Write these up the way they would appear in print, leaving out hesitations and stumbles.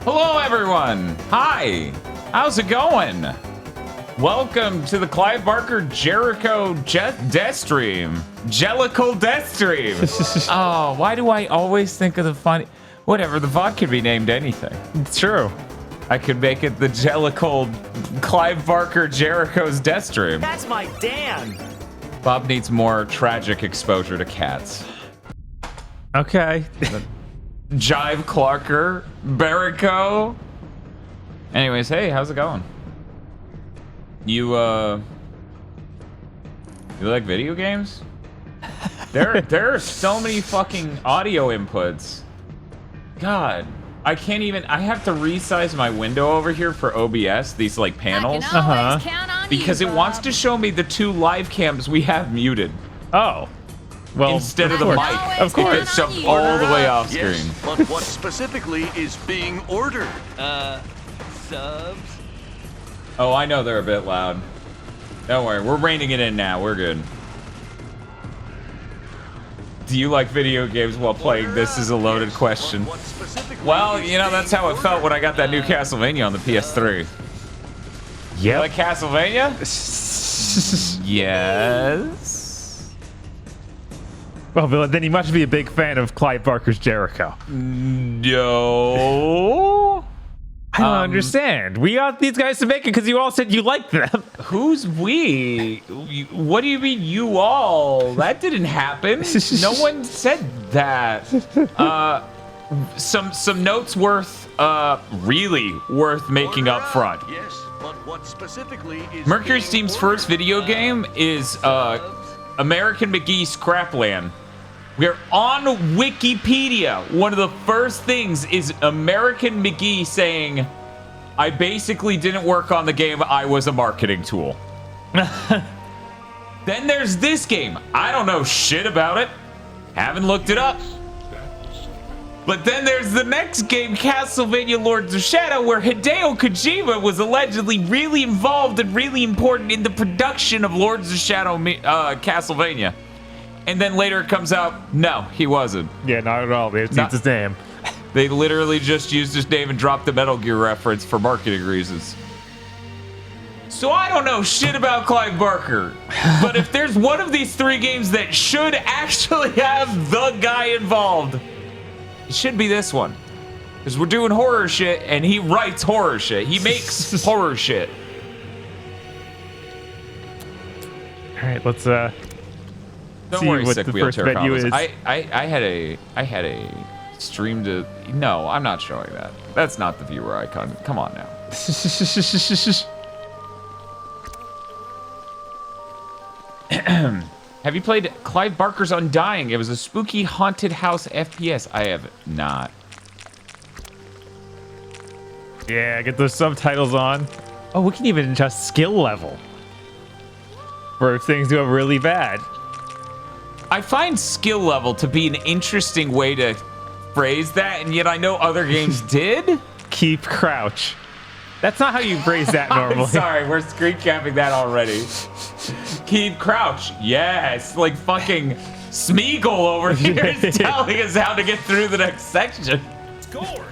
Hello, everyone. Hi. How's it going? Welcome to the Clive Barker Jericho Deathstream. Jellicle Deathstream. Oh, why do I always think of the funny... Whatever, the VOD could be named anything. It's true. I could make it the Jellicle Clive Barker Jericho's Deathstream. That's my Dan. Bob needs more tragic exposure to cats. Okay. Jive Clarker, Jericho. Anyways, hey, how's it going? You like video games? There are so many fucking audio inputs. God, I can't even. I have to resize my window over here for OBS. These like panels, because it wants to show me the two live cams we have muted. Oh. Well, instead of the mic, of course, it's shoved all the way off screen. Yes, but what specifically is being ordered? Subs? Oh, I know they're a bit loud. Don't worry, we're reining it in now. We're good. Do you like video games while playing? This is a loaded question. Well, you know, that's how it felt when I got that new Castlevania on the PS3. Yeah. You like Castlevania? Yes. Well, then you must be a big fan of Clive Barker's Jericho. No. I don't understand. We got these guys to make it because you all said you liked them. Who's we? What do you mean you all? That didn't happen. No one said that. Some notes worth really worth making up front. Yes, but what specifically is Mercury Steam's first video game is American McGee Scrapland. We're on Wikipedia. One of the first things is American McGee saying, I basically didn't work on the game, I was a marketing tool. Then there's this game. I don't know shit about it. Haven't looked it up. But then there's the next game, Castlevania Lords of Shadow, where Hideo Kojima was allegedly really involved and really important in the production of Lords of Shadow Castlevania. And then later it comes out, no, he wasn't. Yeah, not at all. They just used his name. They literally just used his name and dropped the Metal Gear reference for marketing reasons. So I don't know shit about Clive Barker. But if there's one of these three games that should actually have the guy involved, it should be this one. Because we're doing horror shit and he writes horror shit. He makes horror shit. All right, let's Don't see worry, what sick the first wheelchair menu combos. is. I had a stream to. No, I'm not showing that. That's not the viewer icon. Come on now. Have you played Clive Barker's Undying? It was a spooky haunted house FPS. I have not. Yeah, get those subtitles on. Oh, we can even adjust skill level for if things go really bad. I find skill level to be an interesting way to phrase that, and yet I know other games did. Keep crouch. That's not how you phrase that normally. I'm sorry, we're screen capping that already. Keep crouch. Yes, like fucking Smeagol over here is telling us how to get through the next section. Score.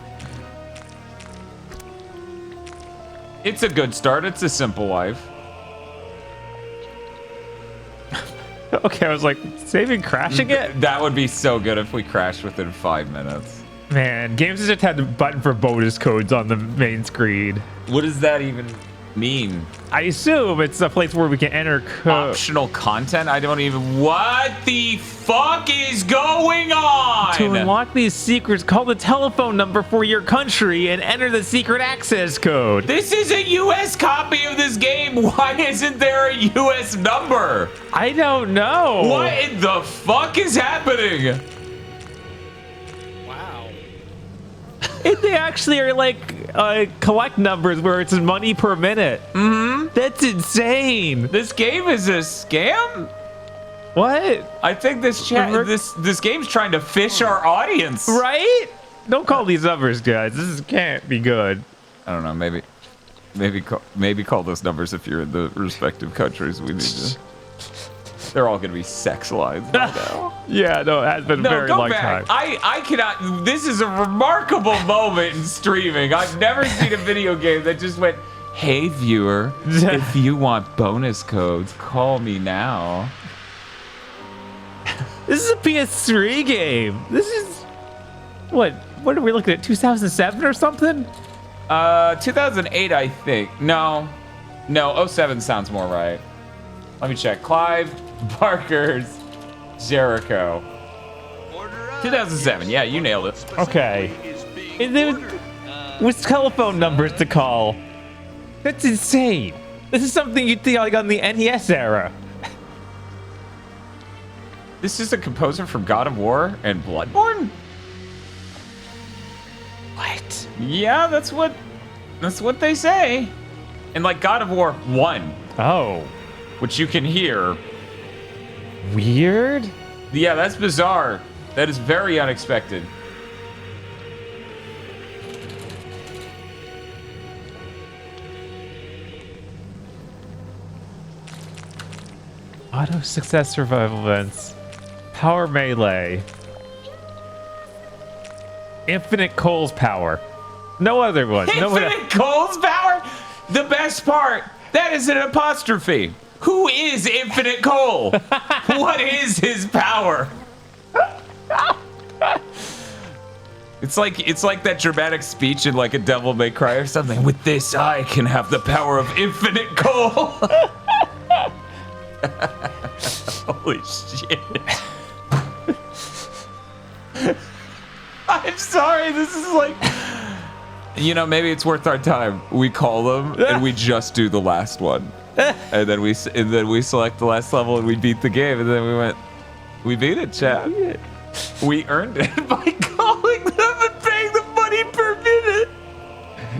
It's a good start. It's a simple life. Okay, I was like, saving crashing it? That would be so good if we crashed within 5 minutes. Man, games just had the button for bonus codes on the main screen. What does that even mean? I assume it's a place where we can enter Optional content? I don't even... What the fuck is going on? To unlock these secrets, call the telephone number for your country and enter the secret access code. This is a US copy of this game. Why isn't there a US number? I don't know. What in the fuck is happening? Wow. If they actually are like collect numbers where it's money per minute. Mm-hmm. That's insane. This game is a scam? What? I think this game's trying to fish our audience. Right? Don't call these numbers, guys. Can't be good. I don't know. Maybe call those numbers if you're in the respective countries. We need to. They're all gonna be sex lines now. Yeah, no, it has been a No, very go long back. time. I cannot. This is a remarkable moment in streaming. I've never seen a video game that just went, "Hey viewer, if you want bonus codes, call me now." This is a PS3 game. This is what are we looking at? 2007 or something? 2008, I think. No, 07 sounds more right. Let me check. Clive Barker's Jericho. 2007. Yeah, you nailed it. Okay. And then with telephone numbers to call. That's insane. This is something you'd think like on the NES era. This is a composer from God of War and Bloodborne? What? Yeah, that's what they say. And like God of War 1, Oh. which you can hear. Weird? Yeah, that's bizarre. That is very unexpected. Auto success survival events. Power melee. Infinite Cole's power. No other one. No one. Infinite Cole's power? The best part, that is an apostrophe. Who is Infinite Cole? What is his power? It's like that dramatic speech in like a Devil May Cry or something. With this, I can have the power of Infinite Cole. Holy shit. I'm sorry, this is like... You know, maybe it's worth our time. We call them and we just do the last one. And then we select the last level and we beat the game. And then we beat it, chat. We earned it by calling them and paying the money per minute.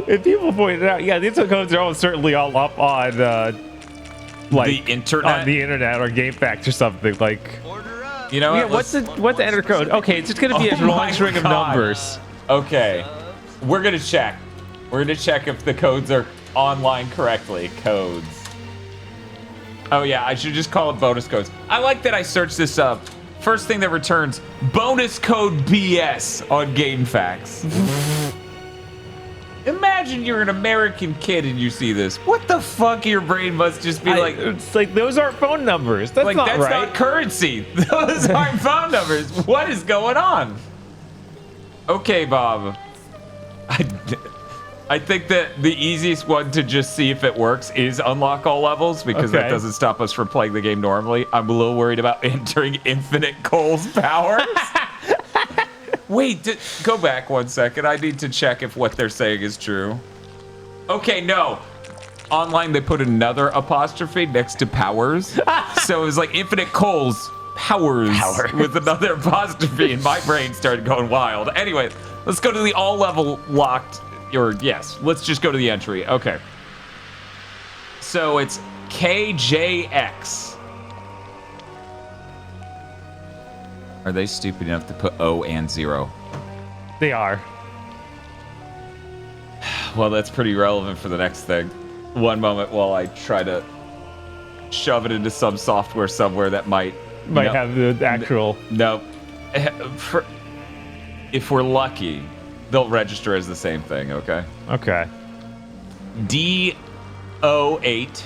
And people pointed out, yeah, these codes are all certainly all up on like The internet? on the internet or GameFAQs or something. Like, You know yeah, what? what's the enter code? Okay, it's just gonna be Oh a my long string of God. numbers. Okay. We're gonna check. We're gonna check if the codes are online correctly. Codes. Oh yeah, I should just call it bonus codes. I like that I searched this up. First thing that returns, bonus code BS on GameFAQs. Imagine you're an American kid and you see this. What the fuck? Your brain must just be like, It's like those aren't phone numbers. That's like not that's right. not currency. Those aren't phone numbers. What is going on? Okay, Bob. I think that the easiest one to just see if it works is unlock all levels because that Okay. doesn't stop us from playing the game normally. I'm a little worried about entering Infinite Cole's powers. Wait, go back 1 second. I need to check if what they're saying is true. Okay, no. Online, they put another apostrophe next to powers. So it was like Infinite Cole's powers with another apostrophe, and my brain started going wild. Anyway, let's go to the all level locked, or yes, let's just go to the entry. Okay. So it's KJX. Are they stupid enough to put O and 0? They are. Well, that's pretty relevant for the next thing. One moment while I try to shove it into some software somewhere that might Have the actual. No. If we're lucky, they'll register as the same thing, okay? Okay. D08.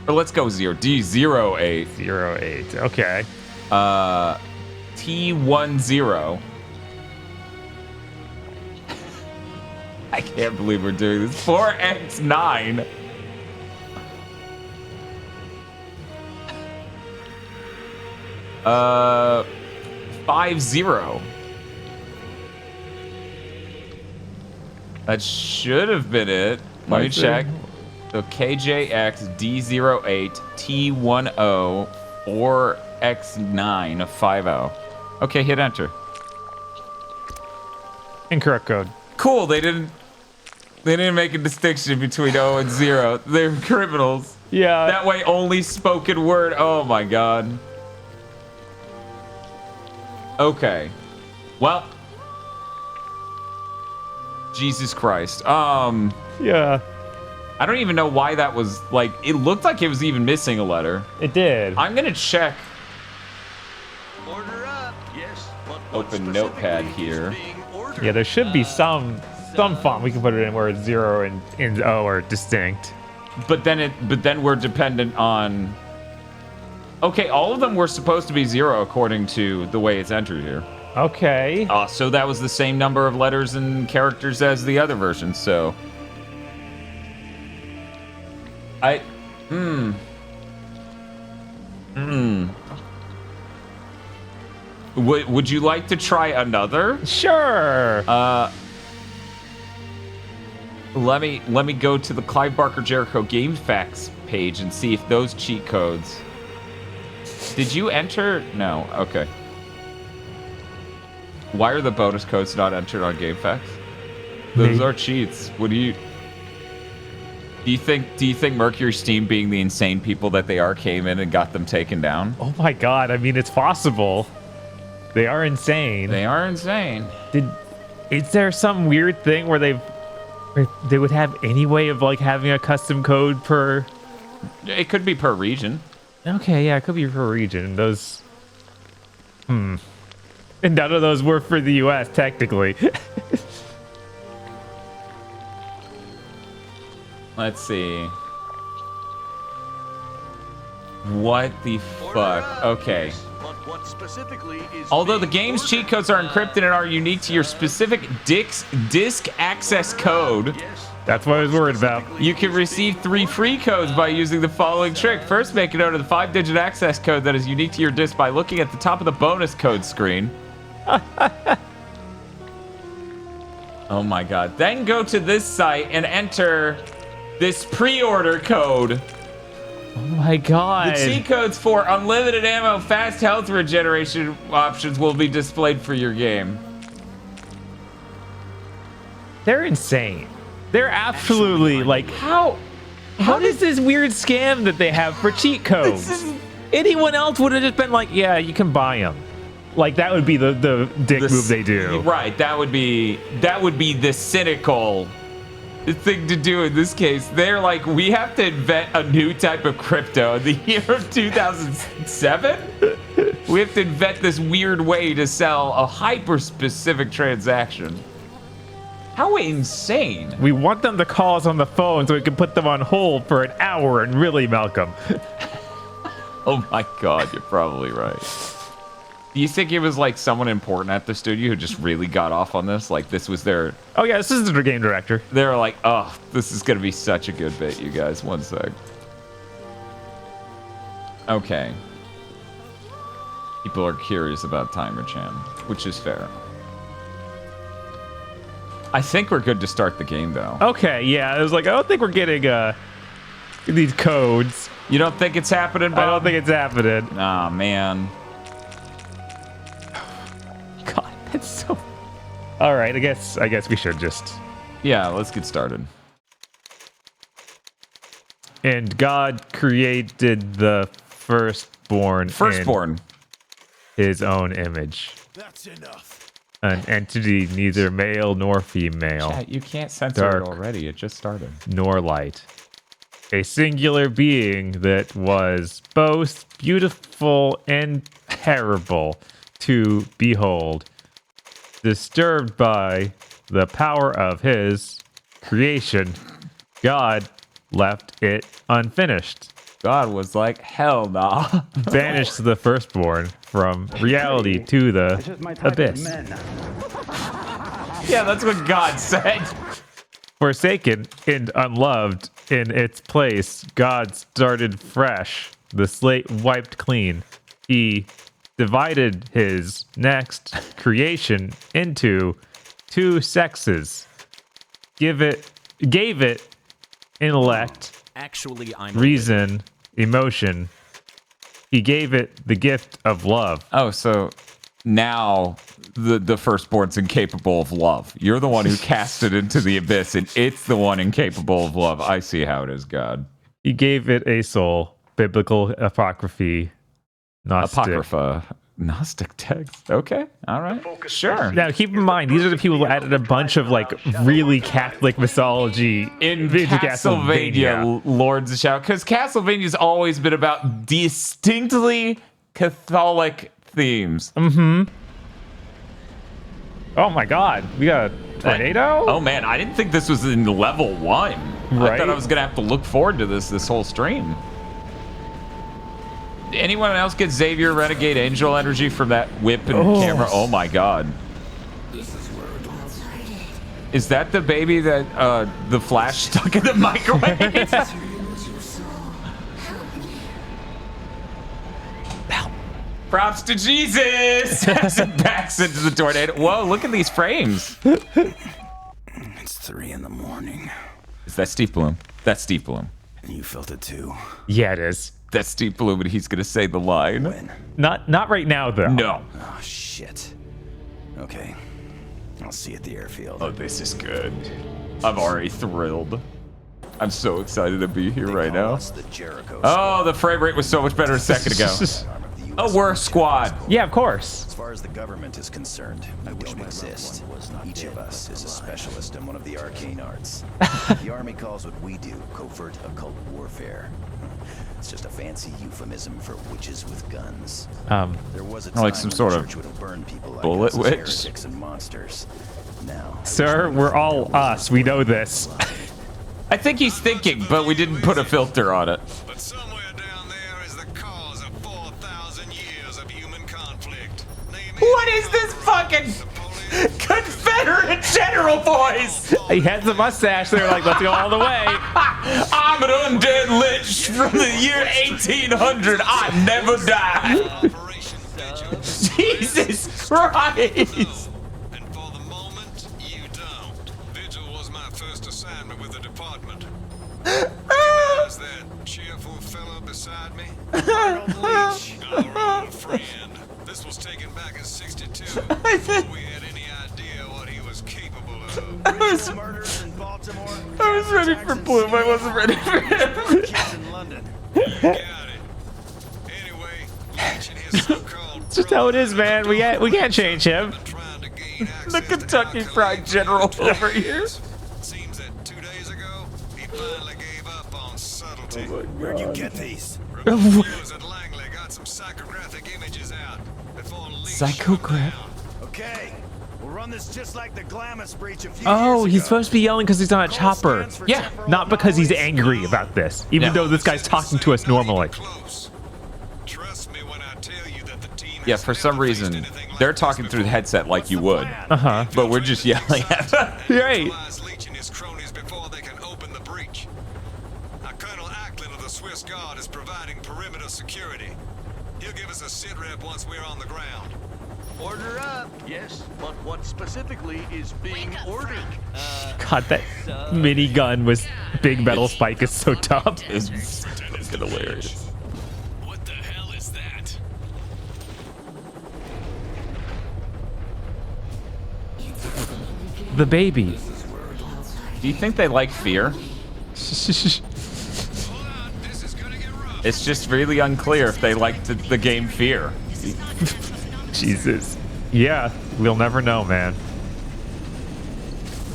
Or let's go 0. D08. 08. Okay. T10. I can't believe we're doing this. 4X9. Uh, 50. That should have been it. Let me check. So KJX D08 T10 4X9 50. Okay, hit enter. Incorrect code. Cool. They didn't make a distinction between O and 0. They're criminals. Yeah. That way, only spoken word. Oh my god. Okay. Well. Jesus Christ. Yeah. I don't even know why that was, like, it looked like it was even missing a letter. It did. I'm gonna check. Order up. Yes, but what Open Notepad specifically here. is being ordered? Yeah, there should be some font we can put it in where 0 and O are distinct. But then we're dependent on. Okay, all of them were supposed to be 0 according to the way it's entered here. Okay. So that was the same number of letters and characters as the other versions. So. Would you like to try another? Sure. Let me go to the Clive Barker Jericho Game Facts page and see if those cheat codes. Did you enter? No. Okay. Why are the bonus codes not entered on Game Facts? Those are cheats. What do you? Do you think Mercury Steam, being the insane people that they are, came in and got them taken down? Oh my god, I mean, it's possible. They are insane. They are insane. Is there some weird thing where they would have any way of like having a custom code per? It could be per region. Okay, yeah, it could be per region. Those. And none of those were for the U.S. technically. Let's see. What the fuck? Okay. But what specifically is Although the being game's cheat ordered? codes are encrypted and are unique to your specific disk access code, Yes. That's what I was worried about. you can receive 3 free codes by using the following trick. First, make a note of the 5-digit access code that is unique to your disk by looking at the top of the bonus code screen. Oh my god. Then go to this site and enter this pre-order code. Oh my god. The cheat codes for unlimited ammo, fast health regeneration options will be displayed for your game. They're insane. They're absolutely like how does this weird scam that they have for cheat codes? Anyone else would have just been like, yeah, you can buy them. Like that would be the dick move they do. Right, that would be the cynical thing to do in this case. They're like, we have to invent a new type of crypto in the year of 2007. We have to invent this weird way to sell a hyper-specific transaction. How insane. We want them to call us on the phone so we can put them on hold for an hour and really milk them. Oh my god, you're probably right. Do you think it was like someone important at the studio who just really got off on this? Like this was their... Oh yeah, this is the game director. They were like, oh, this is going to be such a good bit, you guys. One sec. Okay. People are curious about Timer Chan, which is fair. I think we're good to start the game, though. Okay, yeah, I was like, I don't think we're getting these codes. You don't think it's happening, Bob? I don't think it's happening. Aw, man. God, that's so... All right, I guess we should just... Yeah, let's get started. And God created the firstborn in his own image. That's enough. An entity neither male nor female, Chat, you can't censor Dark. it already. It just started. nor light. A singular being that was both beautiful and terrible to behold. Disturbed by the power of his creation, God left it unfinished. God was like, hell nah. Banished the firstborn from reality to the abyss. Yeah, that's what God said. Forsaken and unloved in its place, God started fresh, the slate wiped clean. He divided his next creation into 2 sexes. Gave it intellect, Actually, I'm reason, emotion. He gave it the gift of love. Oh, so now the firstborn's incapable of love. You're the one who cast it into the abyss, and it's the one incapable of love. I see how it is, God. He gave it a soul, biblical apocryphy, Gnostic. Apocrypha. Gnostic text. Okay. All right. Sure. Now, keep in mind, these are the people who added a bunch of like really Catholic mythology In Castlevania, Lords of Shadow, because Castlevania's always been about distinctly Catholic themes. Oh my God, we got a tornado. Oh man, I didn't think this was in level 1. I Right. thought I was gonna have to look forward to this whole stream. Anyone else get Xavier Renegade Angel energy from that whip and camera? Oh my God. Is that the baby that the Flash stuck in the microwave? Props to Jesus! As it backs into the tornado. Whoa, look at these frames. It's 3 in the morning. Is that Steve Bloom? That's Steve Bloom. And you felt it too. Yeah, it is. That's Steve Bloom, and he's gonna say the line. When? Not right now though. No. Oh, shit. Okay. I'll see you at the airfield. Oh, this is good. I'm already thrilled. I'm so excited to be here right now. The Jericho Oh, the frame rate was so much better a second ago. Oh, we're a squad. Yeah, of course. As far as the government is concerned, we don't exist. Each of us is a specialist in one of the arcane arts. The army calls what we do covert occult warfare. It's just a fancy euphemism for witches with guns. There was a time Like some when sort the of church would burn people like bullet us as witch? heretics and monsters. Now, Sir, we're all us. We know this. I think he's thinking, but we didn't put a filter on it. But somewhere down there is the cause of 4,000 years of human conflict. What is this fucking Confederate general voice? He has a mustache. They're like, let's go all the way. I'm an undead lich from the year 1800. I never die. Operation Vigil. Jesus Christ. And for the moment, you don't. Vigil was my first assignment with the department. Recognize that cheerful fellow beside me? Our old friend. This was taken back in 62. Before we had any idea what he was capable of. Murders in Baltimore. I was ready for Bloom. I wasn't ready for him. Kids in London. Got it. Anyway, Lynch and his so-called It's just how it is, man. We can't change him. trying to gain access The to Kentucky that Fried General over here. Seems that 2 days ago, he finally gave up on subtlety. where'd you get these? Reviewers at Langley got some psychographic images out before Leach Psychograph? shut down. Okay. We'll run this just like the Glamis breach a few Oh, years he's ago. supposed to be yelling because he's on a chopper. Yeah, Not because he's angry about this, even though this guy's talking to us normally. Close. Trust me when I tell you that the team Yeah, has for some never faced reason, anything like they're this talking through the before. headset like you would. Uh-huh. But we're just yelling at them. Right. Neutralize Leach and his cronies before they can open the breach. Now, Colonel Ackland of the Swiss Guard is providing perimeter security. He'll give us a sit rep once we're on the ground. Order up. Yes, but what specifically is being ordered? God, that minigun with big metal spike is so tough. It's fucking hilarious. What the hell is that? The baby. Do you think they like fear? Hold on, this is gonna get rough. It's just really unclear if they like the game Fear. Jesus. Yeah, we'll never know, man.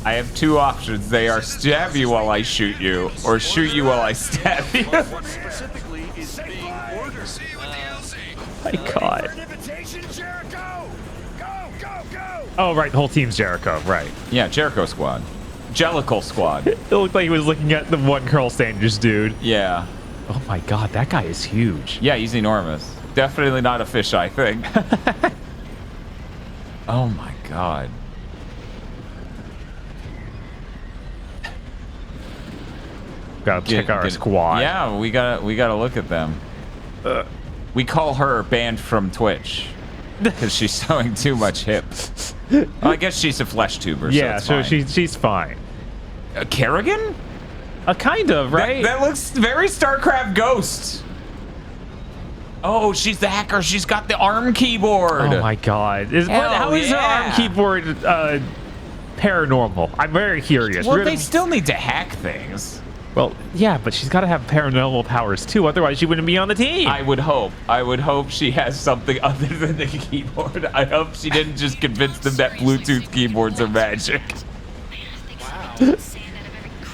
I have two options. They are stab you while I shoot you, or shoot you while I stab you. What specifically is being ordered? See you at the LZ. My God. Invitation, Jericho! Go, go, go! Oh, right, the whole team's Jericho, right. Yeah, Jericho Squad. Jellicle Squad. It looked like he was looking at the one Colonel Sanders dude. Yeah. Oh my God, that guy is huge. Yeah, he's enormous. Definitely not a fisheye thing. Oh my God. Gotta check out our squad. Yeah, we gotta look at them. We call her banned from Twitch because she's showing too much hip. Well, I guess she's a flesh tuber. Yeah, so so it's fine. she's fine. Kerrigan? Kind of, right? That looks very StarCraft Ghost. Oh, she's the hacker. She's got the ARM keyboard. Oh my God. Hell How is her yeah. ARM keyboard paranormal? I'm very curious. Well, We're they gonna- still need to hack things. Well, yeah, but she's got to have paranormal powers too. Otherwise, she wouldn't be on the team. I would hope. I would hope she has something other than the keyboard. I hope she didn't just convince them that Bluetooth keyboards are magic.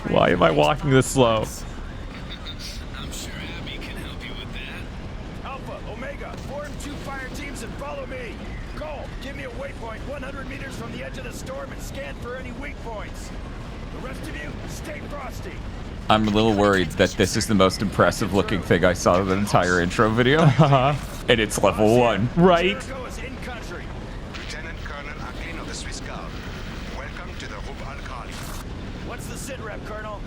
Why am I walking this slow? I'm sure Abby can help you with that. Alpha, Omega, form 2 fire teams and follow me. Cole, give me a waypoint 100 meters from the edge of the storm and scan for any weak points. The rest of you, stay frosty. I'm a little worried that this is the most impressive looking thing I saw in the entire intro video. And it's level 1. Right. Jericho is in country. Lieutenant Colonel Akin of the Swiss Guard. Welcome to the Rub Al-Khali. What's the sit rep, Colonel?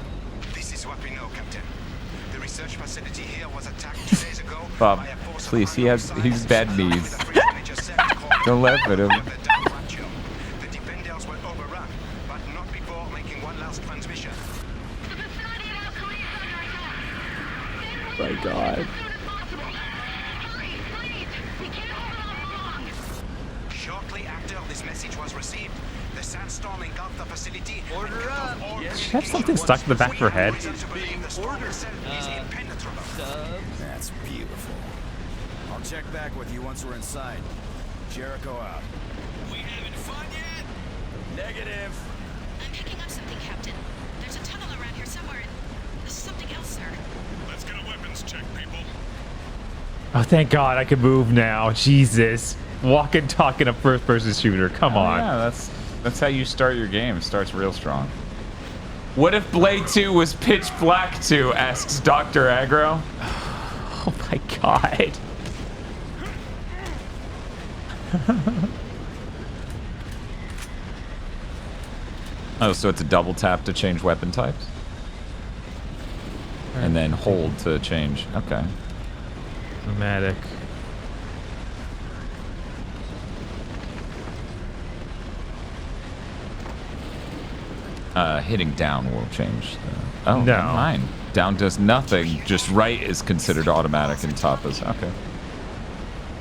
This is what we know, Captain. The research facility here was attacked 2 days ago. Bob, by a force of please, unknown he's bad science, knees. with a French major self-called Don't laugh at him. of the dam fracture. The defenders were overrun, but not before making one last transmission. My God. Shortly after this message was received, the sandstorm engulfed the facility. Order up. She have something stuck in the back of her head. Reason to believe the storm itself is impenetrable. That's beautiful. I'll check back with you once we're inside. Jericho out. We having fun yet? Negative. I'm picking up something, Captain. There's a tunnel around here somewhere. This is something else, sir. Let's get a weapons check, people. Oh, thank God I can move now. Jesus. Walking, talking a first-person shooter. Come on. Yeah, that's how you start your game. It starts real strong. What if Blade 2 was Pitch Black 2? Asks Dr. Aggro. Oh my God. Oh, so it's a double tap to change weapon types? And then hold to change. Okay. Dramatic. Hitting down will change. Oh, No. never mind. Down does nothing. Just right is considered automatic and top is okay.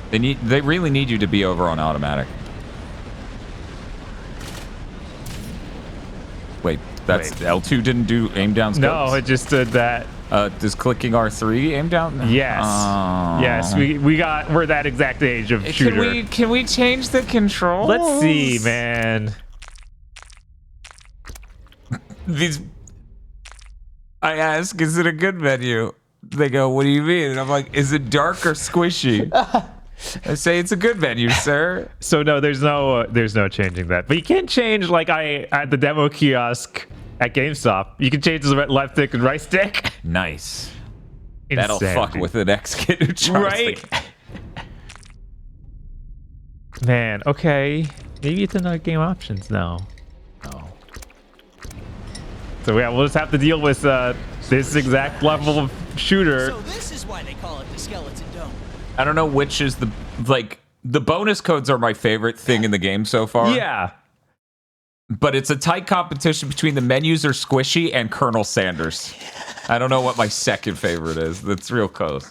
They really need you to be over on automatic. Wait, that's L2 didn't do aim down scopes? No, it just did that. Does clicking R3 aim down? Yes. Oh. Yes, we're that exact age of shooter. Can we change the controls? Let's see, man. I ask, is it a good menu? They go, what do you mean? And I'm like, is it dark or squishy? I say it's a good menu, sir. So no, there's no changing that. But you can change, like at the demo kiosk at GameStop. You can change the left stick and right stick. Nice. That'll Insanity. fuck with an ex-kid who tries Right? to... Man, okay. Maybe it's another game options now. Oh. So yeah, we'll just have to deal with this exact level of shooter. So this is why they call it the Skeleton Dome. I don't know which is the... Like, the bonus codes are my favorite thing in the game so far. Yeah. But it's a tight competition between the menus are squishy and Colonel Sanders. I don't know what my second favorite is. That's real close.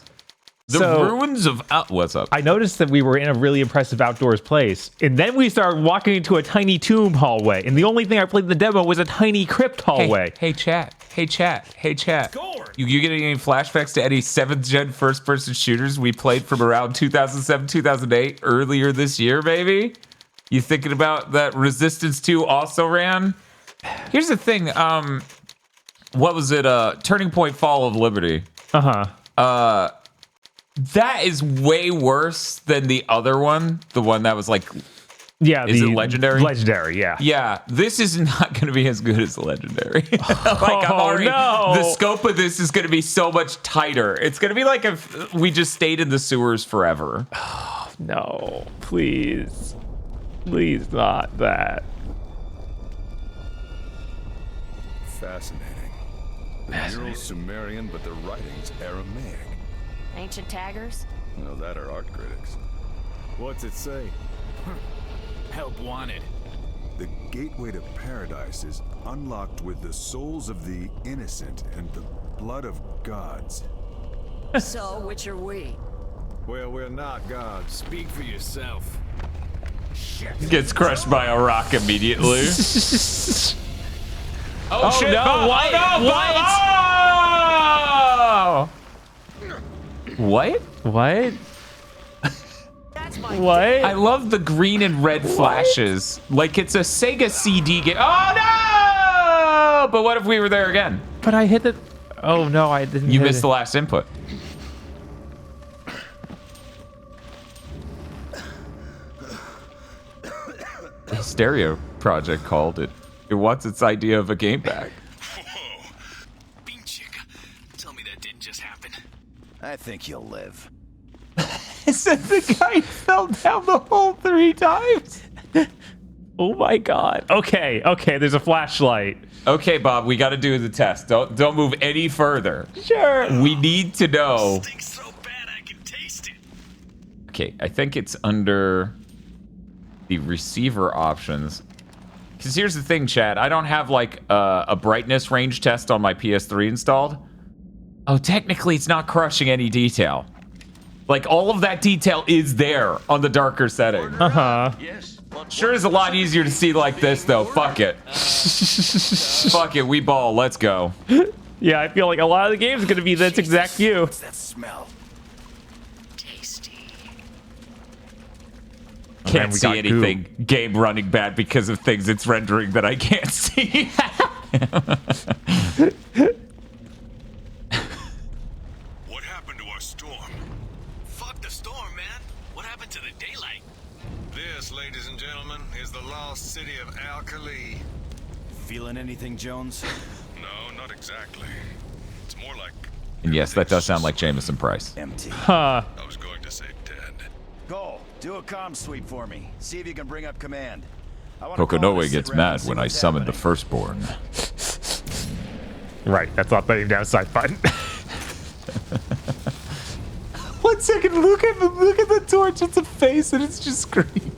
The ruins of... what's up? I noticed that we were in a really impressive outdoors place, and then we started walking into a tiny tomb hallway, and the only thing I played in the demo was a tiny crypt hallway. Hey, chat. Hey, chat. Hey, chat. You getting any flashbacks to any 7th gen first-person shooters we played from around 2007, 2008, earlier this year, baby? You thinking about that Resistance 2 also ran? Here's the thing. What was it? Turning Point Fall of Liberty. Uh-huh. That is way worse than the other one. The one that was like... Yeah, Is it legendary? Legendary, yeah. Yeah, this is not going to be as good as the legendary. Like, I'm already, no. the scope of this is going to be so much tighter. It's going to be like if we just stayed in the sewers forever. No, please. Please not that. Fascinating. The mural's Sumerian, but the writing's Aramaic. Ancient taggers? Well, that are art critics. What's it say? Help wanted. The gateway to paradise is unlocked with the souls of the innocent and the blood of gods. So, which are we? Well, we're not gods. Speak for yourself. Gets crushed by a rock immediately. Oh, shit! no, Bob, what? oh, no, What? Bob! What? What? What? I love the green and red flashes. Like it's a Sega CD game. Oh no! But what if we were there again? But I hit the. Oh no, I didn't. You hit missed it. the last input. The Stereo Project called it. It wants its idea of a game back. Whoa. Bean chick. Tell me that didn't just happen. I think you'll live. Said the guy fell down the hole 3 times. Oh my god. Okay, okay. There's a flashlight. Okay, Bob, we got to do the test. Don't move any further. Sure. We need to know. Stinks so bad I can taste it. Okay, I think it's under the receiver options. Because here's the thing, Chad. I don't have like a brightness range test on my PS3 installed. Oh, technically, it's not crushing any detail. Like all of that detail is there on the darker setting. Uh-huh. Sure is a lot easier to see like this, though. Fuck it. Fuck it, we ball. Let's go. Yeah, I feel like a lot of the game's gonna be this exact view. What's that smell? Tasty. Can't we see got anything. Game running bad because of things it's rendering that I can't see. What happened to our storm? Fuck the storm, man. What happened to the daylight? This, ladies and gentlemen, is the lost city of Alkali. Feeling anything, Jones? No, not exactly. It's more like... And yes, that does sound like Jameson Price. Empty. Huh. I was going to say dead. Go. Do a comm sweep for me. See if you can bring up command. I wanna call Kokonoe this gets sit rep mad and see when I what's summon the happening. firstborn. Right, that's not the downside button. 1 second, look at the torch. It's a face and it's just green.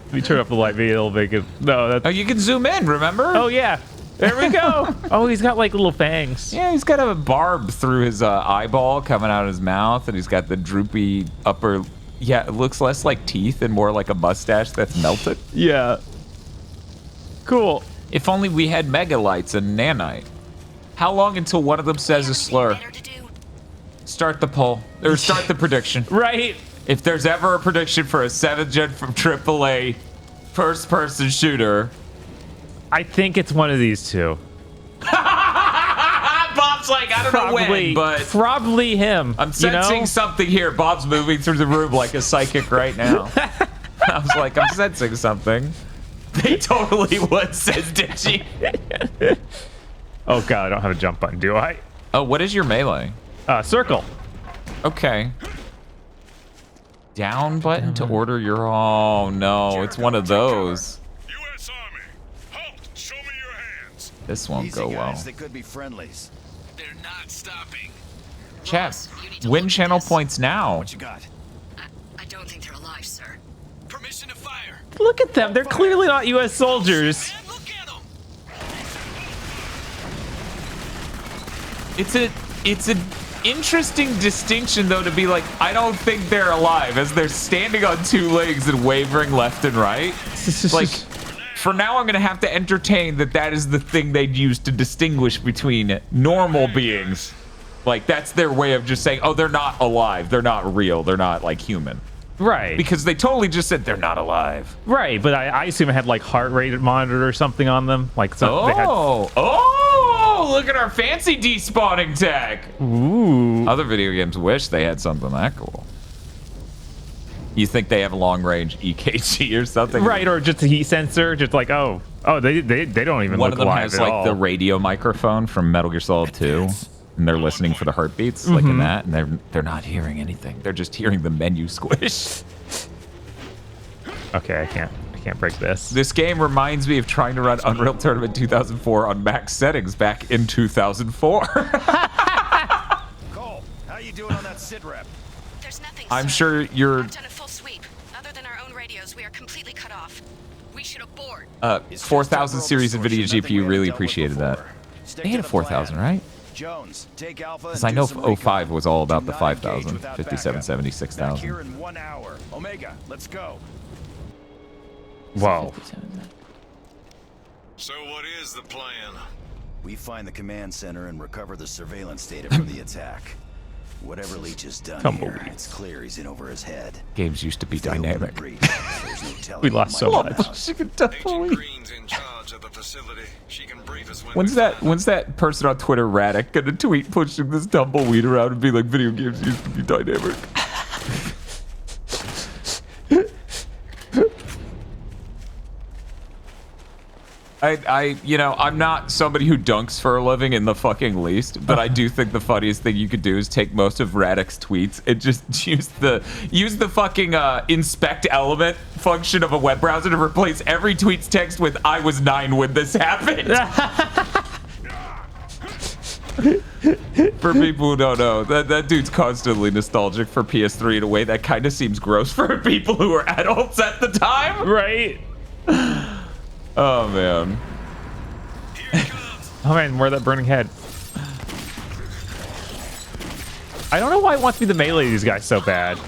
Let me turn up the light, maybe it'll make it. No, that's. Oh, you can zoom in, remember? Oh, yeah. There we go. Oh, he's got like little fangs. Yeah, he's got a barb through his eyeball coming out of his mouth, and he's got the droopy upper. Yeah, it looks less like teeth and more like a mustache that's melted. Yeah. Cool. If only we had megalites and nanite. How long until one of them says a slur? Better to do. Start the poll. Or start the prediction. Right. If there's ever a prediction for a 7th gen from AAA first-person shooter, I think it's one of these two. Bob's like, I don't know when, but probably him. I'm sensing something here. Bob's moving through the room like a psychic right now. I was like, I'm sensing something. They totally would, says Ditchy. Oh god, I don't have a jump button, do I? Oh, what is your melee? Circle. Okay. Down button to order your... Oh, no. It's one of those. U.S. Army, halt! Show me your hands. This won't Easy, go well. guys. They could be friendlies. They're not stopping. Chat, You need to win look at channel this. points now. What you got? I don't think they're alive, sir. Permission to fire. Look at them. They're clearly not U.S. soldiers. Man, look at them. It's an interesting distinction, though, to be like, I don't think they're alive, as they're standing on 2 legs and wavering left and right. Like, for now, I'm going to have to entertain that is the thing they'd use to distinguish between normal beings. Like, that's their way of just saying, oh, they're not alive. They're not real. They're not, like, human. Right. Because they totally just said they're not alive. Right, but I assume it had like heart rate monitor or something on them. Like some, they had. Oh, look at our fancy despawning tech. Ooh. Other video games wish they had something that cool. You think they have a long range EKG or something? Right, or just a heat sensor, just like they don't even One look of them alive has at like all. the radio microphone from Metal Gear Solid 2, and they're listening for the heartbeats, like in that, and they're not hearing anything. They're just hearing the menu squish. Okay, I can't break this. This game reminds me of trying to run Unreal Tournament 2004 on max settings back in 2004. Cole, how you doing on that sit rep? There's nothing, I'm sir. sure you're I've done a full sweep. Other than our own radios, we are completely cut off. We should abort. 4000 series NVIDIA GPU really appreciated that. They had a 4000, right? Jones, take Alpha. Because I know 05 was all about the 5000, 5770, Back 6000. here in 1 hour. Omega, let's go. Whoa. So what is the plan? We find the command center and recover the surveillance data from the attack. Whatever Leech has done Tumbleweed. here, it's clear he's in over his head. Games used to be If they open the dynamic. breach, there's no telling We who lost might so come much. out. Agent Green's in charge of the facility. She can brief us when we find her. When's that person on Twitter, Raddick, gonna tweet pushing this tumbleweed around and be like, video games used to be dynamic? I'm not somebody who dunks for a living in the fucking least, but I do think the funniest thing you could do is take most of Raddick's tweets and just use the fucking inspect element function of a web browser to replace every tweet's text with "I was 9 when this happened." For people who don't know, that dude's constantly nostalgic for PS3 in a way that kind of seems gross for people who were adults at the time. Right. Oh man. Oh man, where that burning head? I don't know why it wants me to melee these guys so bad.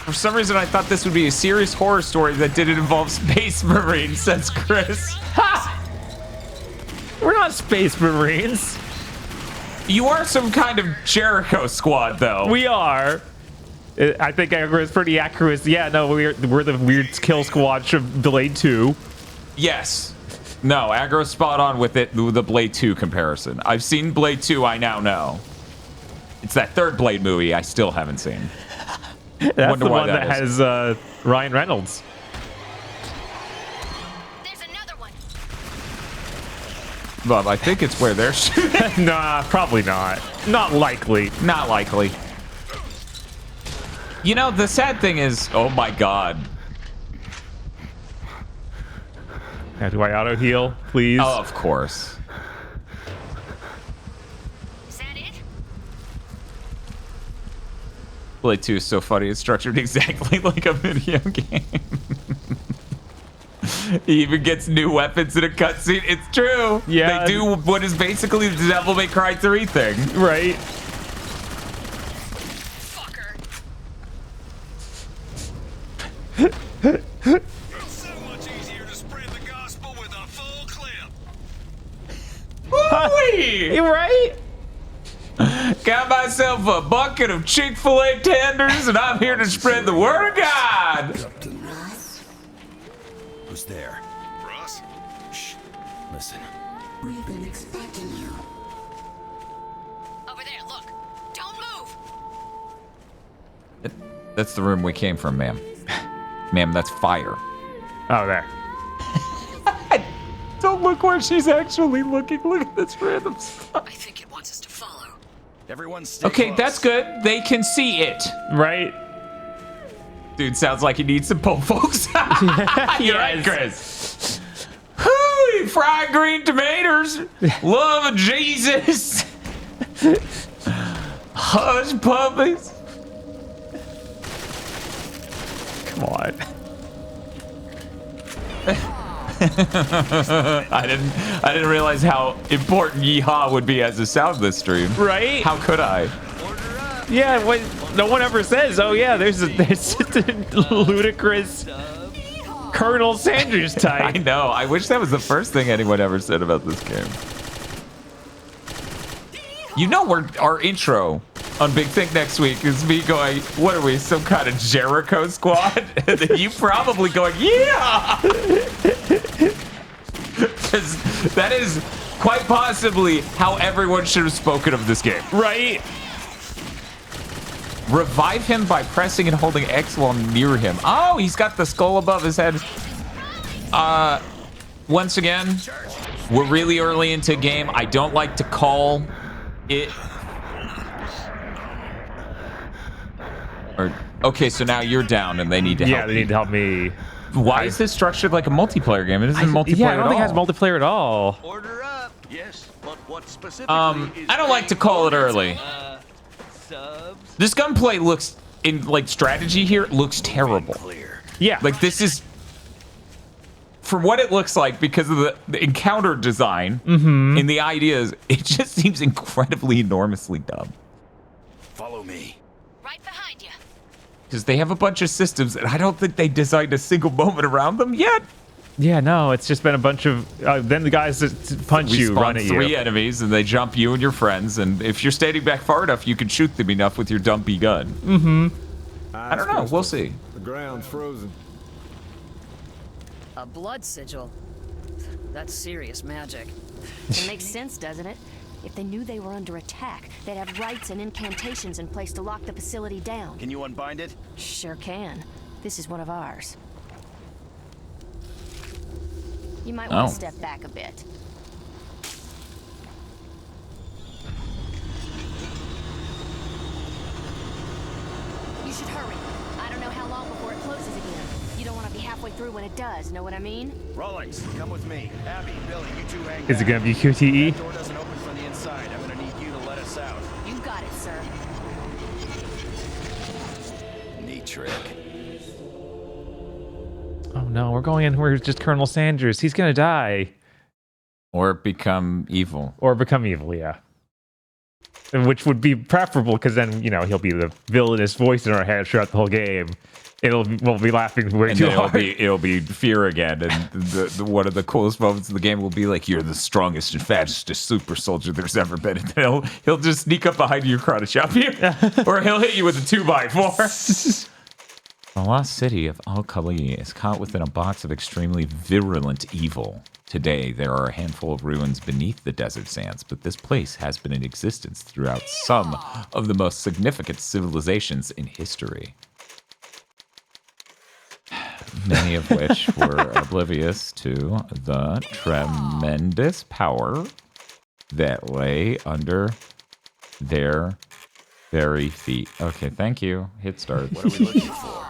For some reason, I thought this would be a serious horror story that didn't involve Space Marines, says Chris. Ha! We're not Space Marines. You are some kind of Jericho squad, though. We are. I think it's pretty accurate. Yeah, no, we're the weird kill squad from Blade 2. Yes. No, aggro's spot on with it, the Blade 2 comparison. I've seen Blade 2, I now know. It's that third Blade movie I still haven't seen. That's the one that has Ryan Reynolds. There's another one. Bob, I think it's where they're shooting. Nah, probably not. Not likely. Not likely. You know, the sad thing is, oh my god. Now, do I auto heal, please? Oh, of course. Is that it? Blade 2 is so funny. It's structured exactly like a video game. He even gets new weapons in a cutscene. It's true. Yeah. They do what is basically the Devil May Cry 3 thing. Right. It's so much easier to spread the gospel with a full clip. Woo-wee! You right? Got myself a bucket of Chick-fil-A tenders, and I'm here to spread the word of God. Who's there? Russ? Shh. Listen. We've been expecting you. Over there, look. Don't move. That's the room we came from, ma'am. Ma'am, that's fire. Oh, there. Don't look where she's actually looking. Look at this random stuff. I think it wants us to follow. Everyone stay Okay, close. that's good. They can see it. Right? Dude, sounds like he needs some po folks. You're right, Yes. Chris. Whoo, fried green tomatoes. Love of Jesus. Hush puppies. Come on. I didn't realize how important yeehaw would be as a sound this stream. Right? How could I? Yeah, what, no one ever says, oh yeah, there's just a ludicrous Colonel Sanders I type. know. I wish that was the first thing anyone ever said about this game. You know, our intro on Big Think next week is me going, what are we, some kind of Jericho squad? And then you probably going, yeah! Because that is quite possibly how everyone should have spoken of this game. Right? Revive him by pressing and holding X while near him. Oh, he's got the skull above his head. Once again, we're really early into a game. I don't like to call it. Or, okay, so now you're down and they need to help. Yeah, they need to help me. Why is this structured like a multiplayer game? It isn't multiplayer Yeah, I don't at think it has all. multiplayer at all. Order up. Yes, but what specifically is I don't like to call it early. subs? This gunplay looks, in like strategy here, looks terrible. Clear. Yeah. Like this is, for what it looks like, because of the encounter design and the ideas, it just seems incredibly enormously dumb. Follow me. Right behind you. Because they have a bunch of systems, and I don't think they designed a single moment around them yet. Yeah, no, it's just been a bunch of then the guys that punch We you spawn run at 3 you. enemies, and they jump you and your friends. And if you're standing back far enough, you can shoot them enough with your dumpy gun. Mm-hmm. I don't know. We'll see. The ground's frozen. A blood sigil. That's serious magic. It makes sense, doesn't it? If they knew they were under attack, they'd have rites and incantations in place to lock the facility down. Can you unbind it? Sure can. This is one of ours. You might want to step back a bit. You should hurry. I don't know how long before it closes again. You don't want to be halfway through when it does, know what I mean? Rawlings, come with me. Abby, Billy, you two hang Is it back. gonna be QTE? That door doesn't open from the inside. I'm gonna need you to let us out. You got it, sir. Neat trick. Oh no, we're going in where it's just Colonel Sanders. He's gonna die. Or become evil. Or become evil, yeah. And which would be preferable, because then, you know, he'll be the villainous voice in our head throughout the whole game. We'll be laughing way And too then hard. it'll be fear again, and the one of the coolest moments of the game will be like, "You're the strongest and fastest super soldier there's ever been." And then he'll just sneak up behind you, karate chop you, or he'll hit you with a 2x4. The lost city of Al-Khali is caught within a box of extremely virulent evil. Today, there are a handful of ruins beneath the desert sands, but this place has been in existence throughout some of the most significant civilizations in history. Many of which were oblivious to the tremendous power that lay under their very feet. Okay, thank you. Hit start. What are we looking for?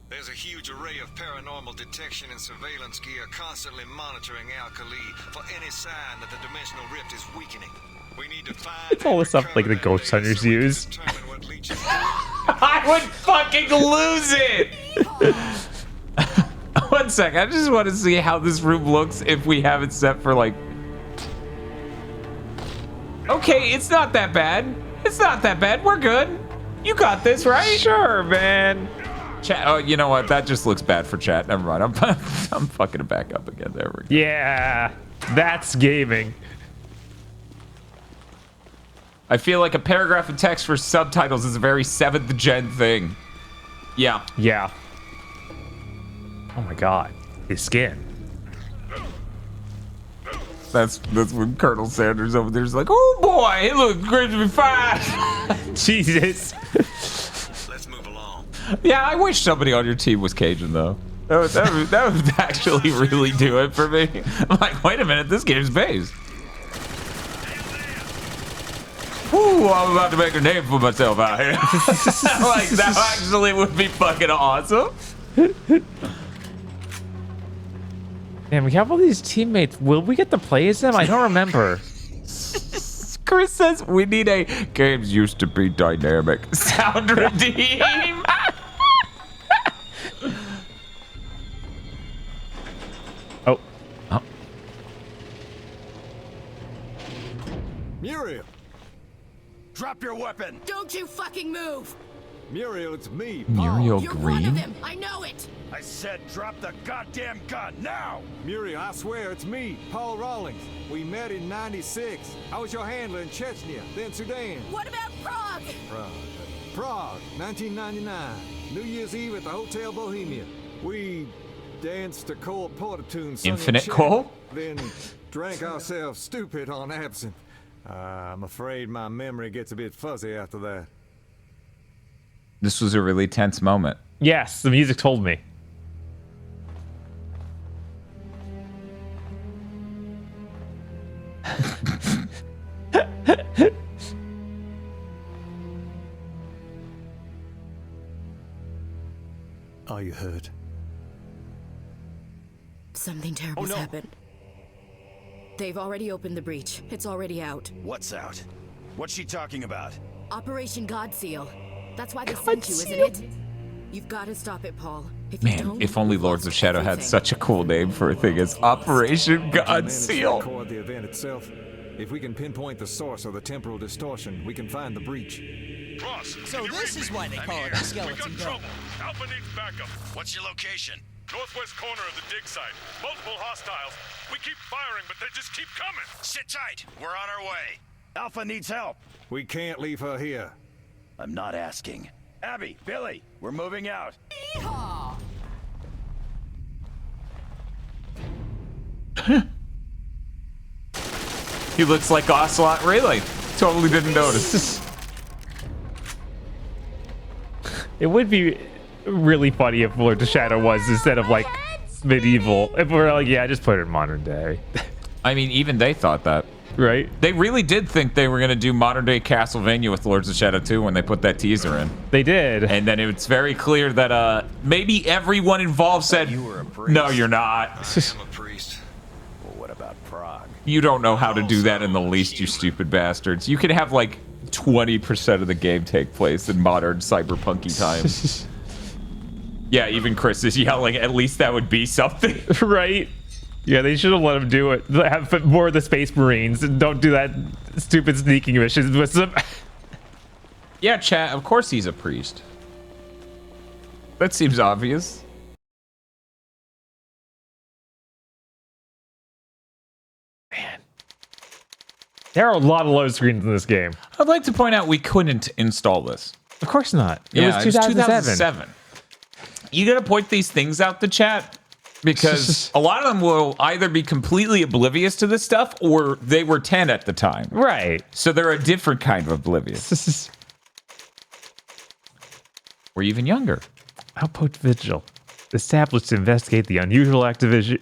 There's a huge array of paranormal detection and surveillance gear constantly monitoring Al-Khali for any sign that the dimensional rift is weakening. We need to find It's all the stuff like the ghost hunters use. I would fucking lose it! One sec, I just want to see how this room looks if we have it set for like... Okay, it's not that bad. It's not that bad. We're good. You got this, right? Sure, man. Chat. Oh, you know what? That just looks bad for chat. Never mind. I'm fucking it back up again. There we go. Yeah, that's gaming. I feel like a paragraph of text for subtitles is a very 7th gen thing. Yeah. Yeah. Oh my god, his skin. That's when Colonel Sanders over there's like, oh boy, he looks great to be fine. Jesus. Let's move along. Yeah, I wish somebody on your team was Cajun though. That would actually really do it for me. I'm like, wait a minute, this game's based. Ooh, I'm about to make a name for myself out here. Like, that actually would be fucking awesome. Man, we have all these teammates. Will we get to play as them? I don't remember. Chris says we need a games used to be dynamic sound redeem. Oh. Muriel! Drop your weapon! Don't you fucking move! Muriel, it's me, Muriel You're one of Green? them. I know it. I said drop the goddamn gun now! Muriel, I swear it's me, Paul Rawlings. We met in '96. I was your handler in Chechnya, then Sudan. What about Prague? Prague, 1999. New Year's Eve at the Hotel Bohemia. We danced to Cole Porter tunes. sung in Infinite Czech, Cole? Then drank ourselves stupid on absinthe. I'm afraid my memory gets a bit fuzzy after that. This was a really tense moment. Yes, the music told me. Are you hurt? Something terrible's happened. They've already opened the breach. It's already out. What's out? What's she talking about? Operation God Seal. That's why they sent you, isn't it? You've got to stop it, Paul. If you Man, don't, if only you've Lords of lost Shadow had everything. such a cool name for a thing as Operation God Manage to Seal. record the event itself. If we can pinpoint the source of the temporal distortion, we can find the breach. Ross, So this is why they call it the skeleton dome. Alpha needs backup. What's your location? Northwest corner of the dig site. Multiple hostiles. We keep firing, but they just keep coming. Sit tight. We're on our way. Alpha needs help. We can't leave her here. I'm not asking. Abby, Billy, we're moving out. He looks like Ocelot Rayleigh. Totally didn't notice. It would be really funny if Lord of Shadow was instead of like medieval. If we're like, yeah, just put it in modern day. I mean, even they thought that. Right? They really did think they were going to do modern day Castlevania with Lords of Shadow 2 when they put that teaser in. They did. And then it's very clear that maybe everyone involved said, no, you're not. I'm a priest. Well, what about Prague? You don't know how to do that in the least, you stupid bastards. You could have like 20% of the game take place in modern cyberpunky times. Yeah, even Chris is yelling, at least that would be something. Right? Yeah, they should have let him do it. Have more of the Space Marines and don't do that stupid sneaking missions with some. Yeah, chat, of course he's a priest. That seems obvious. Man. There are a lot of load screens in this game. I'd like to point out we couldn't install this. Of course not. It was 2007. You gotta point these things out to chat because a lot of them will either be completely oblivious to this stuff or they were 10 at the time. Right. So they're a different kind of oblivious. Or even younger. Outpost Vigil. Established to investigate the unusual activities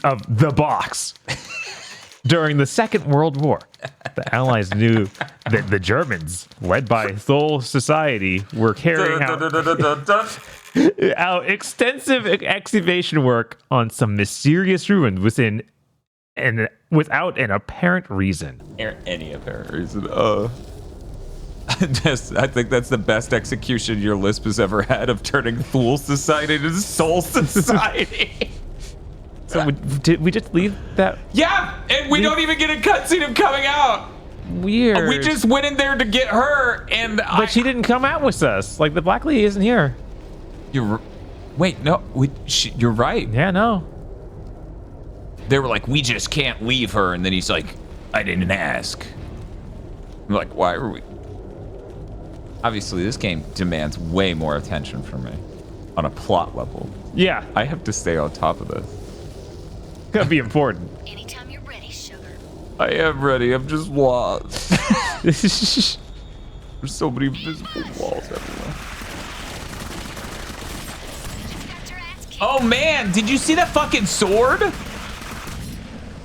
of the Box. During the Second World War, the Allies knew that the Germans, led by Thule Society, were carrying out extensive excavation work on some mysterious ruins without an apparent reason. Any apparent reason. I think that's the best execution your Lisp has ever had of turning Thule Society into Soul Society. So did we just leave that? Yeah, and we don't even get a cutscene of coming out. Weird. We just went in there to get her, and but she didn't come out with us. Like the Black Lady isn't here. Wait, no, you're right. Yeah, no. They were like, we just can't leave her, and then he's like, I didn't ask. I'm like, why are we? Obviously, this game demands way more attention from me on a plot level. Yeah, I have to stay on top of this. Gonna be important. Anytime you're ready, sugar. I am ready. I'm just lost. There's so many invisible walls everywhere. Oh man, did you see that fucking sword?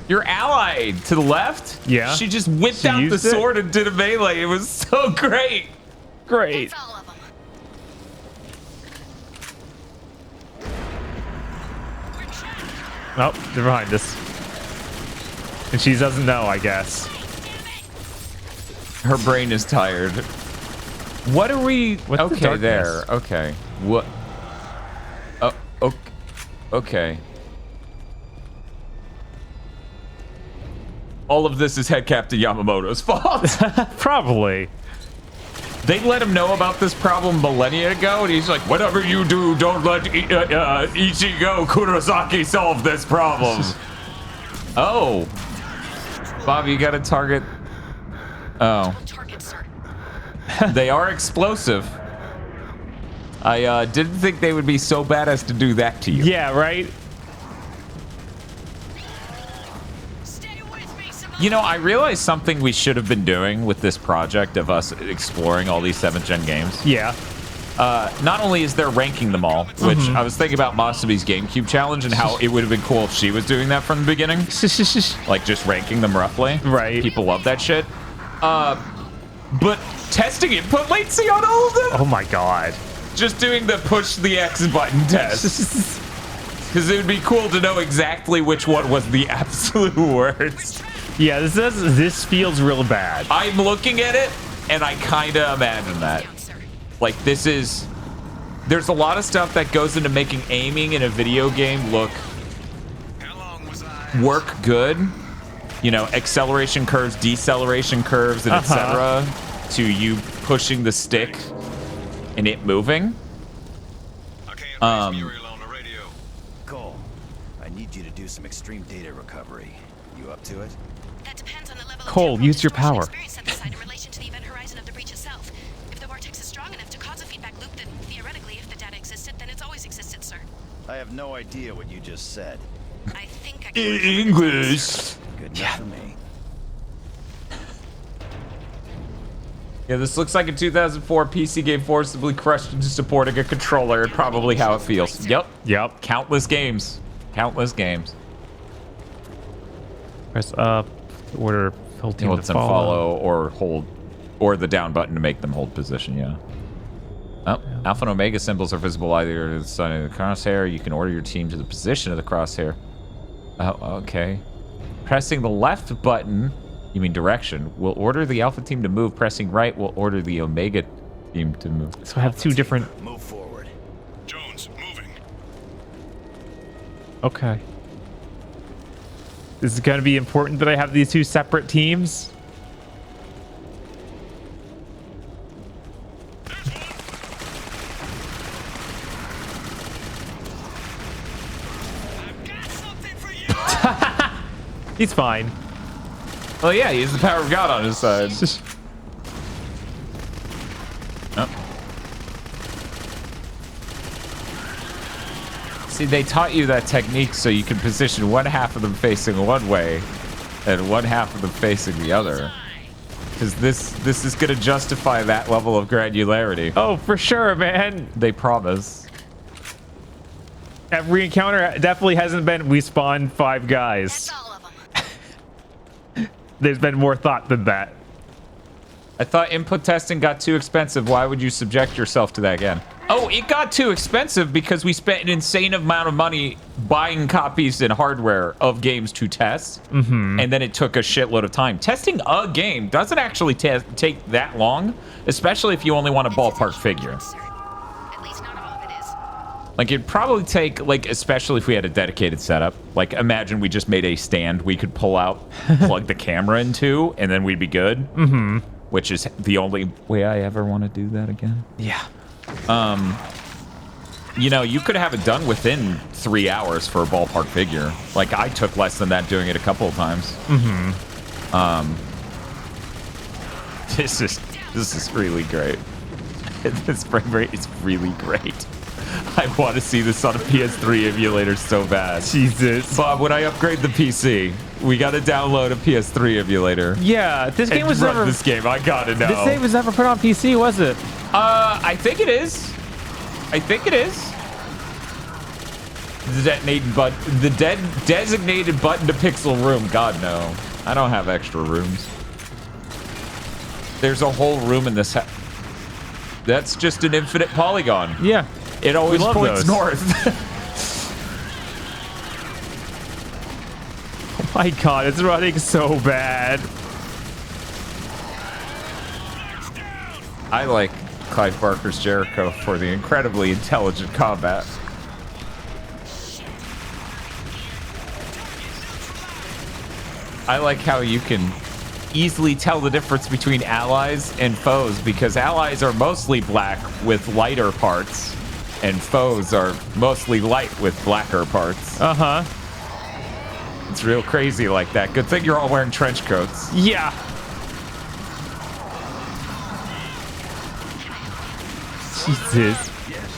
Your ally to the left? Yeah. She just whipped out the sword and did a melee. It was so great. Great. That's all of them. Oh, they're behind us. And she doesn't know, I guess. Her brain is tired. What are we? What's okay, the there. Okay. What? Oh, okay. All of this is head Captain Yamamoto's fault. Probably. They let him know about this problem millennia ago, and he's like, whatever you do, don't let Ichigo Kurosaki solve this problem. Oh. Bobby, you got to target. Oh. They are explosive. I didn't think they would be so bad as to do that to you. Yeah, right? You know, I realized something we should have been doing with this project of us exploring all these 7th gen games. Yeah. Not only is there ranking them all, which I was thinking about Masabi's GameCube challenge and how it would have been cool if she was doing that from the beginning. Like just ranking them roughly. Right. People love that shit. But testing input latency on all of them? Oh my god. Just doing the push the X button test. Because it would be cool to know exactly which one was the absolute worst. Yeah, this feels real bad. I'm looking at it, and I kind of imagine that. Like, there's a lot of stuff that goes into making aiming in a video game work good. You know, acceleration curves, deceleration curves, and etc. To you pushing the stick and it moving. I need you to do some extreme data recovery. You up to it? That depends on the level Cole, of use your power. experience at the site in relation to the event horizon of the breach itself. If the vortex is strong enough to cause a feedback loop, then theoretically, if the data existed, then it's always existed, sir. I have no idea what you just said. I think I can English. Good enough for me. Yeah, this looks like a 2004 PC game forcibly crushed into supporting a controller, and probably how it feels. Yep. Countless games. Countless games. Press up to order full team Hold to some follow or hold, or the down button to make them hold position, yeah. Oh, Alpha and Omega symbols are visible either to the side of the crosshair. You can order your team to the position of the crosshair. Oh, okay. Pressing the left button, you mean direction, will order the Alpha team to move. Pressing right will order the Omega team to move. So I have two different... Move forward. Jones, moving. Okay. Is it going to be important that I have these two separate teams? He's fine. Well, yeah, he has the power of God on his side. Oh. See, they taught you that technique so you can position one half of them facing one way and one half of them facing the other. Because this is going to justify that level of granularity. Oh, for sure, man. They promise. Every encounter definitely hasn't been, we spawned 5 guys. That's all of them. There's been more thought than that. I thought input testing got too expensive. Why would you subject yourself to that again? Oh, it got too expensive because we spent an insane amount of money buying copies and hardware of games to test. And then it took a shitload of time. Testing a game doesn't actually take that long, especially if you only want a ballpark figure. At least not all of it is. Like, it'd probably take, like, especially if we had a dedicated setup. Like, imagine we just made a stand we could pull out, plug the camera into, and then we'd be good. Which is the only way I ever want to do that again. Yeah. You know, you could have it done within 3 hours for a ballpark figure. Like, I took less than that doing it a couple of times. This is really great. This frame rate is really great. I want to see this on a PS3 emulator so bad. Jesus. Bob, when I upgrade the PC, we got to download a PS3 emulator. Yeah, this game was never... This game, I gotta know. This game was never put on PC, was it? I think it is. I think it is. The designated button to pixel room. God, no. I don't have extra rooms. There's a whole room in this. That's just an infinite polygon. Yeah. It always points north. Oh my god, it's running so bad. I like Clive Barker's Jericho for the incredibly intelligent combat. I like how you can easily tell the difference between allies and foes, because allies are mostly black with lighter parts and foes are mostly light with blacker parts. It's real crazy like that. Good thing you're all wearing trench coats. Yeah. Jesus. Yes,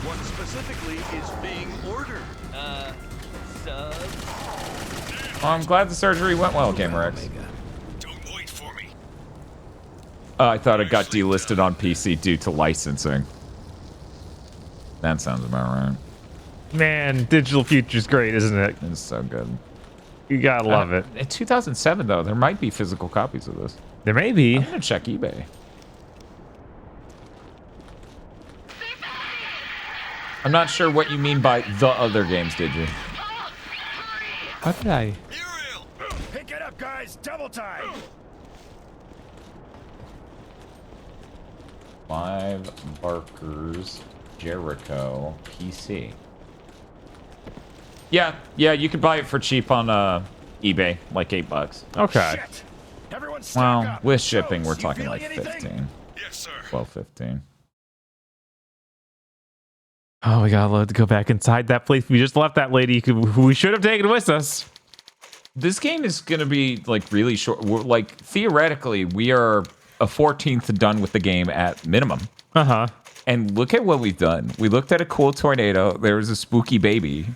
what specifically is being ordered? Well, I'm glad the surgery went well, Gamer X. Don't wait for me. I thought it got delisted on PC due to licensing. That sounds about right. Man, Digital Future's great, isn't it? It's so good. You gotta love it. In 2007, though, there might be physical copies of this. There may be. I'm gonna check eBay. I'm not sure what you mean by the other games, did you? How did I? Pick it up, guys! Double time! Clive Barker's Jericho PC. Yeah, you could buy it for cheap on eBay, like $8. Okay. Shit. Everyone Well, stock up. with shipping, we're Jones, you talking feeling like anything? 15. Yes, sir. 12, 15. Oh, we gotta go back inside that place. We just left that lady who we should have taken with us. This game is going to be like really short. Like theoretically, we are a 14th done with the game at minimum. Uh-huh. And look at what we've done. We looked at a cool tornado. There was a spooky baby.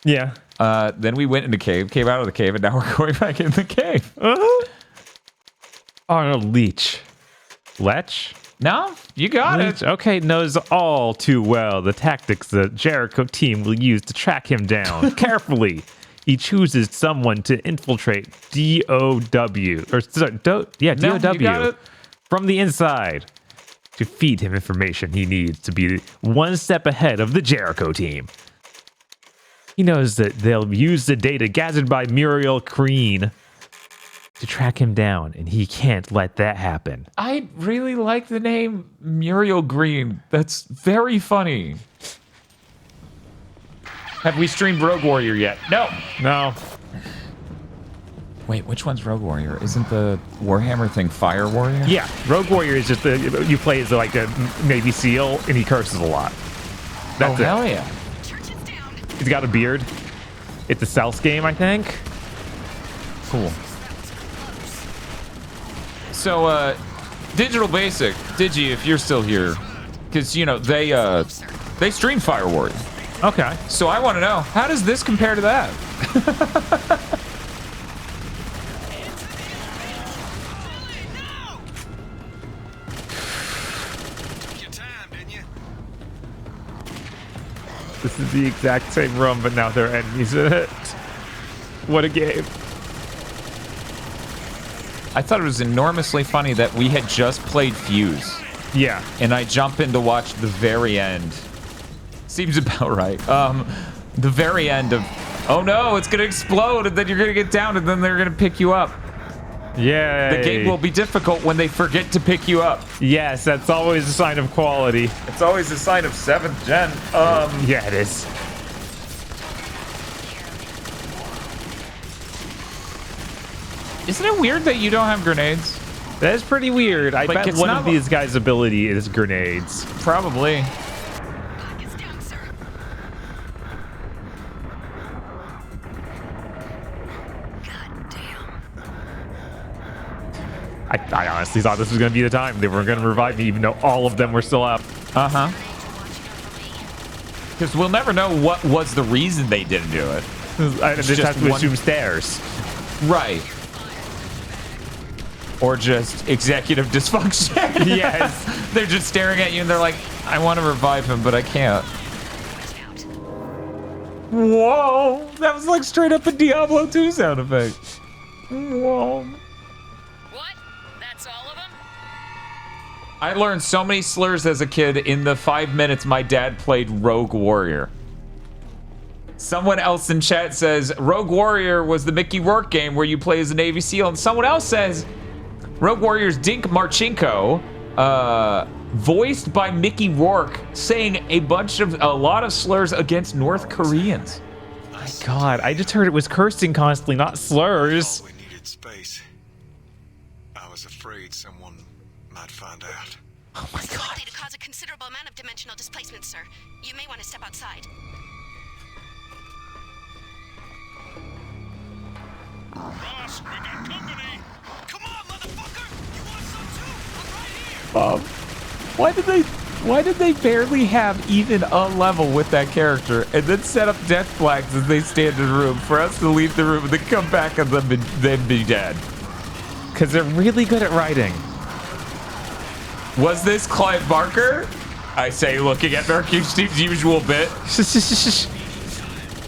Yeah. Then we went in the cave, came out of the cave, and now we're going back in the cave. On a leech. Lech? No, you got Leech. it. Okay, knows all too well the tactics the Jericho team will use to track him down. Carefully, he chooses someone to infiltrate DOW. Or, sorry, DOW. You got it. From the inside to feed him information he needs to be one step ahead of the Jericho team. He knows that they'll use the data gathered by Muriel Crean to track him down, and he can't let that happen. I really like the name Muriel Green. That's very funny. Have we streamed Rogue Warrior yet? No. Wait, which one's Rogue Warrior? Isn't the Warhammer thing Fire Warrior? Yeah, Rogue Warrior is just you play as like a Navy SEAL, and he curses a lot. That's hell yeah. He's got a beard. It's a stealth game, I think. Cool. So, Digital Basic, Digi, if you're still here, because you know they stream Fire Warrior. Okay. So I want to know, how does this compare to that? This is the exact same room, but now they're enemies in it. What a game. I thought it was enormously funny that we had just played Fuse. Yeah. And I jump in to watch the very end. Seems about right. The very end of, oh no, it's gonna explode, and then you're gonna get down, and then they're gonna pick you up. Yeah. The game will be difficult when they forget to pick you up. Yes, that's always a sign of quality. It's always a sign of 7th gen. Yeah, it is. Isn't it weird that you don't have grenades? That is pretty weird. I Like, bet it's one not of these guys' ability is grenades. Probably. I honestly thought this was going to be the time. They were going to revive me, even though all of them were still up. Uh-huh. Because we'll never know what was the reason they didn't do it. I just have to assume stairs. Right. Or just executive dysfunction. Yes. They're just staring at you and they're like, I want to revive him, but I can't. Whoa. That was like straight up a Diablo 2 sound effect. Whoa. What? That's all of them? I learned so many slurs as a kid in the 5 minutes my dad played Rogue Warrior. Someone else in chat says Rogue Warrior was the Mickey Rourke game where you play as a Navy SEAL, and someone else says Rogue Warrior's Dink Marchenko, voiced by Mickey Rourke, saying a lot of slurs against North Koreans. My God, I just heard it was cursing constantly, not slurs. We needed space. I was afraid someone might find out. Oh my This is God. likely to cause a considerable amount of dimensional displacement, sir. You may want to step outside. Ross, we got company. Come on, motherfucker. You want some too? I'm right here. Why did they barely have even a level with that character and then set up death flags as they stand in the room for us to leave the room and then come back and them be dead? Because they're really good at writing. Was this Clive Barker? I say, looking at Mercury Steve's usual bit.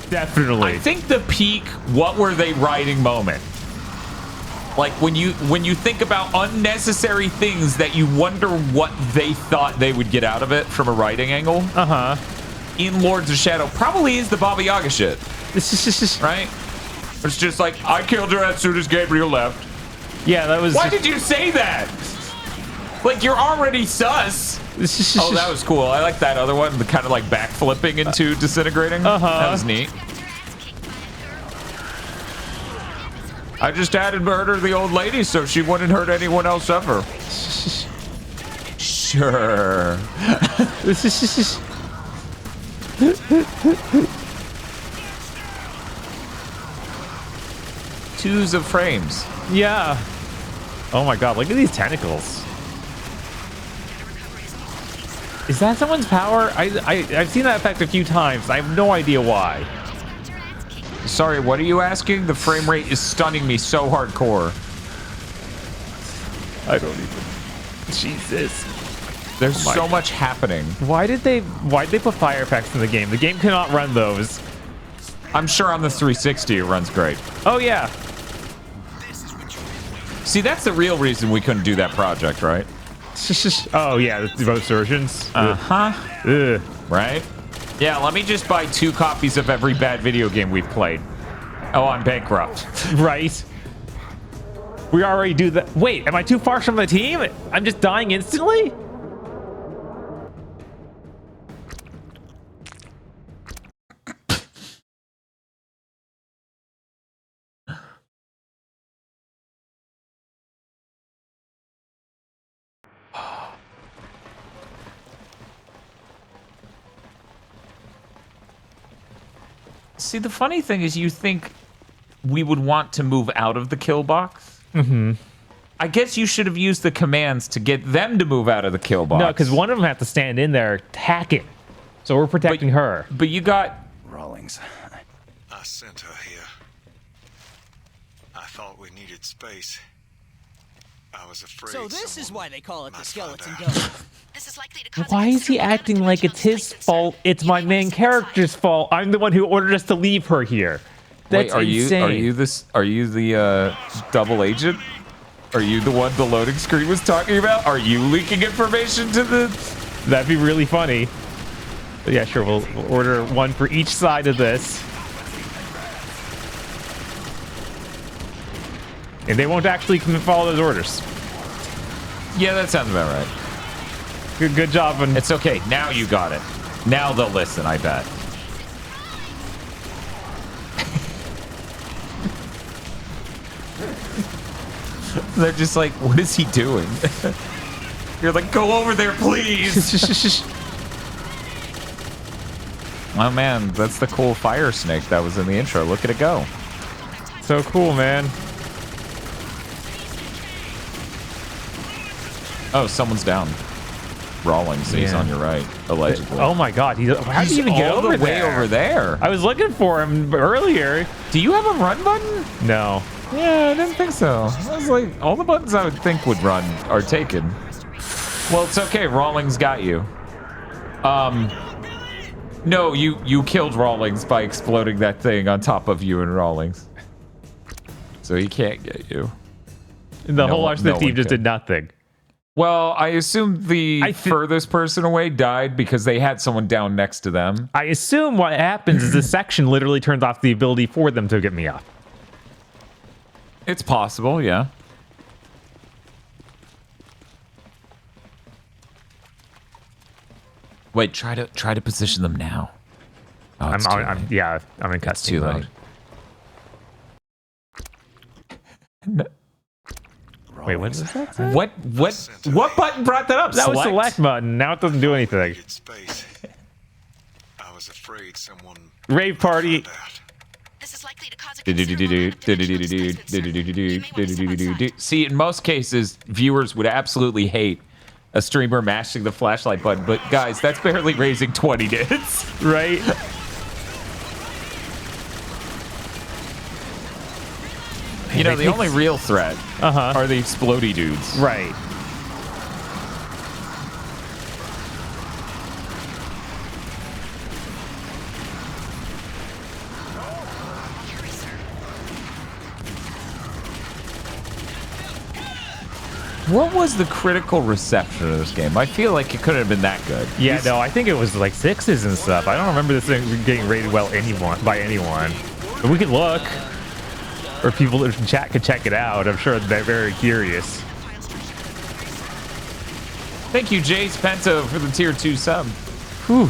Definitely. I think the peak, what were they writing moment. Like when you think about unnecessary things that you wonder what they thought they would get out of it from a writing angle. Uh-huh. In Lords of Shadow probably is the Baba Yaga shit. Right? It's just like, I killed her as soon as Gabriel left. Yeah, that was... Why did you say that? Like, you're already sus. Oh, that was cool. I like that other one, the kind of like backflipping into disintegrating. Uh-huh. That was neat. I just added murder the old lady so she wouldn't hurt anyone else ever. Sure. Twos of frames. Yeah. Oh my god, look at these tentacles. Is that someone's power? I've seen that effect a few times. I have no idea why. Sorry, what are you asking? The frame rate is stunning me so hardcore. I don't even. Jesus. There's so much happening. Why'd they put fire effects in the game? The game cannot run those. I'm sure on the 360 it runs great. Oh yeah. See, that's the real reason we couldn't do that project, right? Oh yeah, both versions. Uh-huh. Right? Yeah, let me just buy 2 copies of every bad video game we've played. Oh, I'm bankrupt. Right. We already do that. Wait, am I too far from the team? I'm just dying instantly? See, the funny thing is you think we would want to move out of the kill box. Mm-hmm. I guess you should have used the commands to get them to move out of the kill box. No, because one of them had to stand in there hacking. So we're protecting her. But you got... Rawlings. I sent her here. I thought we needed space. I was afraid. So this is why they call it the skeleton dome. This is likely to cause Why is he acting like it's his fault? It's my main character's fault. I'm the one who ordered us to leave her here. That's insane. Are you the double agent? Are you the one the loading screen was talking about? Are you leaking information to the... That'd be really funny. But yeah, sure, we'll order one for each side of this. And they won't actually follow those orders. Yeah, that sounds about right. Good job. And it's okay. Now you got it. Now they'll listen, I bet. They're just like, what is he doing? You're like, go over there, please. Oh man, that's the cool fire snake that was in the intro. Look at it go. So cool, man. Oh, someone's down. Rawlings, he's on your right, allegedly. Oh my god, how did he even get over the way over there? I was looking for him earlier. Do you have a run button? No. Yeah, I didn't think so. I was like, all the buttons I would think would run are taken. Well, it's okay. Rawlings got you. No, you killed Rawlings by exploding that thing on top of you and Rawlings. So he can't get you. The whole rest of the team just did nothing. Well, I assume the furthest person away died because they had someone down next to them. I assume what happens is this section literally turns off the ability for them to get me up. It's possible, yeah. Wait, try to position them now. Oh, I'm in cutscene too mode. late. No. Wait, what is that? What button brought that up? That was select button. Now it doesn't do anything. I was afraid someone rave party. This is likely to cause See, in most cases, viewers would absolutely hate a streamer mashing the flashlight button, but guys, that's barely raising 20 nits, right? You know, the only real threat are the explodey dudes. Right. What was the critical reception of this game? I feel like it couldn't have been that good. Yeah, no, I think it was like 6s and stuff. I don't remember this thing getting rated well by anyone. But we could look. Or people in chat could check it out. I'm sure they're very curious. Thank you, Jace Pento, for the tier 2 sub. Whew.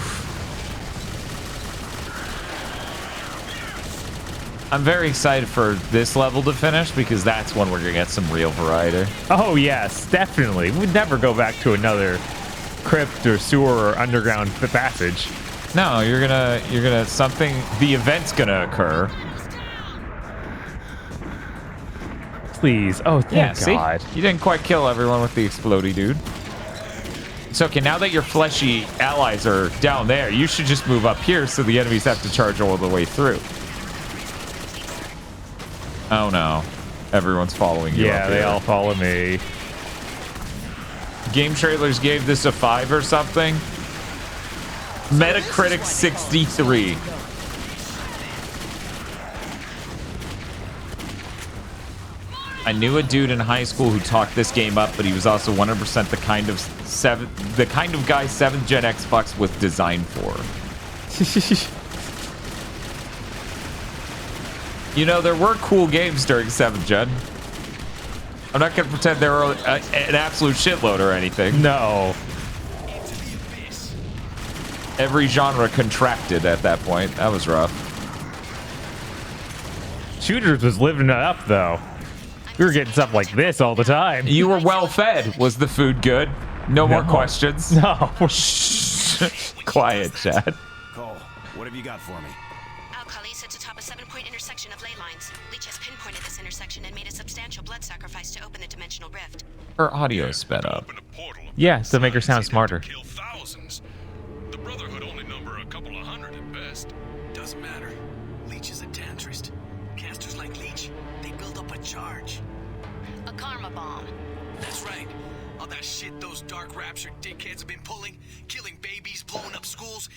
I'm very excited for this level to finish because that's when we're gonna get some real variety. Oh yes, definitely. We'd never go back to another crypt or sewer or underground passage. No, you're gonna something. The event's gonna occur. Please. Oh, thank God. See? You didn't quite kill everyone with the explodey, dude. It's okay. Now that your fleshy allies are down there, you should just move up here so the enemies have to charge all the way through. Oh no. Everyone's following you. Yeah, they all follow me. Game trailers gave this a 5 or something. Metacritic 63. I knew a dude in high school who talked this game up, but he was also 100% the kind of guy 7th gen Xbox was designed for. You know, there were cool games during 7th gen. I'm not gonna pretend they were an absolute shitload or anything. No. Every genre contracted at that point. That was rough. Shooters was living it up, though. We were getting stuff like this all the time. You were well fed. Was the food good? No more questions. No. Shh. Quiet, Chad. Cole, what have you got for me? Alkali sits atop a 7-point intersection of ley lines. Leech has pinpointed this intersection and made a substantial blood sacrifice to open the dimensional rift. Her audio is sped up. Yeah, to make her sound smarter. Kill thousands. The Brotherhood only number a couple of hundred at best. Doesn't matter. Leech is a tantrist. Casters like Leech, they build up a charge. A karma bomb. That's right. All that shit those dark rapture dickheads have been pulling, killing babies, blowing up schools.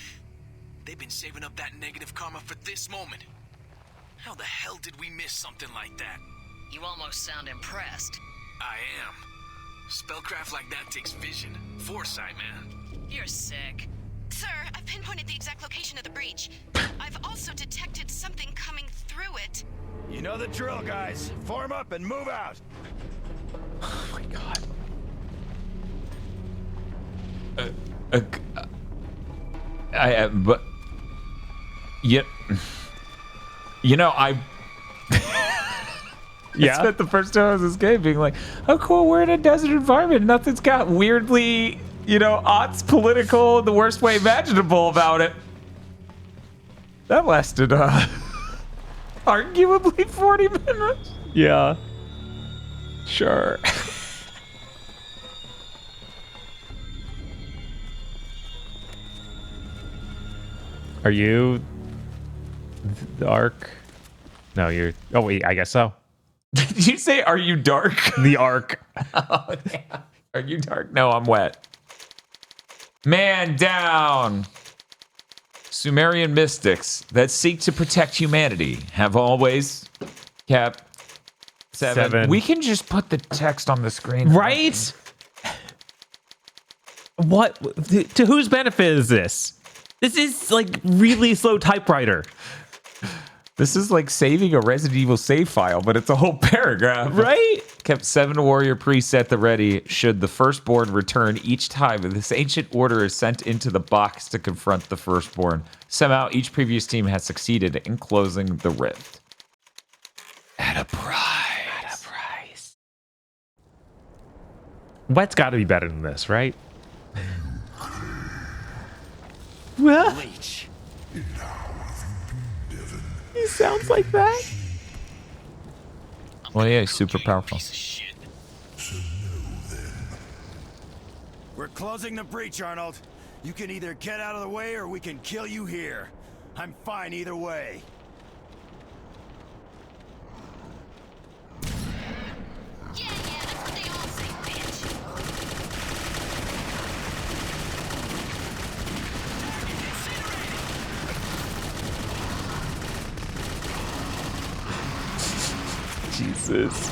They've been saving up that negative karma for this moment. How the hell did we miss something like that? You almost sound impressed. I am. Spellcraft like that takes vision, foresight, man. You're sick. Sir, I've pinpointed the exact location of the breach. I've also detected something coming through it. You know the drill, guys. Form up and move out. Oh my God. But yep. You know, I spent the first time I was this game being like, oh cool, we're in a desert environment. Nothing's got weirdly, odds political in the worst way imaginable about it. That lasted arguably 40 minutes. Yeah. Sure. Are you the Ark? No, you're... Oh, wait, I guess so. Did you say, are you dark? The Ark. Oh, yeah. Are you dark? No, I'm wet. Man down. Sumerian mystics that seek to protect humanity have always kept... Seven. We can just put the text on the screen. Right? What? To whose benefit is this? This is like really slow typewriter. This is like saving a Resident Evil save file, but it's a whole paragraph. Right? Kept 7 warrior priests at the ready should the firstborn return each time this ancient order is sent into the box to confront the firstborn. Somehow each previous team has succeeded in closing the rift. At a price. What's got to be better than this, right? Well, Leech. he sounds like that. Well, yeah, he's super powerful. We're closing the breach, Arnold. You can either get out of the way or we can kill you here. I'm fine either way. Yeah, that's what they all say, bitch. Jesus.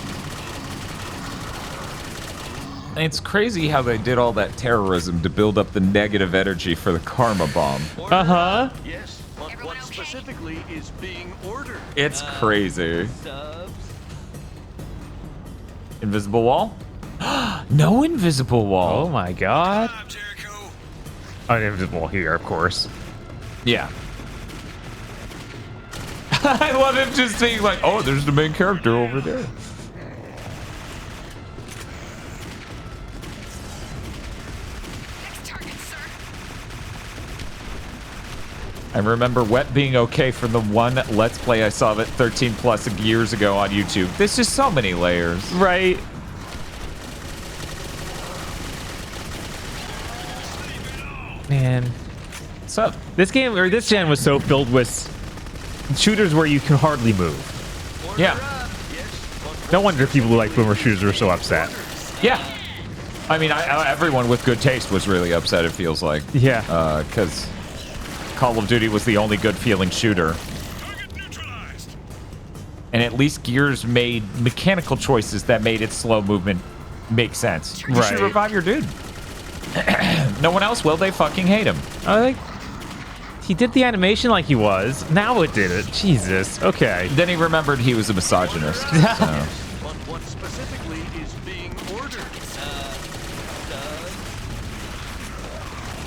It's crazy how they did all that terrorism to build up the negative energy for the karma bomb. Uh-huh. Yes, but Everyone what okay? specifically is being ordered? It's crazy. Subs? Invisible wall? No invisible wall. Oh my God. Come on, Jericho. An invisible here, of course. Yeah. I love him just being like, oh, there's the main character over there. Next target, sir. I remember Wet being okay from the one Let's Play I saw of it 13 plus years ago on YouTube. There's just so many layers. Right. Man. So this game, or this gen, was so filled with shooters where you can hardly move. Yeah. No wonder people who like boomer shooters were so upset. Yeah. I mean, everyone with good taste was really upset, it feels like. Yeah. Because Call of Duty was the only good feeling shooter. And at least Gears made mechanical choices that made its slow movement make sense. You should revive your dude. No one else will. They fucking hate him. I think he did the animation like he was. Now it did it. Jesus. Okay. Then he remembered he was a misogynist. So. But what specifically is being ordered?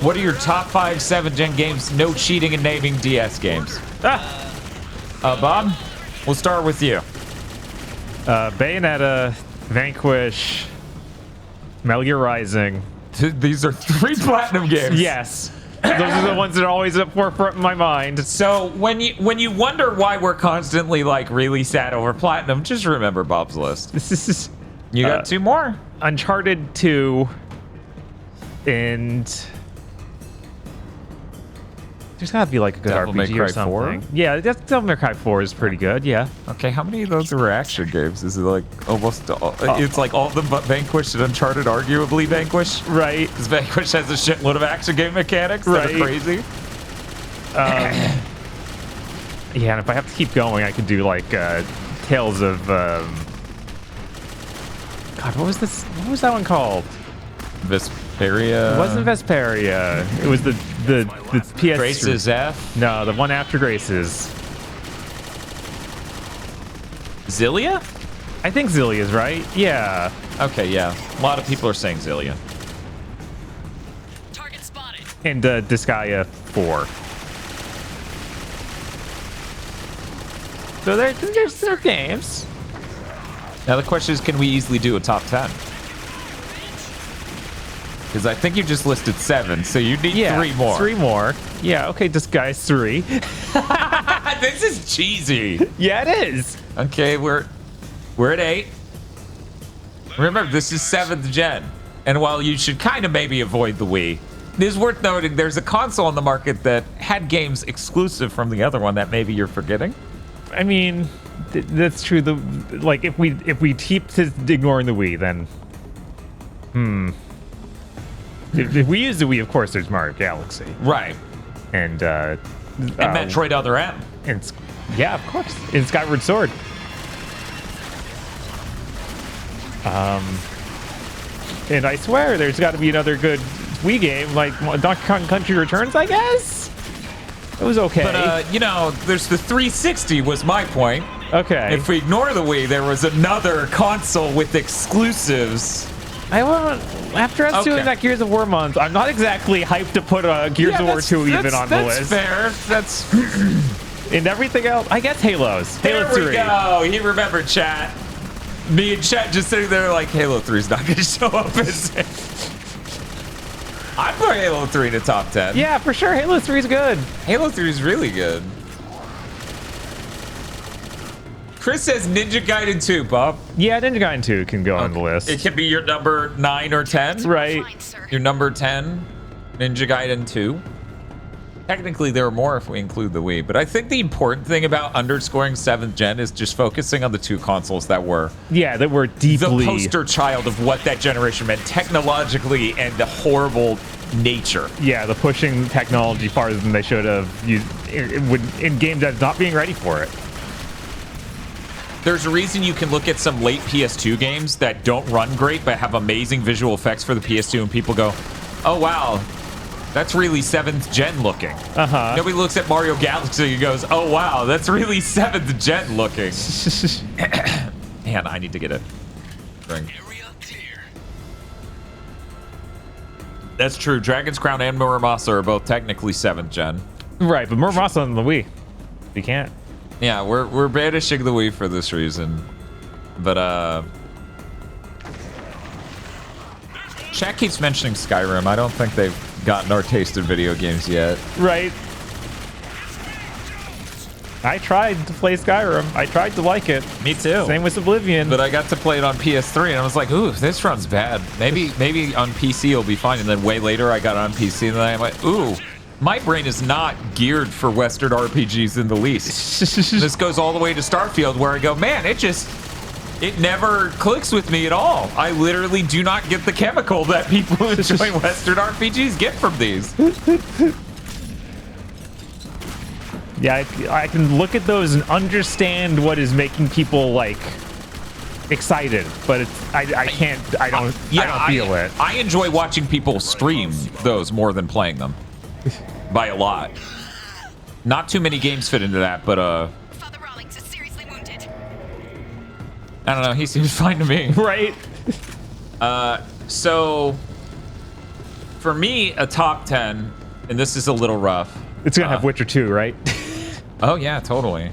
What are your top 5 7th-gen games? No cheating and naming DS games. Bob, we'll start with you. Bayonetta, Vanquish, Metal Gear Rising. These are 3 platinum games. Yes. Those are the ones that are always at forefront in my mind. So when you wonder why we're constantly like really sad over platinum, just remember Bob's list. This is you got 2 more. Uncharted 2 and there's gotta be like a good Devil May RPG Cry or something. 4? Yeah, Devil May Cry 4 is pretty good. Yeah. Okay, how many of those are action games? Is it like almost all? It's like all of them but Vanquish and Uncharted, arguably Vanquish. Right. Because Vanquish has a shitload of action game mechanics that are crazy. Yeah, and if I have to keep going, I could do like Tales of. God, what was this? What was that one called? Vesperia. It wasn't Vesperia. It was the PS. Grace's F. No, the one after Grace's. Zillia? I think Zillia's right. Yeah. Okay, yeah. A lot of people are saying Zillia. Target spotted. And Disgaea 4. So there's their games. Now the question is, can we easily do a top 10? Because I think you just listed 7, so you need 3 more. 3 more. Yeah, okay, Disgaea 3. This is cheesy. Yeah, it is. Okay, we're at 8. Remember, this is 7th gen. And while you should kind of maybe avoid the Wii, it is worth noting there's a console on the market that had games exclusive from the other one that maybe you're forgetting. I mean, that's true. Like if we keep ignoring the Wii, then if we use the Wii, of course, there's Mario Galaxy, right? And Metroid Other M. And yeah, of course, in Skyward Sword. And I swear, there's got to be another good Wii game, like Donkey Kong Country Returns, I guess. It was okay. But, you know, there's the 360 was my point. Okay. If we ignore the Wii, there was another console with exclusives. After us doing that Gears of War month, I'm not exactly hyped to put Gears of War 2 even on the list. That's fair. That's and everything else, I guess Halos. Halo 3. There we go. He remembered, chat. Me and chat just sitting there like, Halo 3 is not going to show up, is it? I put Halo 3 in the top 10. Yeah, for sure. Halo 3 is good. Halo 3 is really good. Chris says Ninja Gaiden 2, Bob. Yeah, Ninja Gaiden 2 can go on the list. It can be your number 9 or 10. Right. Your number 10, Ninja Gaiden 2. Technically, there are more if we include the Wii, but I think the important thing about underscoring 7th gen is just focusing on the 2 consoles that were deeply the poster child of what that generation meant technologically and the horrible nature. Yeah, the pushing technology farther than they should have in game devs not being ready for it. There's a reason you can look at some late PS2 games that don't run great but have amazing visual effects for the PS2 and people go, oh wow, that's really 7th gen looking. Uh-huh. Nobody looks at Mario Galaxy and goes, oh wow, that's really 7th gen looking. Man, I need to get a drink. That's true. Dragon's Crown and Muramasa are both technically 7th gen. Right, but Muramasa on the Wii. You can't. Yeah, we're banishing the Wii for this reason. But chat keeps mentioning Skyrim. I don't think they've gotten our taste in video games yet. Right. I tried to play Skyrim. I tried to like it. Me too. Same with Oblivion. But I got to play it on PS3, and I was like, ooh, this runs bad. Maybe on PC it'll be fine. And then way later, I got it on PC, and then I went, ooh, my brain is not geared for Western RPGs in the least. This goes all the way to Starfield, where I go, man, it never clicks with me at all. I literally do not get the chemical that people who enjoy Western RPGs get from these. Yeah, I can look at those and understand what is making people like excited, but I don't feel it. I enjoy watching people stream those more than playing them by a lot. Not too many games fit into that, but Father Rawlings is seriously wounded. I don't know. He seems fine to me. Right. So for me, a top 10, and this is a little rough. It's gonna have Witcher 2, right? Oh yeah, totally.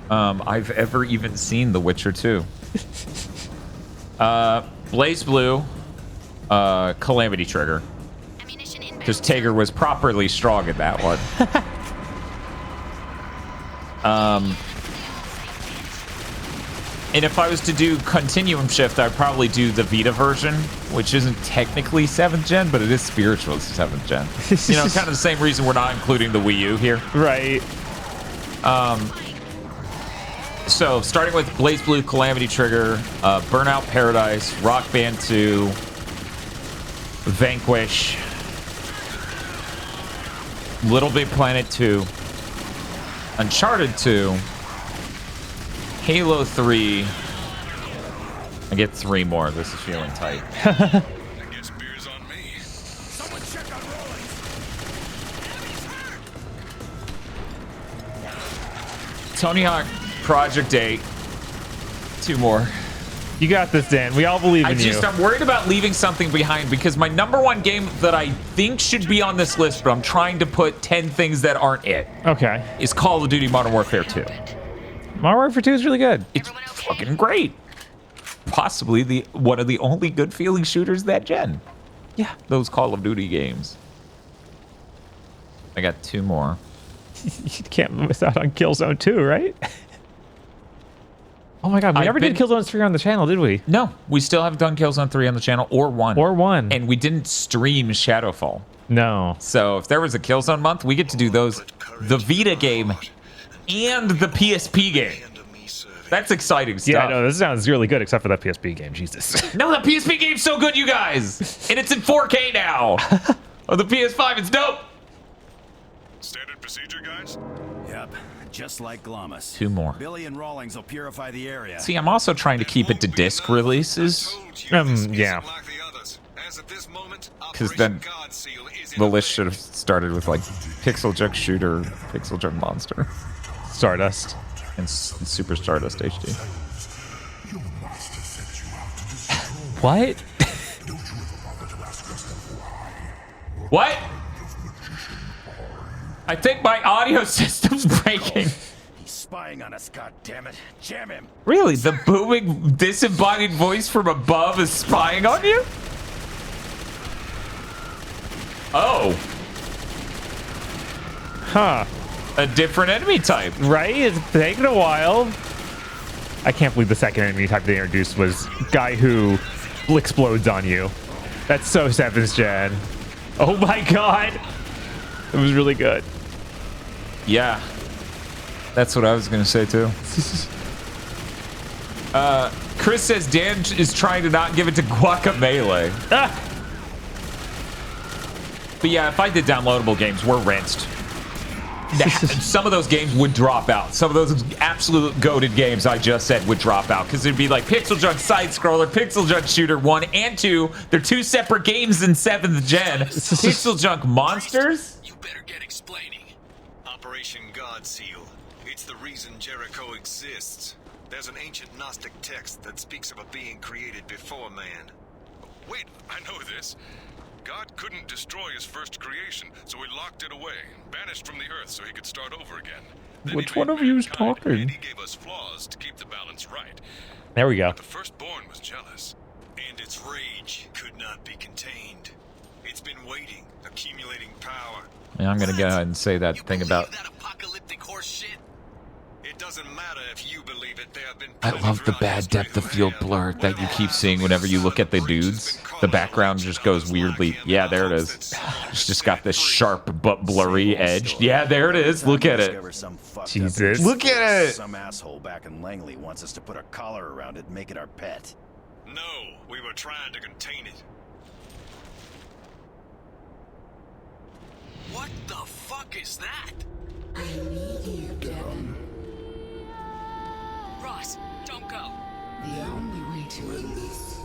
I've ever even seen The Witcher 2. Blaze Blue, Calamity Trigger. Because Tager was properly strong in that one. And if I was to do Continuum Shift, I'd probably do the Vita version, which isn't technically 7th gen, but it is spiritual 7th gen. You know, kind of the same reason we're not including the Wii U here. Right. So starting with Blaze Blue, Calamity Trigger, Burnout Paradise, Rock Band 2, Vanquish, Little Big Planet 2, Uncharted 2, Halo 3. I get 3 more. This is feeling tight. I guess beer's on me. Someone check on Rawlings. Tony Hawk Project 8. 2 more. You got this, Dan. We all believe in you. I'm worried about leaving something behind because my number 1 game that I think should be on this list, but I'm trying to put 10 things that aren't it. Okay. Is Call of Duty Modern Warfare 2. Modern Warfare 2 is really good. It's fucking great. Possibly one of the only good feeling shooters that gen. Yeah, those Call of Duty games. I got 2 more. You can't miss out on Killzone 2, right? Oh my god, we never did Killzone 3 on the channel, did we? No, we still haven't done Killzone 3 on the channel, or 1. Or 1. And we didn't stream Shadowfall. No. So if there was a Killzone month, we get to do those, the Vita game and the PSP game. That's exciting stuff. Yeah, no, this sounds really good, except for that PSP game, Jesus. No, the PSP game's so good, you guys! And it's in 4K now! On the PS5, it's dope! Standard procedure, guys? Yep, just like Glamis. 2 more. Billy and Rawlings will purify the area. See, I'm also trying to keep it to disc releases. Yeah. Because then the list should have started with, like, Pixel Junk Shooter, Pixel Junk Monster. Stardust. And Super Stardust HD. What? What? I think my audio system's breaking. He's spying on us, goddammit. Jam him. Really? The booming, disembodied voice from above is spying on you? Oh. Huh. A different enemy type. Right? It's taken a while. I can't believe the second enemy type they introduced was guy who explodes on you. That's so 7th gen. Oh my god. It was really good. Yeah. That's what I was going to say too. Chris says Dan is trying to not give it to Guacamelee. Ah. But yeah, if I did downloadable games, we're rinsed. Some of those games would drop out. Some of those absolute goated games I just said would drop out because it'd be like Pixel Junk Side Scroller, Pixel Junk Shooter 1 and 2. They're 2 separate games in 7th gen. Pixel Junk Monsters? You better get explaining. Operation God Seal. It's the reason Jericho exists. There's an ancient Gnostic text that speaks of a being created before man. Wait, I know this. God couldn't destroy his first creation, so he locked it away and banished from the earth so he could start over again. Then Which one of you is talking? And he gave us flaws to keep the balance right. There we go. But the firstborn was jealous. And its rage could not be contained. It's been waiting, accumulating power. Yeah, I'm going to go ahead and say that thing about... That apocalyptic horse shit? I love the bad depth of field blur that you keep seeing whenever you look at the dudes. The background just goes weirdly. Yeah, there it is. It's just got this sharp but blurry edge. Yeah, there it is. Look at it. Jesus. Look at it. Some asshole back in Langley wants us to put a collar around it and make it our pet. No, we were trying to contain it. What the fuck is that? I need you, Kevin. Ross, don't go. The only way to end this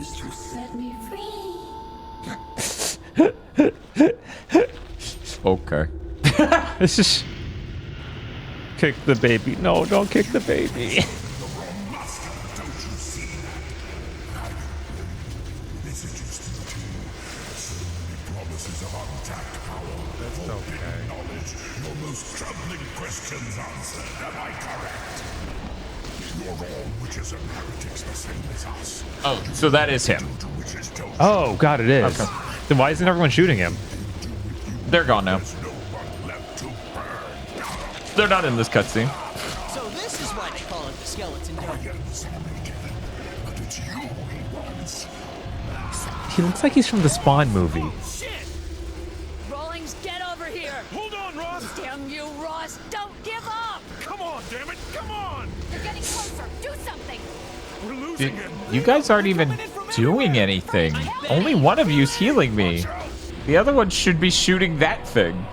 is to set me free. Okay. This is... Kick the baby. No, don't kick the baby. Questions answered. Am I correct? You're all witches and heretics the same as us. Oh, so that is him. Oh, God, it is. Okay. Then why isn't everyone shooting him? They're gone now. They're not in this cutscene. So this is why they call it the skeleton dome. He looks like he's from the Spawn movie. Rawlings, get over here! Hold on, Ross! Damn you, Ross! Don't give up! Come on, damn it! Come on! You're getting closer! Do something! We're losing him! You guys aren't even doing anything. Only one of you's healing me. The other one should be shooting that thing.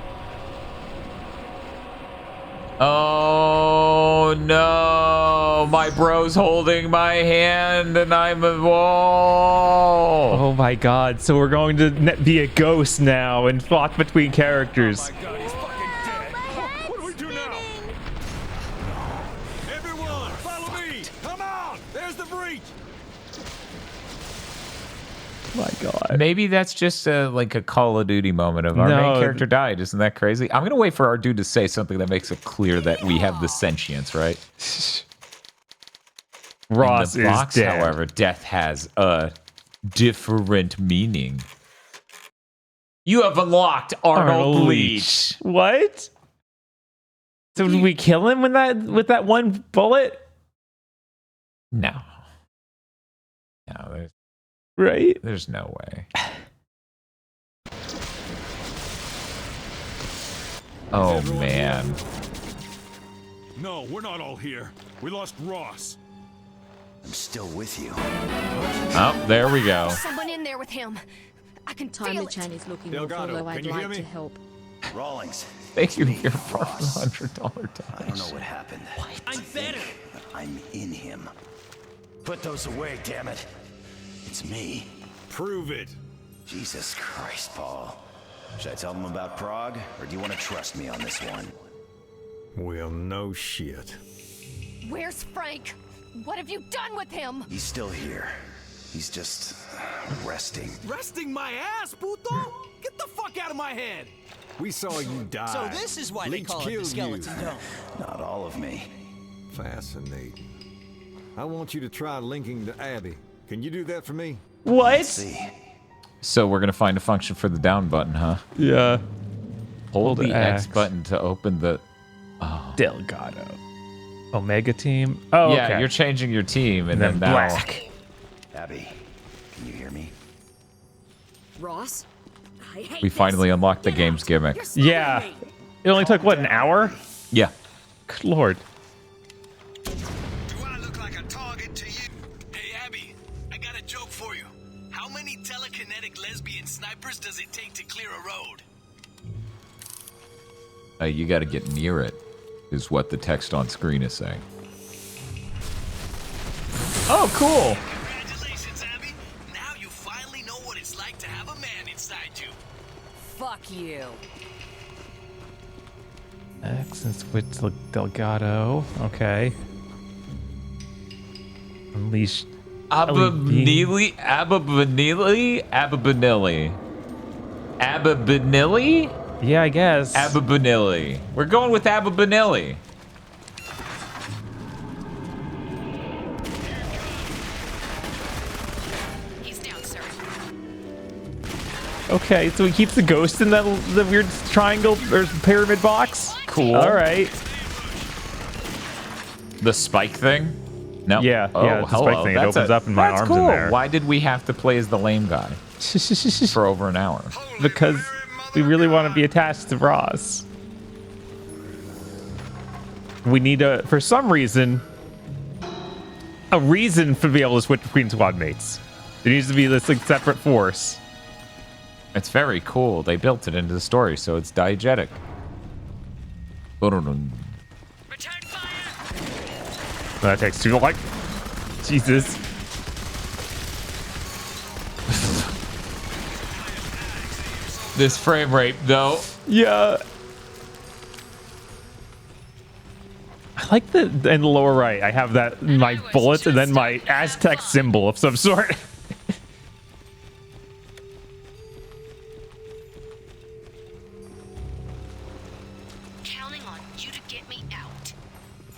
Oh no, my bro's holding my hand and I'm a wall. Oh my God, so we're going to be a ghost now and swap between characters. Oh my God, he's fucking dead! What do we do now? Everyone, follow me! Come on! There's the breach! My God. Maybe that's just like a Call of Duty moment of our main character died. Isn't that crazy? I'm gonna wait for our dude to say something that makes it clear that we have the sentience, right? Ross In the box, is dead. however, death has a different meaning. You have unlocked Arnold Leach. What? So did we kill him with that one bullet? No. No, Right? there's no way. Oh man. No, we're not all here. We lost Ross. I'm still with you. Oh, there we go. Someone in there with him. I can Time feel the it. chain is looking Delgado, although can I'd you hear like me? to help. Rawlings. Thank you for your $500 I don't know what happened. I'm better. But I'm in him. Put those away, damn it. It's me. Prove it. Jesus Christ, Paul. Should I tell them about Prague, or do you want to trust me on this one? Well, no shit. Where's Frank? What have you done with him? He's still here. He's just resting. Resting my ass, puto? Get the fuck out of my head. We saw you die. So this is why they Leech call it the killed skeleton you. dome. Not all of me. Fascinating. I want you to try linking to Abby. Can you do that for me? What? See. So we're gonna find a function for the down button, huh? Yeah. Hold the X X. button to open the. Delgado. Omega team. Oh, Yeah, okay. you're changing your team, and then now. black. Abby, can you hear me? Ross? I hate We finally unlocked the game's gimmick. Yeah. It only took, what, an hour? Yeah. Good Lord. Do I look like a target to you? Hey, Abby, I got a joke for you. How many telekinetic lesbian snipers does it take to clear a road? You got to get near it, is what the text on screen is saying. Oh, cool. Congratulations, Abby. Now you finally know what it's like to have a man inside you. Fuck you. X and switch to Delgado. Okay. Unleash. Ababenili? Ababenili? Yeah, I guess. Ababenili. We're going with Ababenili. He's down, sir. Okay, so he keeps the ghost in the weird triangle or pyramid box? Cool. All right. The spike thing? No. Yeah, Oh, yeah, it's the spike hello. thing. It That's opens up and my that's arm's cool. in there. Why did we have to play as the lame guy for over an hour? Because we really want to be attached to Ross. We need for some reason, a reason to be able to switch between squad mates. There needs to be this like separate force. It's very cool. They built it into the story, so it's diegetic. That takes too long. Jesus. This frame rate, though. Yeah. I like the in the lower right. I have that my bullets and then my Aztec symbol of some sort. Counting on you to get me out.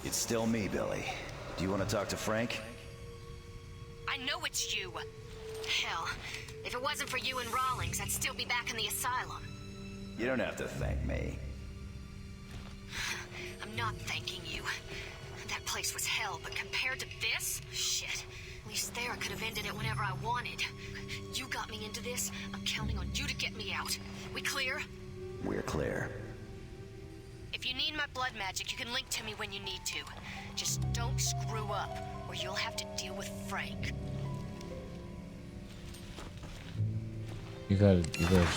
It's still me, Billy. Do you want to talk to Frank? I know it's you. Hell, if it wasn't for you and Rawlings, I'd still be back in the asylum. You don't have to thank me. I'm not thanking you. That place was hell, but compared to this, shit. At least there I could have ended it whenever I wanted. You got me into this. I'm counting on you to get me out. We clear? We're clear. If you need my blood magic, you can link to me when you need to. Just don't screw up, or you'll have to deal with Frank. You gotta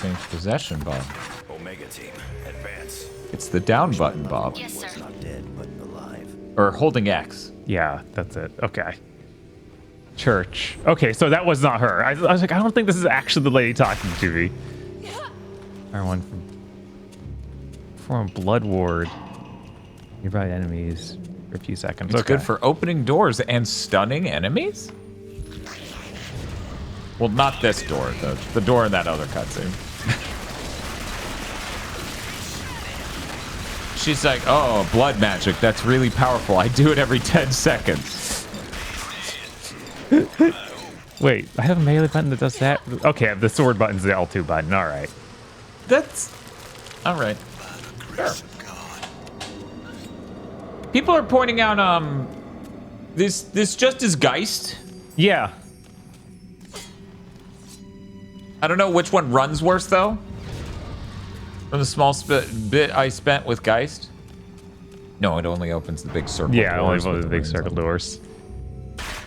change possession, Bob. Omega team, advance. It's the down button, Bob. Yes, sir. Not dead, but alive. Or holding X. Yeah, that's it. Okay. Church. Okay, so that was not her. I was like, I don't think this is actually the lady talking to me. R1 from Blood Ward. Nearby enemies for a few seconds. It's good for opening doors and stunning enemies? Well, not this door. The door in that other cutscene. She's like, oh, blood magic. That's really powerful. I do it every 10 seconds. Wait, I have a melee button that does that? Okay, the sword button's the L2 button. All right. That's... all right. Sure. People are pointing out, this just is Geist. Yeah. I don't know which one runs worse, though. From the small bit I spent with Geist. No, it only opens the big circle Yeah, only doors. opens the big circle doors.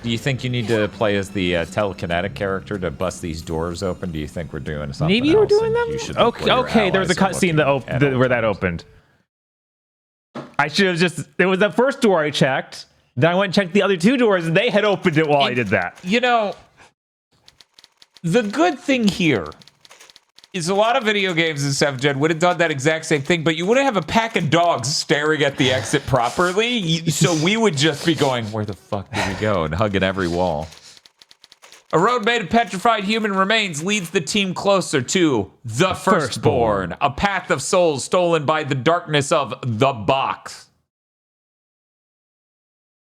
Do you think you need to play as the telekinetic character to bust these doors open? Do you think we're doing something Maybe you were else doing and them? you should look Okay, where your okay. There was a allies are cutscene looking where that opened. I should have just... It was the first door I checked. Then I went and checked the other two doors, and they had opened it while I did that. You know, the good thing here is a lot of video games in 7th Gen would have done that exact same thing, but you wouldn't have a pack of dogs staring at the exit properly, so we would just be going, where the fuck did we go? And hugging every wall. A road made of petrified human remains leads the team closer to the Firstborn, a path of souls stolen by the darkness of the box.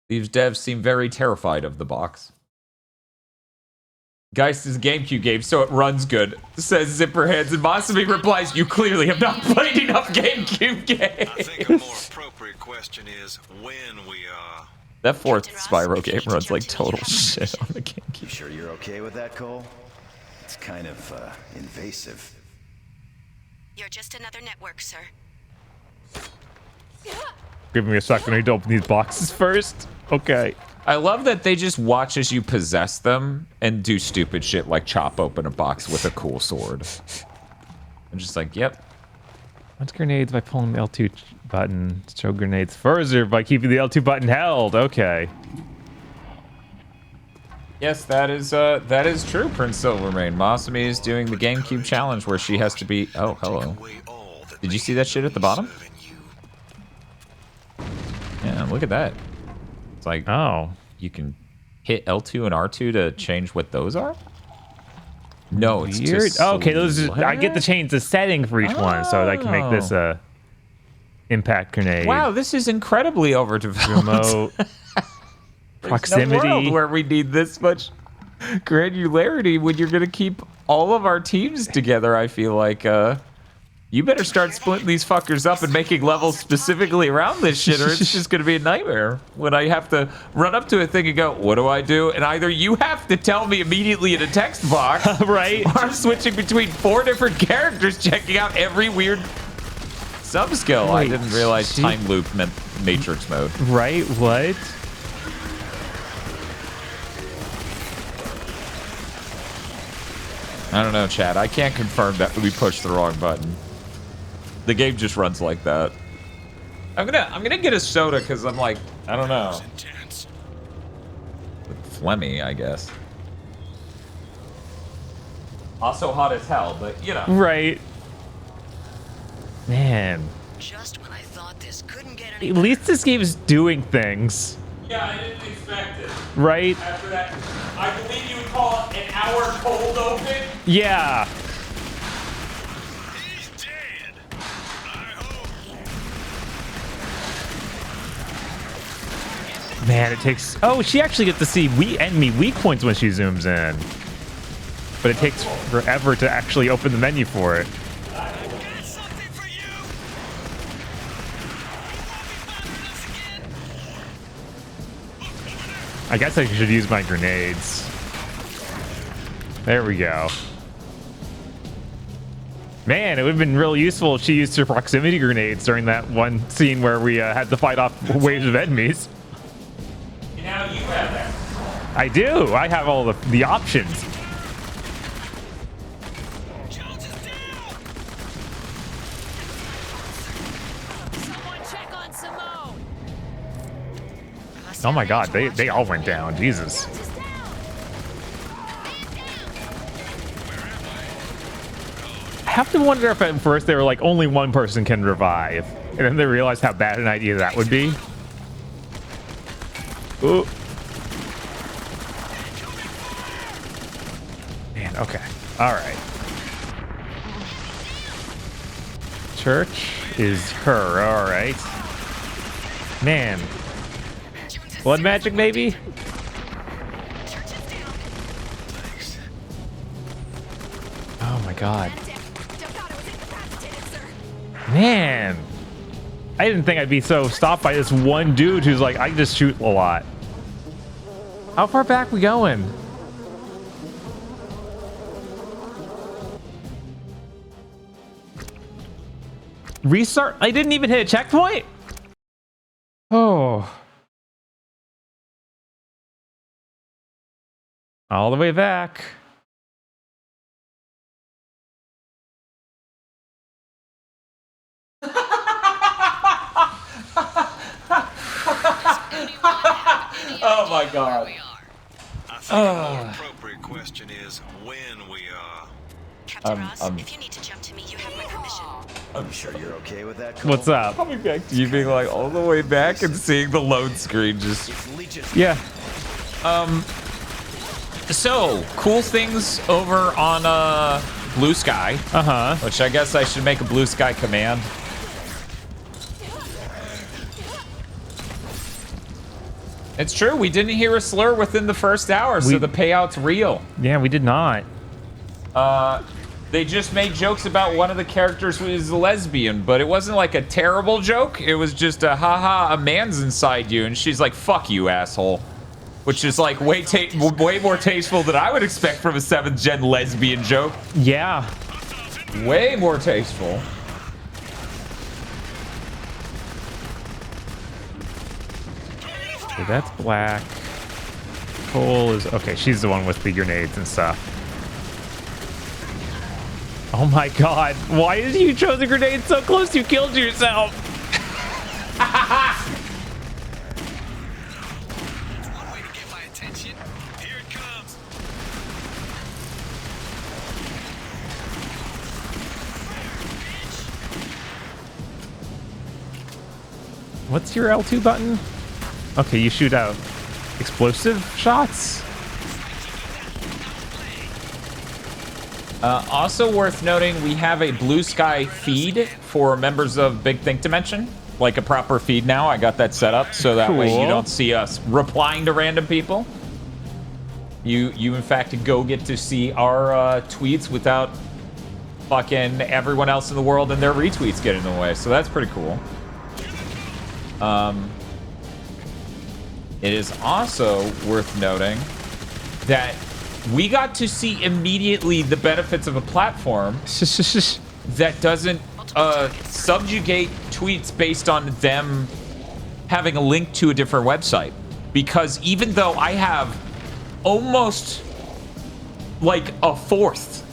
These devs seem very terrified of the box. Geist is a GameCube game, so it runs good, says Zipperheads, and Masami replies, you clearly have not played enough GameCube games. I think a more appropriate question is when we are. That fourth Spyro game runs like total shit on the GameCube. You sure you're okay with that, Cole? It's kind of, invasive. You're just another network, sir. Give me a second. I need to open these boxes first. Okay. I love that they just watch as you possess them and do stupid shit like chop open a box with a cool sword. I'm just like, yep. Launch grenades by pulling the L2 button. Throw grenades further by keeping the L2 button held. Okay. Yes, that is true, Prince Silvermane. Masami is doing the GameCube challenge where she has to be... Oh, hello. Did you see that shit at the bottom? Yeah, look at that. It's like, oh, you can hit L2 and R2 to change what those are? No, it's weird. just Okay, those are, I get to change the setting for each one, so I can make this a impact grenade. Wow, this is incredibly overdeveloped. Remote proximity. No world where we need this much granularity when you're gonna keep all of our teams together. I feel like. You better start splitting these fuckers up and making levels specifically around this shit, or it's just gonna be a nightmare when I have to run up to a thing and go, what do I do? And either you have to tell me immediately in a text box, right? Or I'm switching between 4 different characters, checking out every weird sub-skill. I didn't realize time loop meant Matrix mode. Right, what? I don't know, Chad. I can't confirm that we pushed the wrong button. The game just runs like that. I'm gonna get a soda because I'm like, I don't know. Phlegmy, I guess. Also hot as hell, but you know. Right. Man. Just when I thought this couldn't get any At least this game's doing things. Yeah, I didn't expect it. Right? After that, I believe you would call it an hour cold open. Yeah. Man, it takes... Oh, she actually gets to see enemy weak points when she zooms in. But it takes forever to actually open the menu for it. I guess I should use my grenades. There we go. Man, it would have been real useful if she used her proximity grenades during that one scene where we had to fight off waves of enemies. Now you have that. I do. I have all the options. Someone check on Simone. Oh my god, they all went down. Jesus. I have to wonder if at first they were like, only one person can revive. And then they realized how bad an idea that would be. Ooh. Man, okay. Alright. Church is her, alright. Man. Blood magic, maybe? Oh my god. Man. I didn't think I'd be so stopped by this one dude who's like, I can just shoot a lot. How far back we going? Restart? I didn't even hit a checkpoint? Oh. All the way back. Oh my god. I think a more appropriate question is when we are. Captain Ross, if you need to jump to me, you have my permission. I'm sure you're okay with that, Cole? What's up? Coming back to you being like all the way back and seeing the load screen just... Yeah. So, cool things over on Blue Sky. Uh-huh. Which I guess I should make a Blue Sky command. It's true, we didn't hear a slur within the first hour, so the payout's real. Yeah, we did not. They just made jokes about one of the characters was a lesbian, but it wasn't like a terrible joke. It was just a haha, a man's inside you, and she's like, fuck you, asshole. Which is like way more tasteful than I would expect from a 7th gen lesbian joke. Yeah. Way more tasteful. Okay, that's black. Cole is... Okay, she's the one with the grenades and stuff. Oh my god. Why did you throw the grenade so close you killed yourself? One way to get my attention. Here it comes. What's your L2 button? Okay, you shoot out explosive shots? Also worth noting, we have a Blue Sky feed for members of Big Think Dimension. Like a proper feed now. I got that set up so that way you don't see us replying to random people. You in fact go get to see our tweets without fucking everyone else in the world and their retweets get in the way. So that's pretty cool. It is also worth noting that we got to see immediately the benefits of a platform that doesn't subjugate tweets based on them having a link to a different website. Because even though I have almost like a fourth,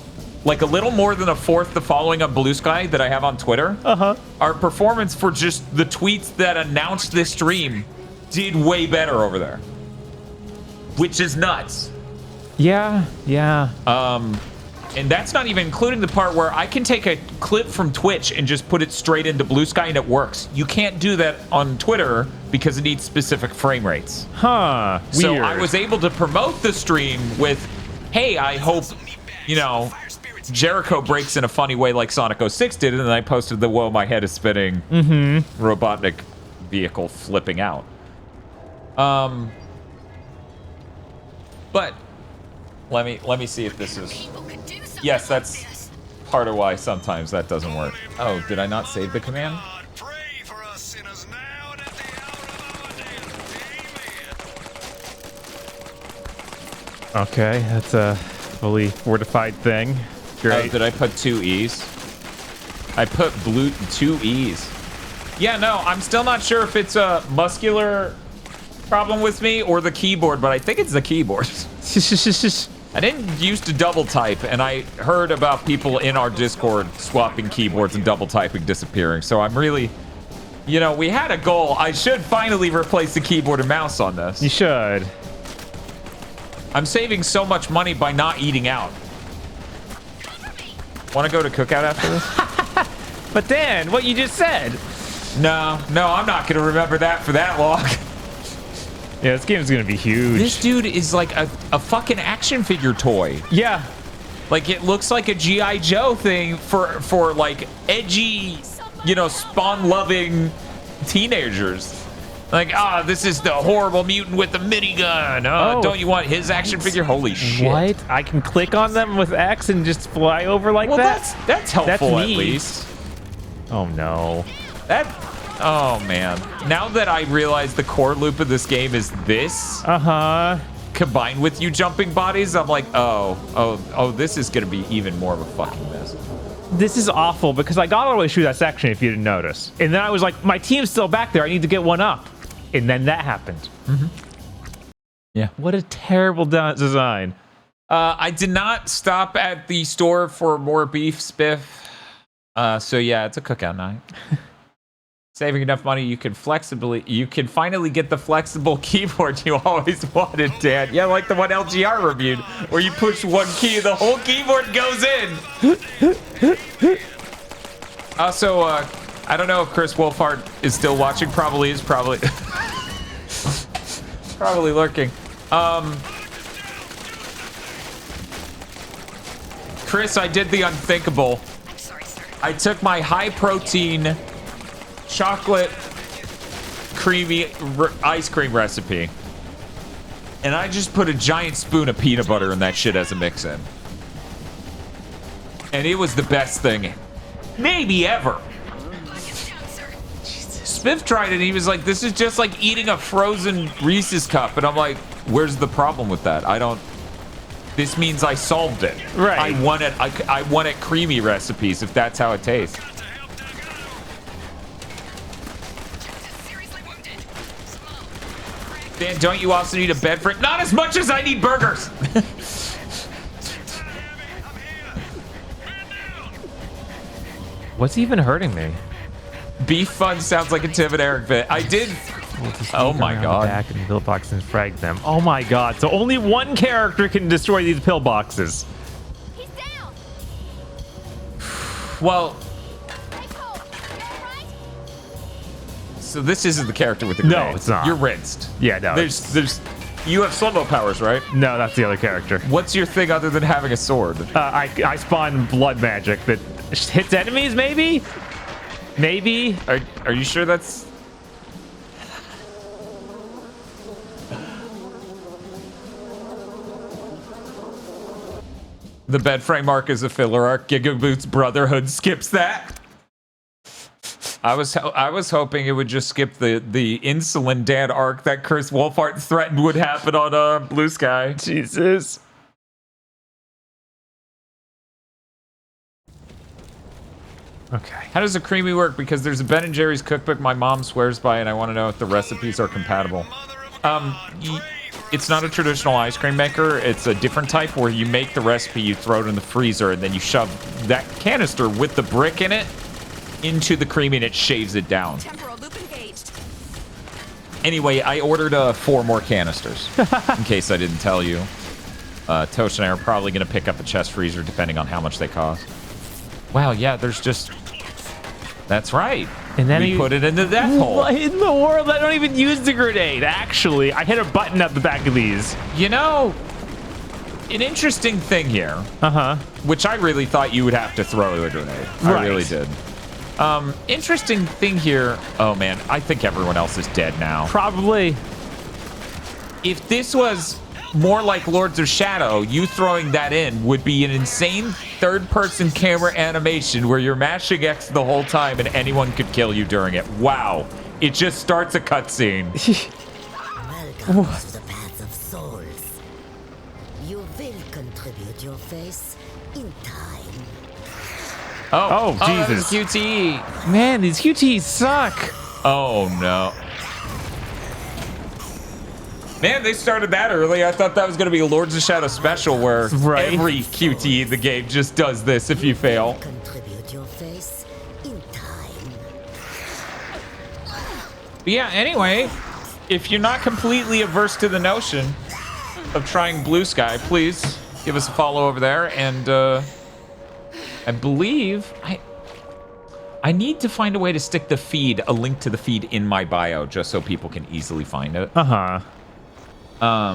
like a little more than a fourth the following on Blue Sky that I have on Twitter, our performance for just the tweets that announced this stream did way better over there, which is nuts. Yeah. And that's not even including the part where I can take a clip from Twitch and just put it straight into Blue Sky and it works. You can't do that on Twitter because it needs specific frame rates. Huh. So Weird. I was able to promote the stream with, hey, I hope, you know, Jericho breaks in a funny way like Sonic 06 did, and then I posted the whoa, my head is spinning Robotnik vehicle flipping out. But let me see if this is... Yes, that's part of why sometimes that doesn't work. Oh, did I not save the command? Okay, that's a fully fortified thing. Great. Oh, did I put 2 E's? I put 2 E's. Yeah, no, I'm still not sure if it's a muscular problem with me or the keyboard, but I think it's the keyboard. I didn't used to double type, and I heard about people in our Discord swapping keyboards and double typing disappearing. So I'm really, you know, we had a goal. I should finally replace the keyboard and mouse on this. You should. I'm saving so much money by not eating out. Want to go to Cookout after this? But Dan, what you just said. No, I'm not going to remember that for that long. Yeah, this game is going to be huge. This dude is like a fucking action figure toy. Yeah. Like, it looks like a G.I. Joe thing for like, edgy, you know, spawn-loving teenagers. Like, this is the horrible mutant with the minigun. Oh, don't you want his action figure? Holy shit. What? I can click on them with X and just fly over like that? That's helpful at least. Oh, no. Oh, man. Now that I realize the core loop of this game is this, combined with you jumping bodies, I'm like, oh, this is going to be even more of a fucking mess. This is awful because I got all the way through that section, if you didn't notice. And then I was like, my team's still back there. I need to get one up. And then that happened. Yeah. What a terrible design. I did not stop at the store for more beef spiff. So yeah, it's a cookout night. Saving enough money, you can finally get the flexible keyboard you always wanted, Dan. Yeah, like the one LGR reviewed, where you push one key, the whole keyboard goes in. Also, I don't know if Chris Wolfhard is still watching. Probably is. Probably lurking. Chris, I did the unthinkable. I'm sorry, sir. I took my high protein chocolate creamy ice cream recipe, and I just put a giant spoon of peanut butter in that shit as a mix-in, and it was the best thing maybe ever. Spiff tried it and he was like, this is just like eating a frozen Reese's cup, and I'm like, where's the problem with that? This means I solved it. Right. I wanted creamy recipes if that's how it tastes. Dan, don't you also need a bed for it? Not as much as I need burgers. What's even hurting me? Beef fun sounds like a Tim and Eric bit. I did. Oh my god. Back in the pillbox and frag them. Oh my god. So only one character can destroy these pillboxes. He's down. Well, Hey, Cole, you all right? so this isn't the character with the grenade. No, it's not. You're rinsed. Yeah, no. There's. You have slow-mo powers, right? No, that's the other character. What's your thing other than having a sword? I spawn blood magic that hits enemies, maybe? Maybe? Are you sure that's... The bed frame arc is a filler arc. GigaBoots Brotherhood skips that. I was hoping it would just skip the insulin dad arc that Chris Wolfhard threatened would happen on Blue Sky. Jesus. Okay. How does a creamy work? Because there's a Ben & Jerry's cookbook my mom swears by, and I want to know if the recipes are compatible. It's not a traditional ice cream maker. It's a different type where you make the recipe, you throw it in the freezer, and then you shove that canister with the brick in it into the cream, and it shaves it down. Temporal loop engaged. Anyway, I ordered 4 more canisters, in case I didn't tell you. Toast and I are probably going to pick up a chest freezer, depending on how much they cost. Wow, yeah, there's just... That's right. And then we put it into that hole. What in the world? I don't even use the grenade, actually. I hit a button at the back of these. You know, an interesting thing here, which I really thought you would have to throw the grenade. Right. I really did. Interesting thing here. Oh, man, I think everyone else is dead now. Probably. If this was more like Lords of Shadow, you throwing that in would be an insane third-person camera animation where you're mashing X the whole time and anyone could kill you during it. Wow. It just starts a cutscene. Welcome to the path of souls. You will contribute your face in time. Oh, Jesus. That was QTE. Man, these QTEs suck. Oh, no. Man, they started that early. I thought that was going to be a Lords of Shadow special where every QTE in the game just does this if you fail. Contribute your face in time. But yeah, anyway, if you're not completely averse to the notion of trying Blue Sky, please give us a follow over there. And I believe I need to find a way to stick the feed, a link to the feed in my bio, just so people can easily find it. Your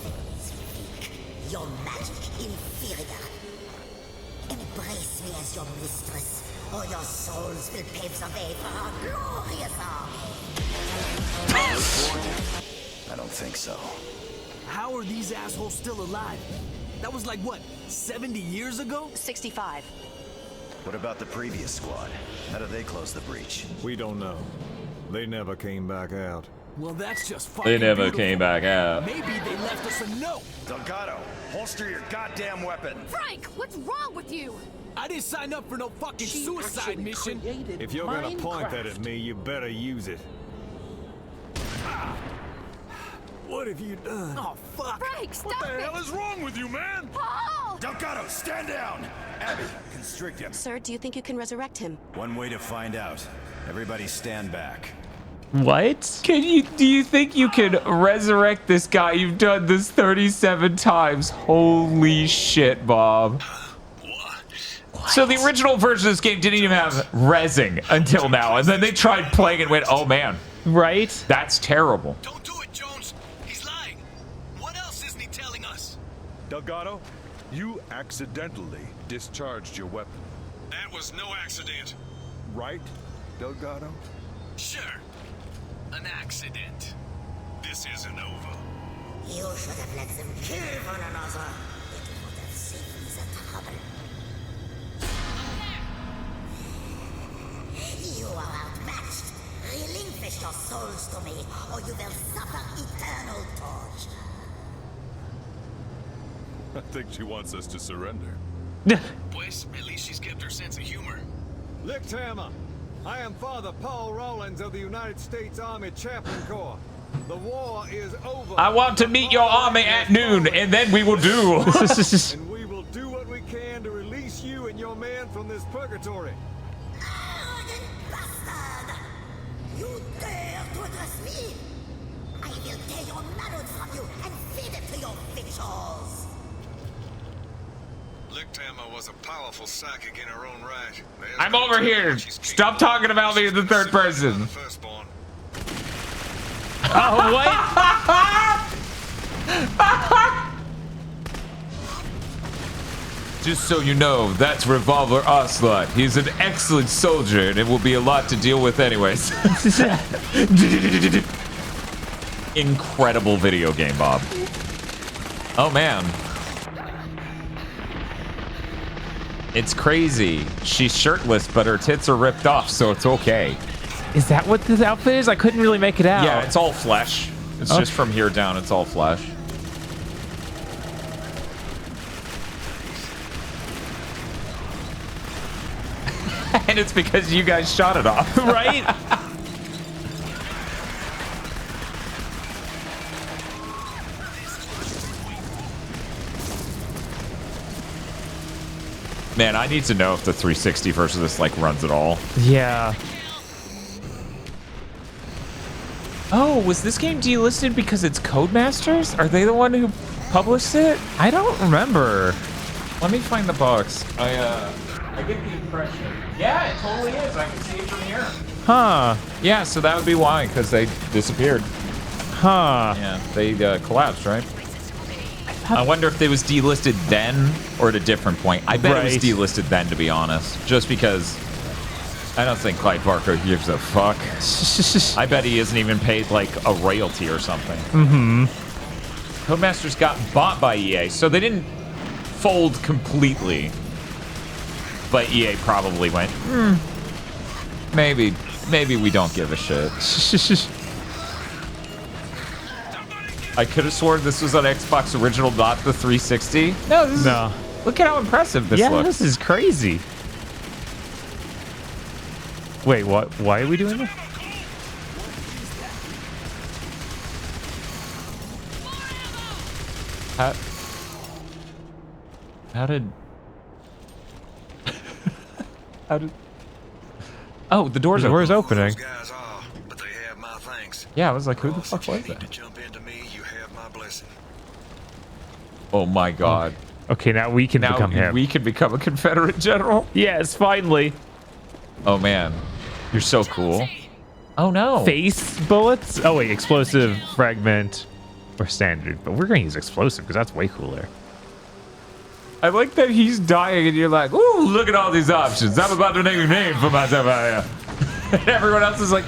words weak, your magic inferior. Embrace me as your mistress, or your souls will pave the way for our glorious army. I don't think so. How are these assholes still alive? That was like, what, 70 years ago? 65. What about the previous squad? How did they close the breach? We don't know. They never came back out. Well, that's just fucking They never beautiful. came back out. Maybe they left us a note. Delgado, holster your goddamn weapon. Frank, what's wrong with you? I didn't sign up for no fucking suicide mission. If you're gonna point that at me, you better use it. What have you done? Oh, fuck. Frank, stop What the it! hell is wrong with you, man? Paul! Delgado, stand down. Abby, constrict him. Sir, do you think you can resurrect him? One way to find out. Everybody stand back. What? Do you think you could resurrect this guy? You've done this 37 times. Holy shit, Bob. So the original version of this game didn't even have rezzing until now, and then they tried playing and went, oh man. Right? That's terrible. Don't do it, Jones. He's lying. What else isn't he telling us? Delgado, you accidentally discharged your weapon. That was no accident. Right, Delgado? Sure. An accident. This isn't over. You should have let them kill one another. It would have saved me the trouble. You are outmatched. Relinquish your souls to me, or you will suffer eternal torture. I think she wants us to surrender. Pues, at least she's kept her sense of humor. Lichthammer, I am Father Paul Rollins of the United States Army Chaplain Corps. The war is over. I want to meet your army at noon, and then we will do. And we will do what we can to release you and your men from this purgatory. Arrogant bastard! You dare to address me? I will tear your marrow from you and feed it to your victuals. Lichthammer was a powerful psychic in her own right. I'm over here. Stop talking about me in the third person. Firstborn. Oh, what? Just so you know, that's Revolver Ocelot. He's an excellent soldier, and it will be a lot to deal with anyways. Incredible video game, Bob. Oh, man. It's crazy. She's shirtless, but her tits are ripped off, so it's okay. Is that what this outfit is? I couldn't really make it out. Yeah, it's all flesh. It's just from here down, it's all flesh. And it's because you guys shot it off. Right? Man, I need to know if the 360 versus this like runs at all. Yeah. Oh, was this game delisted because it's Codemasters? Are they the one who published it? I don't remember. Let me find the box. I get the impression. Yeah, it totally is. I can see it from here. Huh. Yeah, so that would be why, because they disappeared. Huh. Yeah, they collapsed, right? I wonder if it was delisted then or at a different point. I bet it was delisted then, to be honest. Just because I don't think Clive Barker gives a fuck. I bet he isn't even paid like a royalty or something. Mm-hmm. Codemasters got bought by EA, so they didn't fold completely. But EA probably went, maybe we don't give a shit. I could have sworn this was on Xbox original, not the 360. No, this is, look at how impressive this looks. This is crazy. Wait, what? Why are we doing this? How did... Oh, the door's opening. Yeah, I was like, who the fuck was that? Oh my god. Okay, now we can become him. We can become a Confederate general? Yes, finally. Oh man. You're so cool. Oh no. Face bullets? Oh wait, explosive, fragment, or standard. But we're gonna use explosive because that's way cooler. I like that he's dying and you're like, ooh, look at all these options. I'm about to name a name for myself out here. And everyone else is like,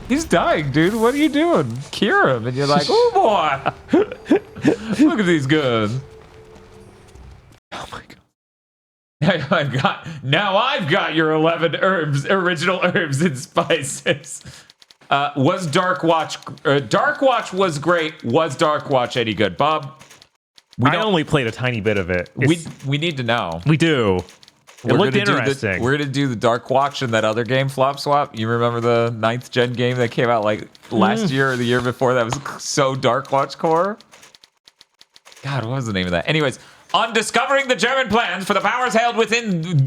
he's dying, dude. What are you doing? Cure him. And you're like, oh boy. Look at these guns. Oh my god. I've got your 11 herbs, original herbs and spices. Was Dark Watch was great. Was Dark Watch any good, Bob? I only played a tiny bit of it. We need to know. We do. It looked interesting. We're gonna do the Dark Watch and that other game, Flop Swap. You remember the 9th gen game that came out like last year or the year before that was so Dark Watch core? God, what was the name of that? Anyways, on discovering the German plans for the powers held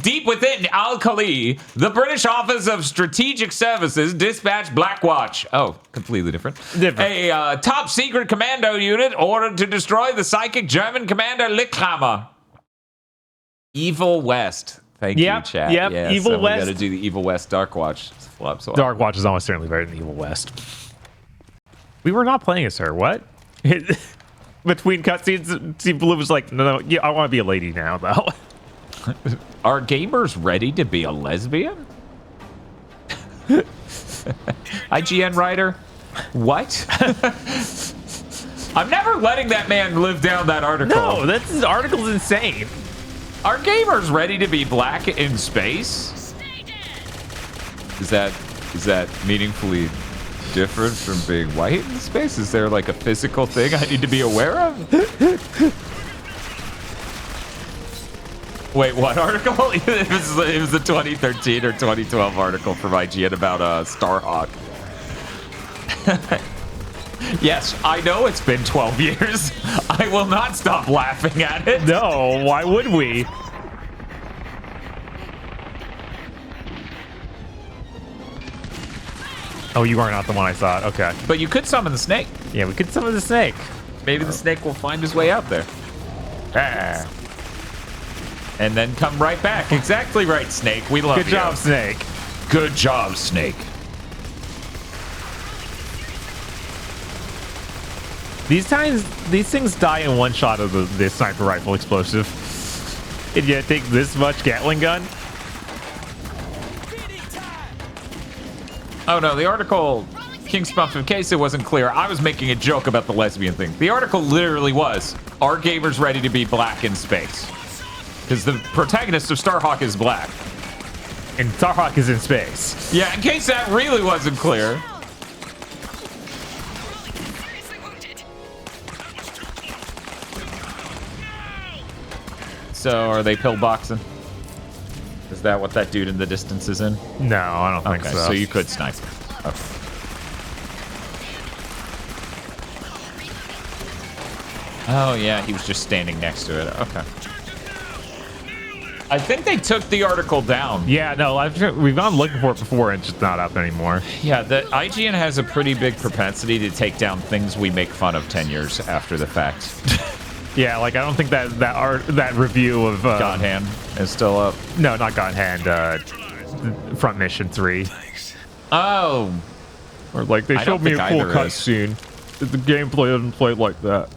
deep within Al-Khali, the British Office of Strategic Services dispatched Blackwatch. Oh, completely different. A top secret commando unit ordered to destroy the psychic German commander Lickhammer. Evil West. Thank you, chat. Yep, yeah, Evil so West. We gotta do the Evil West Dark Watch. Flop Swap. Dark Watch is almost certainly better than Evil West. We were not playing as her. What? Between cutscenes, Team Blue was like, no, yeah, I want to be a lady now, though. Are gamers ready to be a lesbian? IGN writer? What? I'm never letting that man live down that article. No, this article's insane. Are gamers ready to be black in space? Is that meaningfully different from being white in space? Is there like a physical thing I need to be aware of? Wait, what article? It was a 2013 or 2012 article from IGN about Starhawk. Yes, I know it's been 12 years. I will not stop laughing at it. No, why would we? Oh, you are not the one I thought. Okay. But you could summon the snake. Yeah, we could summon the snake. Maybe the snake will find his way out there. Ah. And then come right back. Exactly right, Snake. We love you. Good job, Snake. Good job, Snake. These things die in one shot of the sniper rifle explosive. And yet take this much Gatling gun? Oh no, the article King Spuff, in case it wasn't clear, I was making a joke about the lesbian thing. The article literally was, are gamers ready to be black in space? Because the protagonist of Starhawk is black. And Starhawk is in space. Yeah, in case that really wasn't clear. So, are they pillboxing? Is that what that dude in the distance is in? No, I don't think so. So you could snipe. Okay. Oh, yeah, he was just standing next to it. Okay. I think they took the article down. Yeah, no, we've gone looking for it before and it's just not up anymore. Yeah, the IGN has a pretty big propensity to take down things we make fun of 10 years after the fact. Yeah, like I don't think that review of God Hand is still up. No, not God Hand. Front Mission 3. Oh, or like they showed me a cool cutscene. The gameplay doesn't play like that.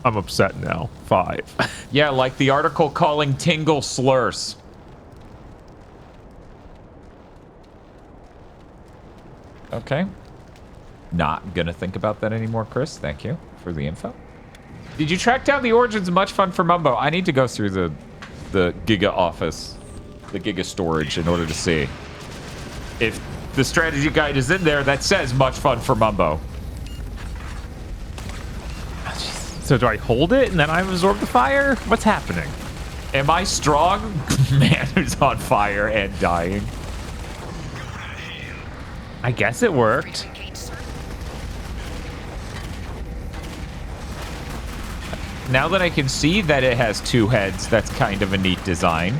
I'm upset now. 5. Yeah, like the article calling Tingle slurs. Okay. Not gonna think about that anymore, Chris. Thank you for the info. Did you track down the origins of Much Fun for Mumbo? I need to go through the Giga office, the Giga storage, in order to see if the strategy guide is in there that says Much Fun for Mumbo. So do I hold it and then I absorb the fire? What's happening? Am I strong? Man who's on fire and dying. I guess it worked. Now that I can see that it has 2 heads, that's kind of a neat design.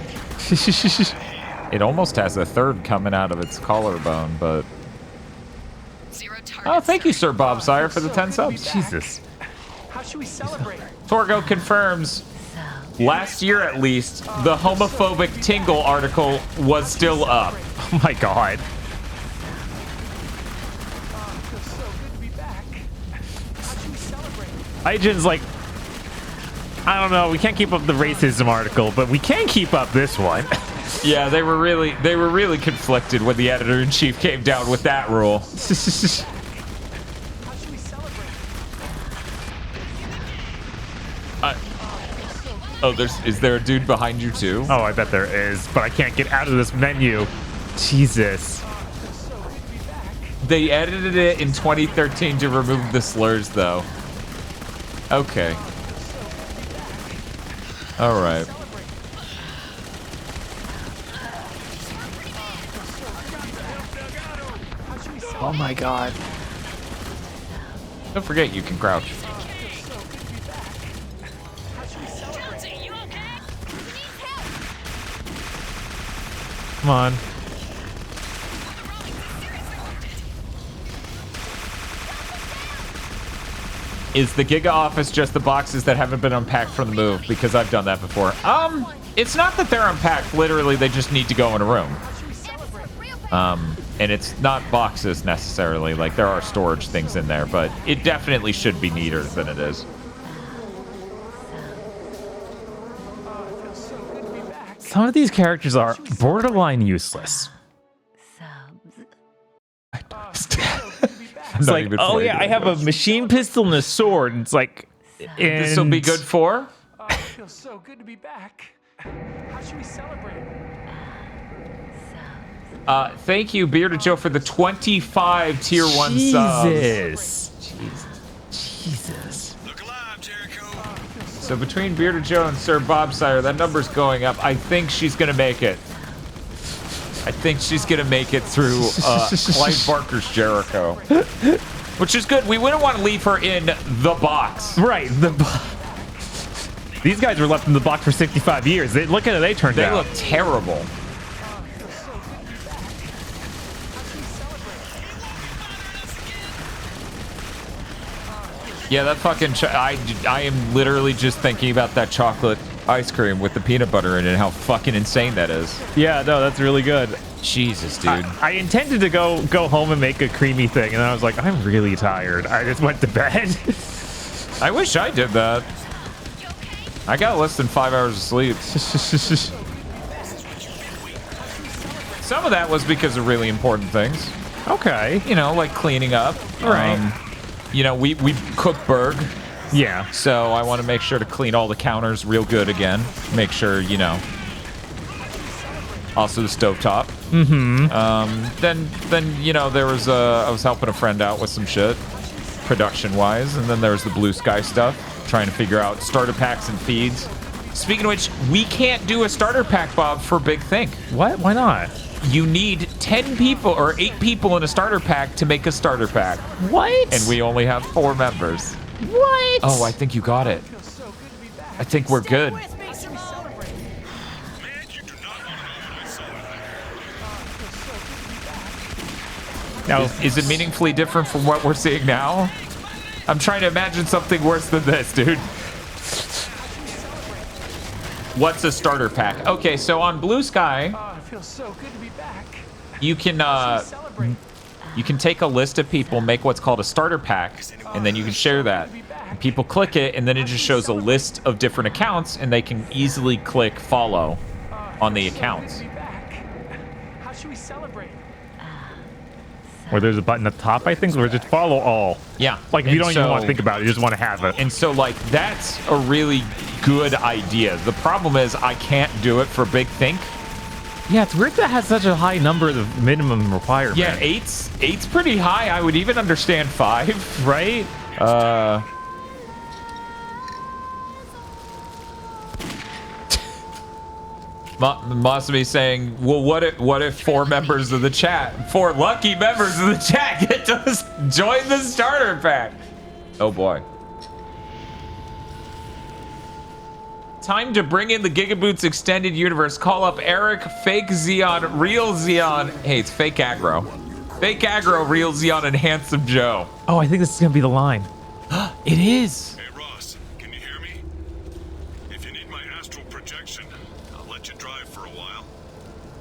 It almost has a third coming out of its collarbone, but... Oh, thank you, Sir Bob Sire, for the 10 subs. Jesus. How should we celebrate? Torgo confirms, last year at least, the homophobic Tingle article was still up. Oh my god. IGN's like, I don't know, we can't keep up the racism article, but we can keep up this one. Yeah, they were really conflicted when the editor-in-chief came down with that rule. Oh, is there a dude behind you too? Oh, I bet there is, but I can't get out of this menu. Jesus. They edited it in 2013 to remove the slurs, though. Okay. All right. Oh my god. Don't forget you can crouch. Come on. Is the Giga office just the boxes that haven't been unpacked from the move? Because I've done that before. It's not that they're unpacked. Literally, they just need to go in a room. And it's not boxes necessarily. Like, there are storage things in there, but it definitely should be neater than it is. Some of these characters are borderline useless. It's like, oh yeah, I have a machine pistol and a sword. And it's like, this will be good for? Oh, it feels so good to be back. How should we celebrate? Thank you, Bearded Joe, for the 25 tier 1 subs. Jesus. Look alive, Jericho. So between Bearded Joe and Sir Bob Sire, that number's going up. I think she's gonna make it. I think she's gonna make it through Clive Barker's Jericho, which is good. We wouldn't want to leave her in the box. Right. These guys were left in the box for 65 years. Look at how they turned out. They look terrible. Yeah, that fucking... I am literally just thinking about that chocolate ice cream with the peanut butter in it and how fucking insane that is. Yeah, no, that's really good. Jesus, dude. I intended to go home and make a creamy thing, and then I was like, I'm really tired. I just went to bed. I wish I did that. I got less than 5 hours of sleep. Some of that was because of really important things. Okay. You know, like cleaning up. Right. You know, we cook Berg. Yeah. So I want to make sure to clean all the counters real good again. Make sure, you know. Also the stovetop. Then you know, there was I was helping a friend out with some shit, production-wise, and then there was the blue sky stuff, trying to figure out starter packs and feeds. Speaking of which, we can't do a starter pack, Bob, for Big Think. What? Why not? You need 10 people or 8 people in a starter pack to make a starter pack. What? And we only have 4 members. What? Oh, I think you got it. I think we're good. Now, is it meaningfully different from what we're seeing now? I'm trying to imagine something worse than this, dude. What's a starter pack? Okay, so on Blue Sky, it feels so good to be back. you can take a list of people, make what's called a starter pack, and then you can share that. And people click it, and then it just shows a list of different accounts, and they can easily click follow on the accounts. How should we celebrate? where there's a button at the top, I think, where just follow all. Yeah. Like, if you don't even want to think about it, you just want to have it. And so, like, that's a really good idea. The problem is I can't do it for Big Think. Yeah, it's weird that has such a high number of minimum requirement. Yeah, eight's pretty high. I would even understand 5, right? Masumi saying, well, what if 4 members of the chat, 4 lucky members of the chat get to join the starter pack? Oh boy. Time to bring in the GigaBoots extended universe. Call up Eric, Fake Xeon, Real Xeon. Hey, it's Fake Aggro. Fake Aggro, Real Xeon, and Handsome Joe. Oh, I think this is going to be the line. It is. Hey, Ross, can you hear me? If you need my astral projection, I'll let you drive for a while.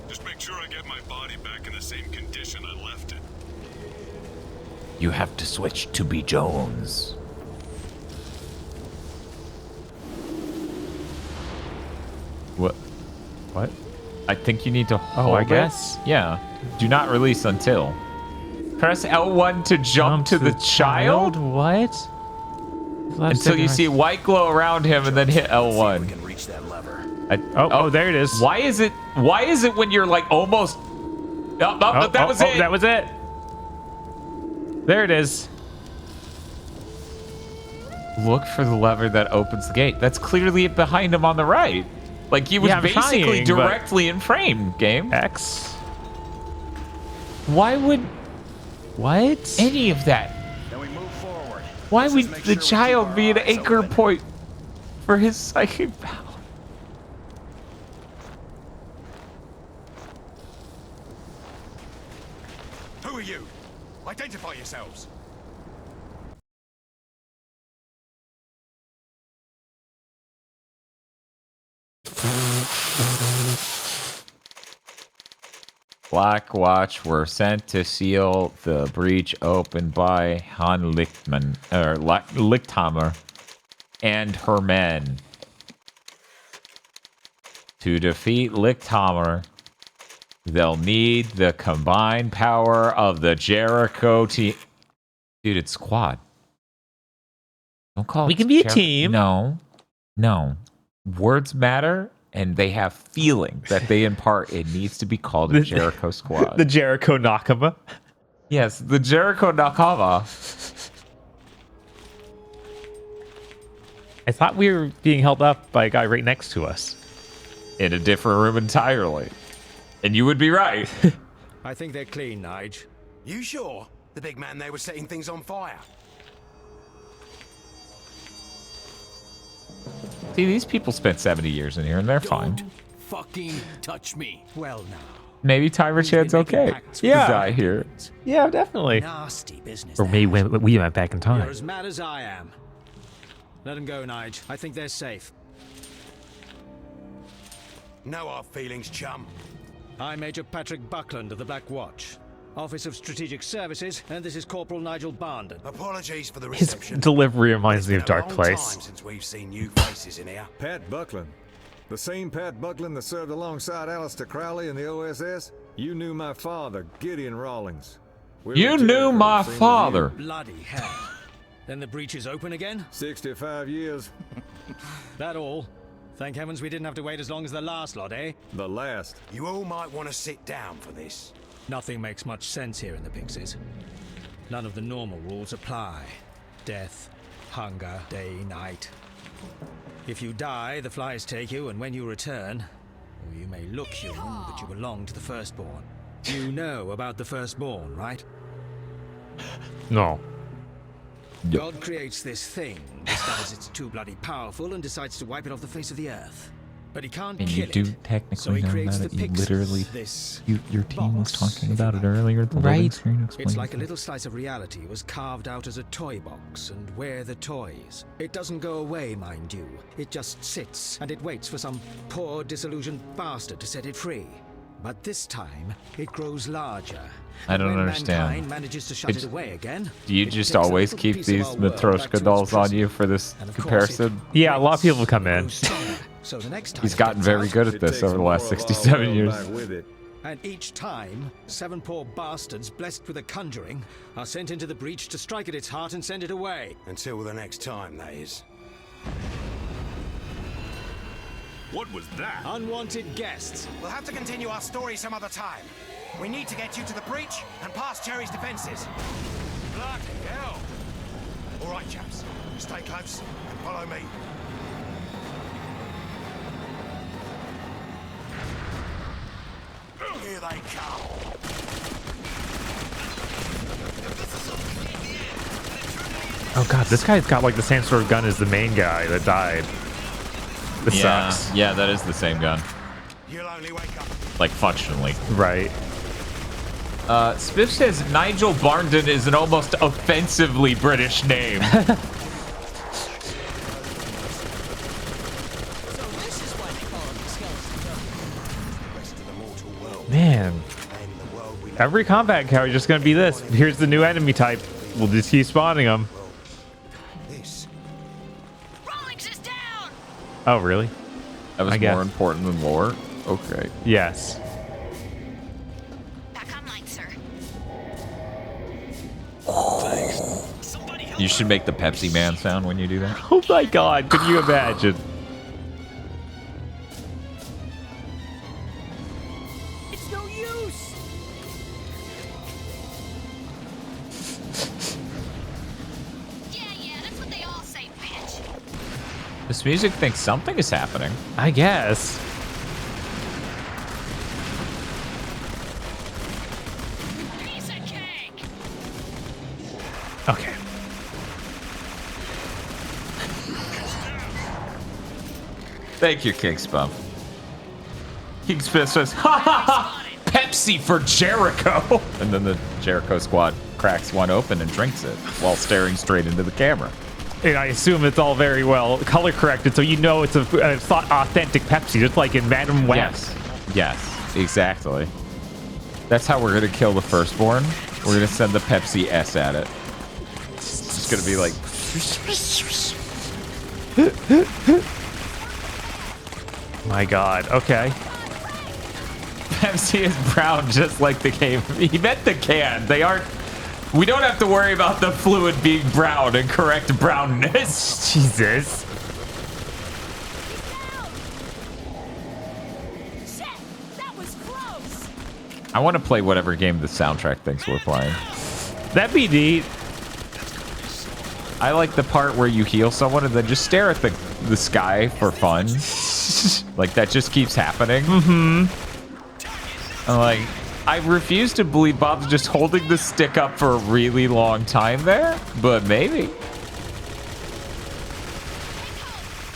Just make sure I get my body back in the same condition I left it. You have to switch to B. Jones. What? I think you need to hold I guess. it. Yeah. Do not release until. Press L1 to jump to the child? What? Until you see white glow around him and then hit L1. We can reach that lever. Oh, there it is. Why is it when you're like almost that was it. That was it. There it is. Look for the lever that opens the gate. That's clearly behind him on the right. Like he was basically directly in frame, game. X. Why would what? Any of that? Then we move forward. Why would the child be an anchor point for his psychic power? Who are you? Identify yourselves. Black Watch were sent to seal the breach opened by Han Lichthammer and her men. To defeat Lichthammer, they'll need the combined power of the Jericho team. Dude, it's squad. Don't call it. We can be a team. No. Words matter. And they have feeling that they impart. It needs to be called a Jericho squad. The Jericho Nakama. Yes, the Jericho Nakama. I thought we were being held up by a guy right next to us. In a different room entirely. And you would be right. I think they're clean, Nige. You sure? The big man there was setting things on fire. See, these people spent 70 years in here and they're fine. Fucking touch me. Well, now. Maybe Tyra Chad's okay. Yeah. Die here. Yeah, definitely. Nasty business. Or maybe we went back in time. You're as mad as I am. Let them go, Nige. I think they're safe. No hard feelings, chum. I'm Major Patrick Buckland of the Black Watch, Office of Strategic Services, and this is Corporal Nigel Barndon. Apologies for the His reception. delivery reminds me of Dark Time Place. since we've seen new faces in here. Pat Buckland. The same Pat Buckland that served alongside Alistair Crowley in the OSS? You knew my father, Gideon Rawlings. You knew my father. Bloody hell. Then the breach is open again? 65 years. That all? Thank heavens we didn't have to wait as long as the last lot, eh? The last. You all might want to sit down for this. Nothing makes much sense here in the Pixies. None of the normal rules apply. Death, hunger, day, night. If you die, the flies take you, and when you return, well, you may look human, but you belong to the Firstborn. You know about the Firstborn, right? No. God creates this thing, discovers it's too bloody powerful, and decides to wipe it off the face of the earth. But he can't And kill you do it. technically So he know creates about the it. You Pixies, literally, this your team was box, talking if you about it like. earlier. The loading screen It's explains like a it. little slice of reality was carved out as a toy box, and we're the toys. It doesn't go away, mind you. It just sits, and it waits for some poor, disillusioned bastard to set it free. But this time, it grows larger. I don't And when understand. mankind manages to shut it away again, Do you it just takes a always little keep piece of these our world back to Matryoshka its dolls on prison. you for this And of course, comparison? Yeah, a lot of people come in. So the next time He's it gotten gets very out, good at this over the last 67 years. and each time, 7 poor bastards blessed with a conjuring are sent into the breach to strike at its heart and send it away. Until the next time, that is. What was that? Unwanted guests. We'll have to continue our story some other time. We need to get you to the breach and past Jerry's defenses. Bloody hell! All right, chaps. Stay close and follow me. Here they come. Oh god, this guy's got like the same sort of gun as the main guy that died. This sucks. Yeah, that is the same gun. You'll only wake up. Like, functionally. Right. Spiff says Nigel Barndon is an almost offensively British name. Man. Every combat encounter is just gonna be this. Here's the new enemy type. We'll just keep spawning them. Oh, really? That was I guess. more important than lore? Okay. Yes. Back online, sir. You should make the Pepsi Man sound when you do that. Oh my god, could you imagine? It's no use. Yeah, that's what they all say, bitch. This music thinks something is happening. I guess. Piece of cake. Okay. Thank you, King Spum. King Spum says, ha ha ha! Pepsi for Jericho! And then the Jericho squad cracks one open and drinks it while staring straight into the camera. And I assume it's all very well color corrected, so you know it's a authentic Pepsi, just like in Madam Web. Yes, exactly. That's how we're gonna kill the Firstborn. We're gonna send the Pepsi S at it. It's just gonna be like... My god, okay. Pepsi is brown just like the game. He meant the can. They aren't... We don't have to worry about the fluid being brown and correct brownness. Jesus. Shit, that was close. I want to play whatever game the soundtrack thinks we're playing. That'd be neat. I like the part where you heal someone and then just stare at the sky for fun. Like, that just keeps happening. I'm like, I refuse to believe Bob's just holding the stick up for a really long time there, but maybe.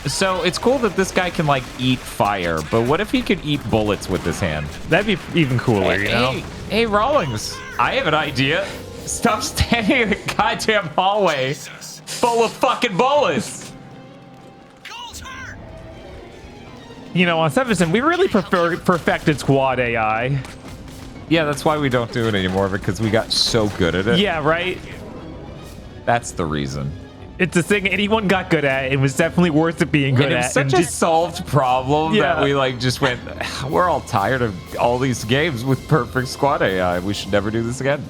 So it's cool that this guy can like eat fire, but what if he could eat bullets with his hand? That'd be even cooler, you know? Hey, Rawlings, I have an idea. Stop standing in the goddamn hallway full of fucking bullets. You know, on Sevenson, we really perfected squad AI. Yeah, that's why we don't do it anymore, because we got so good at it. Yeah, right? That's the reason. It's a thing anyone got good at. It was definitely worth it being good And it was at. such a solved problem Yeah. that we like just went, we're all tired of all these games with perfect squad AI. We should never do this again.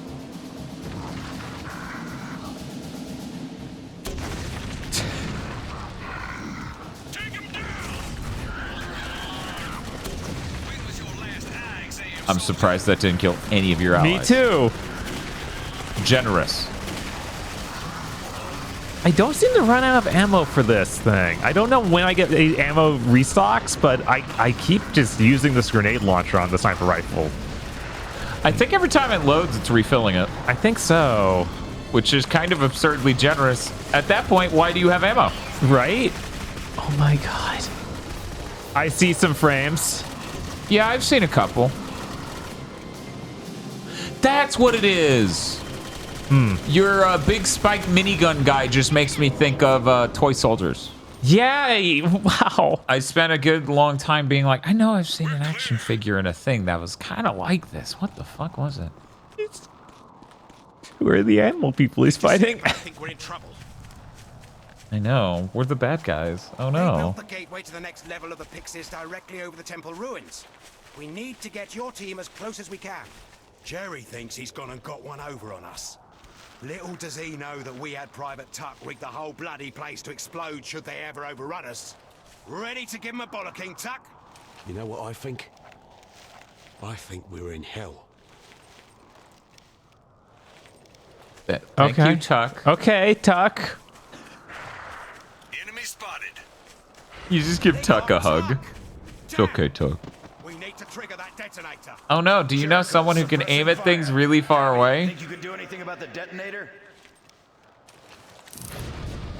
I'm surprised that didn't kill any of your allies. Me too. Generous. I don't seem to run out of ammo for this thing. I don't know when I get ammo restocks, but I keep just using this grenade launcher on the sniper rifle. I think every time it loads, it's refilling it. I think so. Which is kind of absurdly generous. At that point, why do you have ammo? Right? Oh my god. I see some frames. Yeah, I've seen a couple. That's what it is. Your big spiked minigun guy just makes me think of toy soldiers. Yay! Wow. I spent a good long time being like, I know I've seen an action figure in a thing that was kind of like this. What the fuck was it? Who are the animal people he's fighting? I think we're in trouble. I know. We're the bad guys. Oh They no. built the gateway to the next level of the Pixies directly over the temple ruins. We need to get your team as close as we can. Jerry thinks he's gone and got one over on us. Little does he know that we had Private Tuck rig the whole bloody place to explode should they ever overrun us. Ready to give him a bollocking, Tuck? You know what I think? I think we're in hell. Thank you, Tuck. Okay, Tuck. Enemy spotted. You just give Tuck a hug. It's okay, Tuck. We need to trigger that detonator. Oh no, do you know someone who can aim at things really far away? Think you could do anything about the detonator?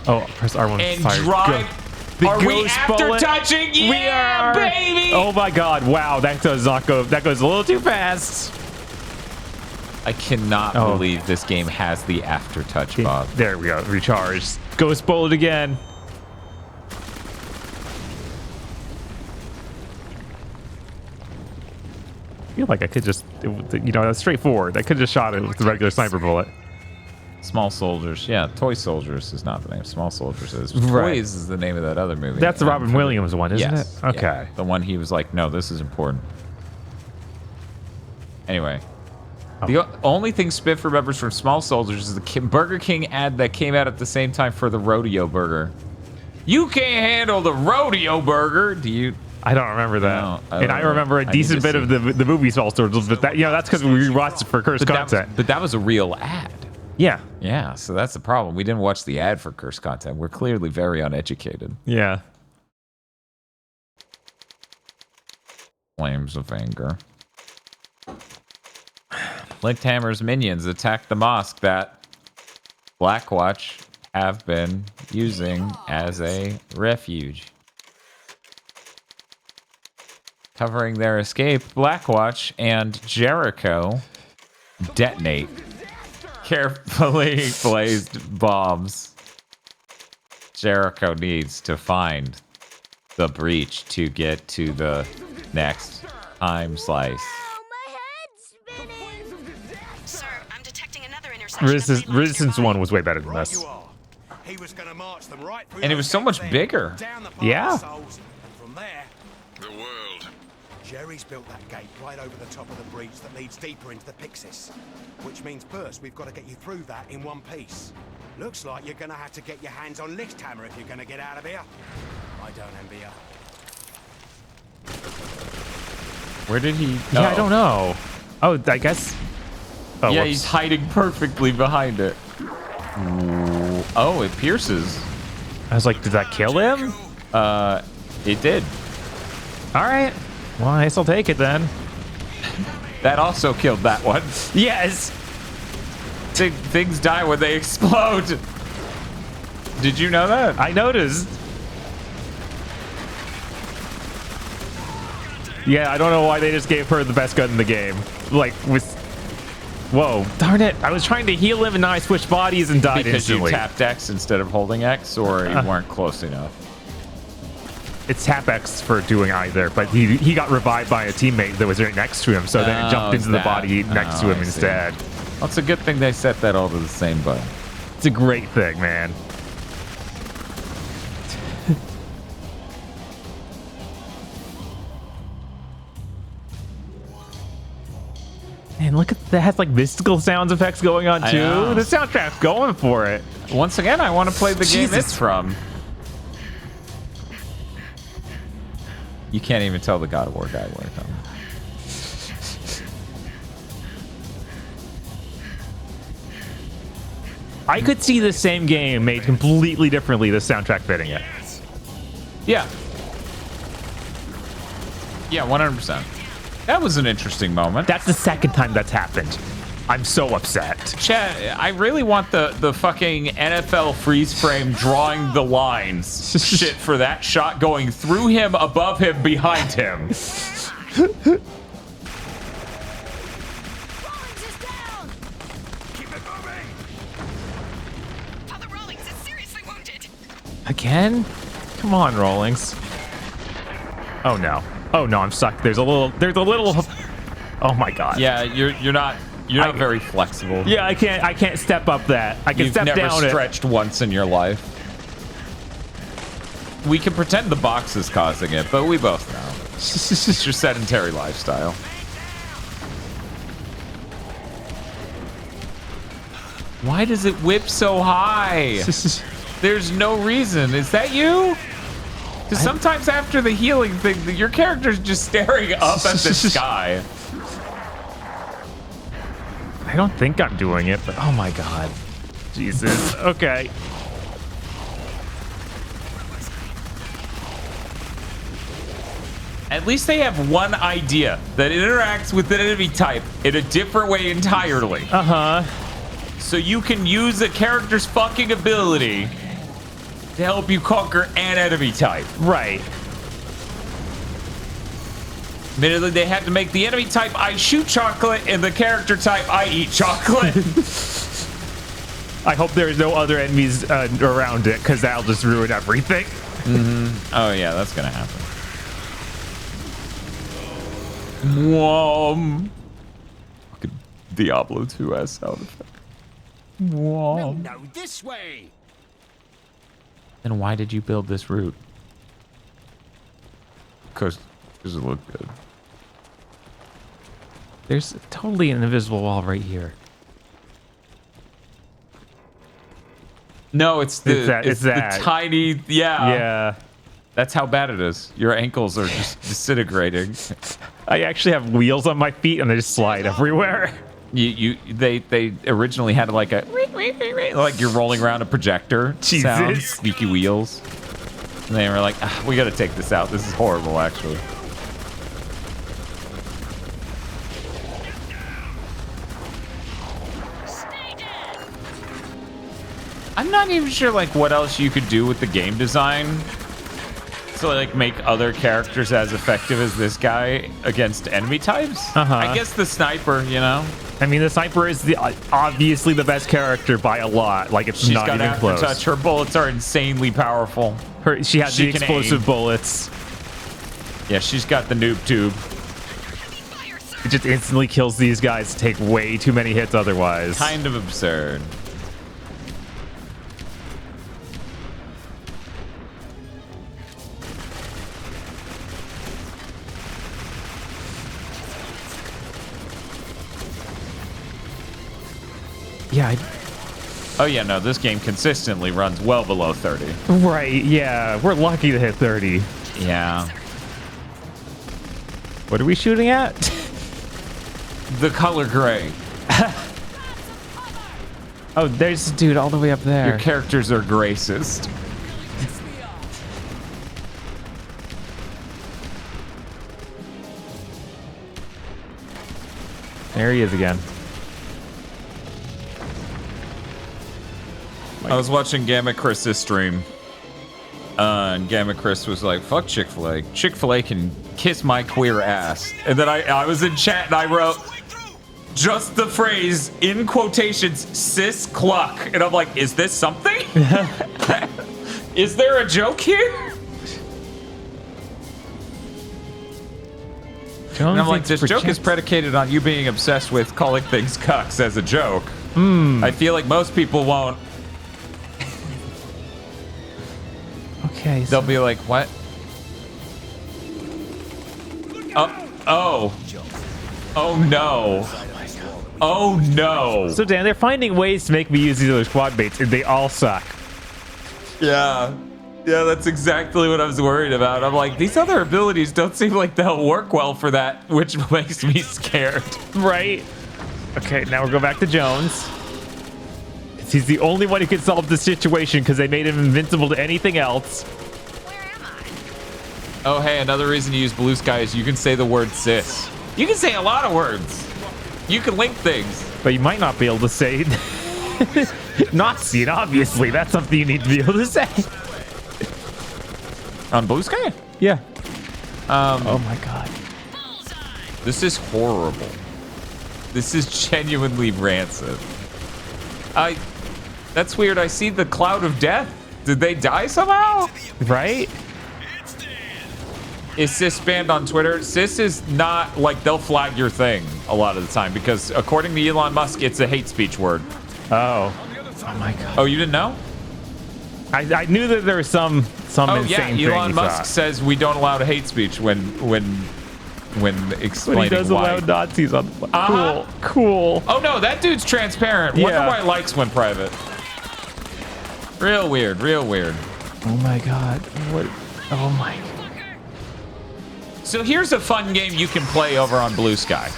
Oh, press R1 And fire. drive. The Are we ghost after bullet. touching? Yeah, We are. baby! Oh my god, wow, that does not go. That goes a little too fast. I cannot believe this game has the aftertouch, Bob. There we go, recharged. Ghost bullet again. I feel like I could just, you know, that's straightforward. I could just shot it with the regular sniper bullet. Small Soldiers. Yeah, Toy Soldiers is not the name. Small Soldiers is. Right. Toys is the name of that other movie. That's the Robin Williams one, isn't Yes, it? Okay. yeah. The one he was like, no, this is important. Anyway. The only thing Spiff remembers from Small Soldiers is the Burger King ad that came out at the same time for the Rodeo Burger. You can't handle the Rodeo Burger. Do you? I don't remember that. No, and I remember a decent bit of the movie Small Soldiers, but that, you know, that's because we rewatched it for Cursed Content. But that was a real ad. Yeah. Yeah, so that's the problem. We didn't watch the ad for Cursed Content. We're clearly very uneducated. Yeah. Flames of anger. Linked Hammer's minions attack the mosque that Blackwatch have been using as a refuge. Covering their escape, Blackwatch and Jericho detonate carefully placed bombs. Jericho needs to find the breach to get to the next time slice. Sir, I'm detecting another intersection. Resistance 1 was way better than this. He was going to march them right through And it was so much bigger. Yeah. From there, The world. Jerry's built that gate right over the top of the breach that leads deeper into the Pixis. Which means first we've got to get you through that in one piece. Looks like you're going to have to get your hands on Lichthammer if you're going to get out of here. I don't envy you. Where did he? Yeah, I don't know. Oh, I guess. Oh, yeah, whoops. he's hiding perfectly behind it. Ooh. Oh, it pierces. I was like, did that kill him? It did. All right. Well, I guess I'll take it then. That also killed that one. Yes. Things die when they explode. Did you know that? I noticed. Yeah, I don't know why they just gave her the best gun in the game. Like, with... Whoa, darn it. I was trying to heal him and now I switched bodies and died Because instantly. you tapped X instead of holding X, or you weren't close enough? It's tap X for doing either, but he got revived by a teammate that was right next to him, so then it jumped into the body next to him instead. Well, it's a good thing they set that all to the same button. It's a great thing, man. Man, look at that. Has like mystical sounds effects going on too. The soundtrack's going for it. Once again, I want to play the game it's from. You can't even tell the God of War guy where it comes. I could see the same game made completely differently, the soundtrack fitting it. Yeah. Yeah, 100%. That was an interesting moment. That's the second time that's happened. I'm so upset. Chad, I really want the fucking NFL freeze frame drawing the lines shit for that shot going through him, above him, behind him. Again? Come on, Rawlings. Oh no. Oh no, I'm stuck. There's a little. Oh my god. Yeah, you're not very flexible. Yeah, I can't step up that. I can step down it. You've never stretched once in your life. We can pretend the box is causing it, but we both know. It's your sedentary lifestyle. Why does it whip so high? There's no reason. Is that you? Because sometimes after the healing thing, your character's just staring up at the sky. I don't think I'm doing it, but oh my god. Jesus. Okay. At least they have one idea that interacts with an enemy type in a different way entirely. Uh-huh. So you can use a character's fucking ability to help you conquer an enemy type. Right. Admittedly, they had to make the enemy type I shoot chocolate and the character type I eat chocolate. I hope there's no other enemies around it, because that'll just ruin everything. Mm-hmm. Oh yeah, that's gonna happen. Whoa. Fucking Diablo 2 has sound effect. Whoa. No, this way. Then why did you build this route? Because it looked good. There's totally an invisible wall right here. No, it's the that. tiny, yeah. Yeah. That's how bad it is. Your ankles are just disintegrating. I actually have wheels on my feet and they just slide everywhere. They originally had like a like you're rolling around a projector sound, squeaky wheels. And they were like, we gotta take this out. This is horrible, actually. I'm not even sure like what else you could do with the game design to like make other characters as effective as this guy against enemy types. I guess the sniper, you know. I mean, the sniper is obviously the best character by a lot. Like it's not even close. Touch. Her bullets are insanely powerful. She has the explosive bullets. Yeah, she's got the noob tube. It just instantly kills these guys. Take way too many hits otherwise. Kind of absurd. Yeah. Oh yeah, no, this game consistently runs well below 30. Right, yeah. We're lucky to hit 30. Yeah. What are we shooting at? The color gray. Oh, there's a dude all the way up there. Your characters are gracist. There he is again. I was watching Gamma Chris's stream, and Gamma Chris was like, fuck Chick-fil-A. Chick-fil-A can kiss my queer ass. And then I was in chat and I wrote just the phrase, in quotations, cis cluck. And I'm like, is this something? Is there a joke here? And I'm like, this joke is predicated on you being obsessed with calling things cucks as a joke. I feel like most people won't. Okay. They'll be like, what? Oh no. Oh no. So Dan, they're finding ways to make me use these other squad baits, and they all suck. Yeah. Yeah, that's exactly what I was worried about. I'm like, these other abilities don't seem like they'll work well for that, which makes me scared. Right. Okay, now we'll go back to Jones. is. He's the only one who can solve the situation because they made him invincible to anything else. Oh, hey, another reason to use Blue Sky is you can say the word sis. You can say a lot of words. You can link things. But you might not be able to say not seen, obviously. That's something you need to be able to say. On Blue Sky? Yeah. Oh my god. This is horrible. This is genuinely rancid. That's weird. I see the cloud of death. Did they die somehow? Right? Is sis banned on Twitter? Sis is not, like, they'll flag your thing a lot of the time because according to Elon Musk, it's a hate speech word. Oh. Oh my god. Oh, you didn't know? I knew that there was some insane thing. Elon Musk says we don't allow hate speech when explaining But he does why. allow Nazis on. Cool. Oh no, that dude's transparent. Wonder why likes went private. Real weird. Oh my god. What? Oh my god. So here's a fun game you can play over on Blue Sky.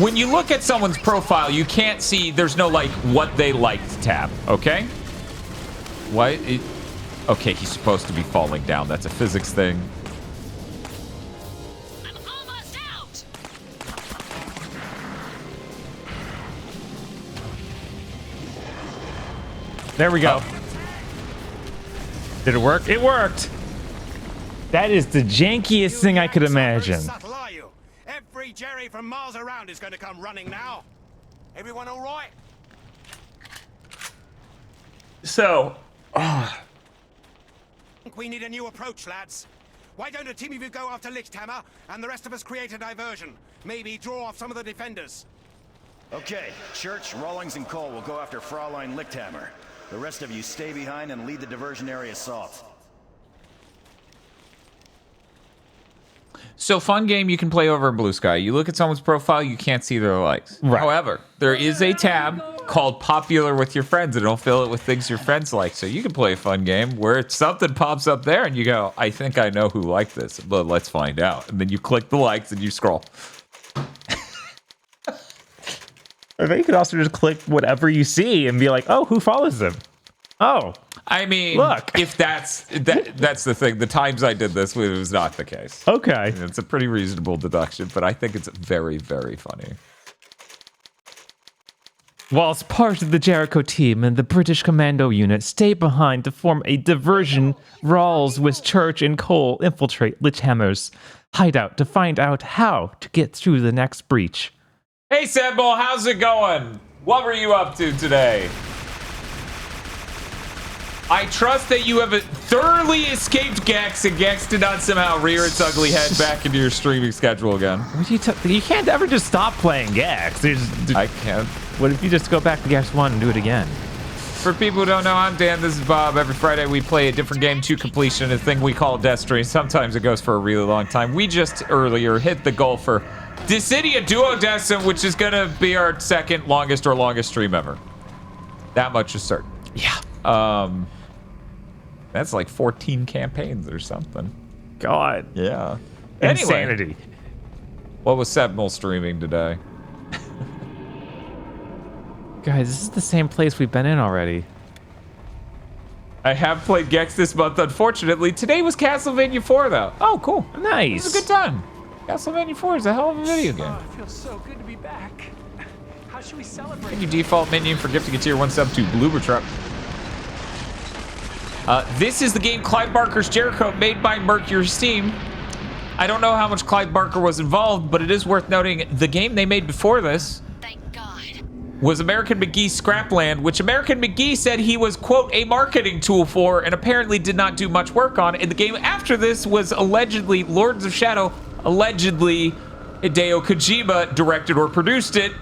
When you look at someone's profile, you can't see, there's no like what they liked tab, okay? What? Okay, he's supposed to be falling down. That's a physics thing. I'm almost out. There we go. Did it work? It worked. That is the jankiest thing I could imagine. Subtle, are you? Every Jerry from miles around is going to come running now. Everyone all right? So, We need a new approach, lads. Why don't a team of you go after Lichthammer and the rest of us create a diversion? Maybe draw off some of the defenders. Okay, Church, Rawlings, and Cole will go after Fraulein Lichthammer. The rest of you stay behind and lead the diversionary assault. So fun game you can play over in Blue Sky. You look at someone's profile, you can't see their likes. Right. However, there is a tab called Popular with your friends, and it'll fill it with things your friends like. So you can play a fun game where something pops up there, and you go, "I think I know who liked this, but let's find out." And then you click the likes and you scroll. I think you could also just click whatever you see and be like, "Oh, who follows them?" Oh. I mean, look. If that's the thing. The times I did this, it was not the case. Okay. It's a pretty reasonable deduction, but I think it's very, very funny. Whilst part of the Jericho team and the British Commando unit stay behind to form a diversion, Rawls with Church and Cole infiltrate Lichthammer's hideout to find out how to get through the next breach. Hey, Sambol, how's it going? What were you up to today? I trust that you have thoroughly escaped Gex, and Gex did not somehow rear its ugly head back into your streaming schedule again. What you can't ever just stop playing Gex. I can't. What if you just go back to Gex 1 and do it again? For people who don't know, I'm Dan, this is Bob. Every Friday we play a different game to completion, a thing we call Deathstream. Sometimes it goes for a really long time. We just earlier hit the goal for Dissidia Duodecim, which is gonna be our second longest stream ever. That much is certain. Yeah. That's like 14 campaigns or something. God. Yeah. Insanity. Anyway, what was Sentinel streaming today? Guys, this is the same place we've been in already. I have played Gex this month, unfortunately. Today was Castlevania 4, though. Oh, cool. Nice. It was a good time. Castlevania 4 is a hell of a video game. Oh, it feels so good to be back. How should we celebrate? Thank you, Default Minion, for gifting a tier 1 sub to Bloober Truck. This is the game Clive Barker's Jericho, made by Mercury's team. I don't know how much Clive Barker was involved, but it is worth noting the game they made before this was American McGee's Scrapland, which American McGee said he was, quote, a marketing tool for, and apparently did not do much work on. And the game after this was allegedly Lords of Shadow, allegedly Hideo Kojima directed or produced it.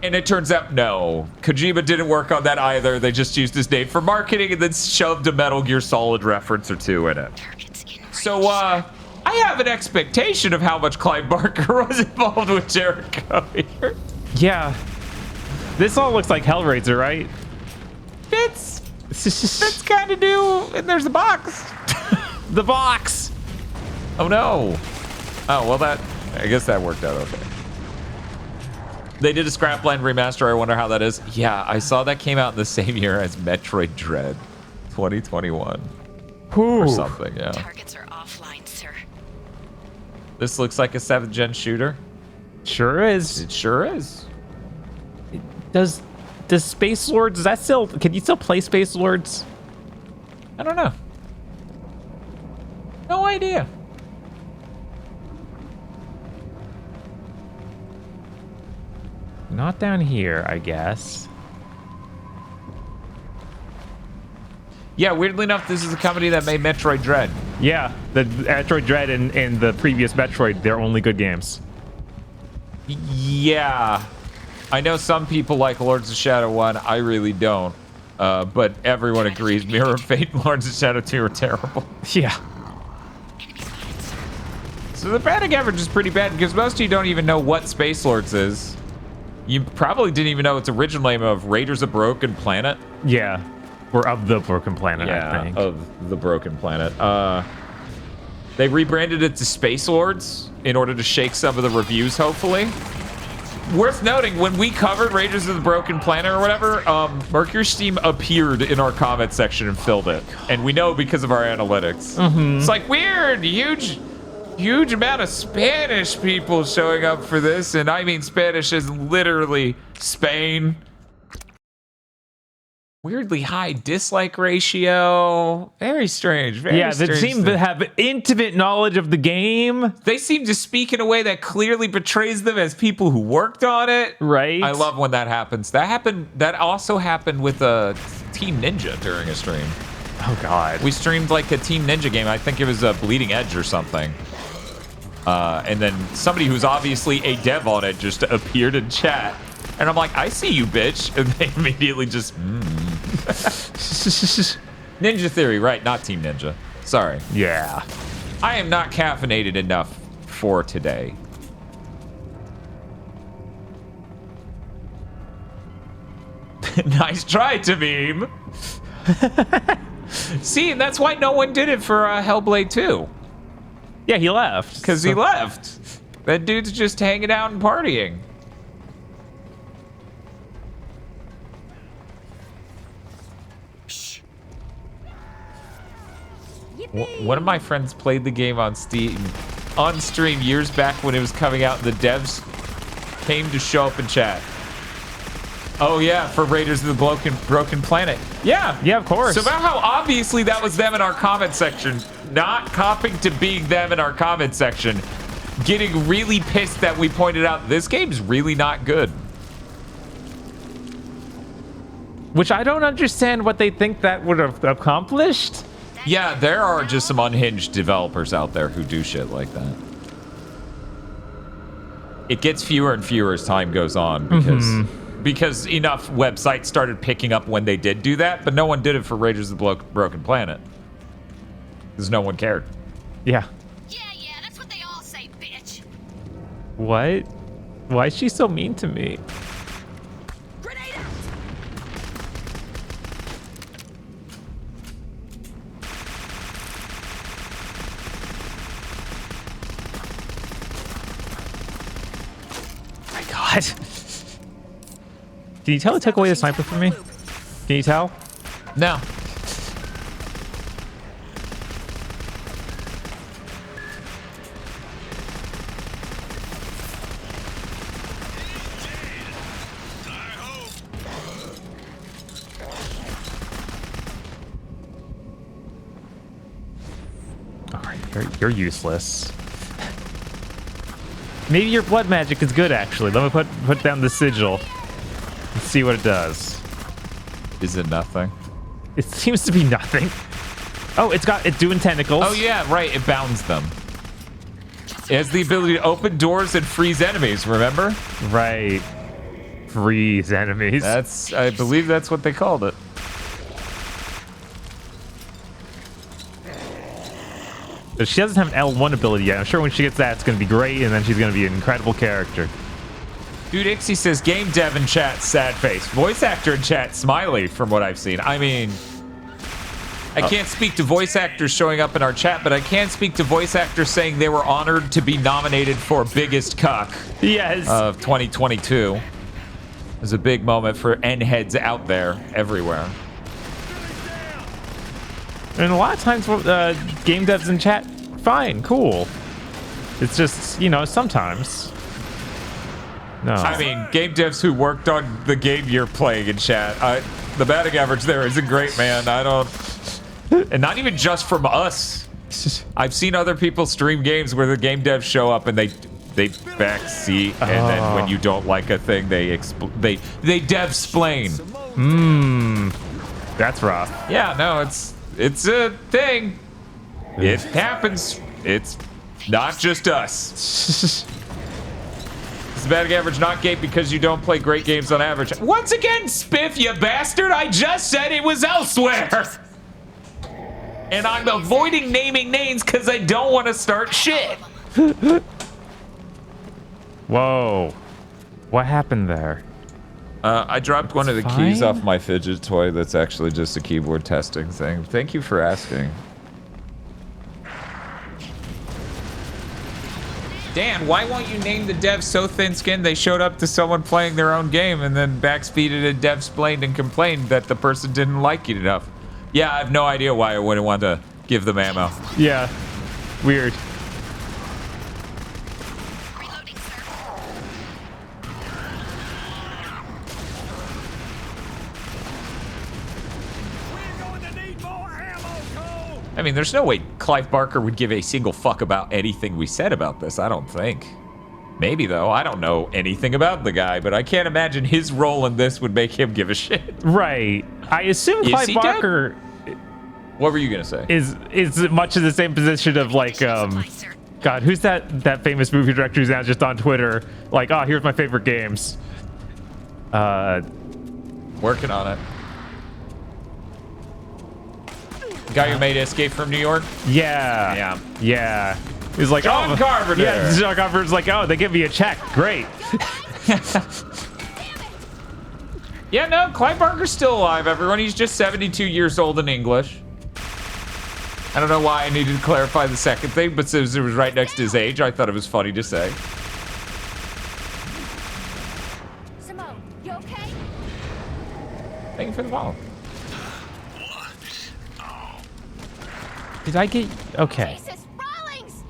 And it turns out, no, Kojima didn't work on that either. They just used his name for marketing and then shoved a Metal Gear Solid reference or two in it. So, I have an expectation of how much Clive Barker was involved with Jericho here. Yeah. This all looks like Hellraiser, right? It's kind of new, and there's a box. The box! Oh, no. Oh, well, I guess that worked out okay. They did a Scrapland remaster. I wonder how that is. Yeah, I saw that came out in the same year as Metroid Dread 2021. Or something, yeah. Targets are offline, sir. This looks like a 7th gen shooter. Sure is. It sure is. Does Space Lords, can you still play Space Lords? I don't know. No idea. Not down here, I guess. Yeah, weirdly enough, this is a company that made Metroid Dread. Yeah, the Metroid Dread and the previous Metroid, they're only good games. Yeah. I know some people like Lords of Shadow 1. I really don't. But everyone agrees Mirror of Fate and Lords of Shadow 2 are terrible. Yeah. So the batting average is pretty bad because most of you don't even know what Space Lords is. You probably didn't even know its original name of Raiders of Broken Planet. Yeah. Or of the Broken Planet, I think. Of the Broken Planet. They rebranded it to Space Lords in order to shake some of the reviews, hopefully. Worth noting, when we covered Raiders of the Broken Planet or whatever, Mercury Steam appeared in our comment section and filled it. And we know because of our analytics. It's like weird, huge amount of Spanish people showing up for this. And I mean Spanish is literally Spain. Weirdly high dislike ratio. Very strange. They seem to have intimate knowledge of the game. They seem to speak in a way that clearly betrays them as people who worked on it. Right. I love when that happens. That also happened with Team Ninja during a stream. Oh God. We streamed like a Team Ninja game. I think it was Bleeding Edge or something. And then somebody who's obviously a dev on it just appeared in chat. And I'm like, I see you, bitch. And they immediately just, Ninja Theory, right? Not Team Ninja. Sorry. Yeah. I am not caffeinated enough for today. Nice try, Tamim. See, and that's why no one did it for Hellblade 2. Yeah, he left. Because he left. That dude's just hanging out and partying. One of my friends played the game on Steam, on stream years back when it was coming out. The devs came to show up in chat. Oh yeah, for Raiders of the Broken Planet. Yeah. Yeah, of course. So about how obviously that was them in our comment section, not copping to being them in our comment section, getting really pissed that we pointed out this game's really not good. Which I don't understand what they think that would have accomplished. Yeah, there are just some unhinged developers out there who do shit like that. It gets fewer and fewer as time goes on because enough websites started picking up when they did do that, but no one did it for Raiders of the Broken Planet. Because no one cared. Yeah. Yeah, that's what they all say, bitch. What? Why is she so mean to me? God. Can you tell it took away the sniper from me? Can you tell? No. Alright, you're useless. Maybe your blood magic is good, actually. Let me put down the sigil and see what it does. Is it nothing? It seems to be nothing. Oh, it's doing tentacles. Oh yeah, right. It bounds them. It has the ability to open doors and freeze enemies. Remember? Right. Freeze enemies. I believe that's what they called it. But she doesn't have an L1 ability yet. I'm sure when she gets that, it's going to be great, and then she's going to be an incredible character. Dude, Ixie says, game dev in chat, sad face. Voice actor in chat, smiley, from what I've seen. I mean, I can't speak to voice actors showing up in our chat, but I can speak to voice actors saying they were honored to be nominated for Biggest Cuck of 2022. It was a big moment for N-heads out there everywhere. And a lot of times, game devs in chat, fine, cool. It's just, you know, sometimes. No. I mean, game devs who worked on the game you're playing in chat, the batting average there isn't great, man. I don't... And not even just from us. I've seen other people stream games where the game devs show up and they backseat, and then when you don't like a thing, they dev-splain. That's rough. Yeah, no, it's a thing. It happens. It's not just us. It's batting average not gate because you don't play great games on average. Once again, Spiff, you bastard! I just said it was elsewhere. And I'm avoiding naming names because I don't want to start shit. Whoa. What happened there? I dropped one of the keys off my fidget toy that's actually just a keyboard testing thing. Thank you for asking. Dan, why won't you name the devs so thin-skinned they showed up to someone playing their own game and then backspeeded and dev-splained and complained that the person didn't like it enough? Yeah, I have no idea why I wouldn't want to give them ammo. Yeah. Weird. I mean, there's no way Clive Barker would give a single fuck about anything we said about this, I don't think. Maybe, though. I don't know anything about the guy, but I can't imagine his role in this would make him give a shit. Right. I assume Clive Barker... What were you going to say? Is much of the same position of, like, God, who's that famous movie director who's now just on Twitter? Like, oh, here's my favorite games. Working on it. Guy who made Escape from New York? Yeah. He's like, John Carpenter. Yeah, John Carpenter's like, oh, they give me a check. Great. Yeah, no, Clive Barker's still alive, everyone. He's just 72 years old in English. I don't know why I needed to clarify the second thing, but since it was right next to his age, I thought it was funny to say. Simone, you okay? Thank you for the follow. Did I get... Okay. Jesus, Rawlings!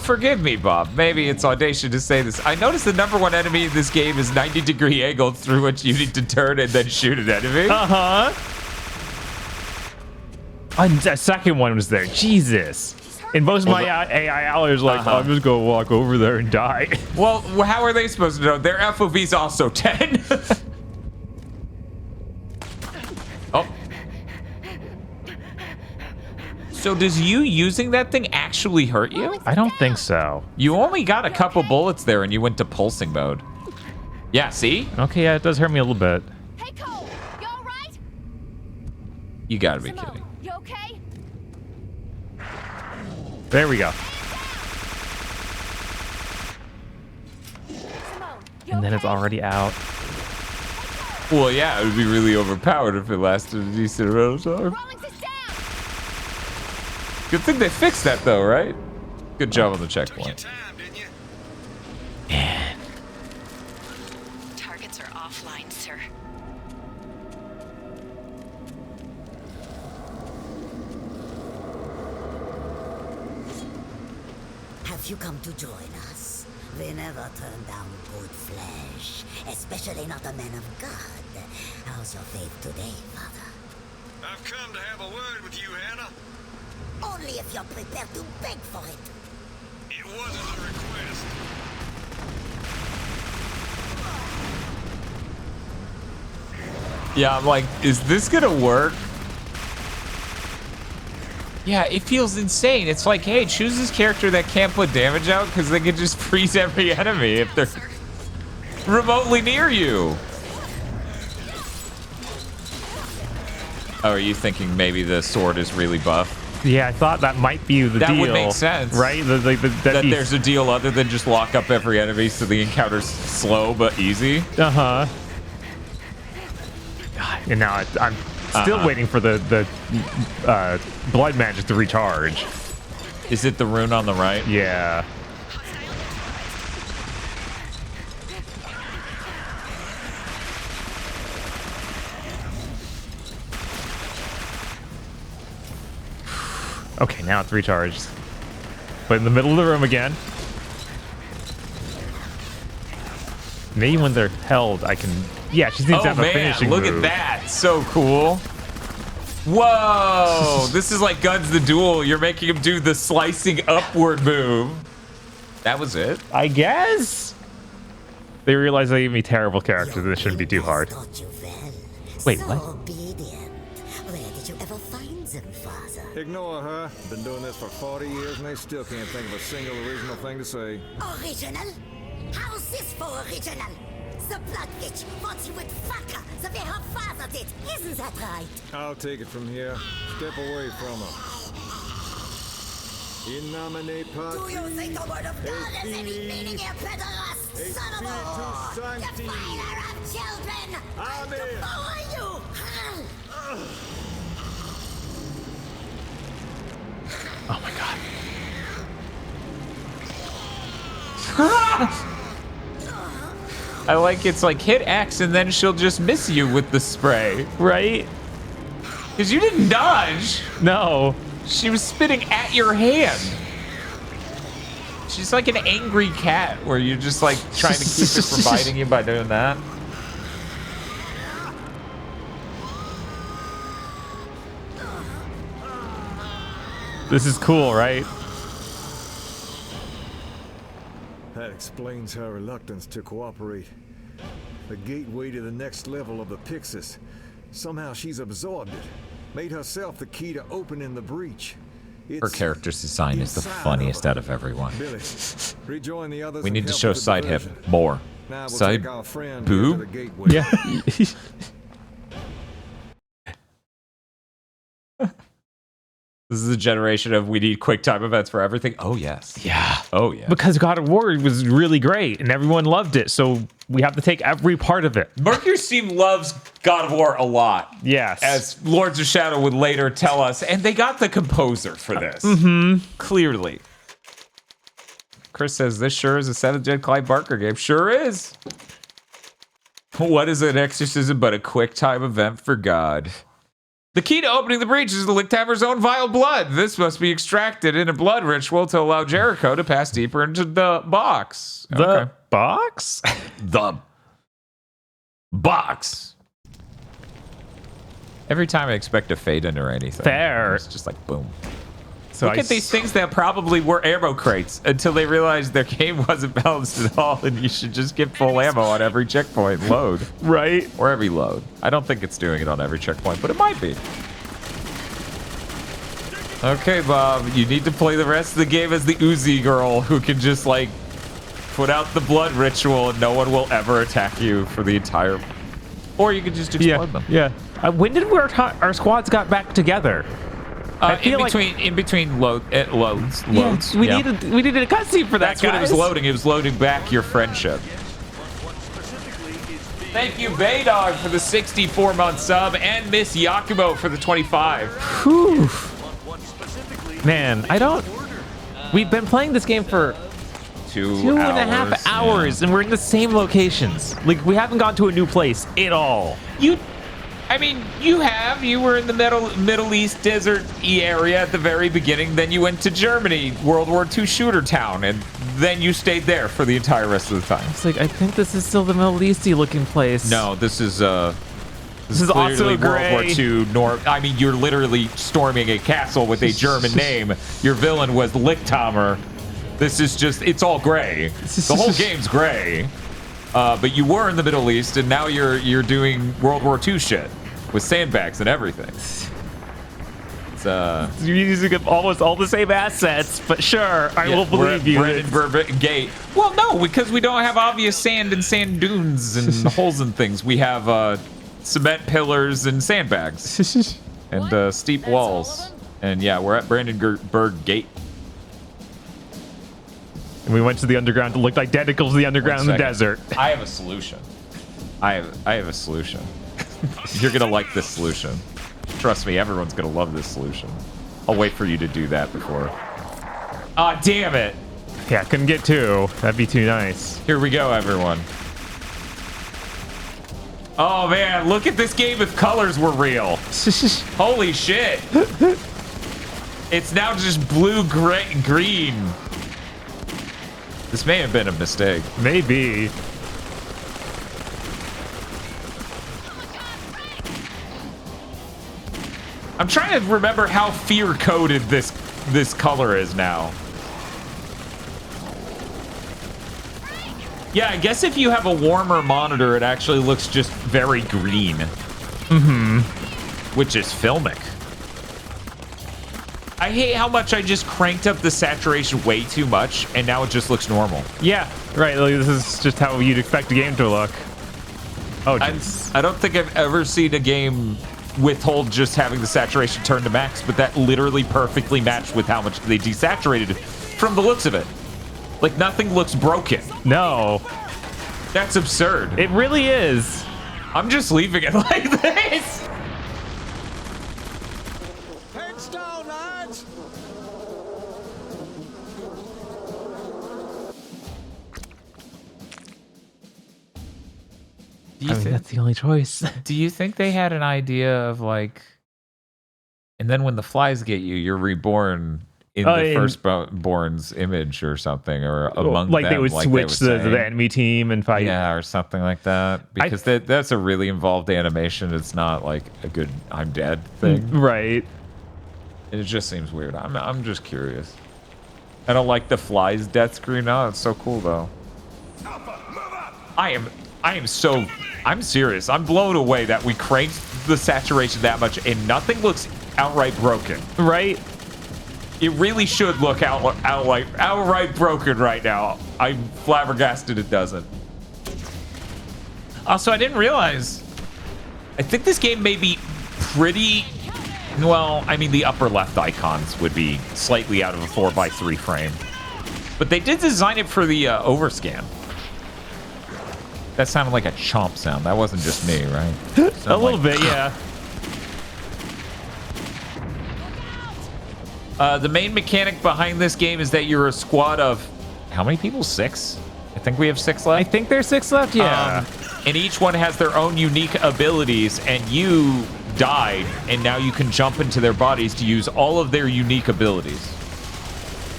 Forgive me, Bob. Maybe it's audacious to say this. I noticed the #1 enemy in this game is 90-degree angle through which you need to turn and then shoot an enemy. And the second one was there. Jesus. And most of my AI allies like, I'm just gonna walk over there and die. Well, how are they supposed to know? Their FOV's also 10. Oh. So does you using that thing actually hurt you? I don't think so. You only got a couple bullets there and you went to pulsing mode. Yeah, see? Okay, yeah, it does hurt me a little bit. Hey, Cole, you all right? You gotta be Simone, kidding. you okay? There we go. Simone, And then it's already out. Well, yeah, it would be really overpowered if it lasted a decent amount of time. Good thing they fixed that, though, right? Good job on the checkpoint. Man. Targets are offline, sir. Have you come to join us? We never turn down good flesh, especially not a man of God. How's your faith today, Father? I've come to have a word with you, Hannah. Only if you're prepared to beg for it. It wasn't a request. Yeah, I'm like, is this gonna work? Yeah, it feels insane. It's like, hey, choose this character that can't put damage out because they can just freeze every enemy if they're remotely near you. Oh, are you thinking maybe the sword is really buff? Yeah, I thought that might be the deal. That would make sense. Right? That there's a deal other than just lock up every enemy so the encounter's slow but easy. Uh-huh. And now I'm still waiting for the blood magic to recharge. Is it the rune on the right? Yeah. Okay, now it's recharged. But in the middle of the room again. Maybe when they're held, I can... Yeah, she needs to have a finishing look move. at that. So cool. Whoa. This is like Guns the Duel. You're making him do the slicing upward move. That was it? I guess? They realized they gave me terrible characters. This shouldn't be too hard. Wait, what? Where did you ever find them, Father? Ignore her. Been doing this for 40 years and they still can't think of a single original thing to say. Original? How's this for original? The blood witch wants you with fuck her the way her father did. Isn't that right? I'll take it from here. Step away from her. In nomine Patris. Do you think the word of God has any meaning here, pederast? Son of a whore! Defiler of children! I devour you! Oh my god. I like it's like hit X and then she'll just miss you with the spray. Right? Because you didn't dodge. No. She was spitting at your hand. She's like an angry cat where you're just like trying to keep it from biting you by doing that. This is cool, right? That explains her reluctance to cooperate. The gateway to the next level of the Pixis. Somehow she's absorbed it. Made herself the key to opening the breach. Her character's design is the funniest out of everyone. Billy, rejoin the others. We need and to help show with the side hip diversion. more. Now we'll Side take our friend here to the boob? gateway. Yeah. This is a generation of we need quick time events for everything. Oh, yes. Yeah. Oh, yeah. Because God of War was really great and everyone loved it. So we have to take every part of it. Mercury's team loves God of War a lot. Yes. As Lords of Shadow would later tell us. And they got the composer for this. Clearly. Chris says, this sure is a 7th Gen Clive Barker game. Sure is. What is an exorcism but a quick time event for God? The key to opening the breach is the Lichthammer's own vile blood. This must be extracted in a blood ritual to allow Jericho to pass deeper into the box. The box? The box. Every time I expect a fade in or anything. Fair. It's just like, boom. So Look at these things that probably were ammo crates until they realized their game wasn't balanced at all and you should just get full ammo on every checkpoint load. Right. Or every load. I don't think it's doing it on every checkpoint, but it might be. Okay, Bob, you need to play the rest of the game as the Uzi girl who can just like put out the blood ritual and no one will ever attack you for the entire... Or you could just explode them. Yeah. When did our squads got back together? I feel in between loads. We needed a cutscene for that. That's what it was loading. It was loading back your friendship. Thank you, Baydog, for the 64-month sub, and Miss Yakumo for the 25. Whew. Man, we've been playing this game for two and a half hours, and we're in the same locations. Like, we haven't gone to a new place at all. You were in the Middle East desert area at the very beginning. Then you went to Germany, World War II shooter town, and then you stayed there for the entire rest of the time. It's like, I think this is still the Middle Easty looking place. No, this is also clearly gray. World War II. You're literally storming a castle with a German name. Your villain was Lichthammer. This is just, it's all gray. The whole game's gray. But you were in the Middle East, and now you're doing World War II shit with sandbags and everything. You're using almost all the same assets, but sure, I will believe you. Brandenburg Gate. Well, no, because we don't have obvious sand and sand dunes and holes and things. We have cement pillars and sandbags and steep walls. And yeah, we're at Brandenburg Gate. And we went to the underground to look identical to the underground in the desert. I have a solution. I have a solution. You're gonna like this solution. Trust me, everyone's gonna love this solution. I'll wait for you to do that before. Ah, damn it! Yeah, couldn't get 2. That'd be too nice. Here we go, everyone. Oh man, look at this game if colors were real. Holy shit. It's now just blue, gray, green. This may have been a mistake. Maybe. I'm trying to remember how fear-coded this color is now. Yeah, I guess if you have a warmer monitor, it actually looks just very green. Mm-hmm. Which is filmic. I hate how much I just cranked up the saturation way too much, and now it just looks normal. Yeah, right. Like, this is just how you'd expect a game to look. Oh, jeez. I don't think I've ever seen a game withhold just having the saturation turned to max, but that literally perfectly matched with how much they desaturated from the looks of it. Like, nothing looks broken. No. That's absurd. It really is. I'm just leaving it like this. Heads down, lads! I mean, that's the only choice. Do you think they had an idea of like, and then when the flies get you, you're reborn in the firstborn's image or something, or among like them, they would switch the enemy team and fight. Yeah, or something like that. Because that's a really involved animation. It's not like a good I'm dead thing. Right. It just seems weird. I'm just curious. I don't like the flies death screen now. It's so cool though. I'm serious. I'm blown away that we cranked the saturation that much and nothing looks outright broken. Right? It really should look outright broken right now. I'm flabbergasted it doesn't. Also, I didn't realize. I think this game may be pretty. Well, I mean, the upper left icons would be slightly out of a 4:3 frame, but they did design it for the overscan. That sounded like a chomp sound. That wasn't just me, right? A little bit, yeah. The main mechanic behind this game is that you're a squad of how many people? 6? I think we have 6 left. I think there's 6 left, yeah. And each one has their own unique abilities, and you died, and now you can jump into their bodies to use all of their unique abilities.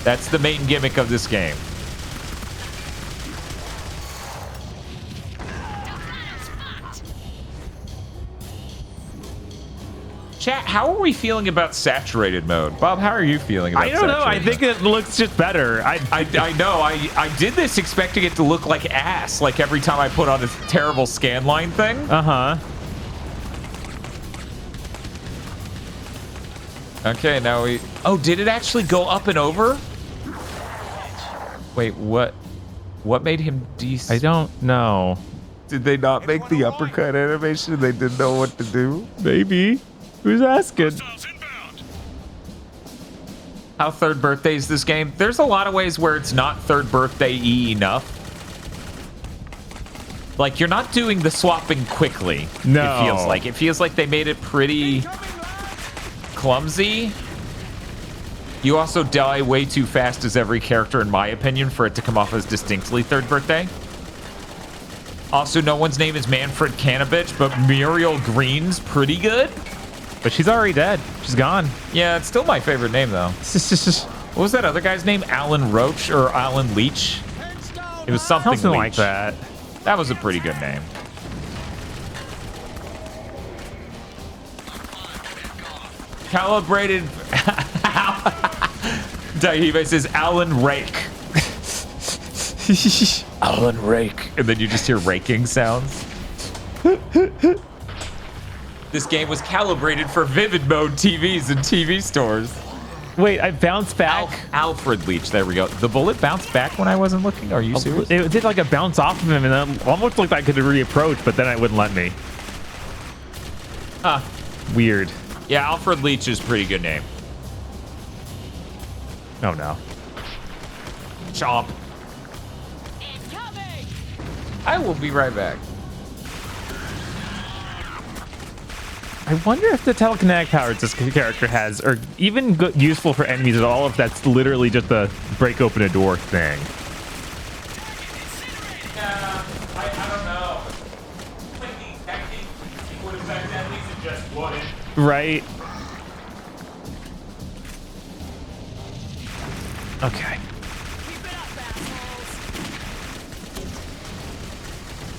That's the main gimmick of this game. Chat, how are we feeling about saturated mode? Bob, how are you feeling about saturated mode? I don't know. I think it looks just better. I know. I did this expecting it to look like ass, like every time I put on this terrible scanline thing. Uh-huh. Okay, now we... Oh, did it actually go up and over? Wait, what? What made him I don't know. Did they not make the uppercut animation? They didn't know what to do? Maybe. Who's asking? How third birthday is this game? There's a lot of ways where it's not third birthday-y enough. Like, you're not doing the swapping quickly. No. It feels like. It feels like they made it pretty clumsy. You also die way too fast as every character, in my opinion, for it to come off as distinctly third birthday. Also, no one's name is Manfred Canabich, but Muriel Green's pretty good. But she's already dead. She's gone. Yeah, it's still my favorite name, though. What was that other guy's name? Alan Roach or Alan Leach? It was something Leach. Like that. That was a pretty good name. Calibrated. Dahibe says Alan Rake. Alan Rake. And then you just hear raking sounds. This game was calibrated for vivid mode TVs and TV stores. Wait, I bounced back. Alfred Leach, there we go. The bullet bounced back when I wasn't looking? Are you serious? It did like a bounce off of him, and then almost looked like I could reapproach, but then it wouldn't let me. Huh. Weird. Yeah, Alfred Leach is a pretty good name. Oh no. Chomp. I will be right back. I wonder if the telekinetic powers this character has are even useful for enemies at all, if that's literally just a break open a door thing. Yeah, I don't know. Like the technique would affect enemies, it just wouldn't. Right. Okay.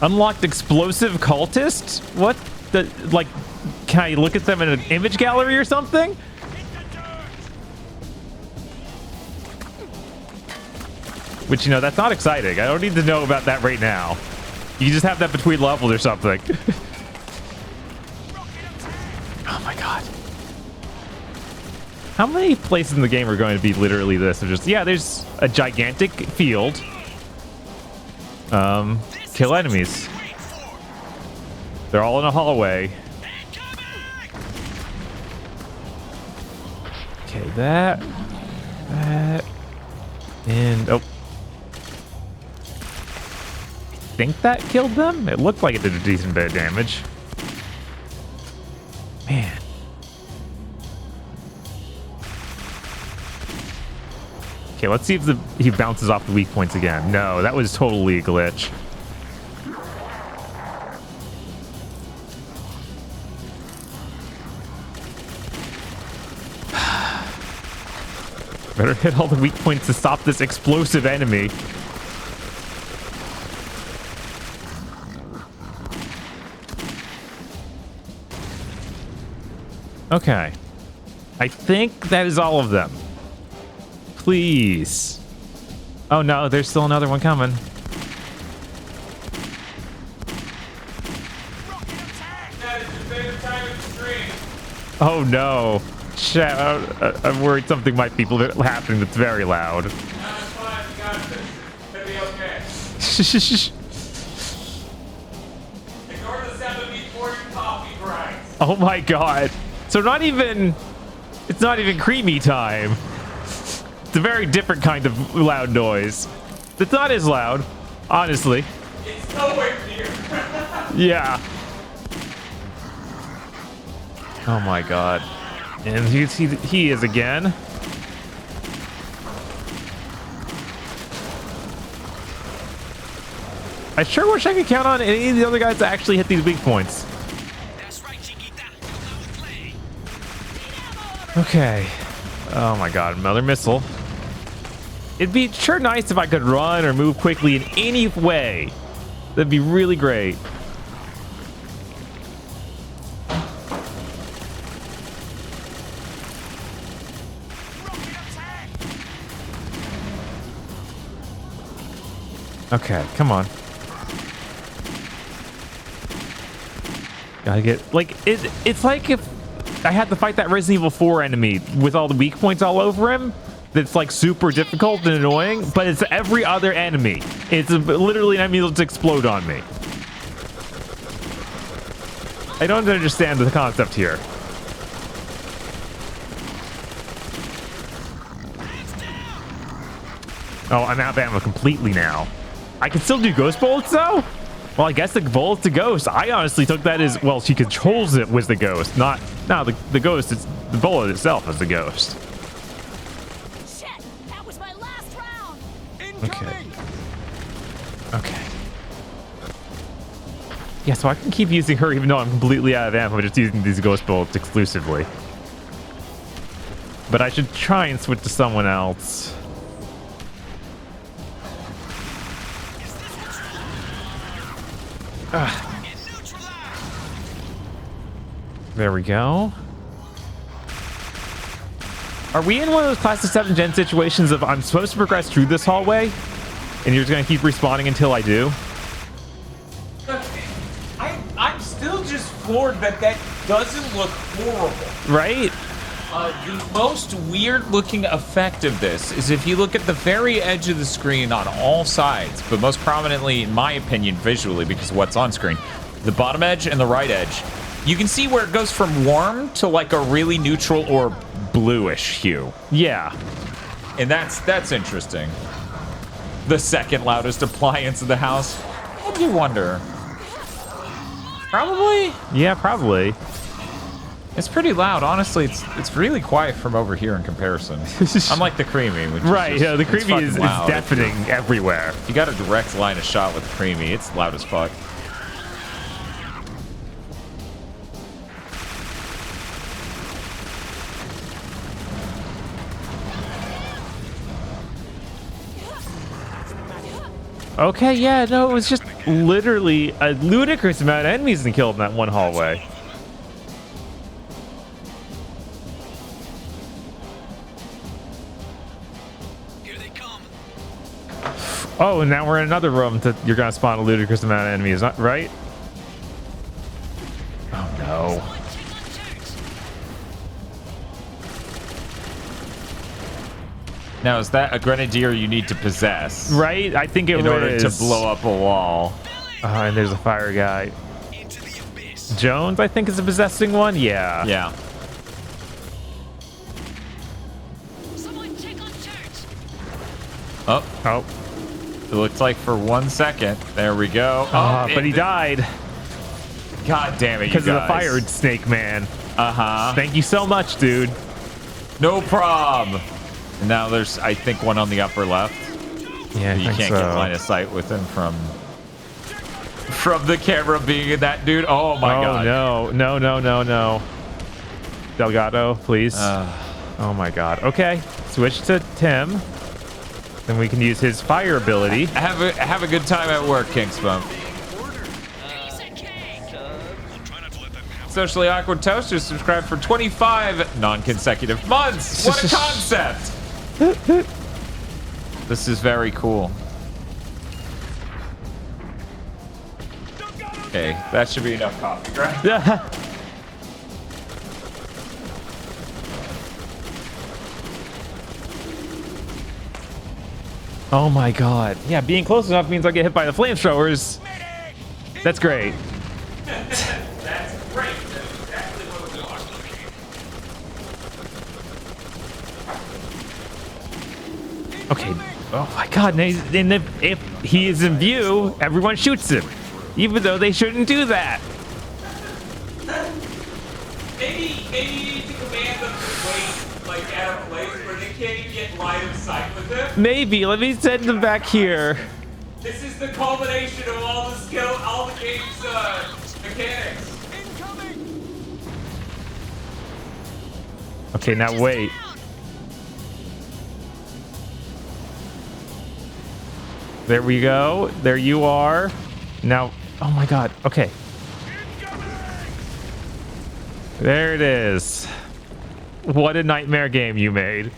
Unlocked explosive cultist? What the, like, can I look at them in an image gallery or something? Which, you know, that's not exciting. I don't need to know about that right now. You just have that between levels or something. Oh my god. How many places in the game are going to be literally this? Or just, yeah, there's a gigantic field. Kill enemies. They're all in a hallway. Okay, that, and oh. I think that killed them? It looked like it did a decent bit of damage. Man. Okay, let's see if he bounces off the weak points again. No, that was totally a glitch. Better hit all the weak points to stop this explosive enemy. Okay. I think that is all of them. Please. Oh no, there's still another one coming. Oh no. I'm worried something might be happening that's very loud. No, it's fine. You got this. It'll be okay. Ignore the sound of me pouring coffee grinds. Oh my god. So it's not even creamy time. It's a very different kind of loud noise. It's not as loud, honestly. It's nowhere near. Yeah. Oh my god. And he is again. I sure wish I could count on any of the other guys to actually hit these weak points. Okay. Oh my god, another missile. It'd be sure nice if I could run or move quickly in any way. That'd be really great. Okay, come on. Gotta get, like, it's like if I had to fight that Resident Evil 4 enemy with all the weak points all over him. That's like super difficult and annoying, but it's every other enemy. It's literally an enemy that'll explode on me. I don't understand the concept here. Oh, I'm out of ammo completely now. I can still do ghost bullets though? Well, I guess the bullet's a ghost. I honestly took that as, well, she controls it with the ghost, not, no, the ghost, it's the bullet itself is the ghost. Shit, that was my last round. Okay. Okay. Yeah, so I can keep using her even though I'm completely out of ammo, just using these ghost bullets exclusively. But I should try and switch to someone else. There we go. Are we in one of those Classic 7 Gen situations of I'm supposed to progress through this hallway and you're just gonna keep respawning until I do? I'm still just floored that doesn't look horrible. Right? The most weird looking effect of this is if you look at the very edge of the screen on all sides, but most prominently, in my opinion, visually, because of what's on screen, the bottom edge and the right edge, you can see where it goes from warm to like a really neutral or bluish hue. Yeah. And that's interesting. The second loudest appliance in the house. What do you wonder? Probably? Yeah, probably. It's pretty loud. Honestly, it's really quiet from over here in comparison. Unlike the creamy, which Right, is just, yeah, the creamy is loud. deafening everywhere. If you got a direct line of shot with the creamy, it's loud as fuck. Okay, yeah, no, it was just literally a ludicrous amount of enemies and killed in that one hallway. Oh, and now we're in another room that you're gonna spawn a ludicrous amount of enemies, right? Oh no. Now, is that a grenadier you need to possess? Right? I think it was. In order to blow up a wall. And there's a fire guy. Jones, I think, is a possessing one? Yeah. Yeah. Oh. Oh. It looks like for 1 second. There we go. But he died. God damn it, you guys. Because of the fire snake man. Uh-huh. Thank you so much, dude. No problem. And now there's, I think, one on the upper left. Yeah, you can't get line of sight with him from the camera being in that dude. Oh my god. No. Delgado, please. Oh my god. Okay, switch to Tim. Then we can use his fire ability. Have a good time at work, Kingsbump. Socially Awkward Toaster subscribed for 25 non-consecutive months. What a concept! This is very cool. Okay, that should be enough coffee, right? Oh my god. Yeah, being close enough means I get hit by the flamethrowers. That's great. That's great. That's exactly what we want. Okay. Oh my god. And if he is in view, everyone shoots him. Even though they shouldn't do that. Maybe you need to command them to wait, like, at a place where they can't even get line of sight with him. Maybe. Let me send them back here. This is the culmination of all the game's mechanics. Okay, now wait. There we go. There you are. Now, oh my god. Okay. There it is. What a nightmare game you made.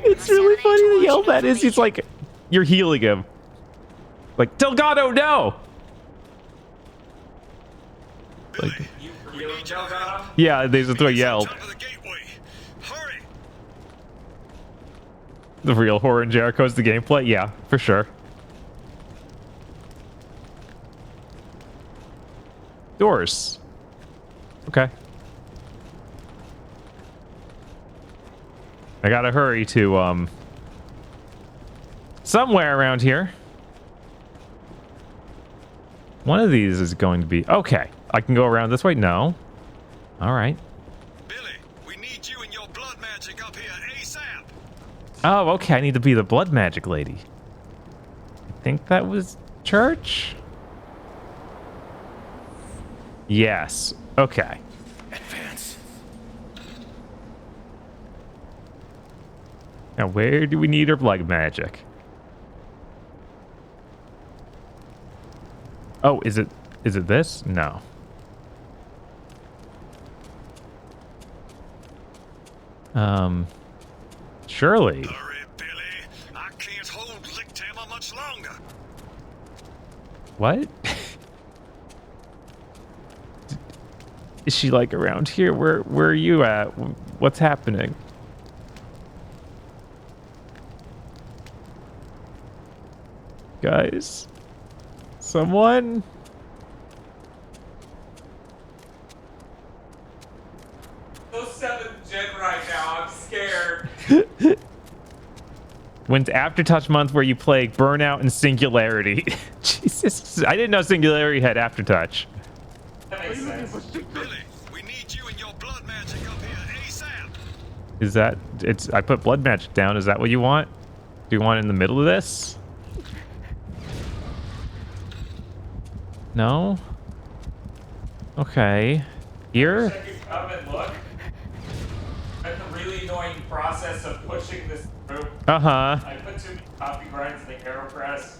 It's really funny to yell that is. He's like, you're healing him. Like, Delgado, no! Like, yeah, they just yelled. The real horror in Jericho is the gameplay? Yeah, for sure. Doors. Okay. I gotta hurry to, somewhere around here. One of these is going to be... Okay. I can go around this way? No. Alright. Oh, okay. I need to be the blood magic lady. I think that was church? Yes. Okay. Advance. Now, where do we need our blood magic? Oh, is it this? No. Surely. Hurry, Billy. I can't hold Lickhammer much longer. What? Is she like around here? Where are you at? What's happening? Guys? Someone? Those 7th gen right now, I'm scared. When's Aftertouch month where you play Burnout and Singularity? Jesus, I didn't know Singularity had Aftertouch. That makes sense. Billy, we need you and your blood magic up here ASAP. Is that it's? I put blood magic down. Is that what you want? Do you want it in the middle of this? No. Okay. Here. Check your come and look. At the really annoying process of pushing this through. Uh-huh. I put too many coffee grinds in the AeroPress.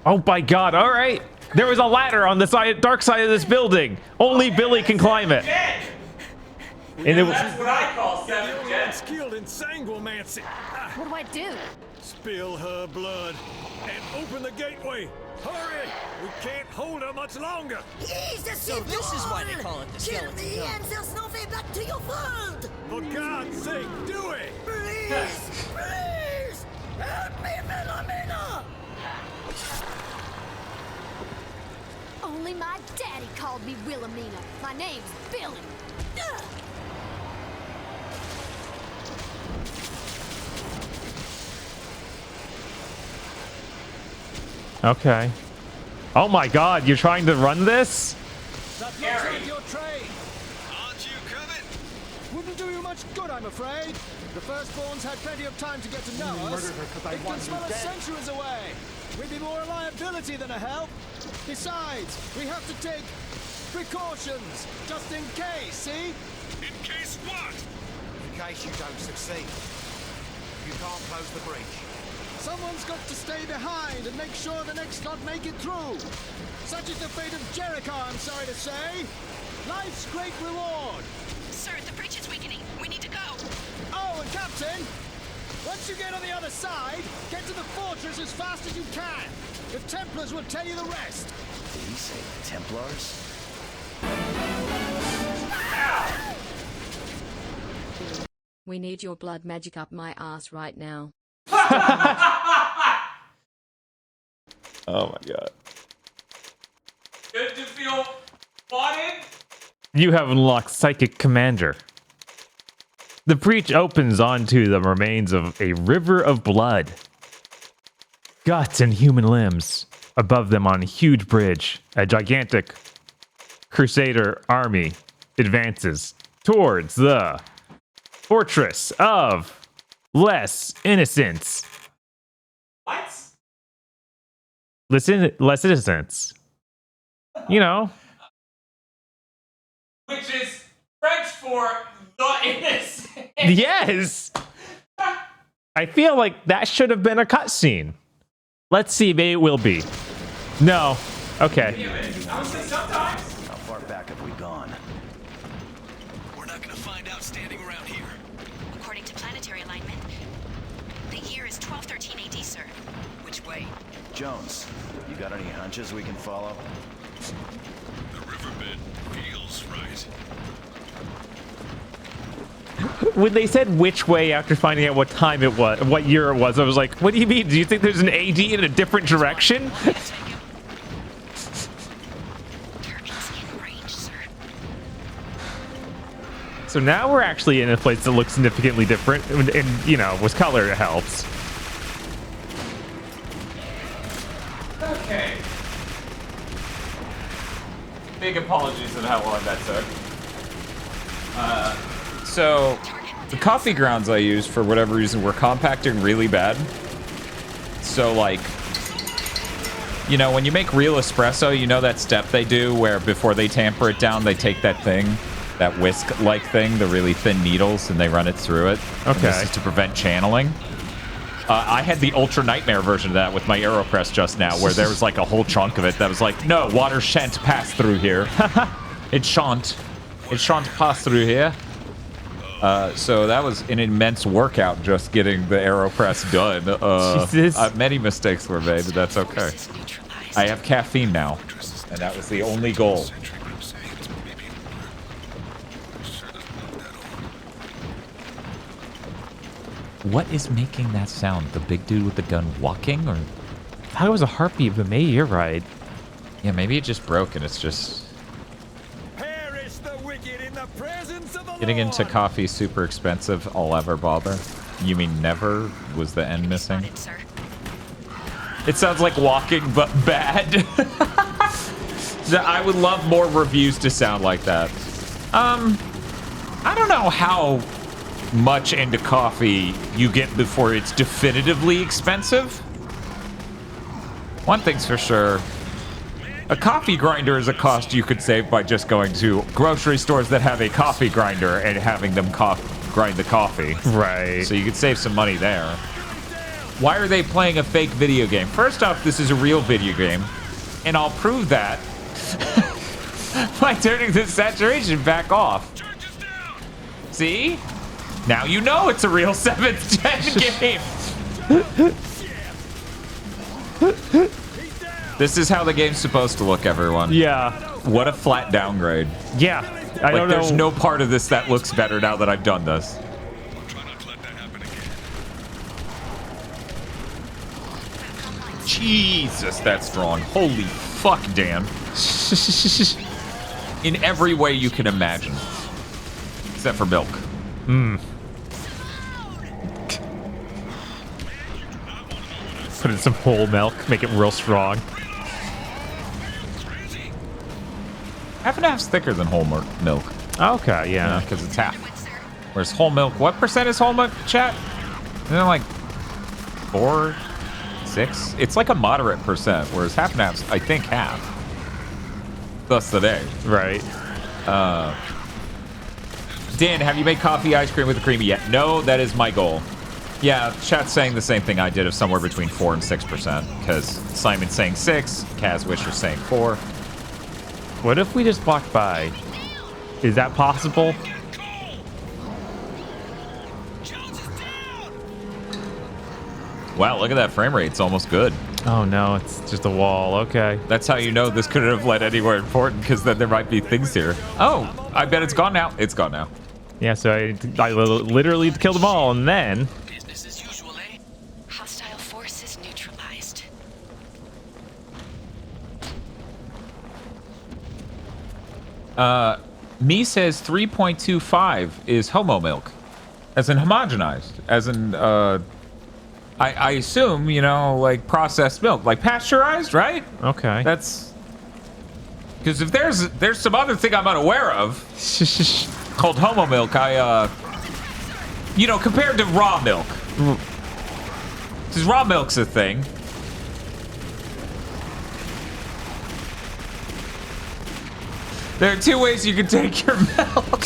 Oh my God! All right. There was a ladder on the side, dark side of this building. Only Billy can climb it. And it was. That's what I call 7 Gen. Skilled in sanguimancy. What do I do? Spill her blood and open the gateway. Hurry! We can't hold her much longer. So this is why they call it the skeleton Kill me and there's no way back to your world! For God's sake, do it! Please! Please! Help me, Philomena! Only my daddy called me Wilhelmina. My name's Billy. Ugh. Okay. Oh my God! You're trying to run this? That looks like your train. Aren't you coming? Wouldn't do you much good, I'm afraid. The firstborns had plenty of time to get to know us. It can smell us centuries away. We'd be more a liability than a help. Besides, we have to take precautions, just in case, see? In case what? In case you don't succeed. You can't close the breach. Someone's got to stay behind and make sure the next lot make it through. Such is the fate of Jericho, I'm sorry to say. Life's great reward. Sir, the breach is weakening. We need to go. Oh, and Captain, once you get on the other side, get to the fortress as fast as you can. The Templars will tell you the rest. Did he say Templars? We need your blood magic up my ass right now. Oh my God. Good to feel wanted. You have unlocked Psychic Commander. The breach opens onto the remains of a river of blood. Guts and human limbs. Above them on a huge bridge, a gigantic Crusader army advances towards the Fortress of Less Innocence. What? Less Innocence. You know. Which is French for the innocent. Yes! I feel like that should have been a cutscene. Let's see, maybe it will be. No. Okay. I would say sometimes. How far back have we gone? We're not gonna find out standing around here. According to planetary alignment, the year is 1213 AD, sir. Which way? Jones, you got any hunches we can follow? The riverbed feels right. When they said which way after finding out what time it was, what year it was, I was like, what do you mean? Do you think there's an AD in a different direction? So now we're actually in a place that looks significantly different, and you know, with color it helps. Okay. Big apologies on how long that took. So the coffee grounds I used for whatever reason were compacting really bad. So like, you know, when you make real espresso, you know that step they do where before they tamper it down, they take that thing, that whisk-like thing, the really thin needles, and they run it through it. Okay. And this is to prevent channeling. I had the Ultra Nightmare version of that with my AeroPress just now, where there was like a whole chunk of it that was like, no, water shan't pass through here. It shan't pass through here. So that was an immense workout just getting the AeroPress done. Jesus. Many mistakes were made, but that's okay. I have caffeine now, and that was the only goal. What is making that sound? The big dude with the gun walking, or? I thought it was a heartbeat, but maybe you're right. Yeah, maybe it just broke and it's just... Perish the wicked in the presence of the Getting into coffee is super expensive. I'll ever bother. You mean never? Was the N missing? It sounds like walking, but bad. I would love more reviews to sound like that. I don't know how much into coffee you get before it's definitively expensive. One thing's for sure. A coffee grinder is a cost you could save by just going to grocery stores that have a coffee grinder and having them grind the coffee. Right. So you could save some money there. Why are they playing a fake video game? First off, this is a real video game, and I'll prove that by turning the saturation back off. See? Now you know it's a real 7th gen game. This is how the game's supposed to look, everyone. Yeah. What a flat downgrade. Yeah. I don't know. There's no part of this that looks better now that I've done this. Jesus, that's strong. Holy fuck, Dan. In every way you can imagine. Except for milk. Put in some whole milk, make it real strong. Half and half's thicker than whole milk. Okay, yeah. Because it's half. Whereas whole milk, what percent is whole milk, chat? Isn't it like 4, 6? It's like a moderate percent, whereas half and half's, I think, half. Thus the day. Right. Dan, have you made coffee ice cream with the creamy yet? No, that is my goal. Yeah, chat's saying the same thing I did of somewhere between 4 and 6%, because Simon's saying 6, Kaz Wisher's saying 4. What if we just walk by? Is that possible? Wow, look at that frame rate. It's almost good. Oh no, it's just a wall. Okay. That's how you know this couldn't have led anywhere important, because then there might be things here. Oh, I bet it's gone now. It's gone now. Yeah, so I literally killed them all, and then... Business as usual, eh? Hostile forces neutralized. Me says 3.25 is homo milk. As in homogenized. As in, I assume, you know, like processed milk. Like pasteurized, right? Okay. That's... Because if there's some other thing I'm unaware of called homo milk, you know, compared to raw milk. Because raw milk's a thing. There are 2 ways you can take your milk.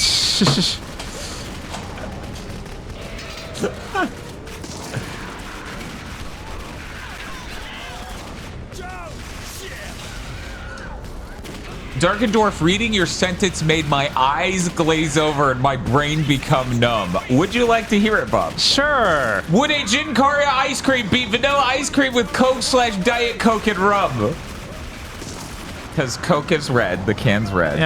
Darkendorf, reading your sentence made my eyes glaze over and my brain become numb. Would you like to hear it, Bob? Sure. Would a Ginkaria ice cream beat vanilla ice cream with Coke/Diet Coke and rum? Because Coke is red, the can's red.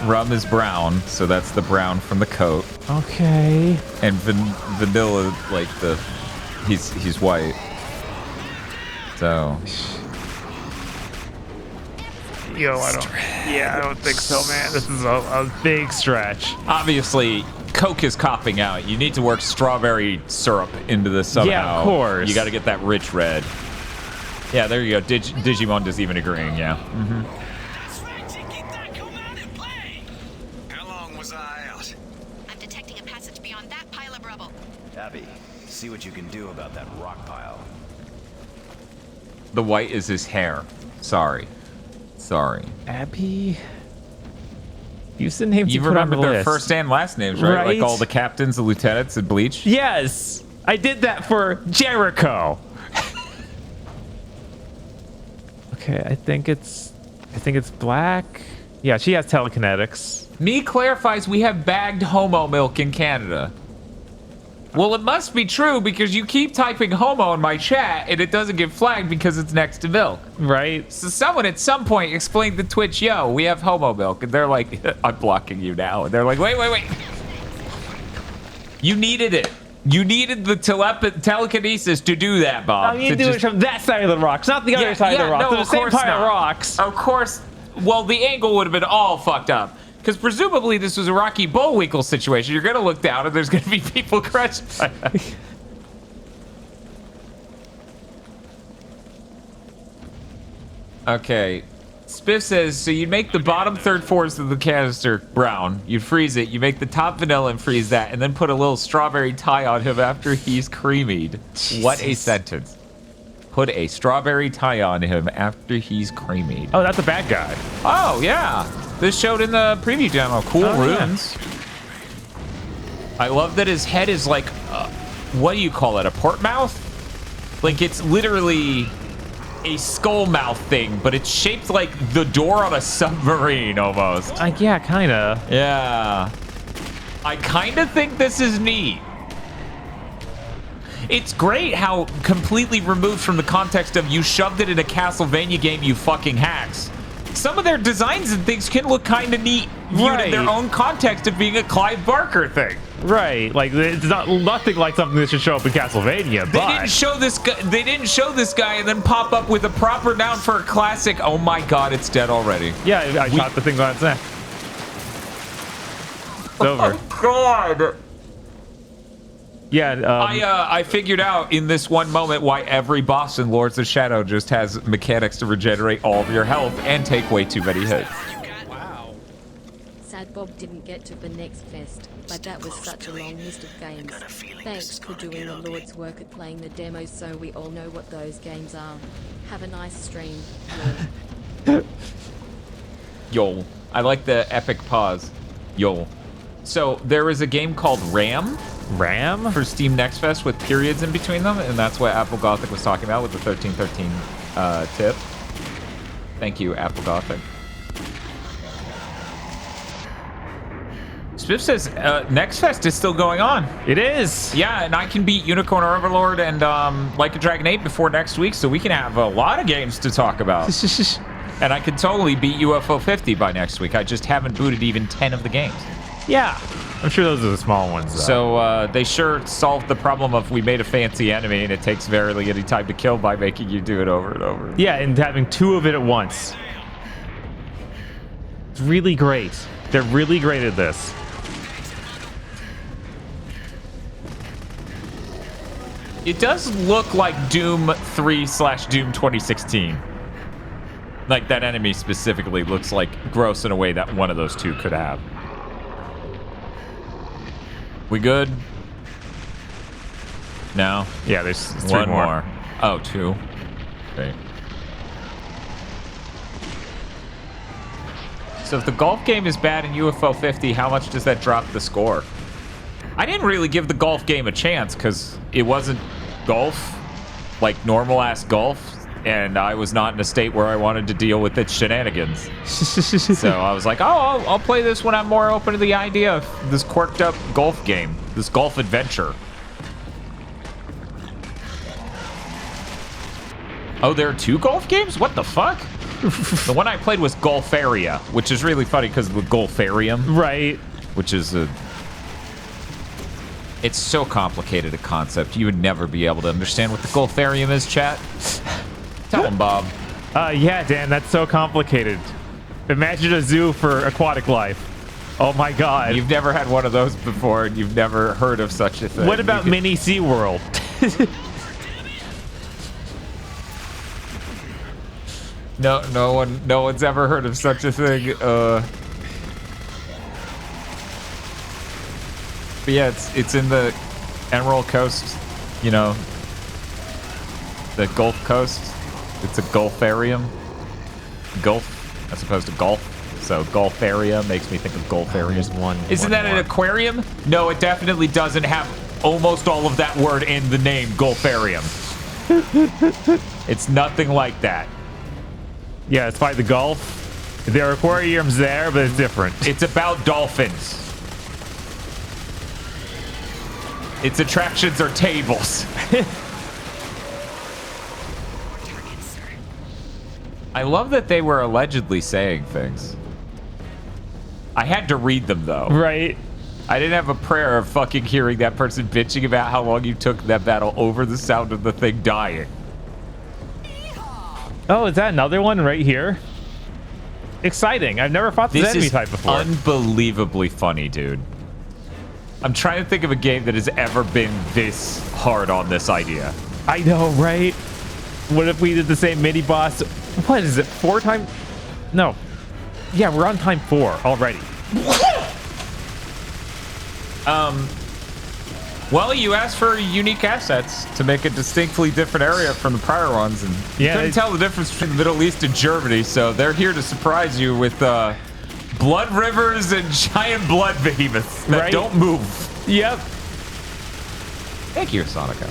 Rum is brown, so that's the brown from the Coke. Okay. And vanilla, like he's white. So... Yo, I don't think so, man. This is a big stretch. Obviously, Coke is copping out. You need to work strawberry syrup into this somehow. Yeah, of course. You got to get that rich red. Yeah, there you go. Digimon is even agreeing, yeah. How long was I out? I'm detecting a passage beyond that pile of rubble. Abby, see what you can do about that rock pile. The white is his hair. Sorry. Abby? Use the names you put on remember the their list. first and last names, right? Like all the captains, the lieutenants, and Bleach? Yes! I did that for Jericho. Okay, I think it's black. Yeah, she has telekinetics. Me clarifies we have bagged homo milk in Canada. Well, it must be true because you keep typing homo in my chat and it doesn't get flagged because it's next to milk. Right. So someone at some point explained to Twitch, yo, we have homo milk. And they're like, I'm blocking you now. And they're like, wait. You needed it. You needed the telekinesis to do that, Bob. You do it from that side of the rocks, not the other side of the rocks. No, They're the same side of rocks. Of course. Well, the angle would have been all fucked up. Because presumably this was a Rocky Bullwinkle situation. You're going to look down and there's going to be people crushed by that. Okay. Spiff says, so you'd make the bottom third-fourths of the canister brown. You'd freeze it. You make the top vanilla and freeze that, and then put a little strawberry tie on him after he's creamied. Jesus. What a sentence. Put a strawberry tie on him after he's creamied. Oh, that's a bad guy. Oh, yeah. This showed in the preview demo. Cool runes. Yeah. I love that his head is like, what do you call it, a port mouth? Like, it's literally a skull mouth thing, but it's shaped like the door on a submarine almost. Yeah, kind of. Yeah. I kind of think this is neat. It's great how completely removed from the context of you shoved it in a Castlevania game, you fucking hacks. Some of their designs and things can look kind of neat viewed in their own context of being a Clive Barker thing. Right, like it's nothing like something that should show up in Castlevania. They didn't show this guy. They didn't show this guy and then pop up with a proper noun for a classic. Oh my God, it's dead already. Yeah, I shot the things on its neck. It's over. Oh God. Yeah, I figured out in this one moment why every boss in Lords of Shadow just has mechanics to regenerate all of your health and take way too many hits. Sad Bob didn't get to the next fest, but that was such a long list of games. Thanks for doing the Lord's work at playing the demos so we all know what those games are. Have a nice stream. Yo. I like the epic pause. Yo. So there is a game called RAM for Steam Next Fest with periods in between them, and that's what Apple Gothic was talking about with the 1313 tip. Thank you, Apple Gothic. Spiff says Next Fest is still going on. It is. Yeah, and I can beat Unicorn Overlord and Like a Dragon 8 before next week, so we can have a lot of games to talk about. And I could totally beat UFO 50 by next week. I just haven't booted even 10 of the games. Yeah, I'm sure those are the small ones, though. So they sure solved the problem of we made a fancy enemy and it takes barely any time to kill by making you do it over and over. Yeah, and having two of it at once. It's really great. They're really great at this. It does look like Doom 3/Doom 2016. Like that enemy specifically looks like gross in a way that one of those two could have. We good? No? Yeah, there's one more. Oh, two. Okay. So if the golf game is bad in UFO 50, how much does that drop the score? I didn't really give the golf game a chance because it wasn't golf, like normal-ass golf, and I was not in a state where I wanted to deal with its shenanigans. So I was like, oh, I'll play this when I'm more open to the idea of this quirked-up golf game, this golf adventure. Oh, there are two golf games? What the fuck? The one I played was Golfaria, which is really funny because of the Golfarium. Right. Which is a... It's so complicated a concept. You would never be able to understand what the Golfarium is, chat. Tell him, Bob. Yeah, Dan, that's so complicated. Imagine a zoo for aquatic life. Oh my God. You've never had one of those before, and you've never heard of such a thing. What about mini SeaWorld? No one's ever heard of such a thing. But yeah, it's in the Emerald Coast, you know, the Gulf Coast. It's a Golfarium. Gulf as opposed to golf. So Gulf area makes me think of Golfarium. Isn't that an aquarium? No, it definitely doesn't have almost all of that word in the name, Golfarium. It's nothing like that. Yeah, it's by the Gulf. There are aquariums there, but it's different. It's about dolphins. Its attractions are tables. I love that they were allegedly saying things. I had to read them, though. Right. I didn't have a prayer of fucking hearing that person bitching about how long you took that battle over the sound of the thing dying. Oh, is that another one right here? Exciting. I've never fought this enemy type before. Unbelievably funny, dude. I'm trying to think of a game that has ever been this hard on this idea. I know, right? What if we did the same mini boss? What is it? 4 times? No. Yeah, we're on time 4 already. Well, you asked for unique assets to make a distinctly different area from the prior ones, and you couldn't tell the difference between the Middle East and Germany, so they're here to surprise you with blood rivers and giant blood behemoths that don't move. Yep. Thank you, Sonica.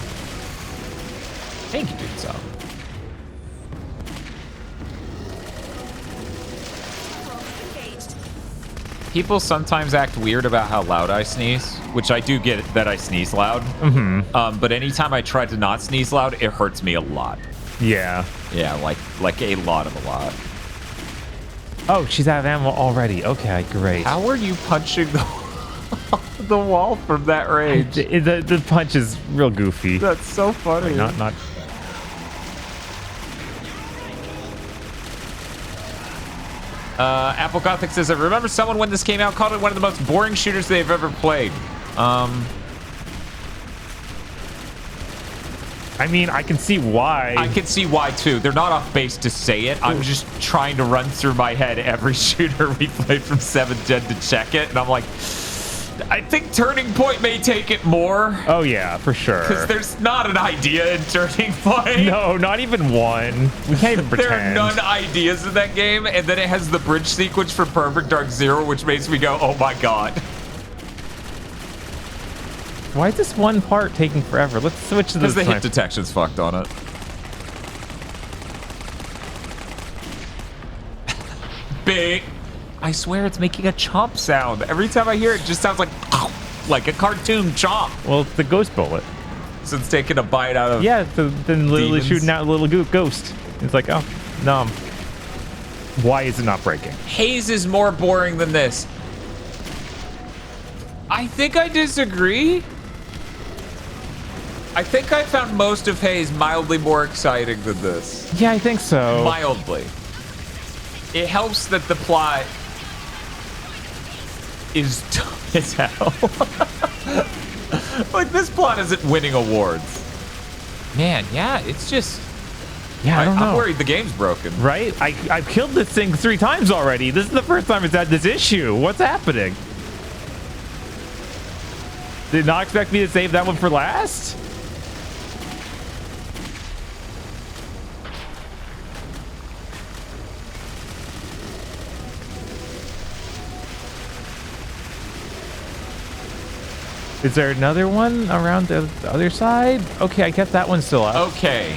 Thank you, dude. So. People sometimes act weird about how loud I sneeze, which I do get that I sneeze loud. Mm-hmm. But anytime I try to not sneeze loud, it hurts me a lot. Yeah. Yeah, like a lot of a lot. Oh, she's out of ammo already. Okay, great. How are you punching the wall from that range? The punch is real goofy. That's so funny. Like, not. Apple Gothic says, I remember someone when this came out called it one of the most boring shooters they've ever played. I mean, I can see why. I can see why, too. They're not off base to say it. I'm just trying to run through my head every shooter we played from 7th Gen to check it. And I'm like, I think Turning Point may take it more. Oh, yeah, for sure. Because there's not an idea in Turning Point. No, not even one. We can't even pretend. There are none ideas in that game. And then it has the bridge sequence from Perfect Dark Zero, which makes me go, oh my god. Why is this one part taking forever? Let's switch to this. Because the hit detection's fucked on it. Big. I swear it's making a chomp sound. Every time I hear it, it just sounds like a cartoon chomp. Well, it's the ghost bullet. So it's taking a bite out of. Yeah, then literally shooting out a little ghost. It's like, oh, no. Why is it not breaking? Haze is more boring than this. I think I disagree. I think I found most of Haze mildly more exciting than this. Yeah, I think so. Mildly. It helps that the plot is dumb as hell. Like, this plot isn't winning awards. Man, yeah, it's just... Yeah, I don't know. I'm worried the game's broken. Right? I've killed this thing 3 times already. This is the first time it's had this issue. What's happening? Did not expect me to save that one for last? Is there another one around the other side? Okay, I kept that one still up. Okay.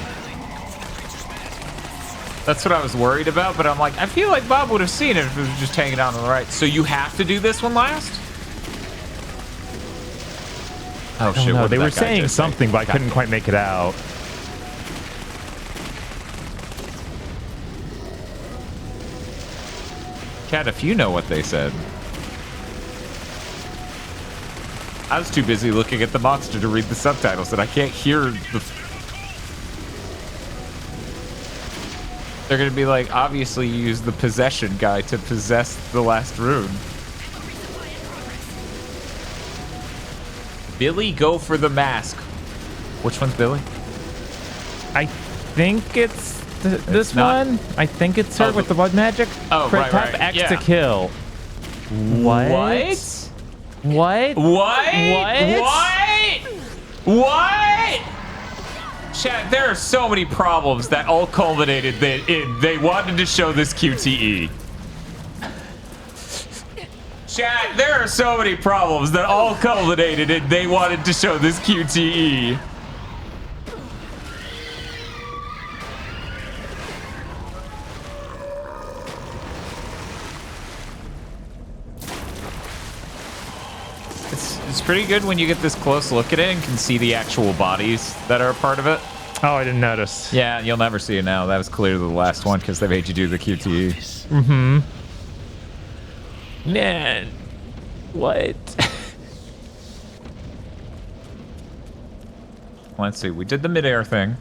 That's what I was worried about, but I'm like, I feel like Bob would have seen it if it was just hanging out on the right. So you have to do this one last? Oh shit! No, what did they that were guy saying just say? something, but I couldn't quite make it out. Cat, if you know what they said. I was too busy looking at the monster to read the subtitles, and I can't hear the... They're gonna be like, obviously you used the possession guy to possess the last rune. Billy, go for the mask. Which one's Billy? I think it's this one. I think it's her with the blood magic. Oh, right, Tap right. X Yeah. to kill. What? What? What? Chat, there are so many problems that all culminated in they wanted to show this QTE. Chat, there are so many problems that all culminated in they wanted to show this QTE. It's pretty good when you get this close look at it and can see the actual bodies that are a part of it. Oh, I didn't notice. Yeah, you'll never see it now. That was clearly the last one because they made you do the QTE. Mm-hmm. Man, what? Let's see. We did the midair thing.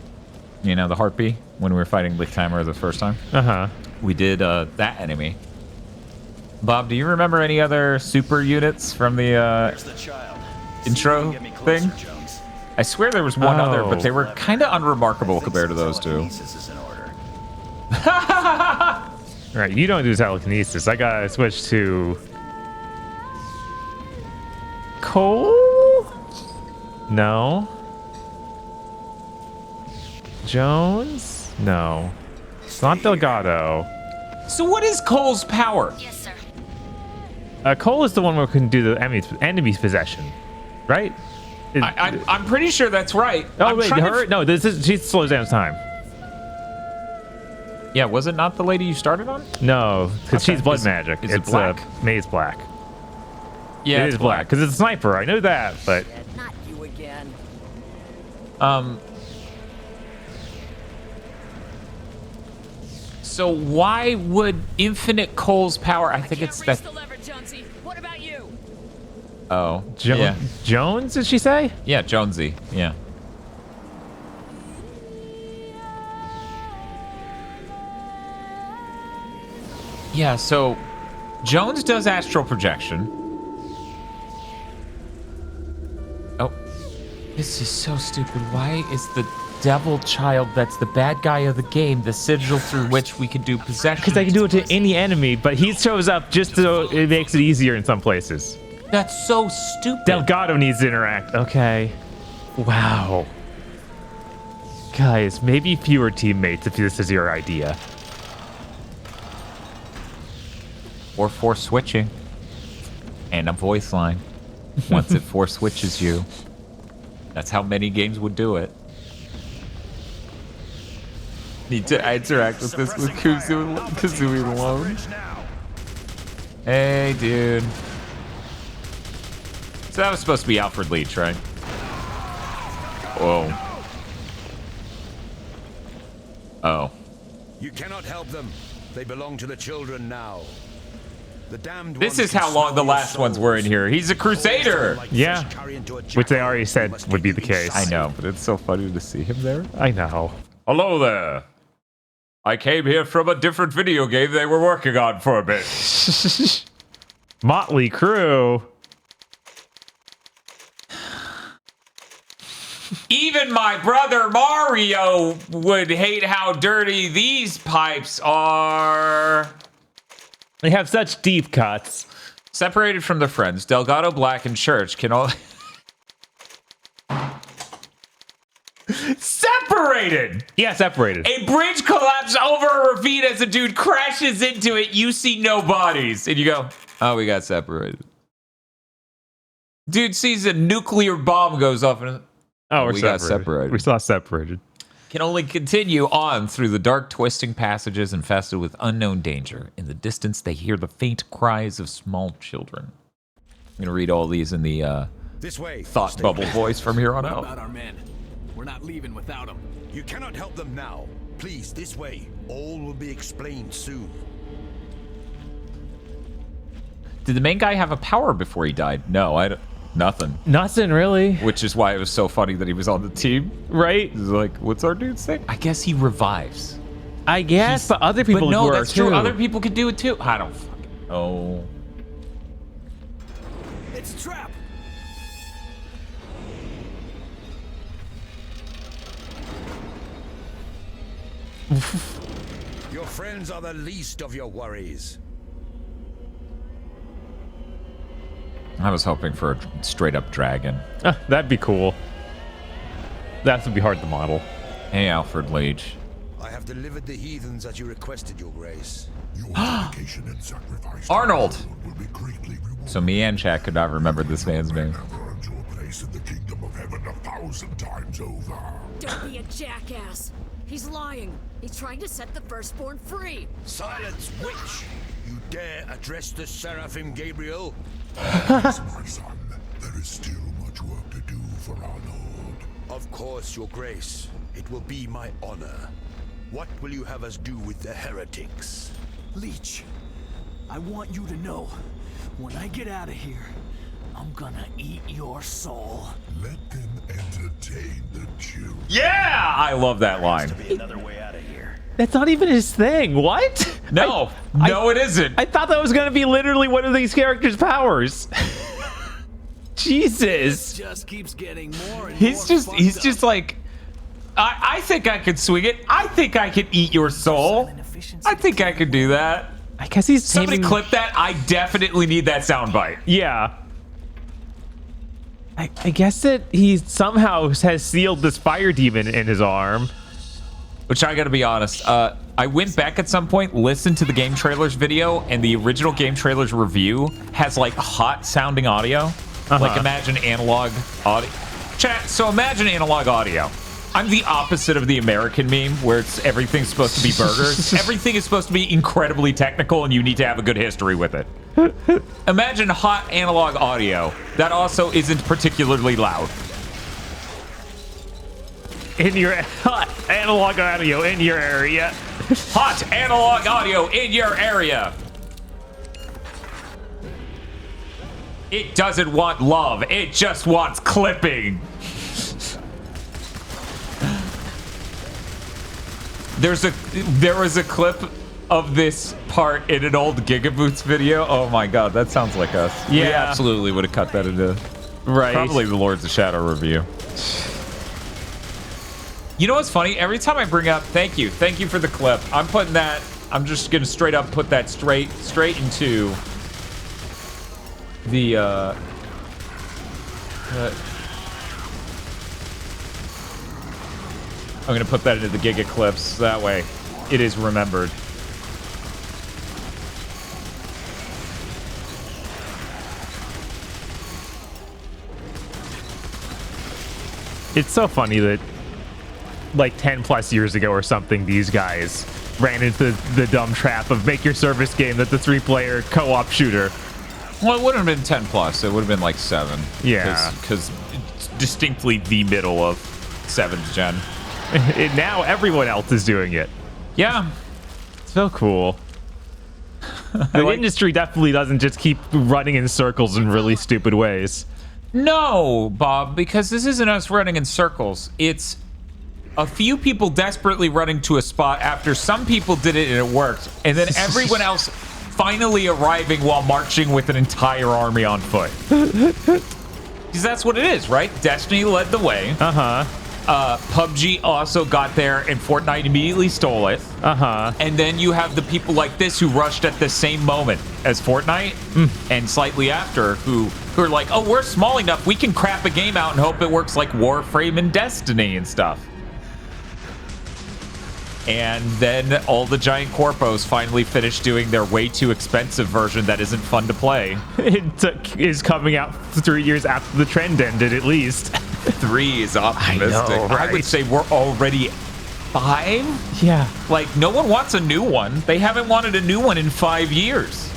You know, the harpy when we were fighting Lichthammer the first time. Uh-huh. We did that enemy. Bob, do you remember any other super units from the intro thing? I swear there was one other, but they were kind of unremarkable compared to those two. All right, you don't do telekinesis. I gotta switch to Cole. No. Jones. No. It's not Delgado. So what is Cole's power? Yes, sir. Cole is the one who can do the enemy's possession, right? I'm pretty sure that's right. Oh wait, no. She slows down time. Yeah, was it not the lady you started on? No, because she's blood magic. Is it black? Maze black. Yeah, it is black because it's a sniper. I know that, but Not you again. So why would Infinite Cole's power? I think it's that. The lever, Jonesy. What about you? Oh, yeah. Jones? Did she say? Yeah, Jonesy. Yeah. Yeah, so Jones does astral projection. Oh, this is so stupid. Why is the devil child that's the bad guy of the game the sigil through which we can do possession? Because I can do it to any enemy, but he shows up just so it makes it easier in some places. That's so stupid. Delgado needs to interact. Okay. Wow. Guys, maybe fewer teammates if this is your idea. Or force switching. And a voice line. Once it force switches you. That's how many games would do it. Need to interact with this with Kazooie alone. Hey, dude. So that was supposed to be Alfred Leach, right? Whoa. Oh. You cannot help them. They belong to the children now. The damned This ones is how can long the smell your last ones were in here. He's a crusader. Yeah. Which they already said would be the case. I know, but it's so funny to see him there. I know. Hello there. I came here from a different video game they were working on for a bit. Motley Crue. Even my brother Mario would hate how dirty these pipes are. They have such deep cuts. Separated from the friends, Delgado, Black, and Church can all... Separated! Yeah, separated. A bridge collapses over her feet as a dude crashes into it. You see no bodies. And you go, oh, we got separated. Dude sees a nuclear bomb goes off and... Oh, we got separated. We saw separated. Can only continue on through the dark, twisting passages infested with unknown danger. In the distance, they hear the faint cries of small children. I'm going to read all these in the This way, thought bubble voice from here on What out. about our men? We're not leaving without them. You cannot help them now. Please, this way. All will be explained soon. Did the main guy have a power before he died? No, nothing. Nothing, really. Which is why it was so funny that he was on the team. Right? He's like, what's our dude's thing? I guess he revives. I guess, but other people But no, were that's too. true. Other people could do it too. I don't fucking know. It's a trap. Your friends are the least of your worries. I was hoping for a straight up dragon. That'd be cool. That would be hard to model. Hey, Alfred Leach. I have delivered the heathens as you requested, Your Grace. Your dedication and sacrifice Arnold! will be greatly rewarded. So me and Chad could not remember this man's name. Never earned your place in the kingdom of heaven 1,000 times over. Don't be a jackass. He's lying. He's trying to set the firstborn free. Silence, witch! You dare address the Seraphim Gabriel? Yes, my son. There is still much work to do for our Lord. Of course, Your Grace. It will be my honor. What will you have us do with the heretics? Leech, I want you to know, when I get out of here, I'm gonna eat your soul. Let them entertain the children. Yeah! I love that line. Be another way out of here. That's not even his thing. What? No. No, it isn't. I thought that was going to be literally one of these characters' powers. Jesus. It just keeps getting more and He's more just like, I think I could swing it. I think I could eat your soul. I think I could do that. I guess he's Somebody taming... clip that. I definitely need that soundbite. Yeah. I guess that he somehow has sealed this fire demon in his arm. Which I gotta be honest, I went back at some point, listened to the game trailers video, and the original game trailers review has like hot sounding audio. Like imagine analog audio. Chat, so imagine analog audio. I'm the opposite of the American meme where it's everything's supposed to be burgers. Everything is supposed to be incredibly technical and you need to have a good history with it. Imagine hot analog audio that also isn't particularly loud. In your hot analog audio in your area. Hot analog audio in your area. It doesn't want love. It just wants clipping. There was a clip of this part in an old GigaBoots video. Oh my god, that sounds like us. Yeah. We absolutely would have cut that into probably the Lords of Shadow review. You know what's funny? Every time I bring up, thank you for the clip. I'm putting that. I'm just gonna straight up put that straight into the I'm gonna put that into the Giga clips. That way, it is remembered. It's so funny that like 10 plus years ago or something, these guys ran into the dumb trap of make your service game that's a 3-player co-op shooter. Well, it wouldn't have been 10 plus. It would have been like 7. Yeah. Because it's distinctly the middle of 7th gen. And now everyone else is doing it. Yeah. So cool. The industry definitely doesn't just keep running in circles in really stupid ways. No, Bob, because this isn't us running in circles. It's a few people desperately running to a spot after some people did it and it worked, and then everyone else finally arriving while marching with an entire army on foot. Because that's what it is, right? Destiny led the way. PUBG also got there, and Fortnite immediately stole it. And then you have the people like this who rushed at the same moment as Fortnite, and slightly after, who are like, oh, we're small enough, we can crap a game out and hope it works like Warframe and Destiny and stuff. And then all the giant corpos finally finished doing their way too expensive version that isn't fun to play. It is coming out 3 years after the trend ended, at least. 3 is optimistic. I know, right? I would say we're already 5. Yeah. Like, no one wants a new one. They haven't wanted a new one in 5 years.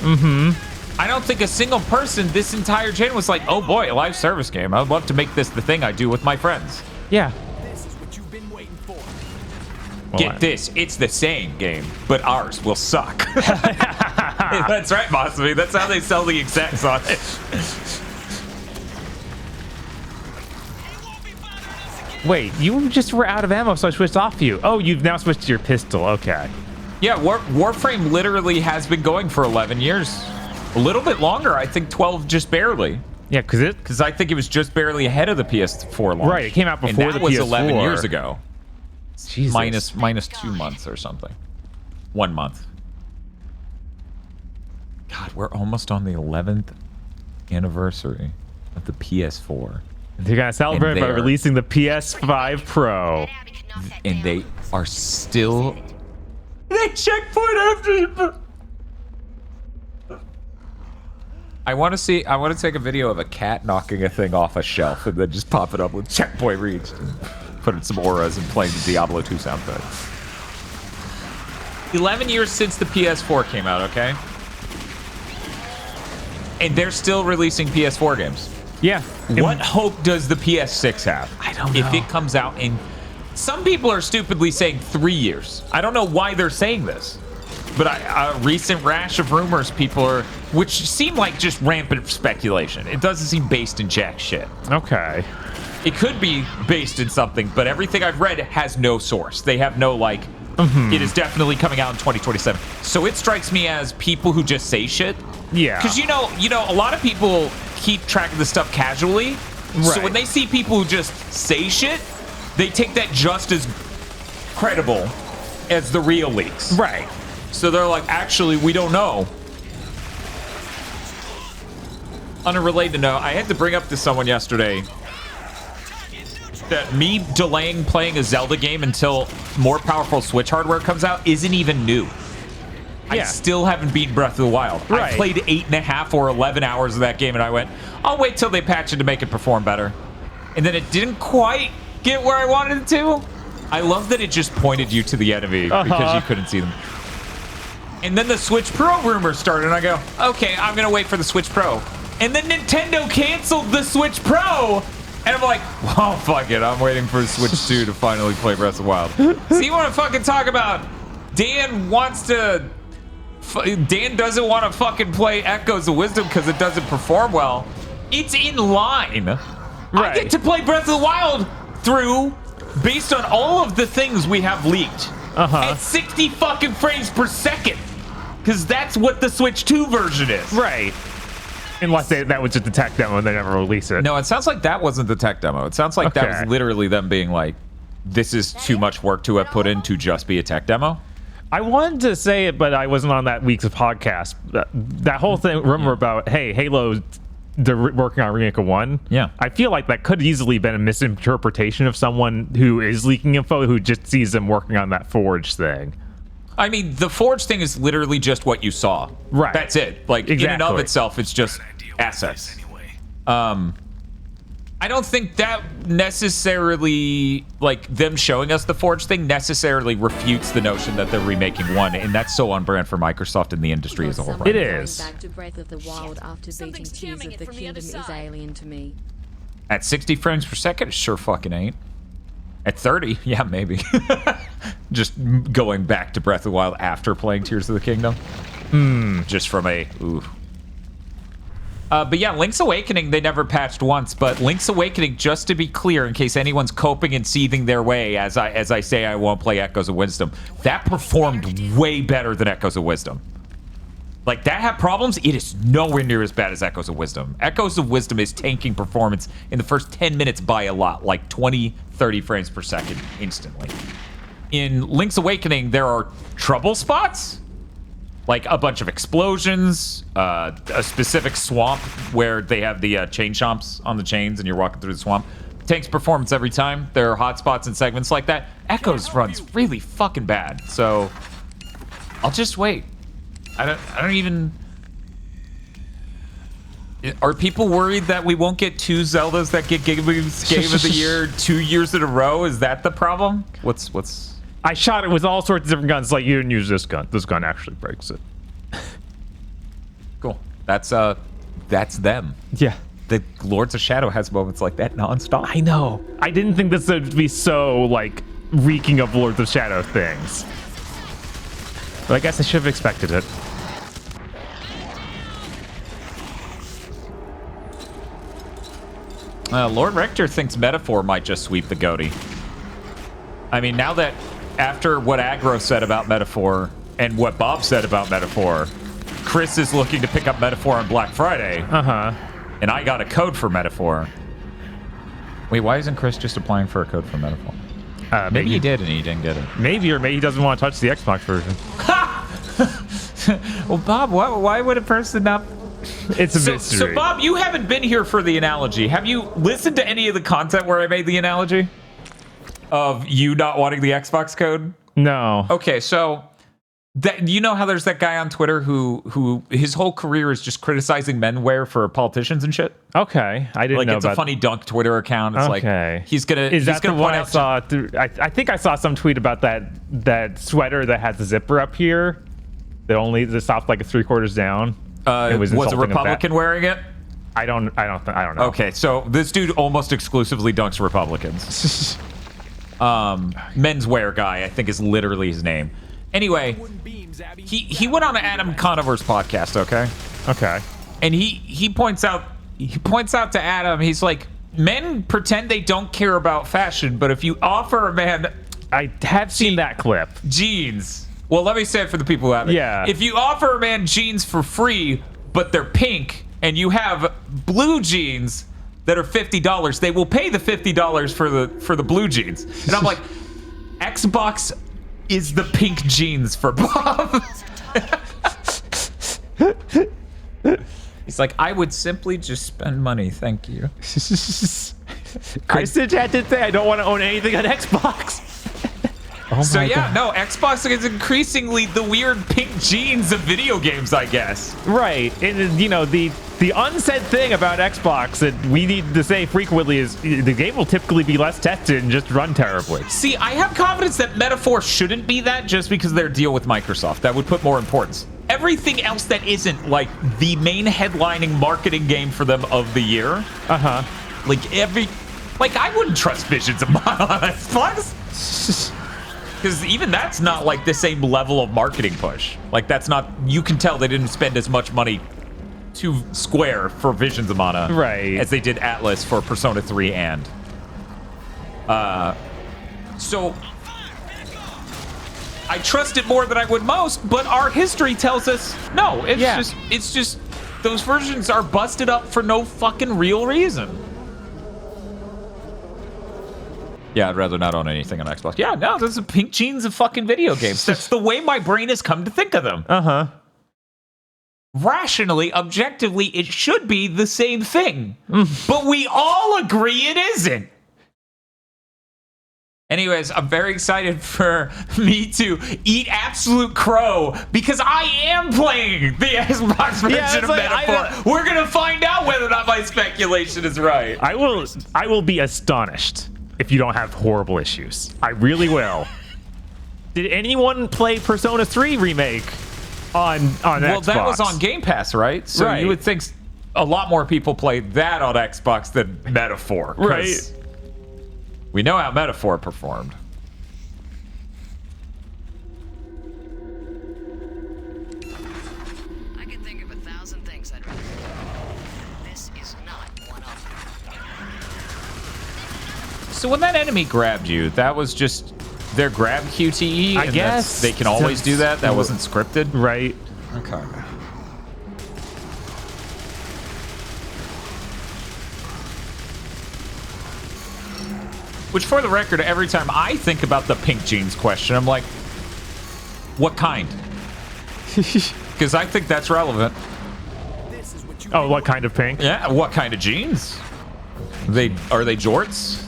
I don't think a single person this entire gen was like, oh boy, a live service game. I'd love to make this the thing I do with my friends. Yeah. This is what you've been waiting for. Get this, it's the same game, but ours will suck. That's right, Bossy. That's how they sell the execs on it. Wait, you just were out of ammo, so I switched off you. Oh, you've now switched to your pistol. Okay. Yeah, Warframe literally has been going for 11 years. A little bit longer, I think 12 just barely. Yeah, because I think it was just barely ahead of the PS4 launch. Right, it came out before and that the was PS4. 11 years ago. Jesus. Minus 2 months or something. 1 month. God, we're almost on the 11th anniversary of the PS4. They're going to celebrate by releasing the PS5 Pro. And they are still... They checkpoint after you. I want to take a video of a cat knocking a thing off a shelf and then just pop it up with checkpoint reached and put in some auras and playing the Diablo 2 soundtrack. 11 years since the PS4 came out, okay? And they're still releasing PS4 games. Yeah. What hope does the PS6 have? I don't know. If it comes out in... Some people are stupidly saying 3 years. I don't know why they're saying this. But a recent rash of rumors which seem like just rampant speculation. It doesn't seem based in jack shit. Okay. It could be based in something, but everything I've read has no source. They have no, like, it is definitely coming out in 2027. So it strikes me as people who just say shit. Yeah. Because, you know, a lot of people keep track of this stuff casually. Right. So when they see people who just say shit, they take that just as credible as the real leaks. Right. So they're like, actually, we don't know. On a related note, I had to bring up to someone yesterday that me delaying playing a Zelda game until more powerful Switch hardware comes out isn't even new. I still haven't beaten Breath of the Wild. Right. I played 8.5 or 11 hours of that game, and I went, I'll wait till they patch it to make it perform better. And then it didn't quite get where I wanted it to. I love that it just pointed you to the enemy because you couldn't see them. And then the Switch Pro rumor started, and I go, okay, I'm going to wait for the Switch Pro. And then Nintendo canceled the Switch Pro, and I'm like, oh, fuck it. I'm waiting for Switch 2 to finally play Breath of the Wild. So you want to fucking talk about Dan doesn't want to fucking play Echoes of Wisdom because it doesn't perform well. It's in line. Right. I get to play Breath of the Wild through, based on all of the things we have leaked, at 60 fucking frames per second. Because that's what the Switch 2 version is. Right. Unless that was just a tech demo and they never release it. No, it sounds like that wasn't the tech demo. It sounds like that was literally them being like, this is too much work to have put in to just be a tech demo. I wanted to say it, but I wasn't on that week's podcast. That whole thing, rumor about, hey, Halo, they're working on Remake of 1. Yeah. I feel like that could easily been a misinterpretation of someone who is leaking info who just sees them working on that Forge thing. I mean, the Forge thing is literally just what you saw. Right. That's it. Like, in and of itself, it's just assets. I don't think that necessarily, like, them showing us the Forge thing necessarily refutes the notion that they're remaking 1, and that's so on brand for Microsoft and the industry as a whole. It is. Back to Breath of the Wild after beating Tears of the Kingdom is alien to me. At 60 frames per second, it sure fucking ain't. At 30, yeah, maybe. Just going back to Breath of the Wild after playing Tears of the Kingdom. Just from a, ooh. But yeah, Link's Awakening, they never patched once, but Link's Awakening, just to be clear, in case anyone's coping and seething their way, as I say I won't play Echoes of Wisdom, that performed way better than Echoes of Wisdom. Like, that had problems, it is nowhere near as bad as Echoes of Wisdom. Echoes of Wisdom is tanking performance in the first 10 minutes by a lot, like 20, 30 frames per second instantly. In Link's Awakening, there are trouble spots, like a bunch of explosions, a specific swamp where they have the chain chomps on the chains and you're walking through the swamp. Tanks performance every time. There are hot spots and segments like that. Echoes runs really fucking bad, so I'll just wait. I don't even... Are people worried that we won't get 2 Zeldas that get GigaBoots Game of the Year 2 years in a row? Is that the problem? What's... I shot it with all sorts of different guns. Like, you didn't use this gun. This gun actually breaks it. Cool. That's them. Yeah. The Lords of Shadow has moments like that nonstop. I know. I didn't think this would be so, like, reeking of Lords of Shadow things. But I guess I should have expected it. Lord Rector thinks Metaphor might just sweep the GOTY. I mean, now that after what Aggro said about Metaphor and what Bob said about Metaphor, Chris is looking to pick up Metaphor on Black Friday. And I got a code for Metaphor. Wait, why isn't Chris just applying for a code for Metaphor? Maybe he did and he didn't get it. Maybe, or maybe he doesn't want to touch the Xbox version. Well, Bob, why would a person not... It's a mystery. So, Bob, you haven't been here for the analogy. Have you listened to any of the content where I made the analogy? Of you not wanting the Xbox code? No. Okay, so... you know how there's that guy on Twitter who his whole career is just criticizing menwear for politicians and shit? Okay, I didn't know it's a funny dunk Twitter account. It's like he's gonna. Is that the one I saw? I think I saw some tweet about that sweater that has the zipper up here that stops like 3/4 down. Was a Republican wearing it? I don't know. Okay, so this dude almost exclusively dunks Republicans. Menswear guy, I think, is literally his name. Anyway, he went on Adam Conover's podcast, okay, and he points out to Adam, he's like, men pretend they don't care about fashion, but if you offer a man, I have seen that clip, jeans. Well, let me say it for the people who haven't. Yeah. If you offer a man jeans for free, but they're pink, and you have blue jeans that are $50, they will pay the $50 for the blue jeans. And I'm like, Xbox is the pink jeans for Bob. He's like, I would simply just spend money, thank you. Kristen chat did say I don't want to own anything on Xbox. Oh so my yeah, God. no, Xbox is increasingly the weird pink jeans of video games, I guess. Right, and you know the unsaid thing about Xbox that we need to say frequently is the game will typically be less tested and just run terribly. See, I have confidence that Metaphor shouldn't be that just because of their deal with Microsoft. That would put more importance. Everything else that isn't like the main headlining marketing game for them of the year. Like I wouldn't trust Visions of Mana on Xbox. Because even that's not like the same level of marketing push. Like that's not, you can tell they didn't spend as much money to Square for Visions of Mana as they did Atlas for Persona 3 and. So I trust it more than I would most, but our history tells us no, it's just those versions are busted up for no fucking real reason. Yeah, I'd rather not own anything on Xbox. Yeah, no, those are pink jeans of fucking video games. That's the way my brain has come to think of them. Rationally, objectively, it should be the same thing. But we all agree it isn't. Anyways, I'm very excited for me to eat absolute crow because I am playing the Xbox version of Metaphor. We're going to find out whether or not my speculation is right. I will be astonished if you don't have horrible issues. I really will. Did anyone play Persona 3 remake on Xbox? Well, that was on Game Pass, right? So you would think a lot more people played that on Xbox than Metaphor. Right. We know how Metaphor performed. I can think of 1,000 things I'd rather do. This is not one of them. So when that enemy grabbed you, that was just their grab QTE? I guess. They can always do that? That wasn't scripted? Right. Okay. Which, for the record, every time I think about the pink jeans question, I'm like, what kind? Because I think that's relevant. Oh, what kind of pink? Yeah, what kind of jeans? Are they jorts?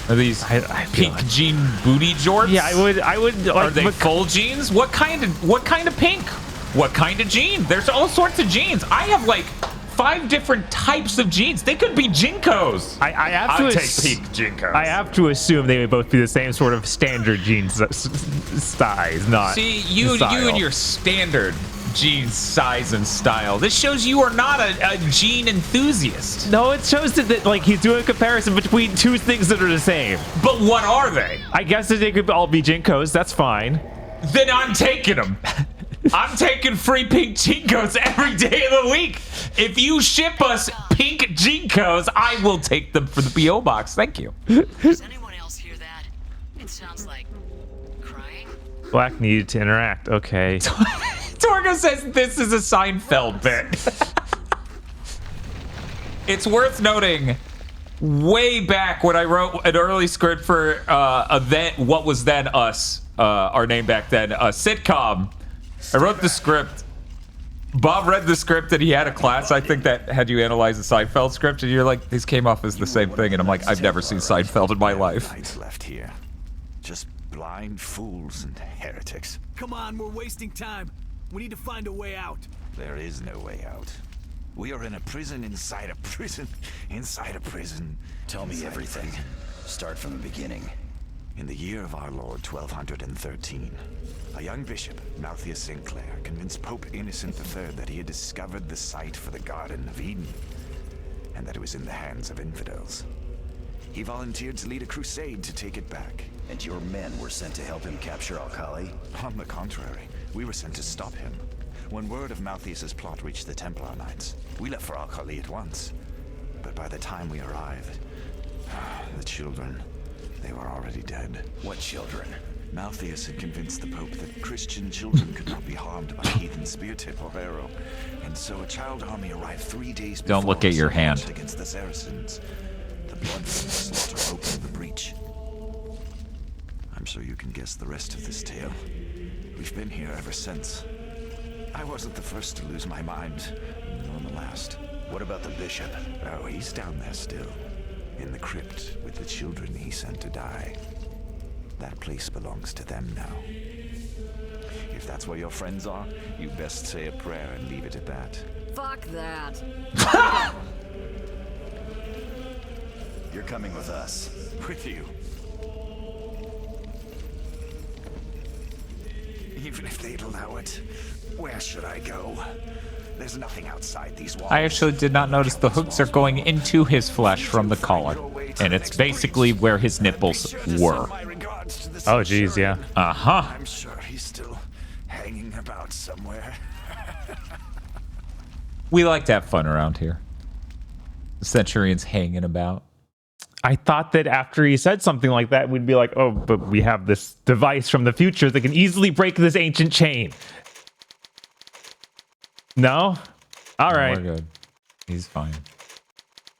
Are these pink jean booty jorts? Yeah, I would. Like, are they full jeans? What kind of pink? What kind of jean? There's all sorts of jeans. I have like 5 different types of jeans. They could be Jinkos. I'll take pink Jinkos. I have to assume they would both be the same sort of standard jeans size, not. See, you and your standard jeans size and style. This shows you are not a jean enthusiast. No, it shows that like he's doing a comparison between 2 things that are the same. But what are they? I guess that they could all be Jinkos. That's fine. Then I'm taking them. I'm taking free pink Jinkos every day of the week. If you ship us pink Jinkos, I will take them for the P.O. box. Thank you. Does anyone else hear that? It sounds like crying. Black needed to interact. Okay. Torgo says this is a Seinfeld bit. It's worth noting, way back when I wrote an early script for what was then Us, our name back then, a sitcom. I wrote the script. Bob read the script and he had a class, I think, that had you analyze the Seinfeld script, and you're like, these came off as the same thing, and I'm like, I've never seen Seinfeld in my life. Knights left here. Just blind fools and heretics. Come on, we're wasting time. We need to find a way out. There is no way out. We are in a prison inside a prison inside a prison. Tell me everything. Start from the beginning. In the year of our Lord 1213, a young bishop, Malthius Sinclair, convinced Pope Innocent III that he had discovered the site for the Garden of Eden, and that it was in the hands of infidels. He volunteered to lead a crusade to take it back. And your men were sent to help him capture Alkali? On the contrary, we were sent to stop him. When word of Malthius's plot reached the Templar Knights, we left for Alkali at once. But by the time we arrived, the children, they were already dead. What children? Malthius had convinced the Pope that Christian children could not be harmed by heathen spear tip or arrow, and so a child army arrived 3 days before. Don't look at your hand. Against the Saracens. The blood from the slaughter opened the breach. I'm sure you can guess the rest of this tale. We've been here ever since. I wasn't the first to lose my mind, nor the last. What about the bishop? Oh, he's down there still. In the crypt with the children he sent to die. That place belongs to them now. If that's where your friends are, you best say a prayer and leave it at that. Fuck that. You're coming with us. With you. Even if they'd allow it, where should I go? There's nothing outside these walls. I actually did not notice the hooks are going into his flesh from the collar. And it's basically where his nipples were. Oh, geez, yeah. Uh-huh. I'm sure he's still hanging about somewhere. We like to have fun around here. The Centurion's hanging about. I thought that after he said something like that, we'd be like, oh, but we have this device from the future that can easily break this ancient chain. No? All right. We're good. He's fine.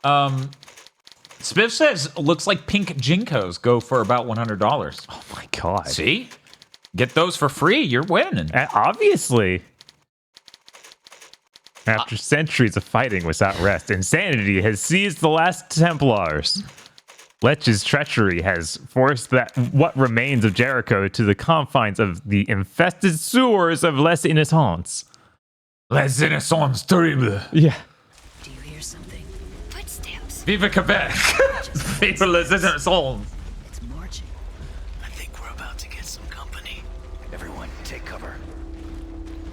Spiff says, looks like pink Jinkos go for about $100. Oh my God. See? Get those for free. You're winning. Obviously. After centuries of fighting without rest, insanity has seized the last Templars. Lech's treachery has forced what remains of Jericho to the confines of the infested sewers of Les Innocents. Les Innocents terribles. Yeah. Do you hear something? Footsteps. Vive Quebec. Vive Les Innocents. It's marching. I think we're about to get some company. Everyone, take cover.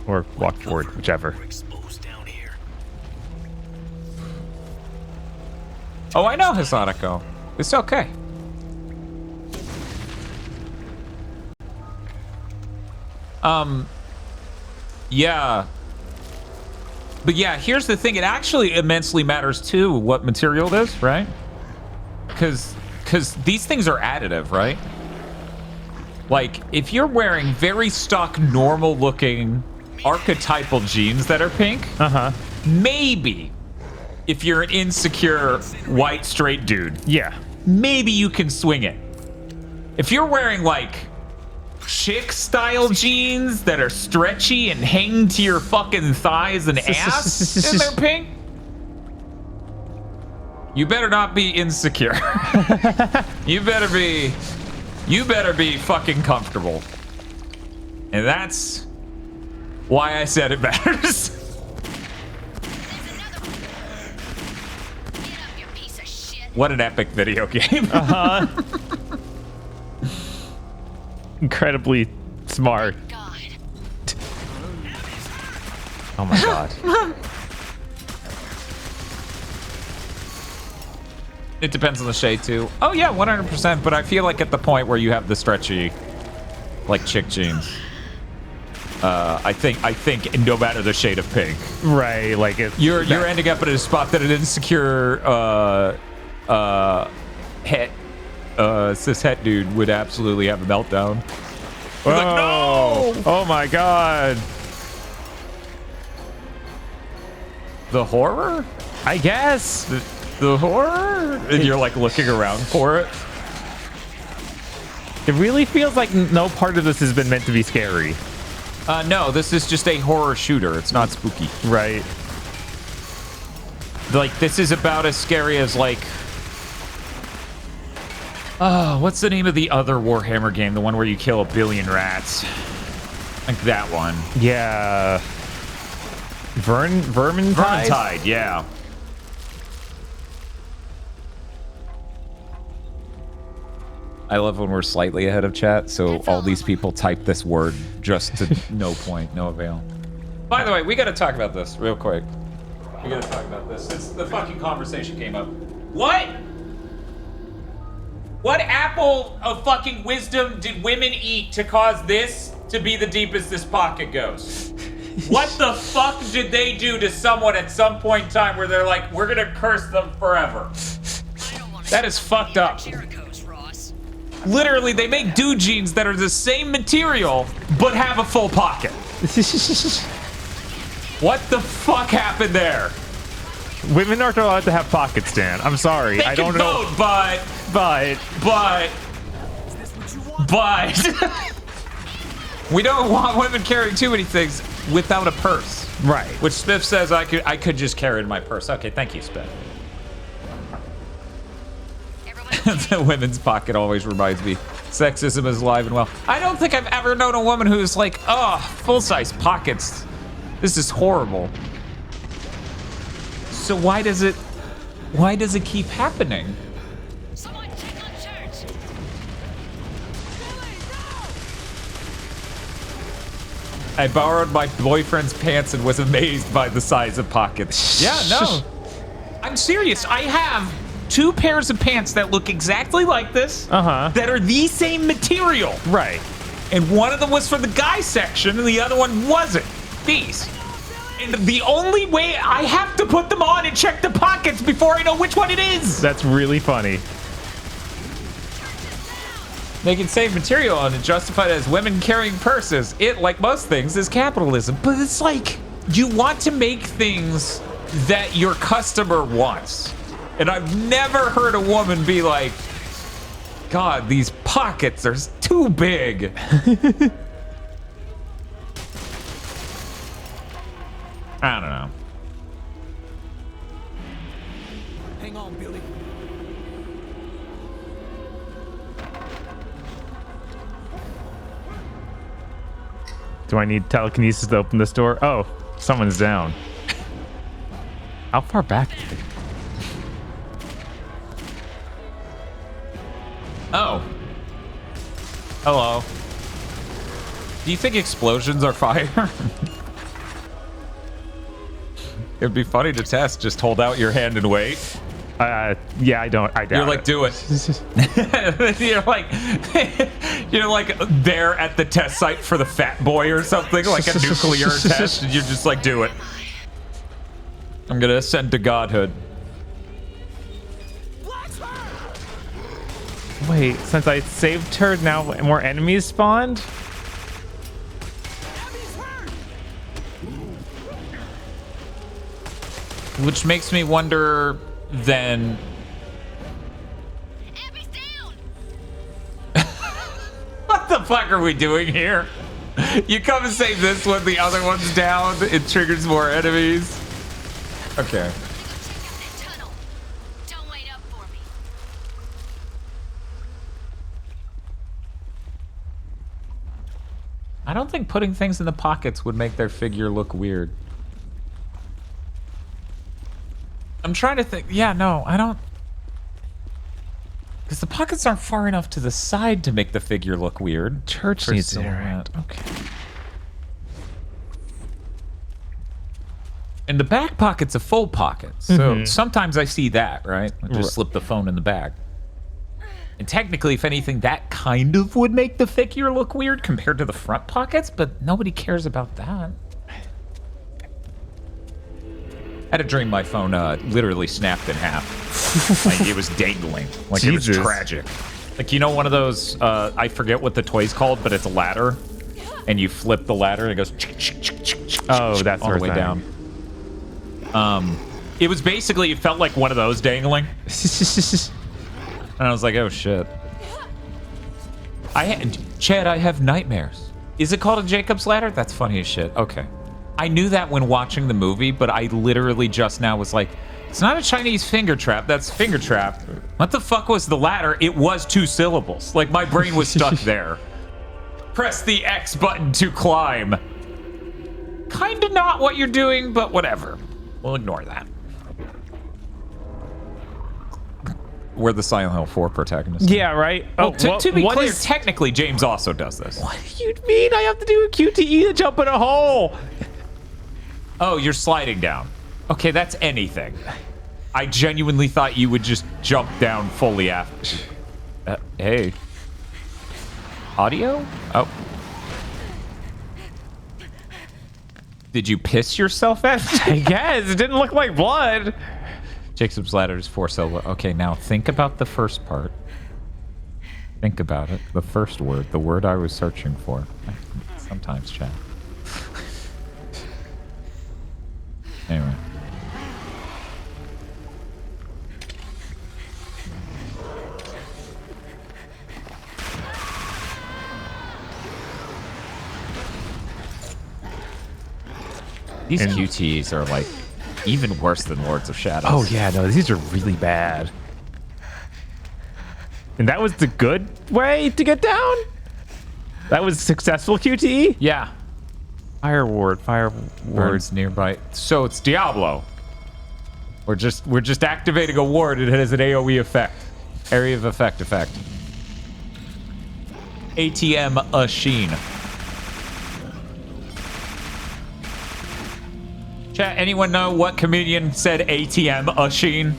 Or walk forward, whichever. We're exposed down here. Oh, I know Hisatoko. It's okay. Yeah. But yeah, here's the thing. It actually immensely matters too what material it is, right? Because these things are additive, right? Like, if you're wearing very stock, normal-looking, archetypal jeans that are pink, maybe if you're an insecure, white, straight dude, yeah, maybe you can swing it. If you're wearing, like, chick-style jeans that are stretchy and hang to your fucking thighs and ass, and they're pink, you better not be insecure. You better be fucking comfortable. And that's why I said it matters. What an epic video game. Incredibly smart. Oh my God. It depends on the shade too. Oh yeah, 100%. But I feel like at the point where you have the stretchy, like chick jeans, I think no matter the shade of pink, right? Like you're ending up at a spot that an insecure cis het dude would absolutely have a meltdown. Oh, like, no! Oh my God. The horror? I guess. The horror? And you're like looking around for it. It really feels like no part of this has been meant to be scary. No, this is just a horror shooter. It's not spooky. Right. Like, this is about as scary as, like... what's the name of the other Warhammer game? The one where you kill 1 billion rats. Like that one. Yeah. Vermintide? Vermintide, yeah. I love when we're slightly ahead of chat, so all these people type this word just to no point, no avail. By the way, we gotta talk about this real quick. We gotta talk about this since the fucking conversation came up. What? What apple of fucking wisdom did women eat to cause this to be the deepest this pocket goes? What the fuck did they do to someone at some point in time where they're like, we're gonna curse them forever? That is fucked up. Literally, they make dude jeans that are the same material, but have a full pocket. What the fuck happened there? Women aren't allowed to have pockets, Dan. I'm sorry. They I don't can know. vote, but But we don't want women carrying too many things without a purse. Right. Which Spiff says I could just carry it in my purse. Okay, thank you, Spiff. The women's pocket always reminds me sexism is alive and well. I don't think I've ever known a woman who's like, oh, full-size pockets. This is horrible. So why does it keep happening? I borrowed my boyfriend's pants and was amazed by the size of pockets. Yeah, no. I'm serious. I have 2 pairs of pants that look exactly like this. That are the same material. Right. And one of them was for the guy section and the other one wasn't. These. And the only way I have to put them on and check the pockets before I know which one it is. That's really funny. They can save material on and justify it as women carrying purses. It, like most things, is capitalism. But it's like, you want to make things that your customer wants. And I've never heard a woman be like, God, these pockets are too big. I don't know. Hang on, Billy. Do I need telekinesis to open this door? Oh, someone's down. How far back? Oh. Hello. Do you think explosions are fire? It'd be funny to test. Just hold out your hand and wait. Yeah, I doubt You're like, it. do it. you're like there at the test site for the Fat Boy or something, like a nuclear test, and you're just like, do it. I'm gonna ascend to godhood. Wait, since I saved her, now more enemies spawned? Which makes me wonder, then... What the fuck are we doing here? You come and save this one, the other one's down, it triggers more enemies. Okay. I don't think putting things in the pockets would make their figure look weird. I'm trying to think. Yeah, no, I don't. Because the pockets aren't far enough to the side to make the figure look weird. Church needs to interact. Okay. And the back pocket's a full pocket. So sometimes I see that, right? I just slip the phone in the bag. And technically, if anything, that kind of would make the figure look weird compared to the front pockets, but nobody cares about that. I had a dream my phone literally snapped in half. Like it was dangling. Like Jesus. It was tragic. Like, you know, one of those, I forget what the toy's called, but it's a ladder. And you flip the ladder and it goes oh, that's all the way down. It was basically, it felt like one of those dangling. And I was like, oh shit. Chad, I have nightmares. Is it called a Jacob's Ladder? That's funny as shit. Okay. I knew that when watching the movie, but I literally just now was like, it's not a Chinese finger trap, that's finger trap. What the fuck was the ladder? It was 2 syllables. Like, my brain was stuck there. Press the X button to climb. Kinda not what you're doing, but whatever. We'll ignore that. We're the Silent Hill 4 protagonists. Yeah, right? Well, to be clear, technically, James also does this. What do you mean I have to do a QTE to jump in a hole? Oh, you're sliding down. Okay, that's anything. I genuinely thought you would just jump down fully after. Hey. Audio? Oh. Did you piss yourself at? I guess. It didn't look like blood. Jacob's Ladder is 4 syllables. Okay, now think about the first part. Think about it. The first word. The word I was searching for. Sometimes, chat. Anyway. These QTEs are like even worse than Lords of Shadows. Oh yeah, no, these are really bad. And that was the good way to get down? That was successful QTE? Yeah. Fire ward. Birds nearby. So it's Diablo. We're just activating a ward. It has an AoE effect. Area of effect. ATM Ashin. Chat, anyone know what comedian said ATM Ashin?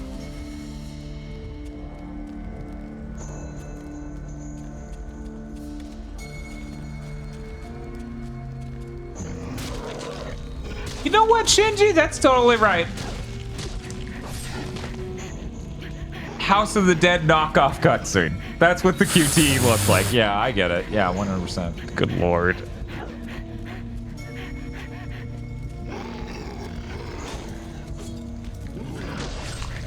You know what, Shinji? That's totally right. House of the Dead knockoff cutscene. That's what the QTE looks like. Yeah, I get it. Yeah, 100%. Good lord.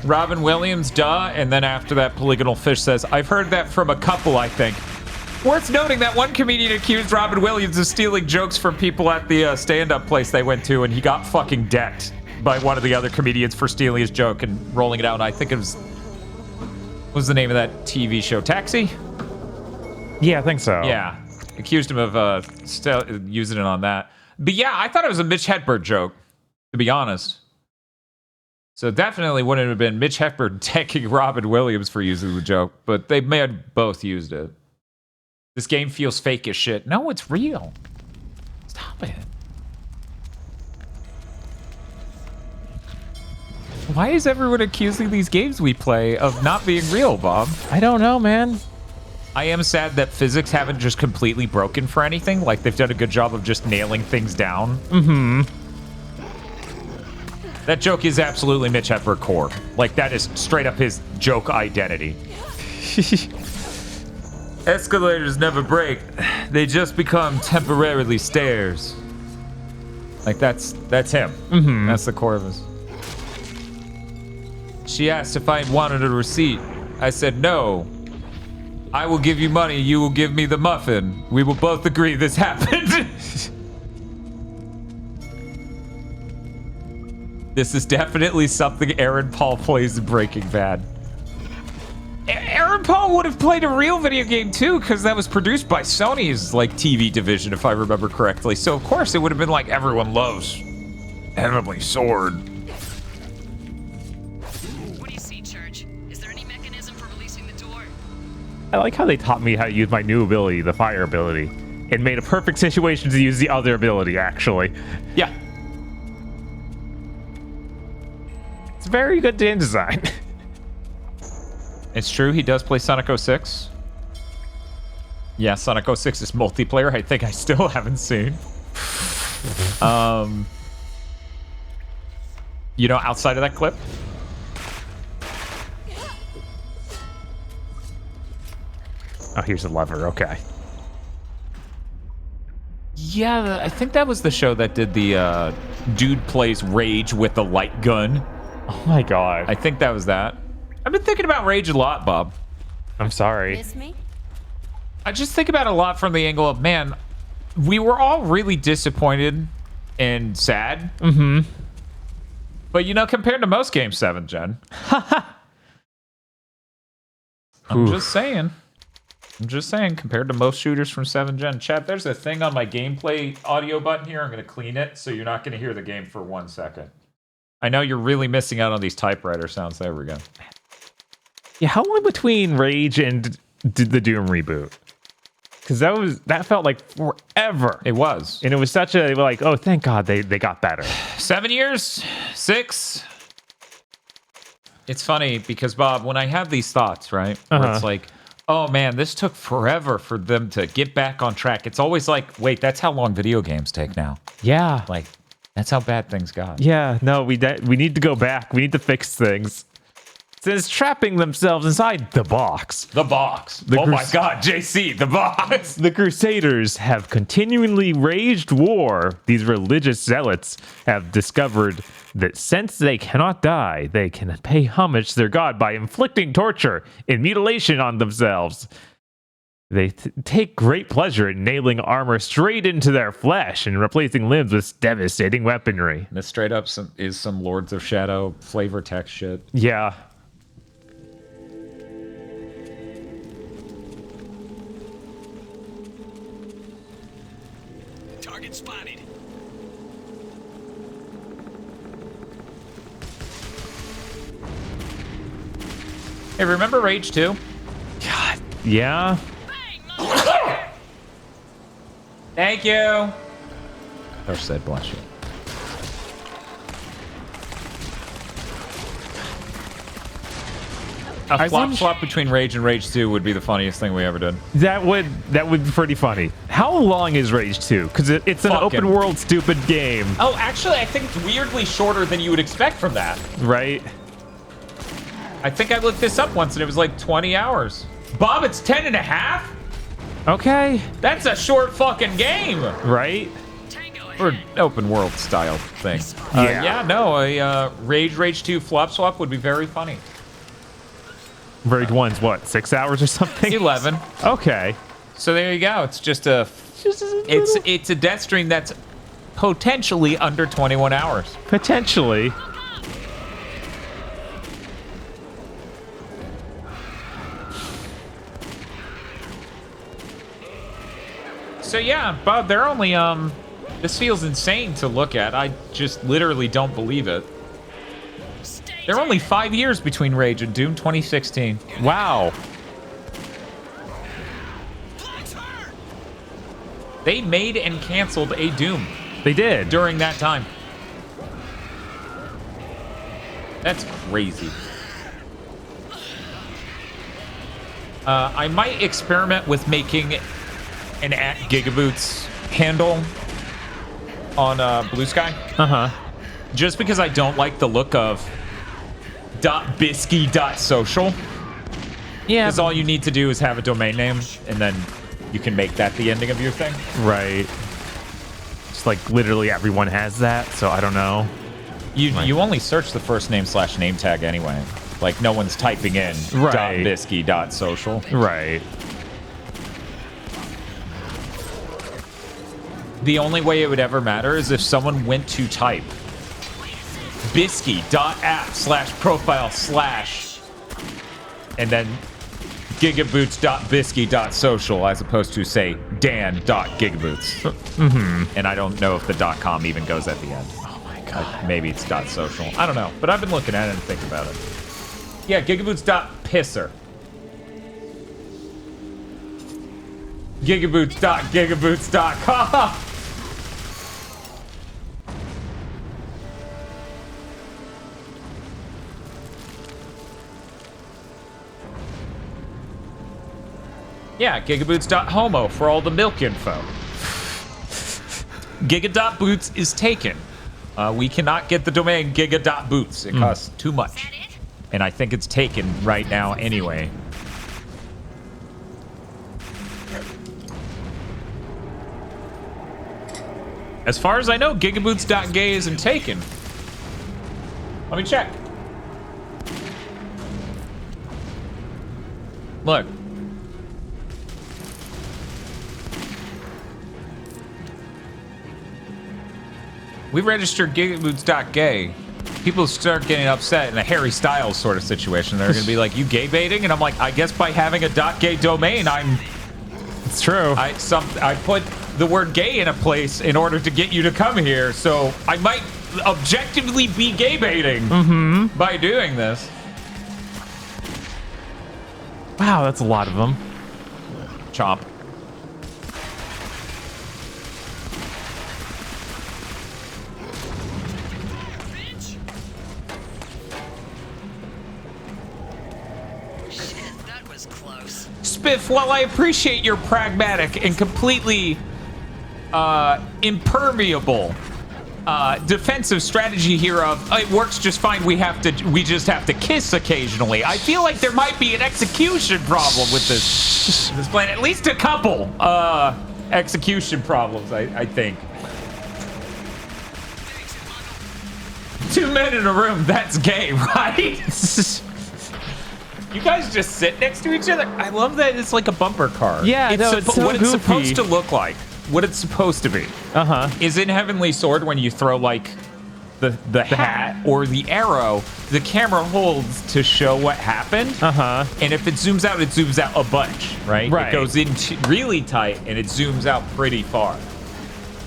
Robin Williams, duh. And then after that, Polygonal Fish says, I've heard that from a couple, I think. Worth noting that one comedian accused Robin Williams of stealing jokes from people at the stand-up place they went to, and he got fucking decked by one of the other comedians for stealing his joke and rolling it out. And I think it was... What was the name of that TV show? Taxi? Yeah, I think so. Yeah. Accused him of using it on that. But yeah, I thought it was a Mitch Hedberg joke, to be honest. So definitely wouldn't have been Mitch Hedberg decking Robin Williams for using the joke, but they may have both used it. This game feels fake as shit. No, it's real. Stop it. Why is everyone accusing these games we play of not being real, Bob? I don't know, man. I am sad that physics haven't just completely broken for anything. Like, they've done a good job of just nailing things down. Mm-hmm. That joke is absolutely Mitch Hedberg core. Like, that is straight up his joke identity. Escalators never break. They just become temporarily stairs. Like, that's him. Mm-hmm. That's the core of his. She asked if I wanted a receipt. I said no. I will give you money, you will give me the muffin. We will both agree this happened. This is definitely something Aaron Paul plays in Breaking Bad. Aaron Paul would have played a real video game too, because that was produced by Sony's like TV division, if I remember correctly. So of course it would have been like everyone loves Heavenly Sword. What do you see, Church? Is there any mechanism for releasing the door? I like how they taught me how to use my new ability, the fire ability. It made a perfect situation to use the other ability, actually. Yeah. It's very good game design. It's true, he does play Sonic 06. Yeah, Sonic 06 is multiplayer. I think I still haven't seen. You know, outside of that clip. Oh, here's a lever. Okay. Yeah, I think that was the show that did the dude plays Rage with the light gun. Oh my god. I think that was that. I've been thinking about Rage a lot, Bob. I'm sorry. Miss me? I just think about it a lot from the angle of, man, we were all really disappointed and sad. Mm-hmm. But, you know, compared to most games 7th gen. I'm just saying. Compared to most shooters from 7th gen. Chat, there's a thing on my gameplay audio button here. I'm going to clean it, so you're not going to hear the game for 1 second. I know you're really missing out on these typewriter sounds. There we go. Yeah, how long between Rage and the Doom reboot? Because that felt like forever. It was. And it was such a, like, oh, thank God they got better. 7 years? 6? It's funny because, Bob, when I have these thoughts, right? Where it's like, oh, man, this took forever for them to get back on track. It's always like, wait, that's how long video games take now. Yeah. Like, that's how bad things got. Yeah, no, we need to go back. We need to fix things. Since trapping themselves inside the box. The box. Oh my God, JC, the box. The Crusaders have continually waged war. These religious zealots have discovered that since they cannot die, they can pay homage to their god by inflicting torture and mutilation on themselves. They take great pleasure in nailing armor straight into their flesh and replacing limbs with devastating weaponry. This straight up is some Lords of Shadow flavor text shit. Yeah. Target spotted. Hey, remember Rage 2? God. Yeah. Thank you. Or said bless you. A flop between Rage and Rage 2 would be the funniest thing we ever did. That would be pretty funny. How long is Rage 2? Because it's an open world stupid game. Oh, actually, I think it's weirdly shorter than you would expect from that. Right. I think I looked this up once and it was like 20 hours. Bob, it's 10 and a half? Okay. That's a short fucking game. Right? Or open world style thing. A Rage 2 flop swap would be very funny. Rage 1's what, 6 hours or something? 11. Okay. So there you go. It's just a it's a Deathstream that's potentially under 21 hours. Potentially. So yeah, Bob, they're only this feels insane to look at. I just literally don't believe it. There are only 5 years between Rage and Doom 2016. Wow. They made and canceled a Doom. They did. During that time. That's crazy. I might experiment with making an @GigaBoots handle on Blue Sky. Uh-huh. Just because I don't like the look of .bisky.social. Yeah. Because all you need to do is have a domain name, and then you can make that the ending of your thing. Right. Just like literally everyone has that, so I don't know. You only search the first name / name tag anyway. Like no one's typing in .bisky.social. Right. The only way it would ever matter is if someone went to type bisky.app/profile/ and then gigaboots.bisky.social as opposed to say dan.gigaboots. And I don't know if the .com even goes at the end. Oh my god. Maybe it's .social. I don't know, but I've been looking at it and thinking about it. Yeah, gigaboots.pisser. gigaboots.gigaboots.com. Yeah, gigaboots.homo for all the milk info. Giga.boots is taken. We cannot get the domain giga.boots. It costs too much. And I think it's taken right now anyway. As far as I know, gigaboots.gay isn't taken. Let me check. Look. We registered gigaboots.gay. People start getting upset in a Harry Styles sort of situation. They're going to be like, you gay baiting? And I'm like, I guess by having a .gay domain, It's true. I put the word gay in a place in order to get you to come here, so I might objectively be gay baiting by doing this. Wow, that's a lot of them. Chomp. Spiff, while I appreciate your pragmatic and completely impermeable defensive strategy here of it works just fine, we just have to kiss occasionally, I feel like there might be an execution problem with this plan. At least a couple execution problems, I think. 2 men in a room, that's gay, right? You guys just sit next to each other. I love that it's like a bumper car. Yeah, it's so what goofy. it's supposed to look like. What it's supposed to be. Is in Heavenly Sword when you throw like the hat or the arrow, the camera holds to show what happened. And if it zooms out a bunch, right? Right. It goes in really tight and it zooms out pretty far.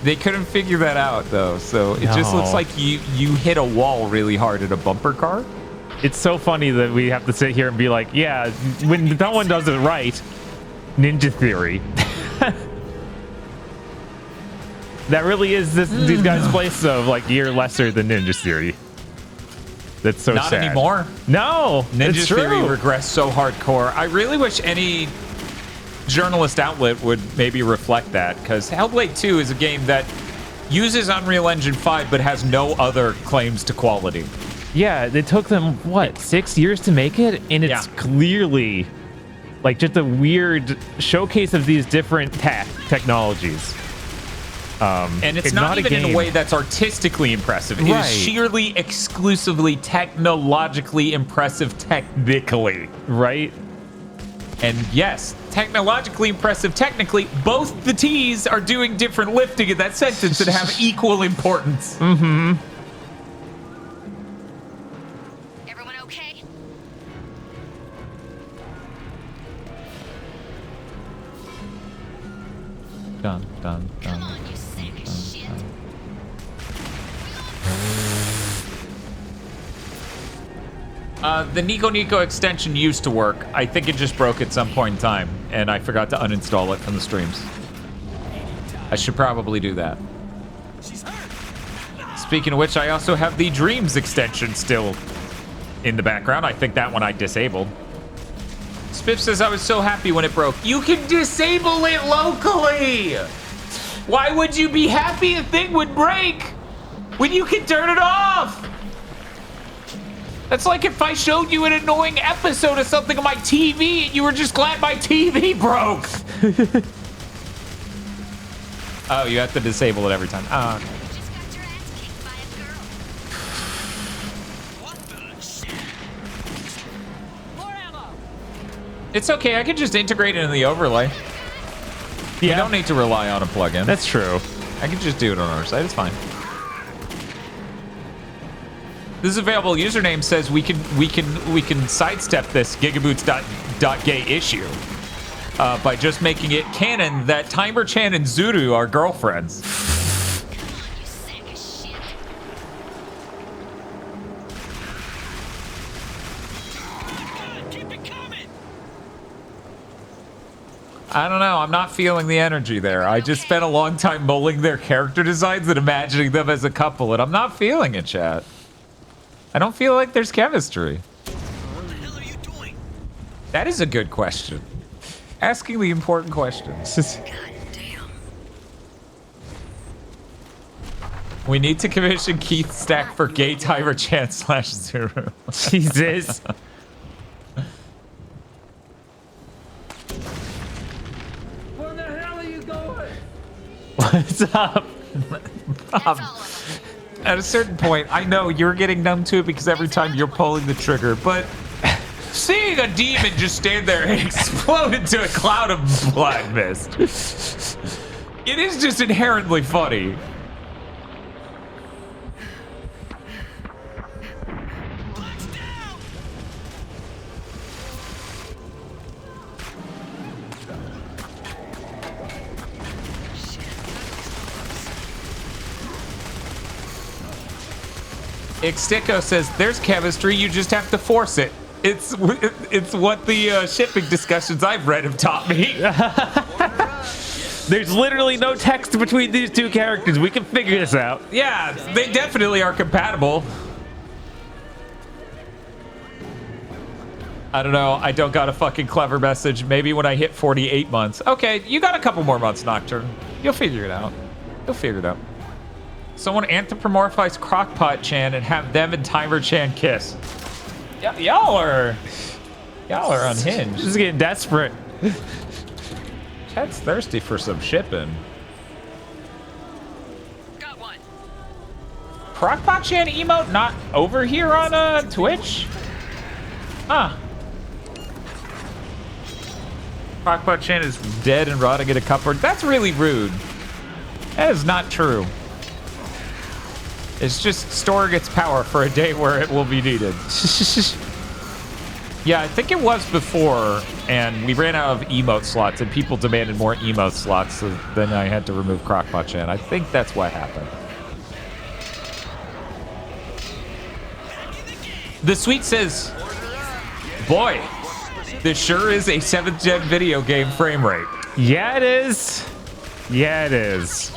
They couldn't figure that out though, so it just looks like you hit a wall really hard at a bumper car. It's so funny that we have to sit here and be like, yeah, when no one does it right, Ninja Theory. That really is these guys' place of like you're lesser than Ninja Theory. That's so Not sad. anymore. No, Ninja Theory regressed so hardcore. I really wish any journalist outlet would maybe reflect that, because Hellblade 2 is a game that uses Unreal Engine 5 but has no other claims to quality. Yeah, it took them, what, 6 years to make it? And it's clearly like just a weird showcase of these different technologies. And it's not even in a way that's artistically impressive. It is sheerly, exclusively, technologically impressive technically. Right? And yes, technologically impressive technically, both the T's are doing different lifting in that sentence and have equal importance. Mm-hmm. Everyone okay? Dun, dun, dun. Come on, you sack of shit. The Nico Nico extension used to work. I think it just broke at some point in time, and I forgot to uninstall it from the streams. I should probably do that. Speaking of which, I also have the Dreams extension still in the background. I think that one I disabled. Spiff says, I was so happy when it broke. You can disable it locally! Why would you be happy a thing would break when you can turn it off? That's like if I showed you an annoying episode of something on my TV and you were just glad my TV broke. Oh, you have to disable it every time. Oh, okay. It's okay, I can just integrate it in the overlay. You don't need to rely on a plugin. That's true. I can just do it on our site, it's fine. This available username says we can sidestep this GigaBoots.gay issue by just making it canon that Timer-chan and Zuru are girlfriends. I don't know. I'm not feeling the energy there. I just spent a long time mulling their character designs and imagining them as a couple, and I'm not feeling it, chat. I don't feel like there's chemistry. What the hell are you doing? That is a good question. Asking the important questions. God damn. We need to commission Keith Stack for gay timer chan /Zuru. Jesus. Where the hell are you going? What's up? Bob, at a certain point, I know you're getting numb to it because every time you're pulling the trigger, but seeing a demon just stand there and explode into a cloud of blood mist, it is just inherently funny. Ixtico says, there's chemistry, you just have to force it. It's what the shipping discussions I've read have taught me. There's literally no text between these two characters. We can figure this out. Yeah, they definitely are compatible. I don't know. I don't got a fucking clever message. Maybe when I hit 48 months. Okay, you got a couple more months, Nocturne. You'll figure it out. You'll figure it out. Someone anthropomorphize Crockpot Chan and have them and Timer Chan kiss. Y'all are unhinged. Just getting desperate. Chat's thirsty for some shipping. Got one. Crockpot Chan emote not over here on Twitch? Huh. Crockpot-chan is dead and rotting in a cupboard. That's really rude. That is not true. It's just storing its power for a day where it will be needed. Yeah, I think it was before, and we ran out of emote slots, and people demanded more emote slots, so then I had to remove Crockpot-chan. I think that's what happened. The Sweet says, boy, this sure is a 7th gen video game frame rate. Yeah, it is. Yeah, it is.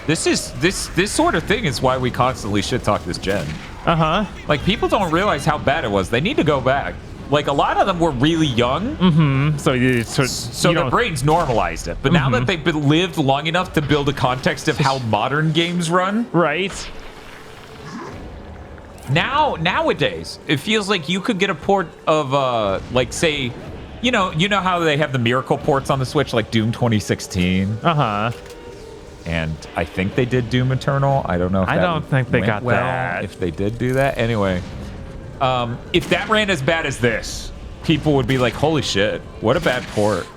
This sort of thing is why we constantly shit talk this gen. Like, people don't realize how bad it was. They need to go back. Like, a lot of them were really young. So their brains normalized it. But now that they've lived long enough to build a context of how modern games run. Right. Nowadays, it feels like you could get a port of, like, say, you know how they have the Miracle ports on the Switch, like Doom 2016? And I think they did Doom Eternal. I don't know if I don't think they got that. If they did do that. Anyway, if that ran as bad as this, people would be like, holy shit, what a bad port.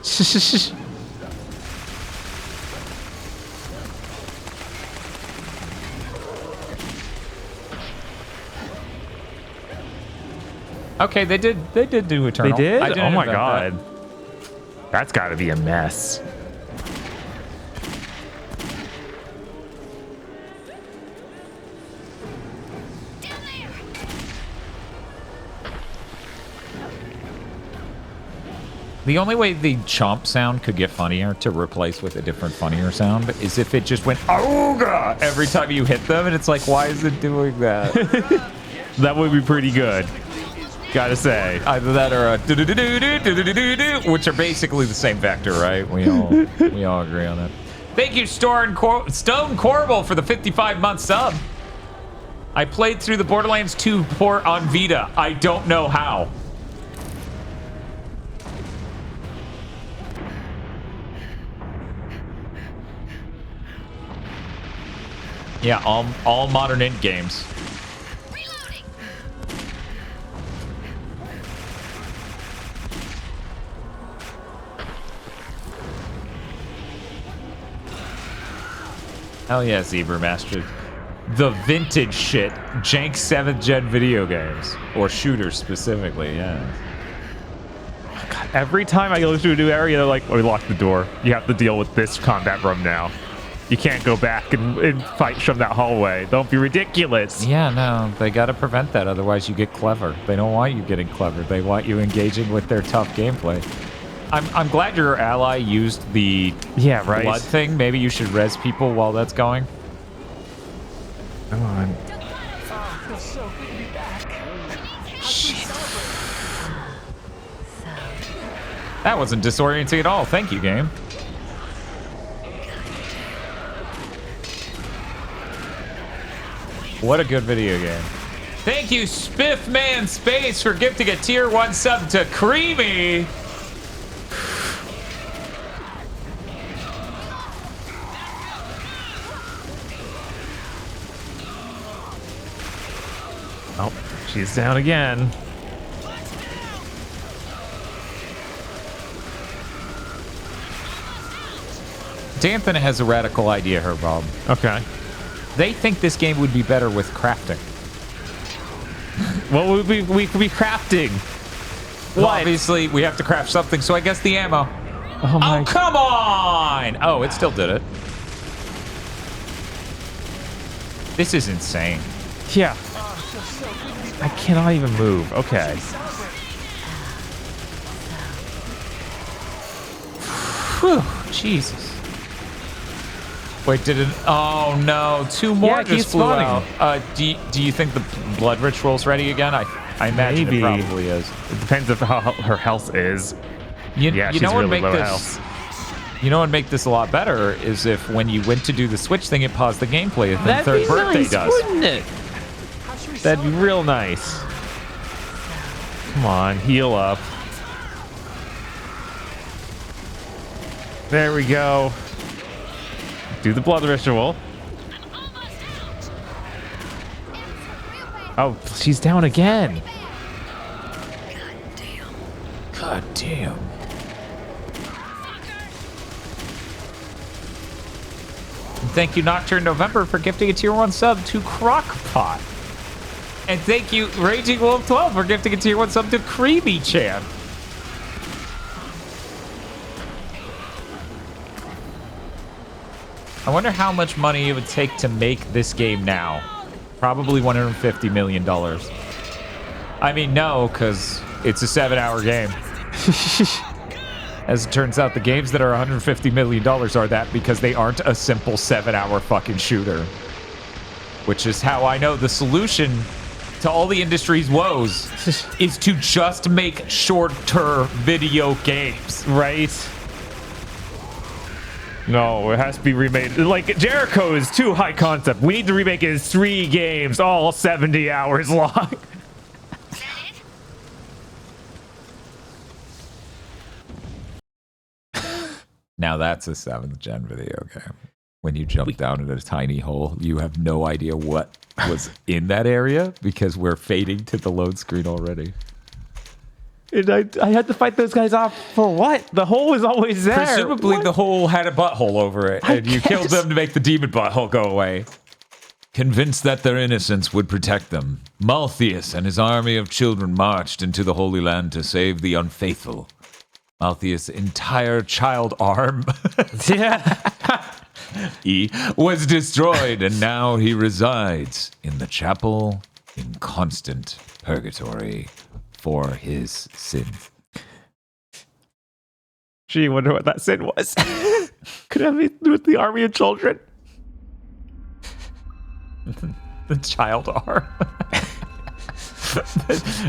Okay, they did do Eternal. They did? I didn't Oh my invent god. that. That's got to be a mess. The only way the chomp sound could get funnier to replace with a different funnier sound is if it just went "Ooga" every time you hit them, and it's like, why is it doing that? That would be pretty good. Gotta say. Either that or a do-do-do-do-do-do-do-do-do, which are basically the same vector, right? We all agree on that. Thank you, Stone Corbel, for the 55-month sub. I played through the Borderlands 2 port on Vita. I don't know how. Yeah, all modern int games. Hell yeah, Zebra Master. The vintage shit. Jank 7th gen video games. Or shooters specifically, yeah. God, every time I go to a new area, they're like, oh, we locked the door. You have to deal with this combat room now. You can't go back and fight from that hallway. Don't be ridiculous. Yeah, no, they gotta prevent that, otherwise you get clever. They don't want you getting clever. They want you engaging with their tough gameplay. I'm glad your ally used the blood thing. Maybe you should res people while that's going. Come on. Shit. That wasn't disorienting at all. Thank you, game. What a good video game. Thank you, Spiffman Space, for gifting a tier 1 sub to Creamy. Oh, she's down again. Danthon has a radical idea here, Bob. Okay. They think this game would be better with crafting. What would we could be crafting? Well, obviously, we have to craft something, so I guess the ammo. Oh, come on! Oh, it still did it. This is insane. Yeah. I cannot even move. Okay. Whew, Jesus. Wait, did it? Oh no, 2 more just flew out. Do you think the blood ritual's ready again? I imagine it probably is. It depends on how her health is. Yeah, she's know what really make low this, health. You know what would make this a lot better is if when you went to do the Switch thing, it paused the gameplay. If That'd third be birthday nice, does. wouldn't it? That'd be real nice. Come on, heal up. There we go. Do the blood ritual. Oh, she's down again. God damn. thank you, Nocturne November, for gifting a tier 1 sub to Crockpot. And thank you, Raging Wolf 12, for gifting a tier 1 sub to Creamy Chan. I wonder how much money it would take to make this game now. Probably $150 million. I mean, no, because it's a 7-hour game. As it turns out, the games that are $150 million are that because they aren't a simple 7-hour fucking shooter. Which is how I know the solution to all the industry's woes is to just make shorter video games. Right? No, it has to be remade. Like, Jericho is too high concept. We need to remake it as 3 games, all 70 hours long. Now that's a 7th gen video game. When you jump down in a tiny hole, you have no idea what was in that area because we're fading to the load screen already. And I had to fight those guys off for what? The hole was always there. Presumably the hole had a butthole over it, and you killed them to make the demon butthole go away. Convinced that their innocence would protect them, Malthius and his army of children marched into the Holy Land to save the unfaithful. Malthius' entire child arm he was destroyed, and now he resides in the chapel in constant purgatory for his sin. Gee, wonder what that sin was. Could have been with the army of children. The child arm.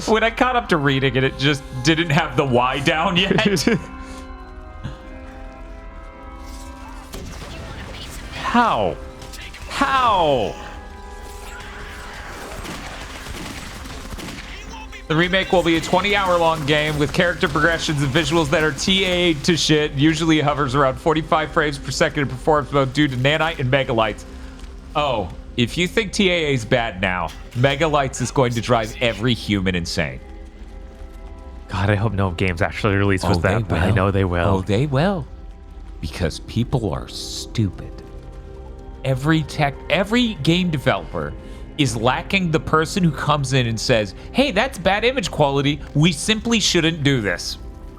When I caught up to reading it, it just didn't have the Y down yet. How? How? The remake will be a 20-hour-long game with character progressions and visuals that are TA'd to shit. Usually it hovers around 45 frames per second in performance mode due to nanite and megalites. Oh, if you think TAA is bad now, megalites is going to drive every human insane. God, I hope no games actually release with that, but I know they will. Oh, they will. Because people are stupid. Every game developer is lacking the person who comes in and says, hey, that's bad image quality. We simply shouldn't do this.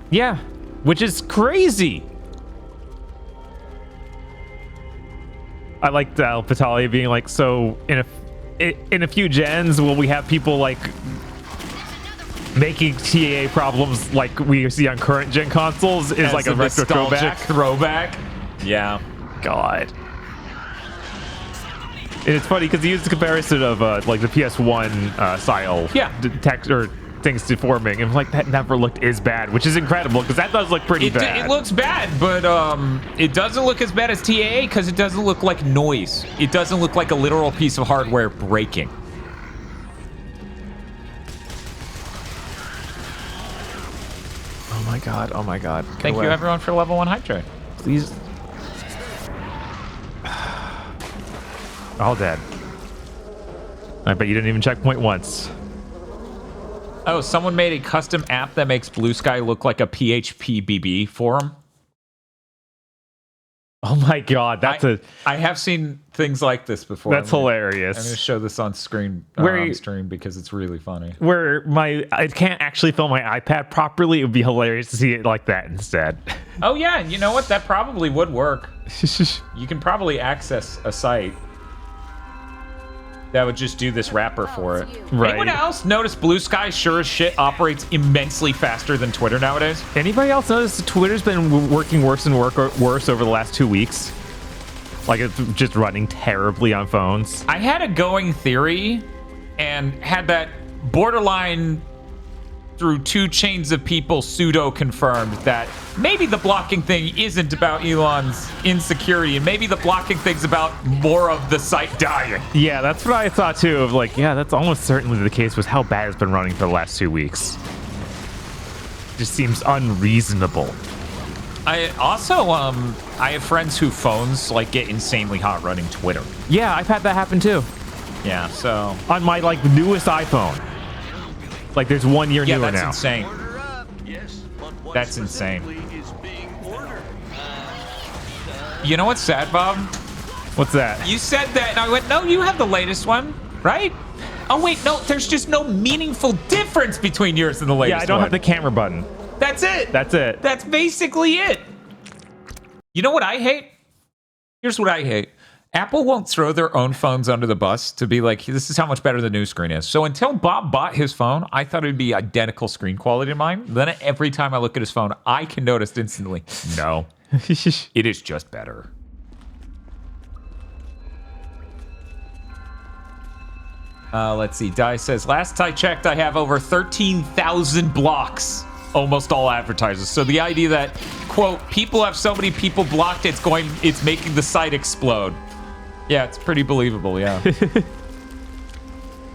Yeah, which is crazy. I like Al Patalia being like, so in a few gens, will we have people like making TAA problems like we see on current gen consoles is like a retro throwback? Yeah. God. And it's funny because he used the comparison of like the PS1 style text or things deforming, and like that never looked as bad, which is incredible because that does look pretty bad. It looks bad, but it doesn't look as bad as TAA because it doesn't look like noise. It doesn't look like a literal piece of hardware breaking. Oh my god! Oh my god! Thank you everyone for level 1 hype train. Please. All dead. I bet you didn't even check point once. Oh, someone made a custom app that makes Blue Sky look like a PHP BB forum. Oh my god, I have seen things like this before. That's hilarious. I'm going to show this on screen on stream because it's really funny. Where I can't actually fill my iPad properly, it would be hilarious to see it like that instead. Oh yeah, you know what? That probably would work. You can probably access a site that would just do this wrapper for it. Right. Anyone else notice Blue Sky sure as shit operates immensely faster than Twitter nowadays? Anybody else notice Twitter's been working worse and worse over the last 2 weeks? Like it's just running terribly on phones. I had a going theory and had that borderline through 2 chains of people pseudo confirmed that maybe the blocking thing isn't about Elon's insecurity and maybe the blocking thing's about more of the site dying. Yeah, that's what I thought too, of like, yeah, that's almost certainly the case with how bad it's been running for the last 2 weeks. It just seems unreasonable. I also, I have friends whose phones like get insanely hot running Twitter. Yeah, I've had that happen too. Yeah, so. On my like newest iPhone. Like there's 1 year newer now. Yeah, that's insane. That's insane. You know what's sad, Bob? What's that? You said that, and I went, no, you have the latest one, right? Oh, wait, no, there's just no meaningful difference between yours and the latest one. Yeah, I don't have the camera button. That's it. That's it. That's basically it. You know what I hate? Here's what I hate. Apple won't throw their own phones under the bus to be like, this is how much better the new screen is. So until Bob bought his phone, I thought it would be identical screen quality to mine. Then every time I look at his phone, I can notice instantly, no, it is just better. Let's see. Di says, last I checked, I have over 13,000 blocks. Almost all advertisers. So the idea that, quote, people have so many people blocked, it's making the site explode. Yeah, it's pretty believable, yeah.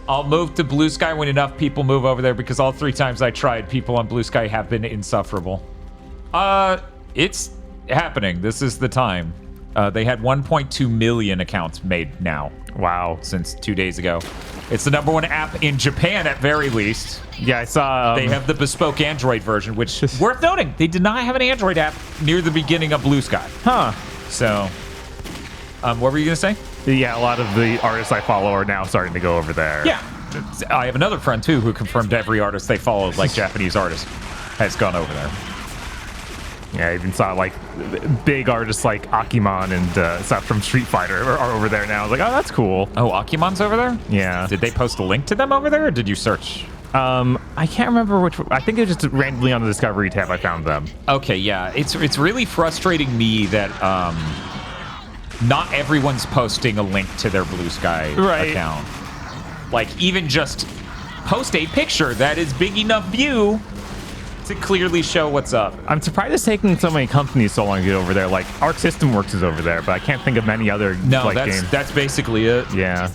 I'll move to Blue Sky when enough people move over there because all 3 times I tried, people on Blue Sky have been insufferable. It's happening. This is the time. They had 1.2 million accounts made now. Wow. Since 2 days ago. It's the #1 app in Japan at very least. Yeah, I saw... they have the bespoke Android version, which, worth noting, they did not have an Android app near the beginning of Blue Sky. Huh. So, what were you going to say? Yeah, a lot of the artists I follow are now starting to go over there. Yeah. I have another friend, too, who confirmed every artist they followed, like Japanese artist, has gone over there. Yeah, I even saw, like, big artists like Akimon and stuff from Street Fighter are over there now. I was like, oh, that's cool. Oh, Akimon's over there? Yeah. Did they post a link to them over there, or did you search? I can't remember which. I think it was just randomly on the Discovery tab I found them. Okay, yeah. It's really frustrating me that not everyone's posting a link to their Blue Sky account. Like, even just post a picture that is big enough view to clearly show what's up. I'm surprised it's taking so many companies so long to get over there. Like, Arc System Works is over there, but I can't think of many other games. That's basically it. Yeah.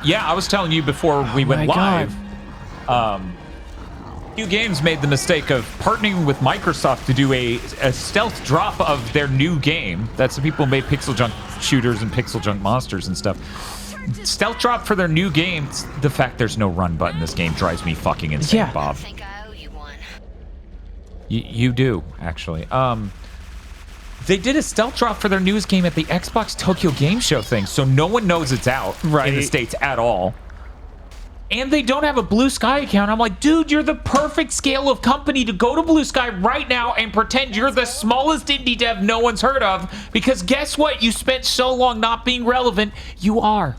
Yeah, I was telling you before we went live. Few Games made the mistake of partnering with Microsoft to do a stealth drop of their new game. That's the people who made Pixel Junk shooters and Pixel Junk monsters and stuff. Stealth drop for their new game. The fact there's no run button in this game drives me fucking insane, Bob. You do, actually. They did a stealth drop for their newest game at the Xbox Tokyo Game Show thing, so no one knows it's out in the States at all. And they don't have a Blue Sky account. I'm like, dude, you're the perfect scale of company to go to Blue Sky right now and pretend you're the smallest indie dev no one's heard of, because guess what? You spent so long not being relevant. You are.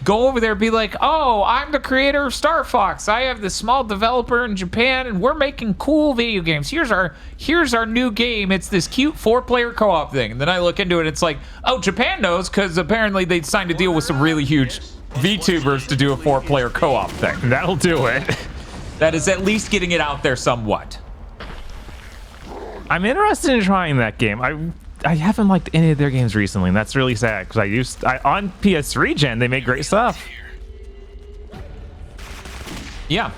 Go over there and be like, oh, I'm the creator of Star Fox. I have this small developer in Japan, and we're making cool video games. Here's our new game. It's this cute 4-player co-op thing. And then I look into it, it's like, oh, Japan knows, because apparently they signed a deal with some really huge VTubers to do a 4-player co-op thing. That'll do it. That is at least getting it out there somewhat. I'm interested in trying that game. I haven't liked any of their games recently, and that's really sad because on PS3 gen they made great stuff. Yeah.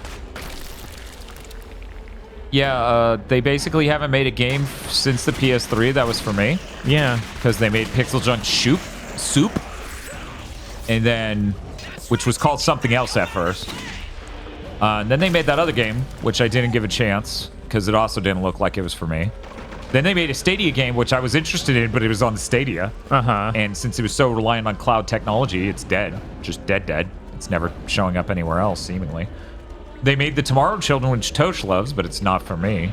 They basically haven't made a game since the PS3 that was for me. Yeah, because they made Pixel Junk Soup, and then which was called something else at first. And then they made that other game, which I didn't give a chance because it also didn't look like it was for me. Then they made a Stadia game, which I was interested in, but it was on the Stadia. And since it was so reliant on cloud technology, it's dead. Just dead. It's never showing up anywhere else, seemingly. They made the Tomorrow Children, which Tosh loves, but it's not for me.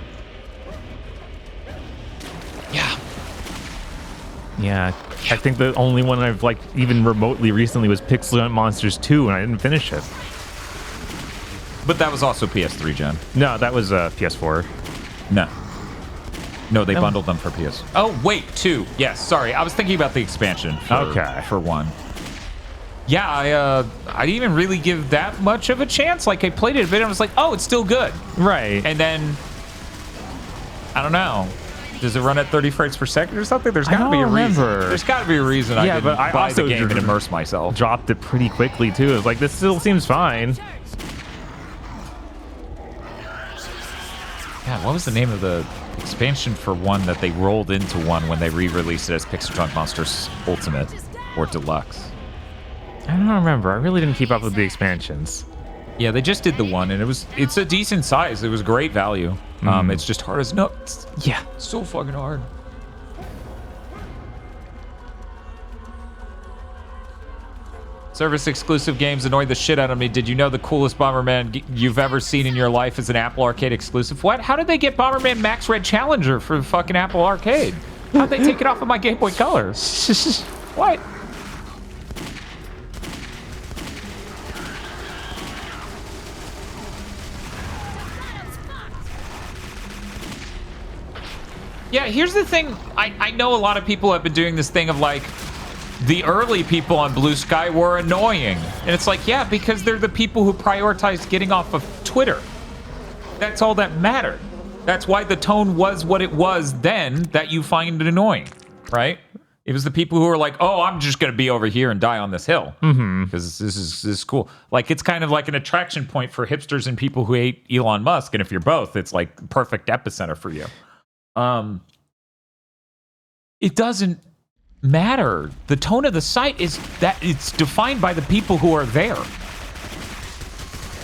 Yeah, I think the only one I've liked even remotely recently was Pixel Junk Monsters 2, and I didn't finish it. But that was also PS3 gen. No, that was PS4. No, they bundled them for PS. Oh, wait, 2. Yes, sorry. I was thinking about the expansion for 1. Yeah, I didn't even really give that much of a chance. Like, I played it a bit and I was like, oh, it's still good. Right. And then, I don't know. Does it run at 30 frames per second or something? There's got to be a reason. There's got to be a reason I didn't buy the game and immerse myself. Dropped it pretty quickly, too. It was like, this still seems fine. God, what was the name of the expansion for 1 that they rolled into 1 when they re-released it as Pixel Junk Monsters Ultimate or Deluxe? I don't remember. I really didn't keep up with the expansions. Yeah, they just did the 1, and it's a decent size. It was great value. It's just hard as nuts. Yeah. So fucking hard. Service exclusive games annoy the shit out of me. Did you know the coolest Bomberman you've ever seen in your life is an Apple Arcade exclusive? What? How did they get Bomberman Max Red Challenger for fucking Apple Arcade? How'd they take it off of my Game Boy Color? What? Yeah, here's the thing. I know a lot of people have been doing this thing of like, the early people on Blue Sky were annoying. And it's like, yeah, because they're the people who prioritized getting off of Twitter. That's all that mattered. That's why the tone was what it was then, that you find it annoying, right? It was the people who were like, oh, I'm just going to be over here and die on this hill. Because this is cool. Like, it's kind of like an attraction point for hipsters and people who hate Elon Musk. And if you're both, it's like perfect epicenter for you. It doesn't matter. The tone of the site is that it's defined by the people who are there.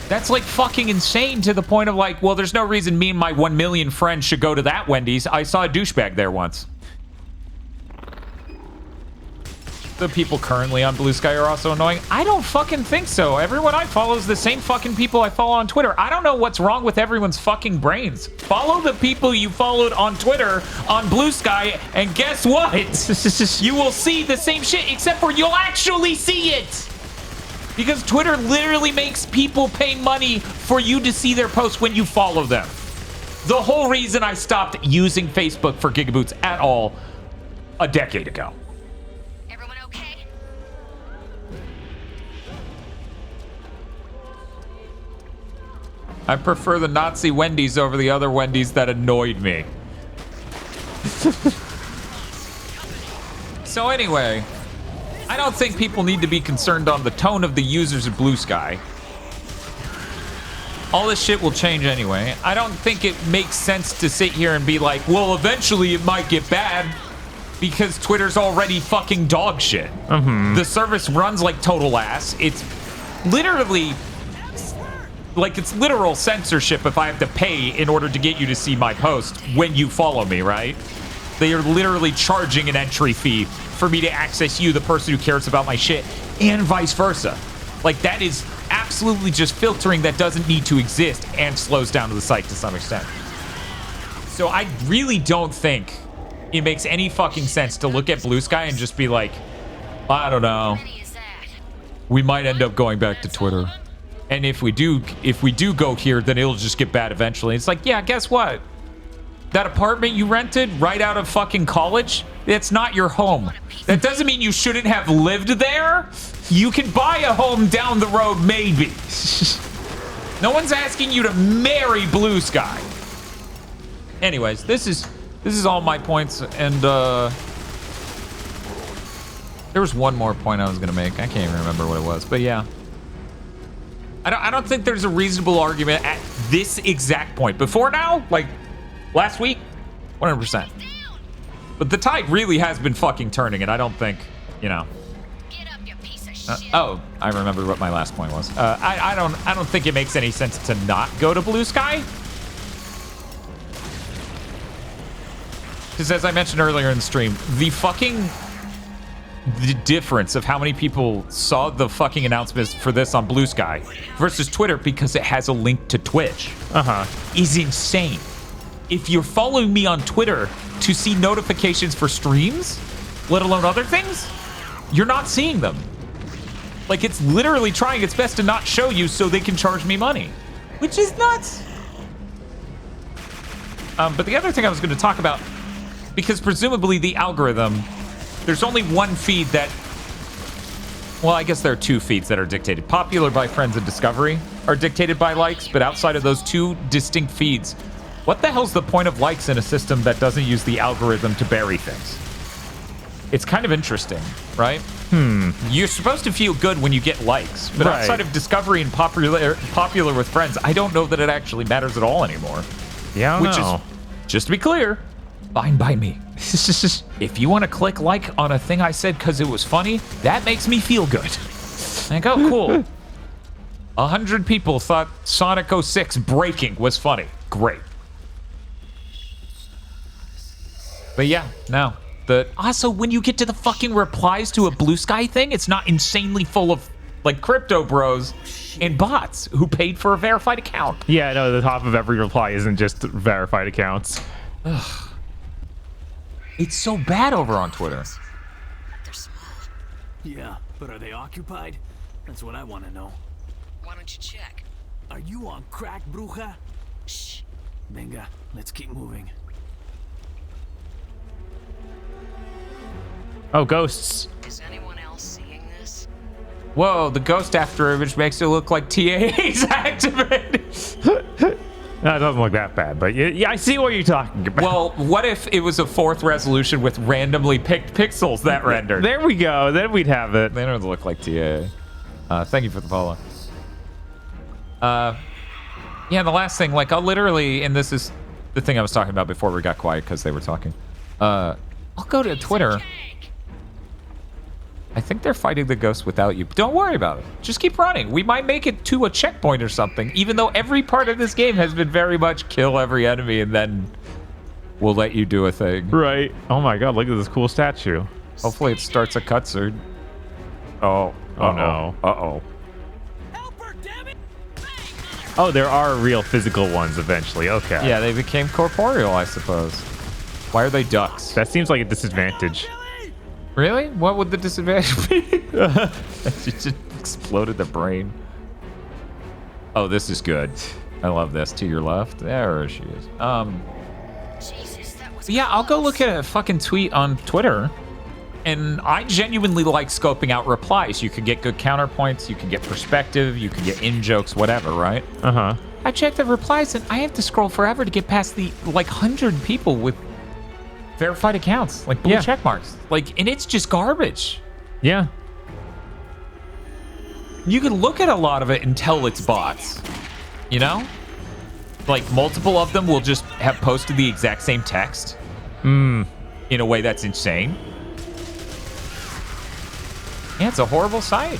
That's like fucking insane to the point of like, well, there's no reason me and my 1 million friends should go to that Wendy's. I saw a douchebag there once. The people currently on Blue Sky are also annoying. I don't fucking think so. Everyone I follow is the same fucking people I follow on Twitter. I don't know what's wrong with everyone's fucking brains. Follow the people you followed on Twitter on Blue Sky, and guess what? You will see the same shit, except for you'll actually see it. Because Twitter literally makes people pay money for you to see their posts when you follow them. The whole reason I stopped using Facebook for GigaBoots at all a decade ago. I prefer the Nazi Wendy's over the other Wendy's that annoyed me. So anyway, I don't think people need to be concerned on the tone of the users of Blue Sky. All this shit will change anyway. I don't think it makes sense to sit here and be like, well, eventually it might get bad because Twitter's already fucking dog shit. The service runs like total ass. It's literally... like, it's literal censorship if I have to pay in order to get you to see my post when you follow me, right? They are literally charging an entry fee for me to access you, the person who cares about my shit, and vice versa. Like, that is absolutely just filtering that doesn't need to exist and slows down the site to some extent. So I really don't think it makes any fucking sense to look at Blue Sky and just be like, I don't know. We might end up going back to Twitter. And if we do go here, then it'll just get bad eventually. It's like, yeah, guess what? That apartment you rented right out of fucking college, it's not your home. That doesn't mean you shouldn't have lived there. You can buy a home down the road, maybe. No one's asking you to marry Blue Sky. Anyways, this is all my points, and there was one more point I was gonna make. I can't even remember what it was, but yeah. I don't think there's a reasonable argument at this exact point. Before now, like last week, 100%. But the tide really has been fucking turning, and I don't think, you know. Oh, I remember what my last point was. I don't think it makes any sense to not go to Blue Sky. Because as I mentioned earlier in the stream, the difference of how many people saw the fucking announcements for this on Blue Sky versus Twitter, because it has a link to Twitch, is insane. If you're following me on Twitter to see notifications for streams, let alone other things, you're not seeing them. Like, it's literally trying its best to not show you so they can charge me money, which is nuts. But the other thing I was going to talk about, because presumably the algorithm, there's only one feed that, well, I guess there are two feeds that are dictated. Popular by friends and Discovery are dictated by likes, but outside of those two distinct feeds, what the hell's the point of likes in a system that doesn't use the algorithm to bury things? It's kind of interesting, right? You're supposed to feel good when you get likes, but outside of Discovery and popular with friends, I don't know that it actually matters at all anymore. Yeah, which is, just to be clear, fine by me. If you want to click like on a thing I said because it was funny, that makes me feel good. Like, oh, cool. 100 people thought Sonic 06 breaking was funny. Great. But yeah, no. Also, when you get to the fucking replies to a Blue Sky thing, it's not insanely full of like crypto bros and bots who paid for a verified account. Yeah, no, the top of every reply isn't just verified accounts. Ugh. It's so bad over on Twitter. Yeah, but are they occupied? That's what I want to know. Why don't you check? Are you on crack, bruja? Shh. Venga, let's keep moving. Oh, ghosts. Is anyone else seeing this? Whoa, the ghost after image makes it look like TAA's activated. No, it doesn't look that bad, but yeah, I see what you're talking about. Well, what if it was a 4th resolution with randomly picked pixels that rendered? There we go. Then we'd have it. They don't look like TAA. Thank you for the follow. Yeah, the last thing, like, I'll literally, and this is the thing I was talking about before we got quiet because they were talking. I'll go to Twitter. I think they're fighting the ghost without you. Don't worry about it. Just keep running. We might make it to a checkpoint or something, even though every part of this game has been very much kill every enemy and then we'll let you do a thing. Right. Oh my god, look at this cool statue. Hopefully it starts a cutscene. Oh. Oh no. Uh-oh. Oh, there are real physical ones eventually. Okay. Yeah, they became corporeal, I suppose. Why are they ducks? That seems like a disadvantage. Really? What would the disadvantage be? She just exploded the brain. Oh, this is good. I love this. To your left. There she is. Yeah, I'll go look at a fucking tweet on Twitter. And I genuinely like scoping out replies. You can get good counterpoints. You can get perspective. You can get in-jokes, whatever, right? Uh-huh. I check the replies, and I have to scroll forever to get past the, 100 people with verified accounts, like blue check marks. Like, and it's just garbage. Yeah. You can look at a lot of it and tell it's bots. You know? Like, multiple of them will just have posted the exact same text. In a way that's insane. Yeah, it's a horrible site.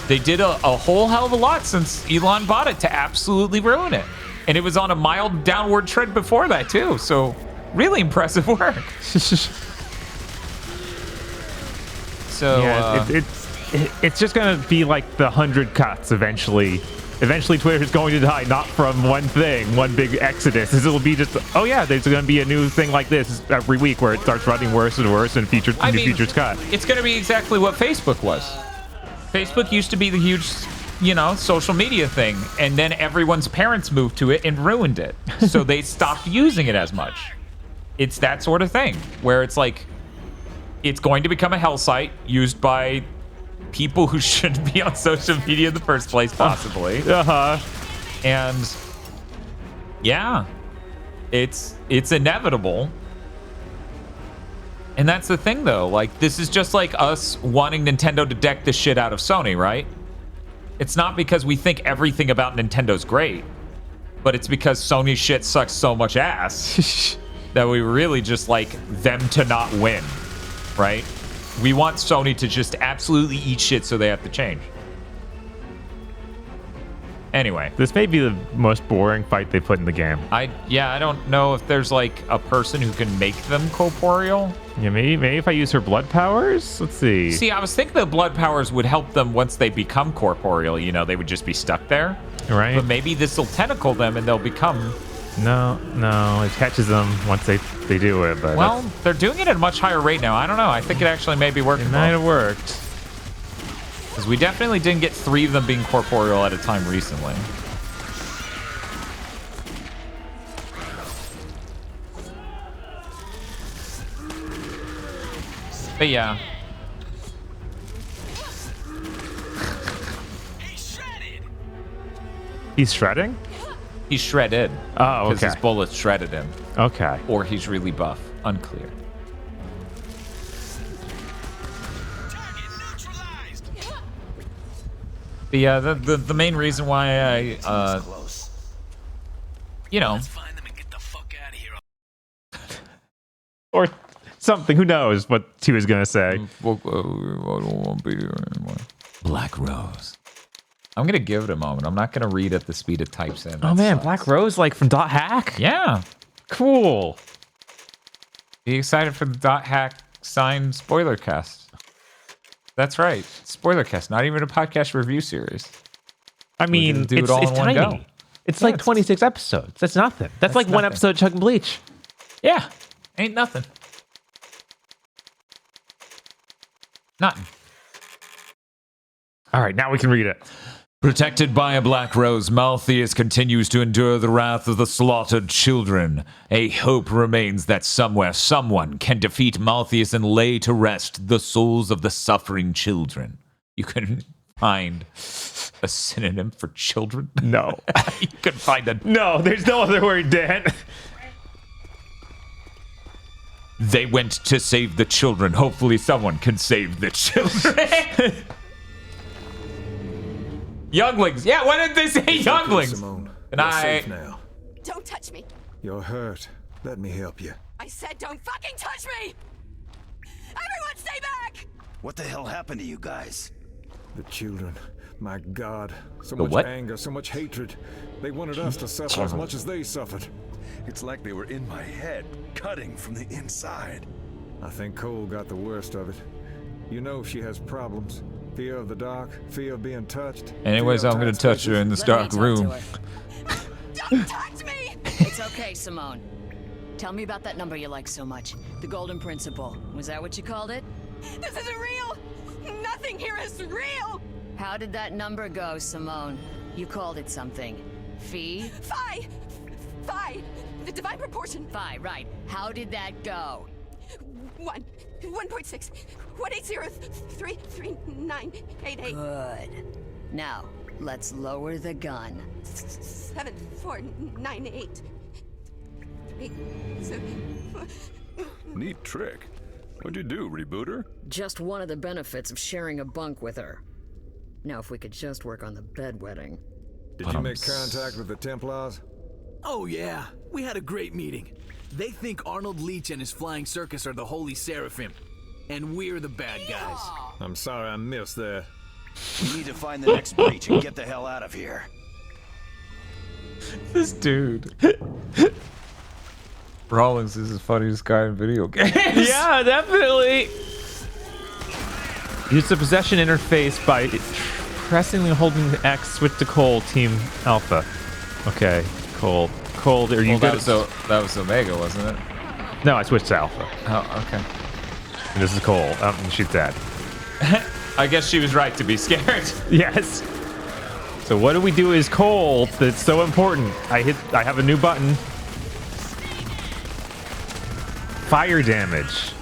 They did a whole hell of a lot since Elon bought it to absolutely ruin it. And it was on a mild downward trend before that, too. So, really impressive work. So, yeah, it's just going to be like the 100 cuts eventually. Eventually, Twitter is going to die, not from one thing, one big exodus. It'll be just, oh yeah, there's going to be a new thing like this every week where it starts running worse and worse and features cut. It's going to be exactly what Facebook was. Facebook used to be the huge, social media thing, and then everyone's parents moved to it and ruined it. So they stopped using it as much. It's that sort of thing, where it's like, it's going to become a hell site used by people who shouldn't be on social media in the first place, possibly. And yeah, it's inevitable. And that's the thing, though. Like, this is just like us wanting Nintendo to deck the shit out of Sony, right? It's not because we think everything about Nintendo's great, but it's because Sony's shit sucks so much ass that we really just like them to not win, right? We want Sony to just absolutely eat shit so they have to change. Anyway. This may be the most boring fight they put in the game. I don't know if there's like a person who can make them corporeal. Yeah, maybe if I use her blood powers? Let's see. See, I was thinking the blood powers would help them once they become corporeal. They would just be stuck there. Right. But maybe this will tentacle them and they'll become... No, it catches them once they do it. But well, they're doing it at a much higher rate now. I don't know. I think it actually may be working. It might have worked. Because we definitely didn't get 3 of them being corporeal at a time recently. But yeah. He's shredding? He's shredded. Oh, okay. Because his bullets shredded him. Okay. Or he's really buff. Unclear. But yeah, the main reason why I, or something. Who knows what she was gonna say? I don't want to be here anymore. Black Rose. I'm gonna give it a moment. I'm not gonna read at the speed it types in. Oh man, Black Rose, like from Dot Hack? Yeah. Cool. Be excited for the Dot Hack signed spoiler cast. That's right. Spoiler cast, not even a podcast review series. I mean, do it all in one tiny. go. It's like 26 episodes. That's nothing. That's like one nothing. episode of Chuck and Bleach. Yeah, ain't nothing. Nothing. All right, now we can read it. Protected by a black rose, Malthius continues to endure the wrath of the slaughtered children. A hope remains that somewhere someone can defeat Malthius and lay to rest the souls of the suffering children. You couldn't find a synonym for children? No. You couldn't find a... No, there's no other word, Dan. They went to save the children. Hopefully someone can save the children. Younglings. Yeah, why didn't they say younglings? Simone, And you're I... safe now. Don't touch me. You're hurt. Let me help you. I said don't fucking touch me! Everyone stay back! What the hell happened to you guys? The children. My God. So The much what? anger, so much hatred. They wanted us to suffer as much as they suffered. It's like they were in my head, cutting from the inside. I think Cole got the worst of it. You know she has problems. Fear of the dark, fear of being touched. Anyways, I'm going to touch her in this dark room. Don't touch me! It's okay, Simone. Tell me about that number you like so much. The Golden Principle. Was that what you called it? This isn't real! Nothing here is real! How did that number go, Simone? You called it something. Phi? Phi! Phi! The divine proportion. Phi, right. How did that go? 1.6, 180, Good. Now, let's lower the gun. 7498. Neat trick. What'd you do, reboot her? Just one of the benefits of sharing a bunk with her. Now, if we could just work on the bedwetting. Did you make contact with the Templars? Oh yeah, we had a great meeting. They think Arnold Leach and his flying circus are the Holy Seraphim, and we're the bad guys. I'm sorry I missed that. We need to find the next breach and get the hell out of here. This dude. Rawlings is the funniest guy in video games. Yeah, definitely. Use the possession interface by pressing and holding the X, switch to Cole, Team Alpha. Okay, Cole. Cole, are you good? That was Omega, wasn't it? No, I switched to Alpha. Oh, okay. And this is Cole. She's dead. I guess she was right to be scared. Yes. So what do we do as Cole that's so important? I have a new button. Fire damage.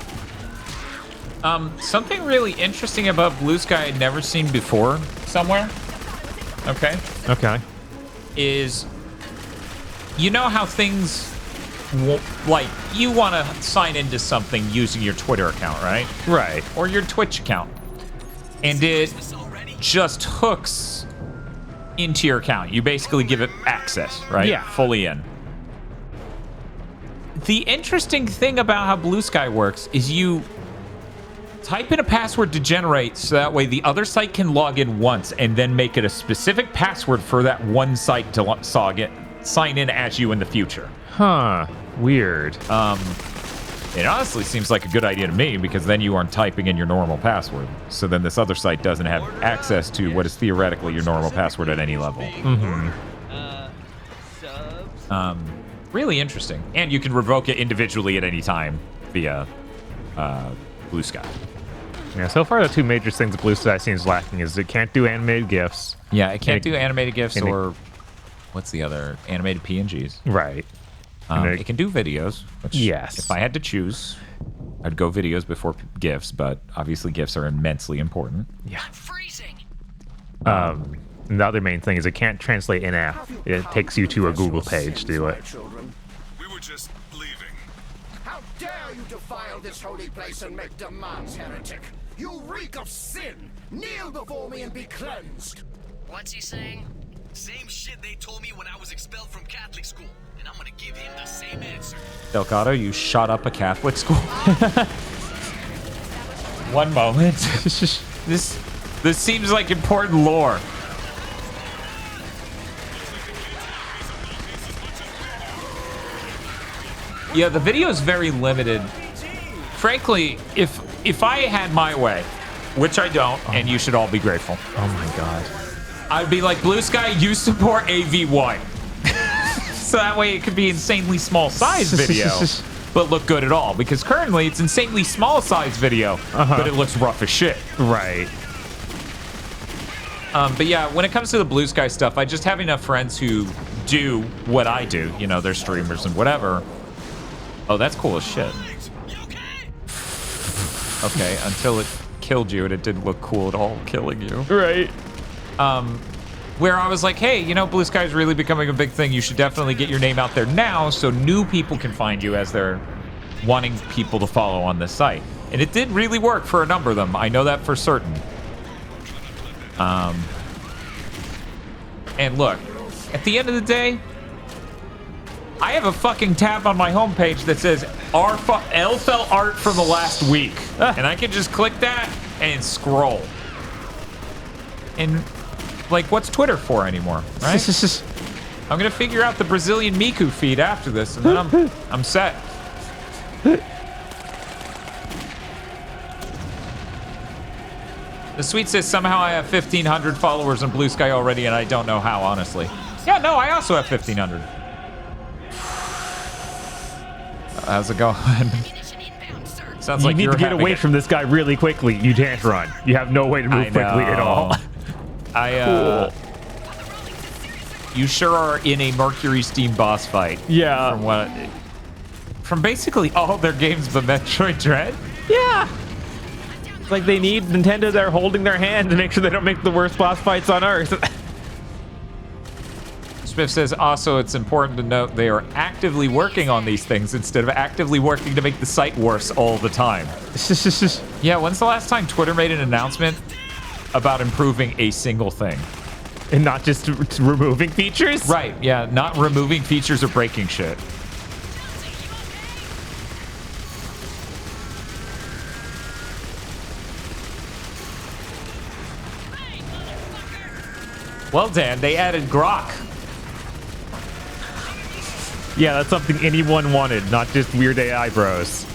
Something really interesting about Blue Sky I'd never seen before somewhere. Okay. Okay. Is, you know how things, like, you want to sign into something using your Twitter account, right? Right. Or your Twitch account. And it just hooks into your account. You basically give it access, right? Yeah. Fully in. The interesting thing about how Blue Sky works is you type in a password to generate so that way the other site can log in once and then make it a specific password for that one site to sign in as you in the future. Huh. Weird. It honestly seems like a good idea to me because then you aren't typing in your normal password. So then this other site doesn't have access to what is theoretically your normal password at any level. Mm-hmm. Really interesting. And you can revoke it individually at any time via Blue Sky. Yeah, so far the two major things Blue Sky seems lacking is it can't do animated GIFs. Yeah, it can't do animated GIFs or what's the other? Animated PNGs. Right. It can do videos, which yes. If I had to choose, I'd go videos before GIFs, but obviously GIFs are immensely important. Yeah. Freezing. The other main thing is it can't translate in-app. It takes you to a Google page to do it. We were just leaving. How dare you defile this holy place and make demands, heretic? You reek of sin! Kneel before me and be cleansed! What's he saying? Same shit they told me when I was expelled from Catholic school, and I'm gonna give him the same answer. Delgado, you shot up a Catholic school. One moment. This seems like important lore. Yeah, the video is very limited. Frankly, if I had my way, which I don't, and you should all be grateful. Oh my god. I'd be like, Blue Sky, you support AV1. So that way it could be insanely small size video, but look good at all. Because currently it's insanely small size video, but it looks rough as shit. Right. But yeah, when it comes to the Blue Sky stuff, I just have enough friends who do what I do. You know, they're streamers and whatever. Oh, that's cool as shit. Okay, until it killed you, and it didn't look cool at all killing you. Right. Where I was like, hey, you know, Blue Sky is really becoming a big thing. You should definitely get your name out there now so new people can find you as they're wanting people to follow on this site. And it did really work for a number of them. I know that for certain. And look, at the end of the day, I have a fucking tab on my homepage that says LFL art from the last week. And I can just click that and scroll. And, like, what's Twitter for anymore, right? I'm gonna figure out the Brazilian Miku feed after this, and then I'm set. The Sweet says, somehow I have 1,500 followers on Blue Sky already, and I don't know how, honestly. Yeah, no, I also have 1,500. How's it going? Sounds like you need to get away from this guy really quickly. You can't run. You have no way to move quickly at all. Cool. You sure are in a Mercury Steam boss fight. Yeah. From basically all their games but Metroid Dread? Yeah. It's like they need Nintendo there holding their hand to make sure they don't make the worst boss fights on Earth. Smith says, also, it's important to note they are actively working on these things instead of actively working to make the site worse all the time. Yeah, when's the last time Twitter made an announcement about improving a single thing? And not just removing features? Right, yeah, not removing features or breaking shit. Well, Dan, they added Grok. Yeah, that's something anyone wanted, not just weird AI bros.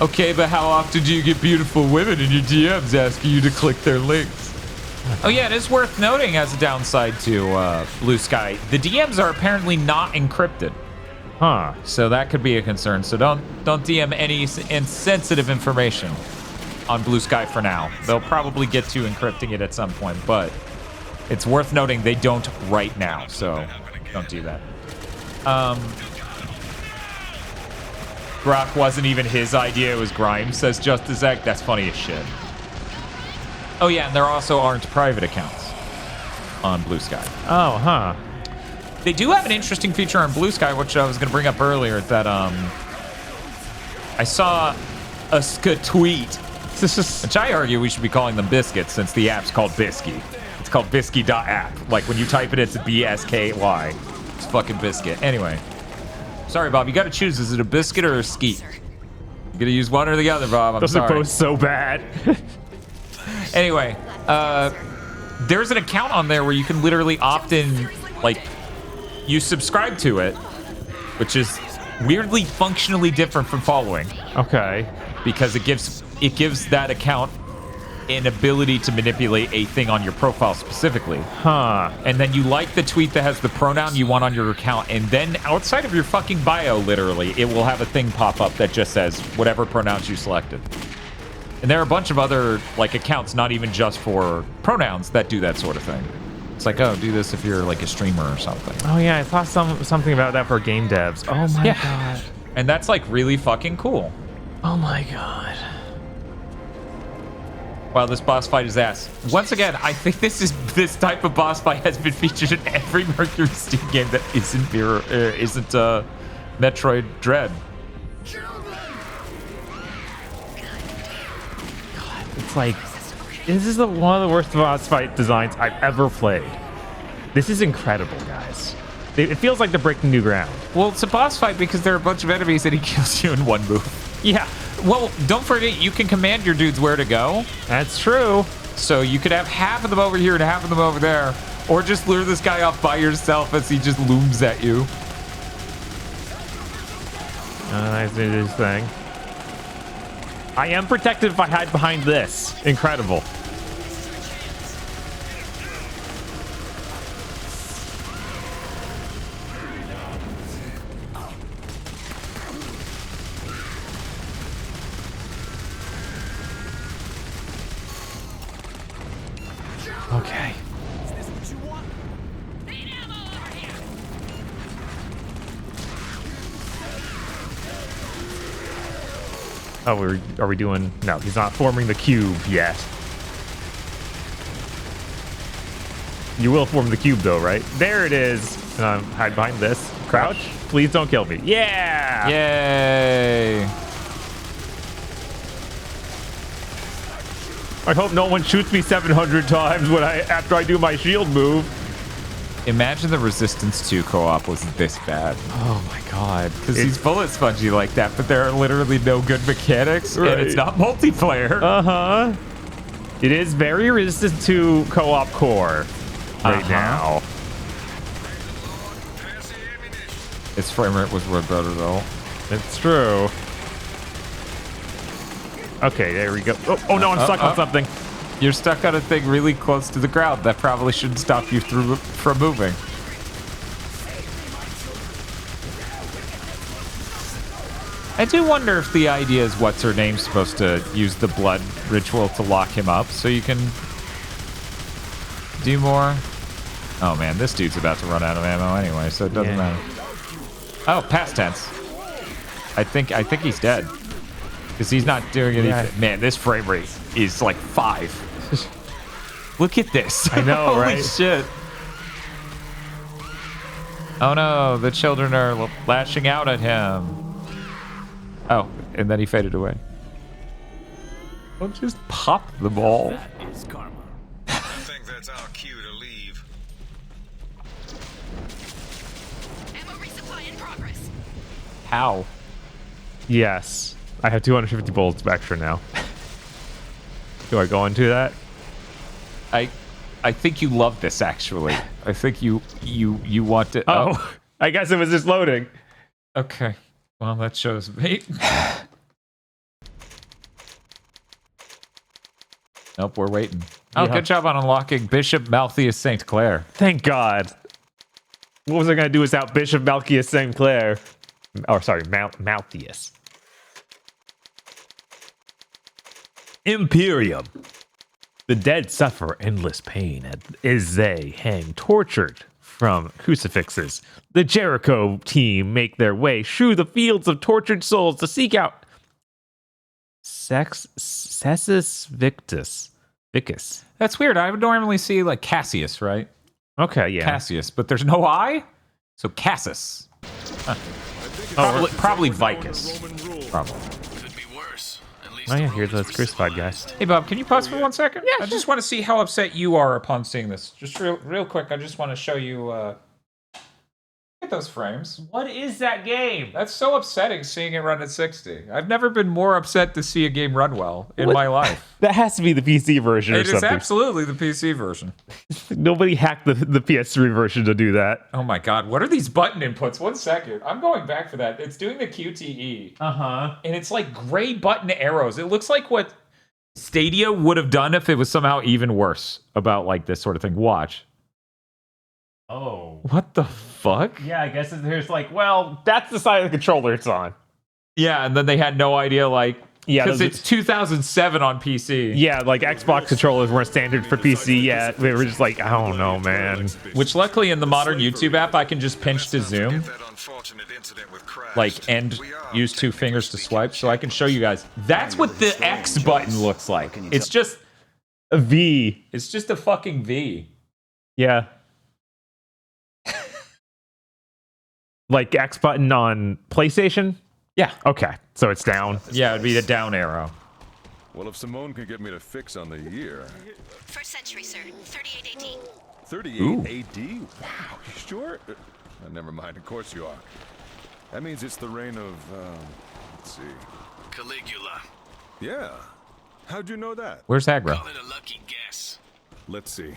Okay, but how often do you get beautiful women in your DMs asking you to click their links? Oh yeah, it is worth noting as a downside to Blue Sky, the DMs are apparently not encrypted. Huh. So that could be a concern. So don't DM any insensitive information on Blue Sky for now. They'll probably get to encrypting it at some point, but it's worth noting they don't right now, so don't do that. Grok wasn't even his idea, it was Grimes, says Justice Egg. That's funny as shit. Oh yeah, and there also aren't private accounts on Blue Sky. Oh, huh. They do have an interesting feature on Blue Sky, which I was going to bring up earlier, that I saw a tweet, which I argue we should be calling them biscuits since the app's called Bisky. It's called bisky.app. Like when you type it, it's a BSKY. It's fucking biscuit. Anyway. Sorry, Bob. You got to choose. Is it a biscuit or a skeet? You got to use one or the other, Bob. I'm Those sorry. are both so bad. Anyway, there's an account on there where you can literally opt in, like, you subscribe to it, which is weirdly functionally different from following. Okay. Because it gives that account an ability to manipulate a thing on your profile specifically. Huh. And then you like the tweet that has the pronoun you want on your account, and then outside of your fucking bio, literally, it will have a thing pop up that just says whatever pronouns you selected. And there are a bunch of other, like, accounts, not even just for pronouns, that do that sort of thing. It's like, oh, do this if you're, like, a streamer or something. Oh, yeah, I saw something about that for game devs. Oh, my God. And that's, like, really fucking cool. Oh, my God. Wow, this boss fight is ass. Once again, I think this type of boss fight has been featured in every Mercury Steam game that isn't Metroid Dread. It's like, this is one of the worst boss fight designs I've ever played. This is incredible, guys. It feels like they're breaking new ground. Well, it's a boss fight because there are a bunch of enemies and he kills you in one move. Yeah. Well, don't forget, you can command your dudes where to go. That's true. So you could have half of them over here and half of them over there. Or just lure this guy off by yourself as he just looms at you. Nice to do this thing. I am protected if I hide behind this. Incredible. Okay. Oh, are we doing... No, he's not forming the cube yet. You will form the cube, though, right? There it is. Hide behind this. Crouch. Please don't kill me. Yeah! Yay! I hope no one shoots me 700 times after I do my shield move. Imagine the Resistance 2 co-op was this bad. Oh my god. Because he's bullet spongy like that, but there are literally no good mechanics, and it's not multiplayer. Uh-huh. It is very resistant to co-op core right now. Its frame rate was way better, though. It's true. Okay, there we go. Oh no, I'm stuck on something. You're stuck on a thing really close to the ground. That probably shouldn't stop you from moving. I do wonder if the idea is what's her name's supposed to use the blood ritual to lock him up so you can do more. Oh man, this dude's about to run out of ammo anyway, so it doesn't matter. Oh, past tense. I think he's dead. Because he's not doing anything. Yeah. Man, this frame rate is like 5. Look at this. I know, Holy right? shit. Oh no, the children are lashing out at him. Oh, and then he faded away. Don't just pop the ball. That is karma. I think that's our cue to leave. Ammo resupply in progress. How? Yes. I have 250 bullets extra now. Do I go into that? I think you love this, actually. I think you want to... Oh, I guess it was just loading. Okay. Well, that shows me. Nope, we're waiting. Oh, Yeah. good job on unlocking Bishop Malthius St. Clair. Thank God. What was I going to do without Bishop Malchius St. Clair? Oh, sorry, Malthius. Imperium. The dead suffer endless pain as they hang tortured from crucifixes. The Jericho team make their way through the fields of tortured souls to seek out Cessus Victus. Vicus. That's weird. I would normally see like Cassius, right? Okay, yeah. Cassius, but there's no I? So Cassus. Huh. Probably Vicus. Probably. Oh yeah, here's those crucified guys. Hey Bob, can you pause for 1 second? Yeah, I just want to see how upset you are upon seeing this. Just real quick, I just want to show you look at those frames. What is that game? That's so upsetting seeing it run at 60. I've never been more upset to see a game run well in my life. That has to be the PC version or It is something. absolutely the PC version. Nobody hacked the PS3 version to do that. Oh my god, what are these button inputs? 1 second. I'm going back for that. It's doing the QTE. Uh-huh. And it's like gray button arrows. It looks like what Stadia would have done if it was somehow even worse about like this sort of thing. Watch. Oh. What the fuck? Yeah, I guess there's like, well, that's the side of the controller it's on. Yeah, and then they had no idea, like, because it's 2007 on PC. Yeah, like Xbox controllers weren't standard for PC yet. They were just like, I don't know, man. Which luckily in the modern YouTube app, I can just pinch to zoom. Like, and use 2 fingers to swipe, so I can show you guys. That's what the X button looks like. It's just a V. It's just a fucking V. Yeah. Like X button on PlayStation? Yeah. Okay, so it's down. Yeah, it'd be the down arrow. Well, if Simone can get me to fix on the year. First century, sir. 38 AD. 38 AD? Wow, you sure? Never mind, of course you are. That means it's the reign of, let's see. Caligula. Yeah. How'd you know that? Where's Aggro? Call it a lucky guess. Let's see.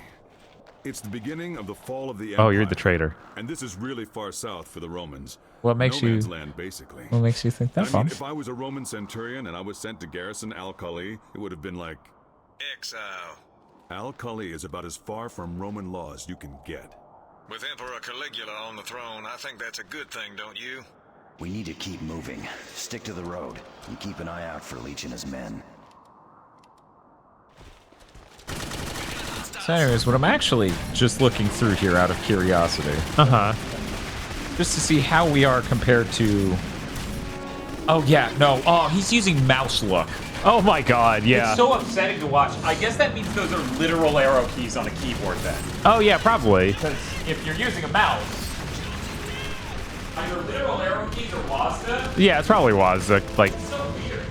It's the beginning of the fall of the Oh, Empire. you're the traitor. And this is really far south for the Romans. What makes no you? man's land, basically. What makes you think that, I mean, Bob? if I was a Roman centurion and I was sent to garrison Al-Khali, it would have been like... Exile. Al-Khali is about as far from Roman law as you can get. With Emperor Caligula on the throne, I think that's a good thing, don't you? We need to keep moving. Stick to the road, and keep an eye out for Leech and his men. So anyways, what I'm actually just looking through here out of curiosity. Just to see how we are compared to... Oh, yeah, no. Oh, he's using mouse look. Oh my god, yeah. It's so upsetting to watch. I guess that means those are literal arrow keys on a keyboard then. Oh yeah, probably. Because if you're using a mouse, either literal arrow keys or WASD. Yeah, it's probably was like. It's so weird.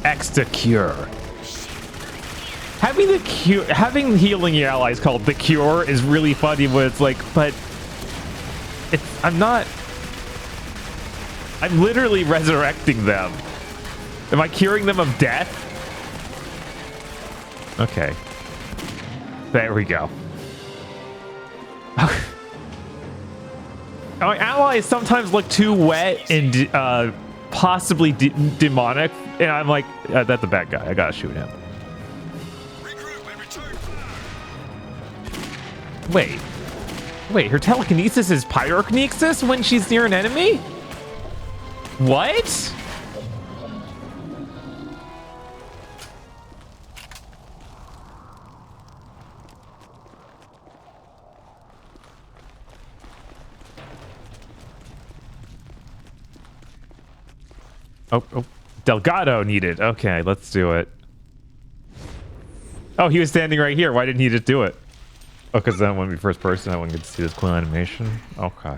X to cure. Having healing your allies called the cure is really funny. When it's like, but I'm literally resurrecting them. Am I curing them of death? Okay. There we go. Our allies sometimes look too wet and possibly demonic, and I'm like, that's a bad guy. I gotta shoot him. Wait, her telekinesis is pyrokinesis when she's near an enemy? What? Oh, Delgado needed. Okay, let's do it. Oh, he was standing right here. Why didn't he just do it? Oh, because then when we first person, I wouldn't get to see this cool animation. Okay.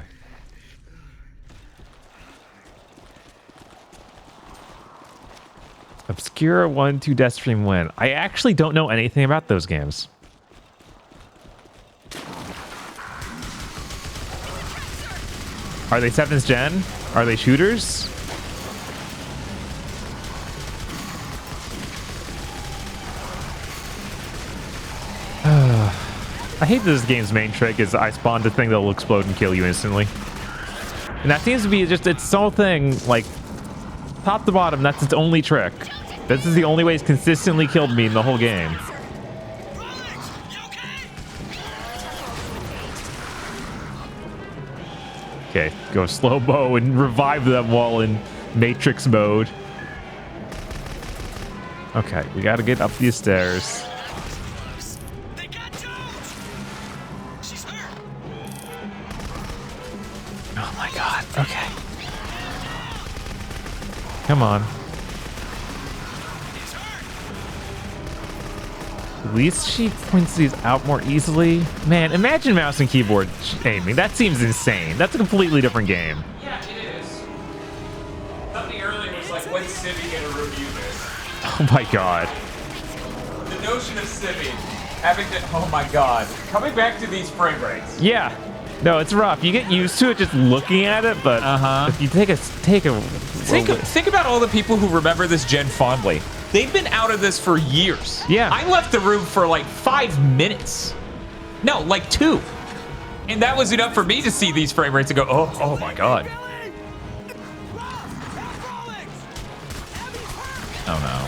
Obscura 1, 2 Deathstream win. I actually don't know anything about those games. Are they 7th gen? Are they shooters? I hate this game's main trick is I spawned a thing that'll explode and kill you instantly. And that seems to be just its sole thing, like, top to bottom, that's its only trick. This is the only way it's consistently killed me in the whole game. Okay, go slow-mo and revive them while in Matrix mode. Okay, we gotta get up these stairs. Oh my god, okay. Come on. At least she points these out more easily. Man, imagine mouse and keyboard aiming. That seems insane. That's a completely different game. Yeah, it is. Something earlier was like, when's Civi gonna review this? Oh my god. The notion of Civi having to, oh my god, coming back to these frame rates. Yeah. No, it's rough. You get used to it just looking at it, but if you think about all the people who remember this gen fondly. They've been out of this for years. Yeah. I left the room for like 5 minutes. No, like 2. And that was enough for me to see these frame rates and go, oh my god. Oh no.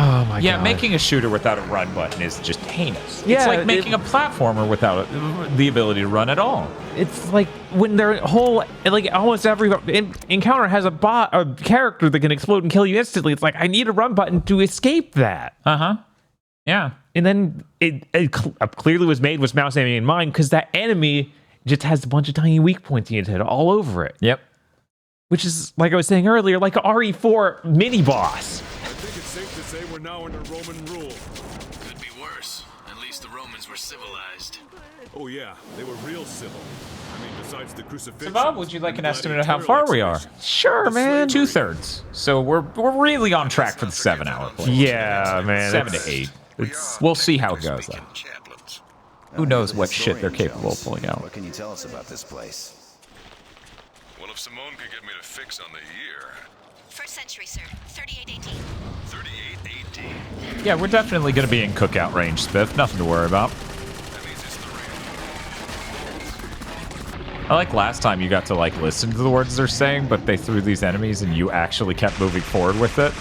Oh my god. Yeah, making a shooter without a run button is just heinous. Yeah, it's like making a platformer without the ability to run at all. It's like when their whole, like almost every encounter has a character that can explode and kill you instantly. It's like, I need a run button to escape that. Yeah. And then it clearly was made with mouse aiming in mind because that enemy just has a bunch of tiny weak points you need to hit all over it. Yep. Which is, like I was saying earlier, like a RE4 mini boss. I think it's safe to say we're now under Roman rule. Could be worse. At least the Romans were civilized. Oh yeah, they were real civil. I mean, besides the crucifixion. So Bob, would you like an estimate of how far we are? Sure, man. 2/3. So we're really on track for the 7-hour play. Yeah, man. 7 to 8. We'll see how it goes though. Who knows what shit they're capable of pulling out. What can you tell us about this place? Well, if Simone could get me to fix on the year. 1st century, sir. 3818. Yeah, we're definitely going to be in cookout range, Spiff. Nothing to worry about. I like last time you got to like listen to the words they're saying, but they threw these enemies and you actually kept moving forward with it.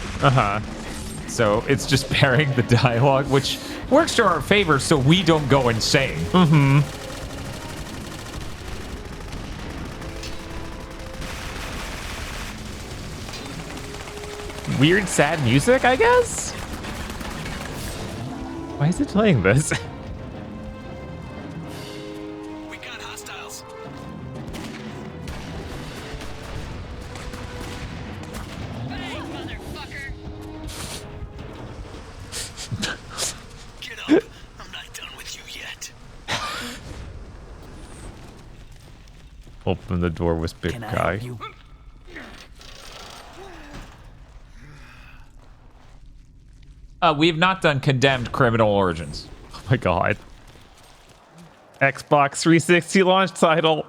So it's just pairing the dialogue, which works to our favor so we don't go insane. Weird, sad music, I guess? Why is it playing this? We got hostiles. Hey, motherfucker! Get up. I'm not done with you yet. Open the door with big guy. We have not done Condemned Criminal Origins. Oh my god. Xbox 360 launch title.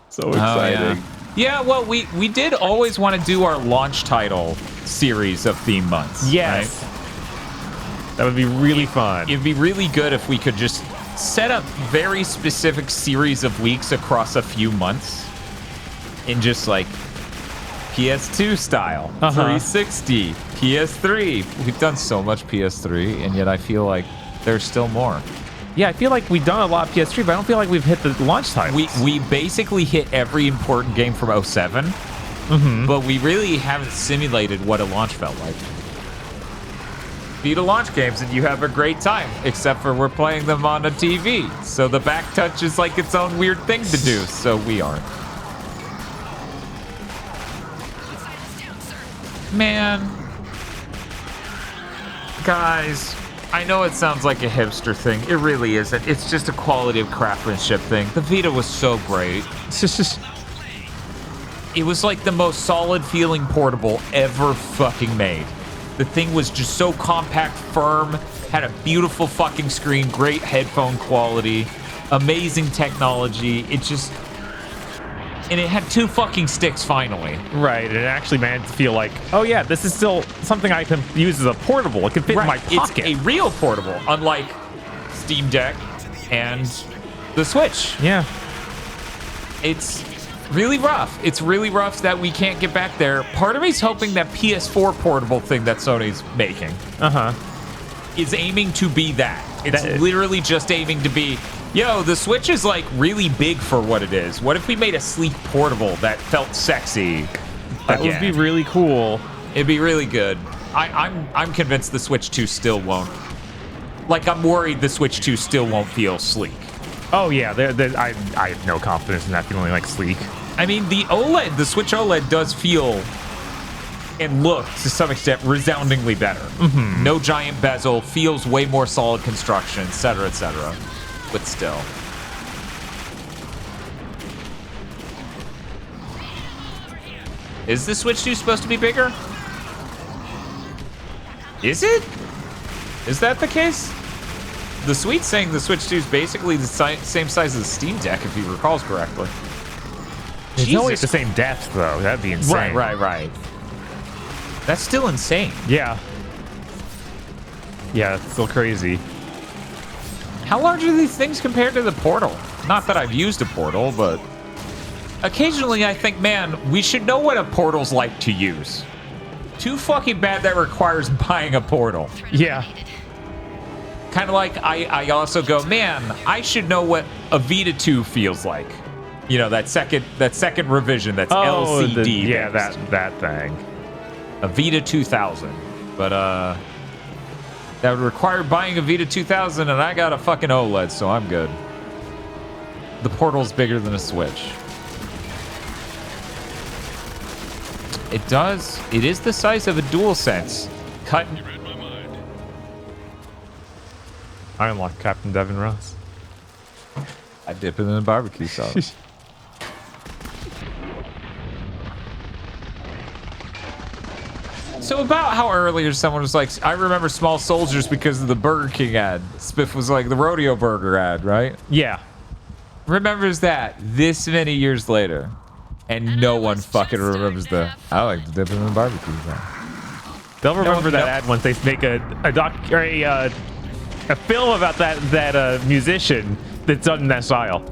So exciting. Yeah, well, we did always want to do our launch title series of theme months. Yes. Right? That would be really fun. It'd be really good if we could just set up very specific series of weeks across a few months in just like PS2 style, 360, PS3. We've done so much PS3, and yet I feel like there's still more. Yeah, I feel like we've done a lot of PS3, but I don't feel like we've hit the launch titles. We basically hit every important game from 07, but we really haven't simulated what a launch felt like. Beat a launch games and you have a great time, except for we're playing them on a TV. So the back touch is like its own weird thing to do, so we aren't. Man. Guys, I know it sounds like a hipster thing. It really isn't. It's just a quality of craftsmanship thing. The Vita was so great. It was like the most solid feeling portable ever fucking made. The thing was just so compact, firm, had a beautiful fucking screen, great headphone quality, amazing technology. It just... And it had 2 fucking sticks finally. Right, and it actually managed to feel like, oh yeah, this is still something I can use as a portable. It can fit in my pocket. It's a real portable, unlike Steam Deck and the Switch. Yeah. It's really rough. It's really rough that we can't get back there. Part of me's hoping that PS4 portable thing that Sony's making is aiming to be that. It's literally just aiming to be, yo, the Switch is like really big for what it is. What if we made a sleek portable that felt sexy? That would be really cool. It'd be really good. I'm convinced the Switch 2 still won't. Like, I'm worried the Switch 2 still won't feel sleek. Oh yeah, I have no confidence in that feeling like sleek. I mean, the Switch OLED does feel and look to some extent resoundingly better. No giant bezel, feels way more solid construction, etc., etc. But still. Is the Switch 2 supposed to be bigger? Is it? Is that the case? The Sweet's saying the Switch 2 is basically the same size as the Steam Deck, if he recalls correctly. It's only at the same depth, though. That'd be insane. Right. That's still insane. Yeah. Yeah, it's still crazy. How large are these things compared to the Portal? Not that I've used a Portal, but occasionally I think, man, we should know what a Portal's like to use. Too fucking bad that requires buying a Portal. Yeah. Kind of like I also go, man, I should know what a Vita 2 feels like. You know, that second revision that's LCD. Yeah, that thing. A Vita 2000. But that would require buying a Vita 2000, and I got a fucking OLED, so I'm good. The Portal's bigger than a Switch. It does. It is the size of a DualSense. Cut. I unlocked Captain Devin Ross. I dip it in the barbecue sauce. So about how earlier someone was like, I remember Small Soldiers because of the Burger King ad. Spiff was like the Rodeo Burger ad, right? Yeah. Remembers that this many years later. And no one fucking remembers the, I like to dip it in the barbecue sauce. They'll remember that ad once they make a film about that musician that's done in that style.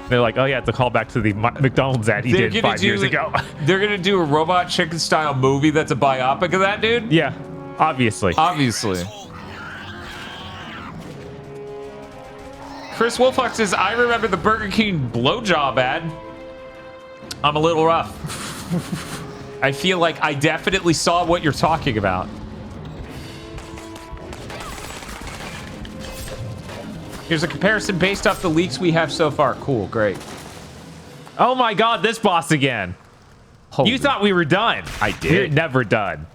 They're like, oh yeah, it's a callback to the McDonald's ad he did 5 years ago. They're gonna do a Robot Chicken style movie that's a biopic of that dude? Yeah, obviously. Obviously. Chris Wolfox says, I remember the Burger King blowjob ad. I'm a little rough. I feel like I definitely saw what you're talking about. Here's a comparison based off the leaks we have so far. Cool, great. Oh my god, this boss again. You thought we were done. I did. We're never done.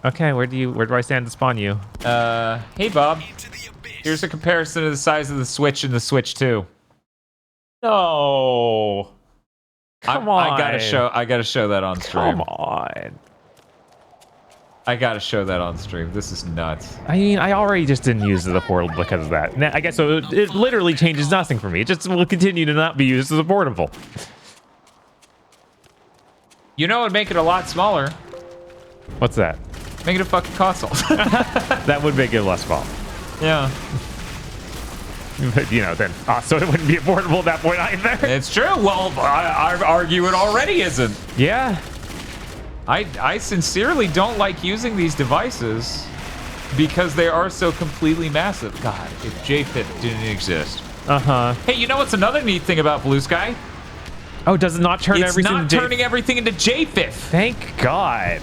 Okay, where do I stand to spawn you? Hey Bob. Here's a comparison of the size of the Switch and the Switch 2. No. Come on. I gotta show that on stream. Come on. I gotta show that on stream. This is nuts. I mean, I already just didn't use the portal because of that. I guess so it literally changes nothing for me. It just will continue to not be used as a portable. You know, it'd make it a lot smaller. What's that? Make it a fucking console. That would make it less small. Yeah. But, you know, then so it wouldn't be a portable at that point either. It's true. Well, I argue it already isn't. Yeah. I sincerely don't like using these devices because they are so completely massive. God, if JFIF didn't exist. Uh-huh. Hey, you know what's another neat thing about Blue Sky? Oh, does it not turn everything into It's not turning everything into JFIF. Thank God.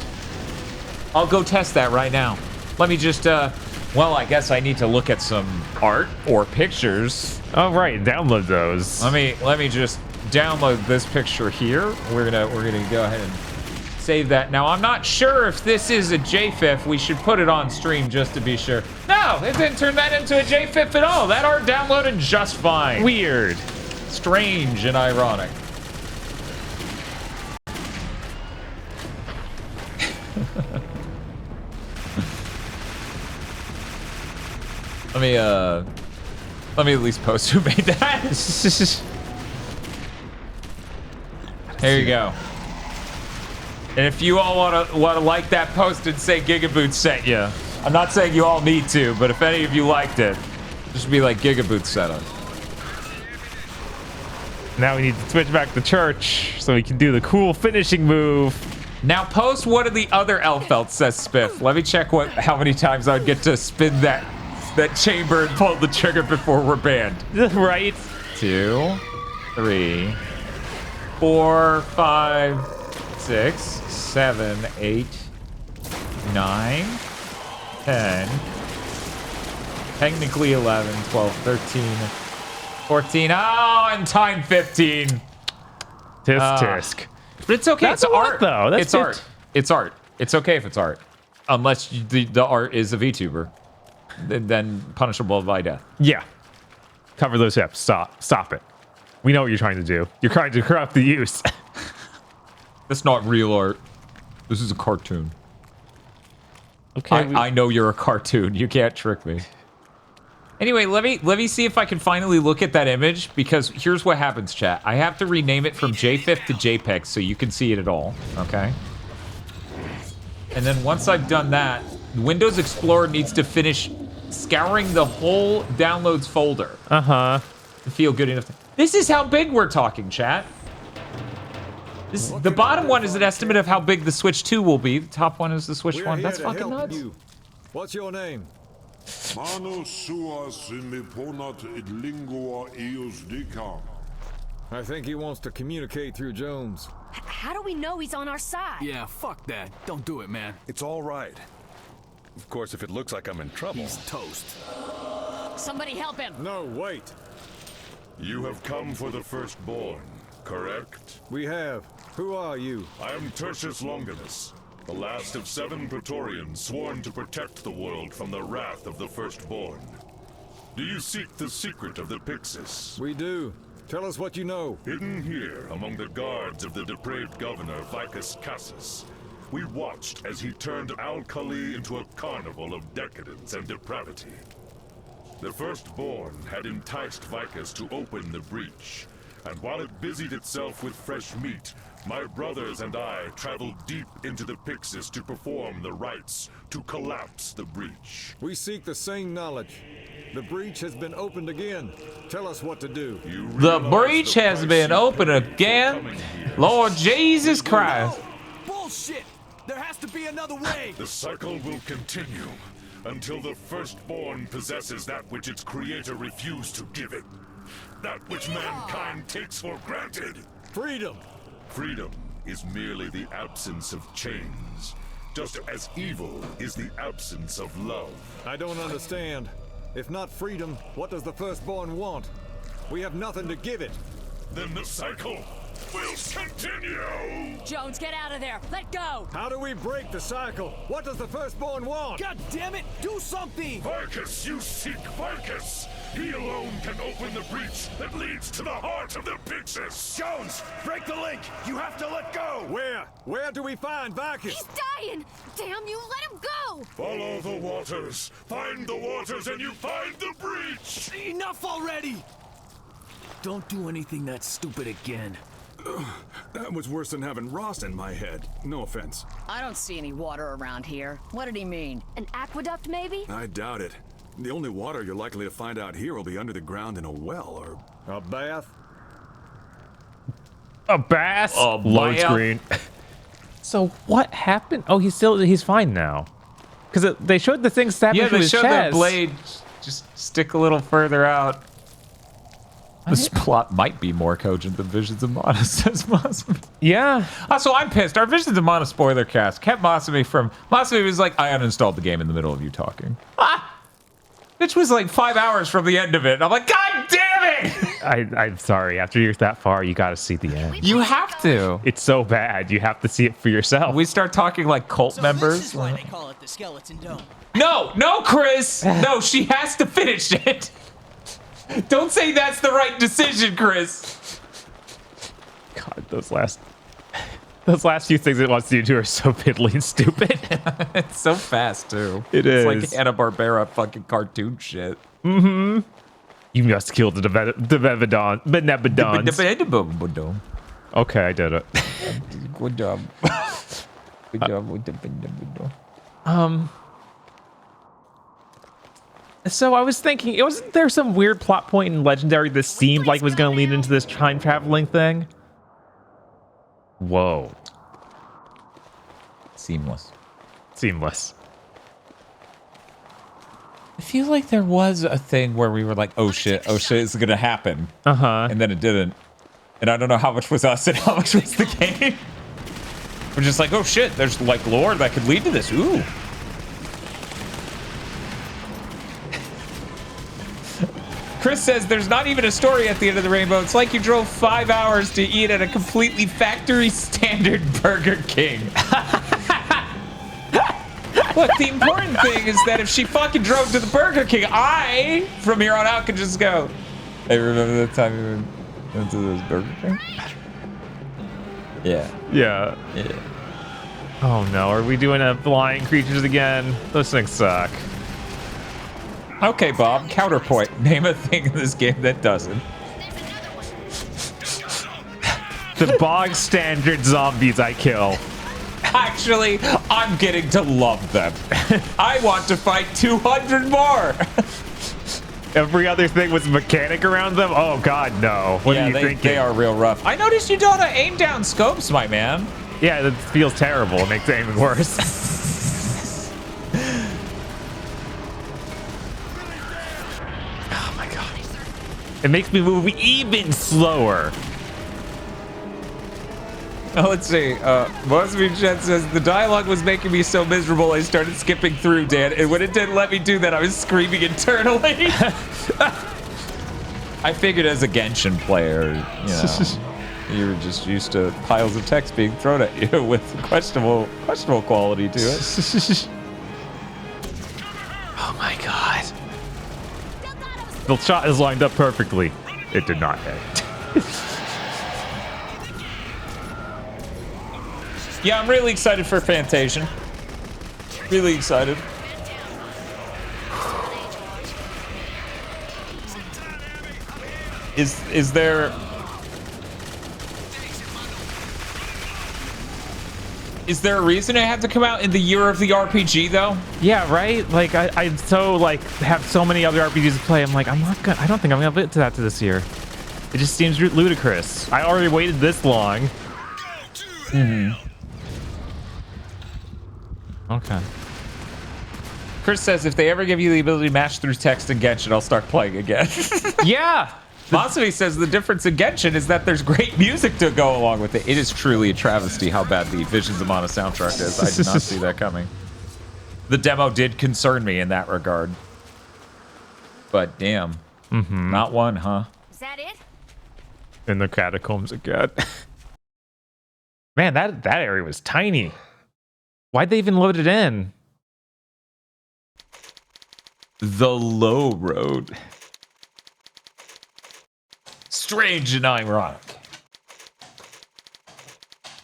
I'll go test that right now. Let me just, well, I guess I need to look at some art or pictures. Oh, right. Download those. Let me just download this picture here. We're gonna go ahead and save that. Now, I'm not sure if this is a JFIF. We should put it on stream just to be sure. No, it didn't turn that into a JFIF at all. That art downloaded just fine. Weird. Strange and ironic. Let me at least post who made that. There you go. And if you all want to like that post and say GigaBoots sent you, I'm not saying you all need to, but if any of you liked it, just be like GigaBoots sent us. Now we need to switch back to church so we can do the cool finishing move. Now post one of the other elf belts says Spiff. Let me check how many times I would get to spin that chamber and pull the trigger before we're banned. Right. 2, 3, 4, 5, 6, 7, 8, 9, 10, technically 11, 12, 13, 14, oh, and time 15. Tisk. But it's okay. That's it's art, art. though. That's it's art. It's art. It's okay if it's art. Unless the art is a VTuber. Then punishable by death. Yeah. Cover those hips. Stop it. We know what you're trying to do. You're trying to corrupt the use. That's not real art. This is a cartoon. Okay. I know you're a cartoon. You can't trick me. Anyway, let me see if I can finally look at that image, because here's what happens, chat. I have to rename it from JFIF to JPEG so you can see it at all, okay? And then once I've done that, Windows Explorer needs to finish scouring the whole downloads folder. Uh-huh. To feel good enough. This is how big we're talking, chat. The bottom one is an estimate of how big the Switch 2 will be. The top one is the Switch 1. That's fucking nuts. What's your name? I think he wants to communicate through Jones. How do we know he's on our side? Yeah, fuck that. Don't do it, man. It's all right. Of course, if it looks like I'm in trouble. He's toast. Somebody help him! No, wait. You have come for the Firstborn, correct? We have. Who are you? I am Tertius Longinus, the last of 7 Praetorians sworn to protect the world from the wrath of the Firstborn. Do you seek the secret of the Pyxis? We do. Tell us what you know. Hidden here among the guards of the depraved governor Vicus Cassus, we watched as he turned Al-Kali into a carnival of decadence and depravity. The Firstborn had enticed Vicus to open the breach, and while it busied itself with fresh meat, My brothers and I traveled deep into the Pyxis to perform the rites to collapse the breach. We seek the same knowledge. The breach has been opened again. Tell us what to do. The breach has been opened again. Lord Jesus Christ. Bullshit! There has to be another way! The cycle will continue until the firstborn possesses that which its creator refused to give it. That which mankind takes for granted. Freedom! Freedom is merely the absence of chains, just as evil is the absence of love. I don't understand. If not freedom, what does the firstborn want? We have nothing to give it. Then the cycle will continue! Jones, get out of there! Let go! How do we break the cycle? What does the firstborn want? God damn it! Do something! Vicus, you seek Vicus! He alone can open the breach that leads to the heart of the Pyxis! Jones, break the link! You have to let go! Where? Where do we find Vicus? He's dying! Damn you, let him go! Follow the waters! Find the waters and you find the breach! Enough already! Don't do anything that stupid again. That was worse than having Ross in my head. No offense. I don't see any water around here. What did he mean? An aqueduct, maybe? I doubt it. The only water you're likely to find out here will be under the ground in a well or... A bath? A bath? A Load bath? screen. So what happened? Oh, he's fine now. Because they showed the thing snapping Yeah, to they his showed chest. that blade just stick a little further out. This plot might be more cogent than Visions of Mana, says Masumi. Yeah. Also, I'm pissed. Our Visions of Mana spoiler cast kept Masumi from... Masumi was like, I uninstalled the game in the middle of you talking. Which was like 5 hours from the end of it. And I'm like, God damn it! I'm sorry. After you're that far, you got to see the end. You have to. It's so bad. You have to see it for yourself. We start talking like cult members. This is why they call it the Skeleton Dome. No, Chris. No, she has to finish it. Don't say that's the right decision, Chris. God, those last few things it wants to do are so piddly and stupid. It's so fast, too. It it's is. like Hanna-Barbera fucking cartoon shit. Mm-hmm. You must kill the Benevedons. Okay, I did it. Good job. Good job with the Benevedon. So I was thinking, wasn't there some weird plot point in Legendary that seemed like it was going to lead into this time traveling thing? Whoa. Seamless. I feel like there was a thing where we were like, oh shit, it's gonna happen. Uh-huh. And then it didn't. And I don't know how much was us and how much was the game. We're just like, oh shit, there's like lore that could lead to this. Ooh. Chris says there's not even a story at the end of the rainbow. It's like you drove 5 hours to eat at a completely factory standard Burger King. Look, the important thing is that if she fucking drove to the Burger King, I, from here on out, could just go, hey, remember that time you went to this Burger King? Yeah. Oh no, are we doing a flying creatures again? Those things suck. Okay, Bob, counterpoint. Name a thing in this game that doesn't. The bog standard zombies I kill. Actually, I'm getting to love them. I want to fight 200 more. Every other thing was mechanic around them? Oh god, no. What are you thinking? They are real rough. I noticed you don't aim down scopes, my man. Yeah, that feels terrible. It makes aiming worse. Oh my god. It makes me move even slower. Oh, let's see. Mosby Jet says, the dialogue was making me so miserable I started skipping through, Dan. And when it didn't let me do that, I was screaming internally. I figured as a Genshin player, you were just used to piles of text being thrown at you with questionable quality to it. Oh my god. The shot is lined up perfectly. It did not hit. Yeah, I'm really excited for Fantasia. Really excited. Is there... Is there a reason it had to come out in the year of the RPG though? Yeah, right? Like I so like have so many other RPGs to play. I'm like, I don't think I'm gonna get to that to this year. It just seems ludicrous. I already waited this long. Okay. Chris says if they ever give you the ability to match through text in Genshin, I'll start playing again. Yeah. Masumi says the difference in Genshin is that there's great music to go along with it. It is truly a travesty how bad the Visions of Mana soundtrack is. I did not see that coming. The demo did concern me in that regard. But damn. Not one, huh? Is that it? In the catacombs again. Man, that area was tiny. Why'd they even load it in? The low road. Strange and ironic.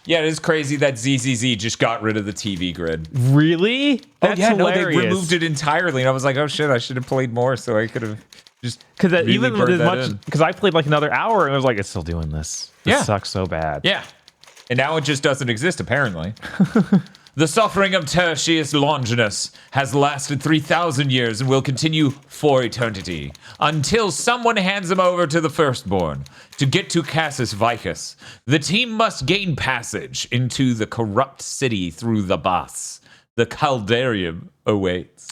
Yeah, it is crazy that ZZZ just got rid of the TV grid. Really? That's no, hilarious. they removed it entirely, and I was like, oh shit, I should have played more, so I could have just really even burned as that much in. because I played like another hour and I was like, it's still doing this. This sucks so bad. Yeah, and now it just doesn't exist apparently. The suffering of Tertius Longinus has lasted 3,000 years and will continue for eternity until someone hands him over to the Firstborn. To get to Cassis Vicus, the team must gain passage into the corrupt city through the boss. The Caldarium awaits.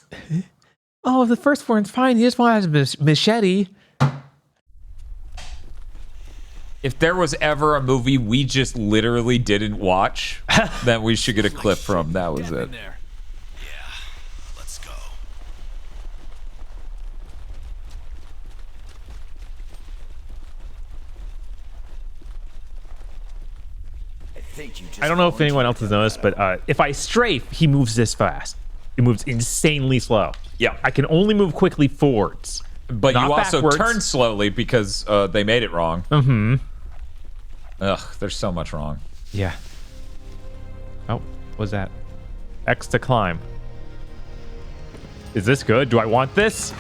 Oh, the Firstborn's fine. He just wants a machete. If there was ever a movie we just literally didn't watch, then we should get a clip from. That was it. Let's go. I don't know if anyone else has noticed, but if I strafe, he moves this fast. He moves insanely slow. Yeah. I can only move quickly forwards. But not you also backwards. turn slowly because they made it wrong. Mm-hmm. Ugh, there's so much wrong. Yeah. Oh, what's that? X to climb. Is this good? Do I want this?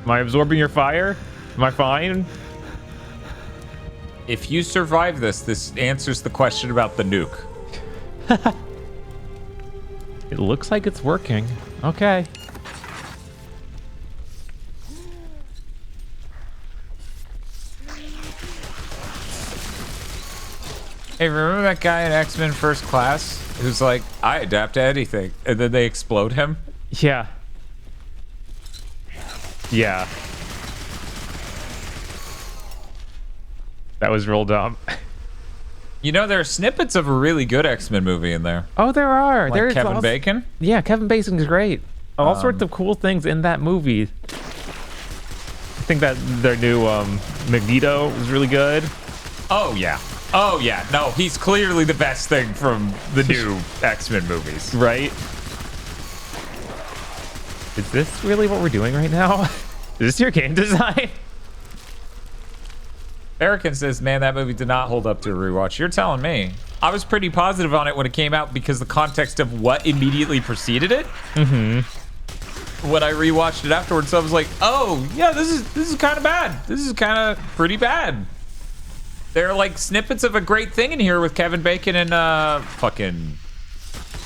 Am I absorbing your fire? Am I fine? If you survive this, this answers the question about the nuke. It looks like it's working. Okay. Hey, remember that guy in X-Men First Class who's like, I adapt to anything, and then they explode him? Yeah. Yeah. That was real dumb. You know, there are snippets of a really good X-Men movie in there. Oh, there are. Like There's Kevin also- Bacon? Yeah, Kevin Bacon's great. All sorts of cool things in that movie. I think that their new Magneto was really good. Oh, yeah. Oh, yeah. No, he's clearly the best thing from the new X-Men movies. Right? Is this really what we're doing right now? Is this your game design? Erican says, man, that movie did not hold up to a rewatch. You're telling me. I was pretty positive on it when it came out because the context of what immediately preceded it. Mm-hmm. When I rewatched it afterwards, I was like, oh, yeah, this is kind of bad. This is kind of pretty bad. There are like snippets of a great thing in here with Kevin Bacon and fucking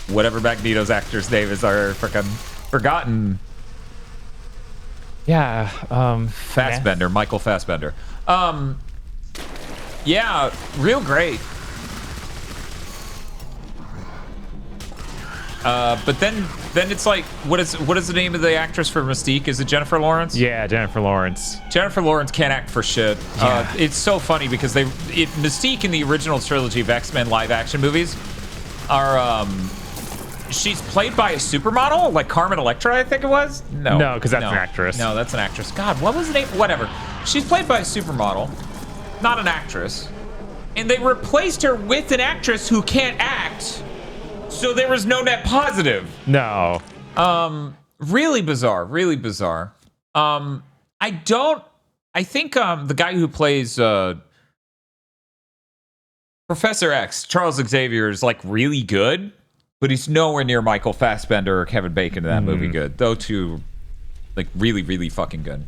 whatever Magneto's actor's name is, are fucking forgotten. Yeah, Fassbender, Michael Fassbender. Yeah, real great. But then it's like, what is the name of the actress for Mystique? Is it Jennifer Lawrence? Yeah, Jennifer Lawrence. Jennifer Lawrence can't act for shit. Yeah. It's so funny because Mystique in the original trilogy of X-Men live action movies are she's played by a supermodel, like Carmen Electra, I think it was. No, because that's an actress. No, that's an actress. God, what was the name? Whatever. She's played by a supermodel, not an actress. And they replaced her with an actress who can't act. So there was no net positive. No. Really bizarre. Really bizarre. I think the guy who plays Professor X, Charles Xavier, is like really good, but he's nowhere near Michael Fassbender or Kevin Bacon in that movie good. Those two, like really, really fucking good.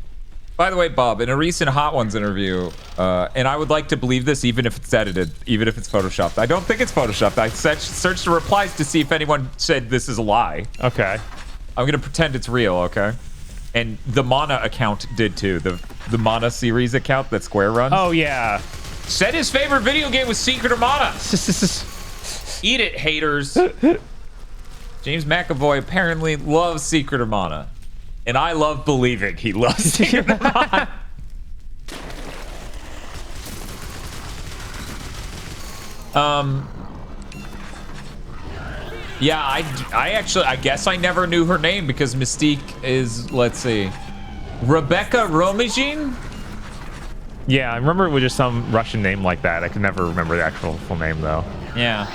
By the way, Bob, in a recent Hot Ones interview, and I would like to believe this even if it's edited, even if it's photoshopped. I don't think it's photoshopped. I searched the replies to see if anyone said this is a lie. Okay. I'm going to pretend it's real, okay? And the Mana account did too. The Mana series account that Square runs. Oh, yeah. Said his favorite video game was Secret of Mana. Eat it, haters. James McAvoy apparently loves Secret of Mana. And I love believing he loves Secret of Mana. Yeah, I guess I never knew her name because Mystique is, let's see, Rebecca Romijn? Yeah, I remember it was just some Russian name like that. I can never remember the actual full name, though. Yeah.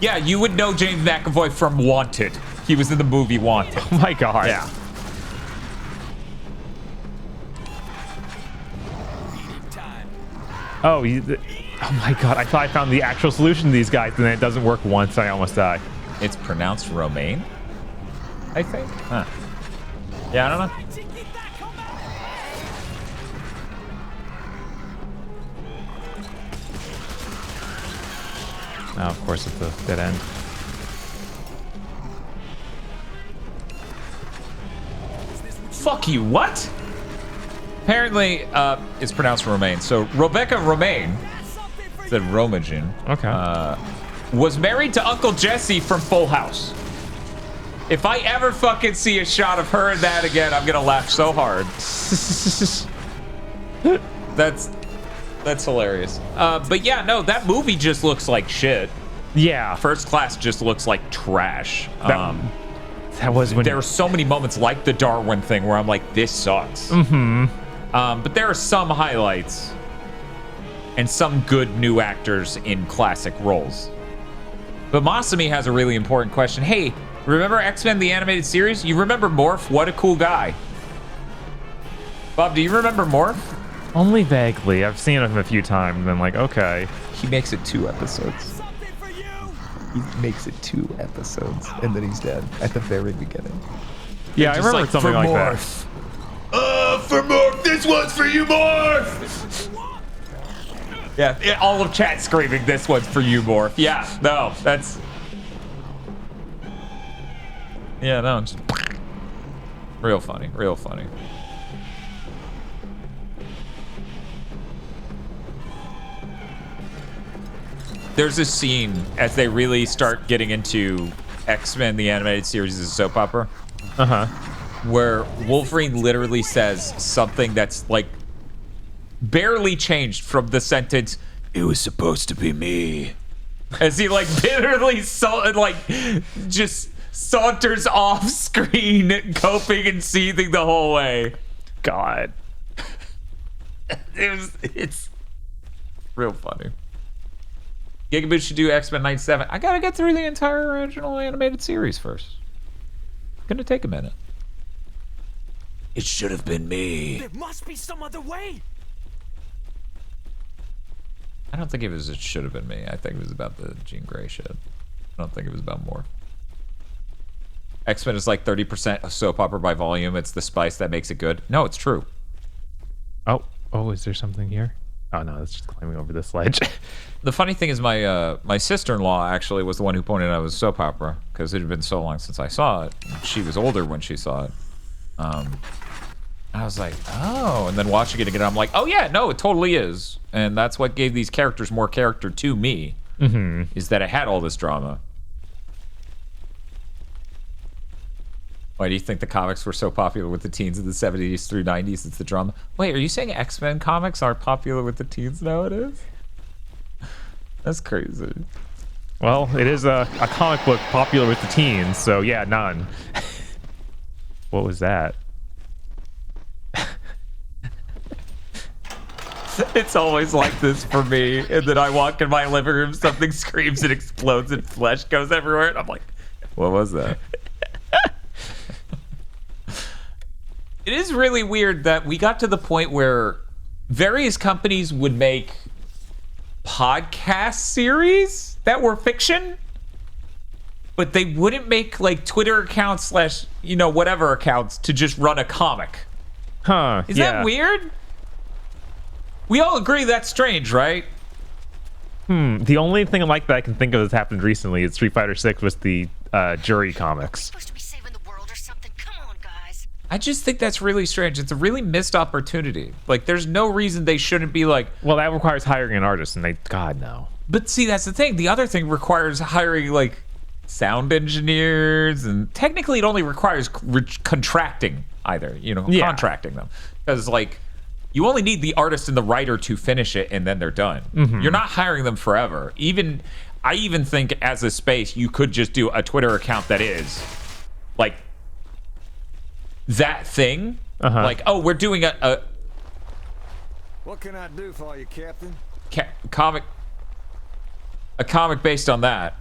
Yeah, you would know James McAvoy from Wanted. He was in the movie Wanted. Oh my god. Yeah. Oh, oh my god. I thought I found the actual solution to these guys, and then it doesn't work once. I almost die. It's pronounced Romaine, I think. Huh. Yeah, I don't know. Oh, of course, it's a dead end. Fuck you, what? Apparently, it's pronounced Romaine. So, Rebecca Romijn, said Romijn, okay, was married to Uncle Jesse from Full House. If I ever fucking see a shot of her in that again, I'm gonna laugh so hard. That's hilarious. But yeah, no, that movie just looks like shit. Yeah. First Class just looks like trash. That was when... There are so many moments like the Darwin thing where I'm like, this sucks. Mm-hmm. But there are some highlights and some good new actors in classic roles. But Masami has a really important question. Hey, remember X-Men the animated series? You remember Morph? What a cool guy. Bob, do you remember Morph? Only vaguely. I've seen him a few times and been like, okay. He makes it 2 episodes. He makes it 2 episodes, and then he's dead at the very beginning. Yeah, I remember like, something like Morph. that. For Morph, this one's for you, Morph! Yeah, all of chat screaming, this one's for you, Morph. Yeah, no, that's... Yeah, no, just... Real funny, real funny. There's a scene as they really start getting into X-Men, the animated series as a soap opera. Uh-huh. Where Wolverine literally says something that's like barely changed from the sentence, "It was supposed to be me." As he like bitterly just saunters off screen, coping and seething the whole way. God. It's real funny. GigaBoots should do X-Men 97. I gotta get through the entire original animated series first. Gonna take a minute. It should have been me. There must be some other way. I don't think it should have been me. I think it was about the Jean Grey shit. I don't think it was about more. X-Men is like 30% a soap opera by volume. It's the spice that makes it good. No, it's true. Oh, is there something here? Oh no, that's just climbing over this ledge. The funny thing is my sister-in-law actually was the one who pointed out it was a soap opera because it had been so long since I saw it. She was older when she saw it. I was like, oh, and then watching it again, I'm like, oh yeah, no, it totally is. And that's what gave these characters more character to me, is that it had all this drama. Why do you think the comics were so popular with the teens in the 70s through 90s? It's the drama. Wait, are you saying X-Men comics are popular with the teens nowadays? That's crazy. Well, it is a comic book popular with the teens, so yeah, none. What was that? It's always like this for me. And then I walk in my living room, something screams and explodes and flesh goes everywhere. And I'm like, what was that? It is really weird that we got to the point where various companies would make podcast series that were fiction, but they wouldn't make like Twitter accounts / whatever accounts to just run a comic. Huh. Is that weird? We all agree that's strange, right? The only thing like that I can think of that's happened recently is Street Fighter 6 with the jury comics. I just think that's really strange. It's a really missed opportunity. Like, there's no reason they shouldn't be like... Well, that requires hiring an artist, and God, no. But see, that's the thing. The other thing requires hiring, like, sound engineers, and technically it only requires contracting either, contracting them. Because, like, you only need the artist and the writer to finish it, and then they're done. You're not hiring them forever. I even think as a space, you could just do a Twitter account that is, like, that thing. Like, oh, we're doing a What can I do for you, Captain? comic based on that,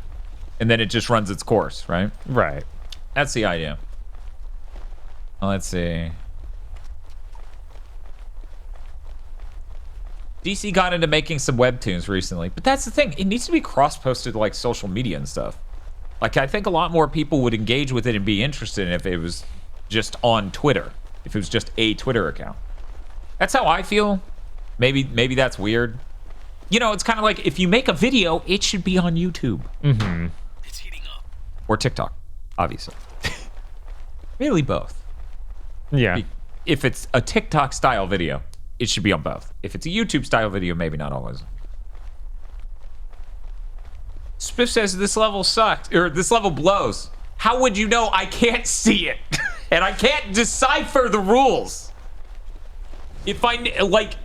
and then it just runs its course, right? Right. That's the idea. Well, let's see. DC got into making some webtoons recently, but that's the thing. It needs to be cross-posted to, like, social media and stuff. Like, I think a lot more people would engage with it and be interested in if it was just on Twitter, if it was just a Twitter account. That's how I feel. Maybe that's weird. It's kind of like, if you make a video, it should be on YouTube. It's heating up. Or TikTok, obviously. Really both. Yeah. If it's a TikTok style video, it should be on both. If it's a YouTube style video, maybe not always. Spiff says this level sucks, or this level blows. How would you know? I can't see it. And I can't decipher the rules. If I, like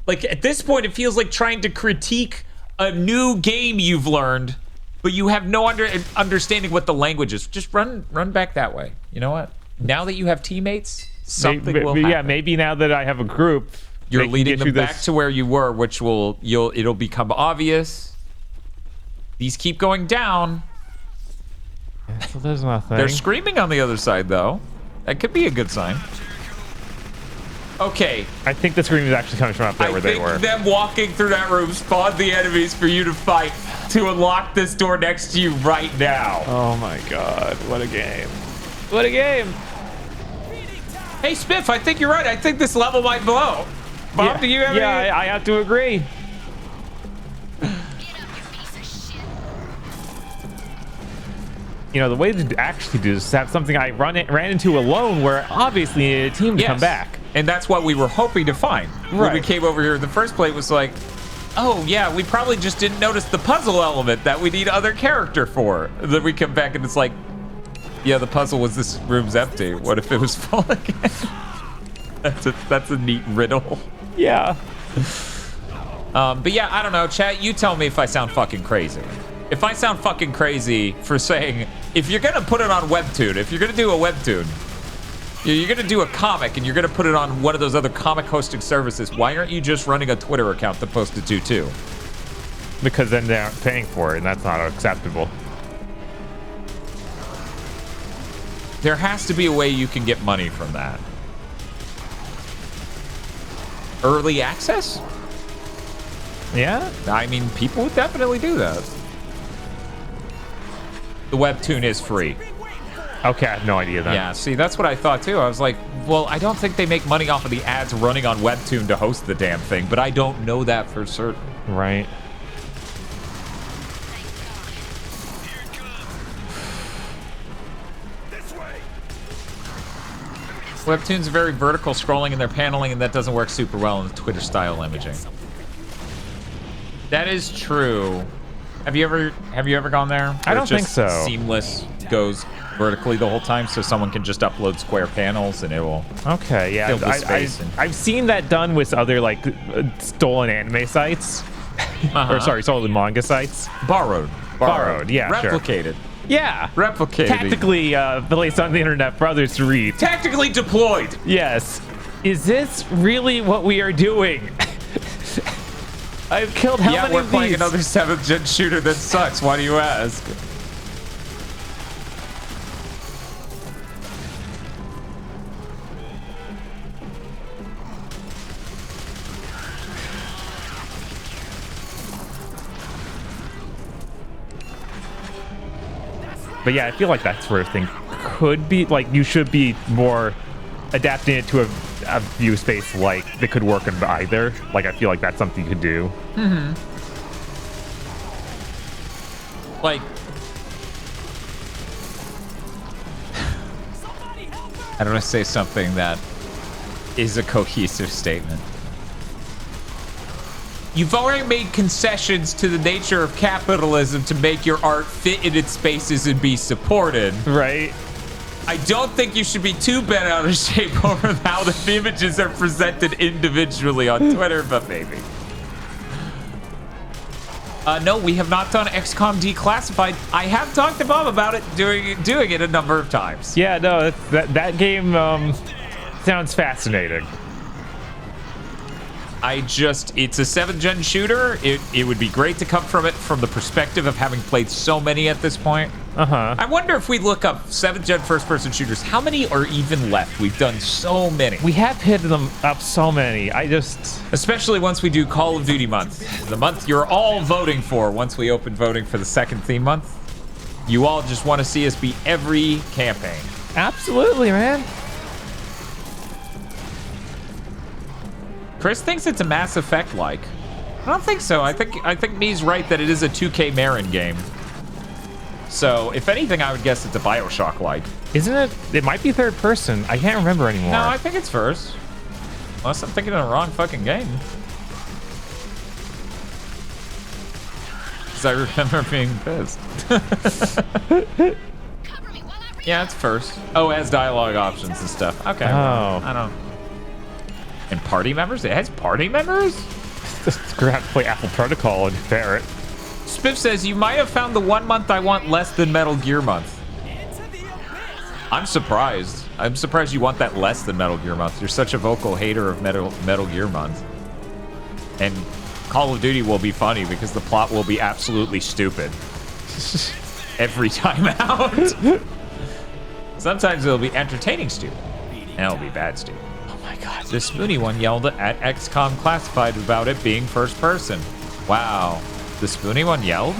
at this point, it feels like trying to critique a new game you've learned, but you have no understanding what the language is. Just run back that way. You know what? Now that you have teammates, something will happen. Yeah, maybe now that I have a group, you're leading them back to where you were, which it'll become obvious. These keep going down. So there's nothing. They're screaming on the other side, though. That could be a good sign. Okay. I think the scream is actually coming from up there where they were. I think them walking through that room spawned the enemies for you to fight to unlock this door next to you right now. Oh my god. What a game. What a game. Hey, Spiff, I think you're right. I think this level might blow. Bob, do you have any... Yeah, I have to agree. The way to actually do this is have something I ran into alone where obviously you need a team to come back. And that's what we were hoping to find. When we came over here, the first play was like, oh yeah, we probably just didn't notice the puzzle element that we need other character for. Then we come back and it's like, yeah, the puzzle was this room's empty. What if it was full again? That's a neat riddle. Yeah. But yeah, I don't know. Chat, you tell me if I sound fucking crazy. If I sound fucking crazy for saying, if you're gonna put it on Webtoon, if you're gonna do a Webtoon, you're gonna do a comic and you're gonna put it on one of those other comic hosting services, why aren't you just running a Twitter account to post it to too? Because then they aren't paying for it, and that's not acceptable. There has to be a way you can get money from that. Early access? Yeah? I mean, people would definitely do that. The Webtoon is free. Okay, I have no idea then. Yeah, see, that's what I thought too. I was like, well, I don't think they make money off of the ads running on Webtoon to host the damn thing, but I don't know that for certain. Right. Webtoon's very vertical scrolling in their paneling, and that doesn't work super well in the Twitter style imaging. That is true. Have you ever gone there? I don't think so. Seamless goes vertically the whole time, so someone can just upload square panels and it will. Okay, yeah. I've seen that done with other like stolen anime sites, or sorry, stolen manga sites. Borrowed. Yeah, replicated. Sure. Yeah. Replicated. Tactically placed on the internet for others to read. Tactically deployed. Yes. Is this really what we are doing? I've killed how many of these? Yeah, we're playing another 7th gen shooter that sucks. Why do you ask? But yeah, I feel like that sort of thing could be like you should be more adapting it to a a view space like that could work in either. Like, I feel like that's something you could do. Mm-hmm. Like, I don't want to say something that is a cohesive statement. You've already made concessions to the nature of capitalism to make your art fit in its spaces and be supported. Right. I don't think you should be too bent out of shape over how the images are presented individually on Twitter, but maybe. No, we have not done XCOM Declassified. I have talked to Bob about it, doing it a number of times. Yeah, no, that game sounds fascinating. It's a 7th gen shooter. It would be great to come from it from the perspective of having played so many at this point. Uh-huh. I wonder if we look up 7th gen first person shooters, how many are even left? We've done so many. We have hit them up so many. Especially once we do Call of Duty month. The month you're all voting for once we open voting for the second theme month. You all just want to see us beat every campaign. Absolutely, man. Chris thinks it's a Mass Effect like. I don't think so. I think Me's right that it is a 2K Marin game. So if anything, I would guess it's a BioShock like. Isn't it? It might be third person. I can't remember anymore. No, I think it's first. Unless I'm thinking of the wrong fucking game. Because I remember being pissed. Yeah, it's first. Oh, it has dialogue options and stuff. Okay. Oh. I don't. And party members? It has party members? Just gonna have to play Apple Protocol and compare it. Spiff says, you might have found the 1 month I want less than Metal Gear month. I'm surprised. I'm surprised you want that less than Metal Gear month. You're such a vocal hater of Metal Gear month. And Call of Duty will be funny because the plot will be absolutely stupid. Every time out. Sometimes it'll be entertaining stupid. And it'll be bad stupid. God, the Spoony one yelled at XCOM Classified about it being first person. Wow. The Spoony one yelled?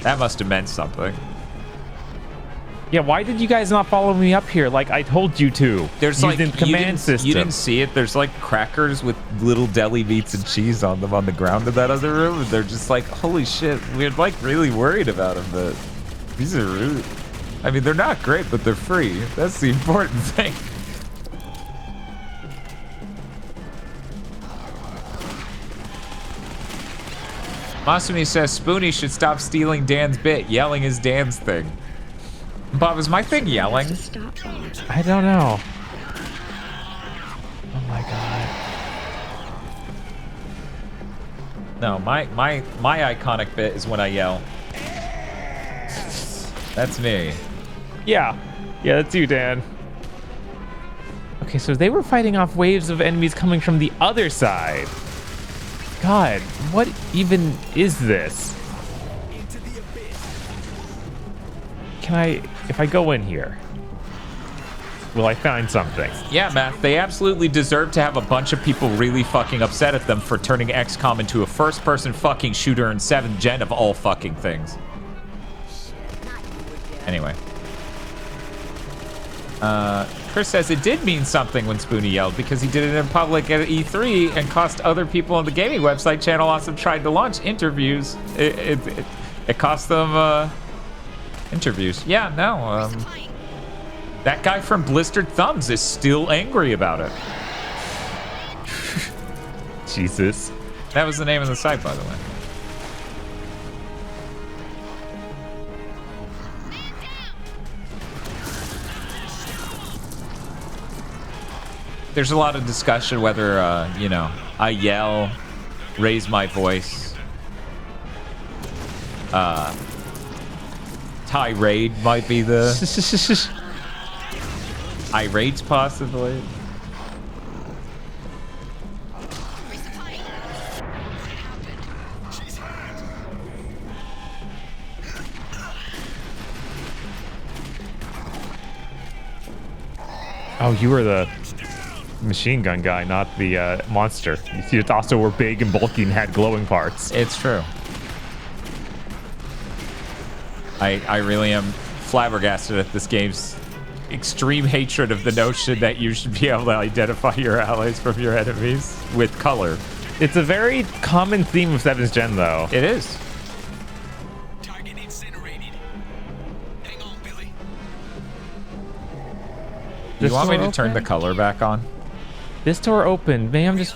That must have meant something. Yeah, why did you guys not follow me up here like I told you to? There's using the command system. You didn't see it? There's like crackers with little deli meats and cheese on them on the ground in that other room. And they're just like, holy shit, we're like really worried about them, but these are really... I mean, they're not great, but they're free. That's the important thing. Masumi says Spoony should stop stealing Dan's bit. Yelling is Dan's thing. Bob, is my thing yelling? I don't know. Oh my god. No, my iconic bit is when I yell. That's me. Yeah, that's you, Dan. Okay, so they were fighting off waves of enemies coming from the other side. God, what even is this? Can I, if I go in here, will I find something? Yeah, Matt, they absolutely deserve to have a bunch of people really fucking upset at them for turning XCOM into a first-person fucking shooter in 7th gen of all fucking things. Anyway. Chris says it did mean something when Spoony yelled because he did it in public at E3 and cost other people on the gaming website Channel Awesome tried to launch interviews. It cost them interviews. Yeah, no. That guy from Blistered Thumbs is still angry about it. Jesus. That was the name of the site, by the way. There's a lot of discussion whether, I yell, raise my voice. Tirade might be the... Irate, possibly. Oh, you were the machine gun guy, not the monster. You also were big and bulky and had glowing parts. It's true. I really am flabbergasted at this game's extreme hatred of the notion that you should be able to identify your allies from your enemies with color. It's a very common theme of 7th Gen, though. It is. Target incinerated. Hang on, Billy. You want me to turn the color back on? This door opened. Man, I'm just...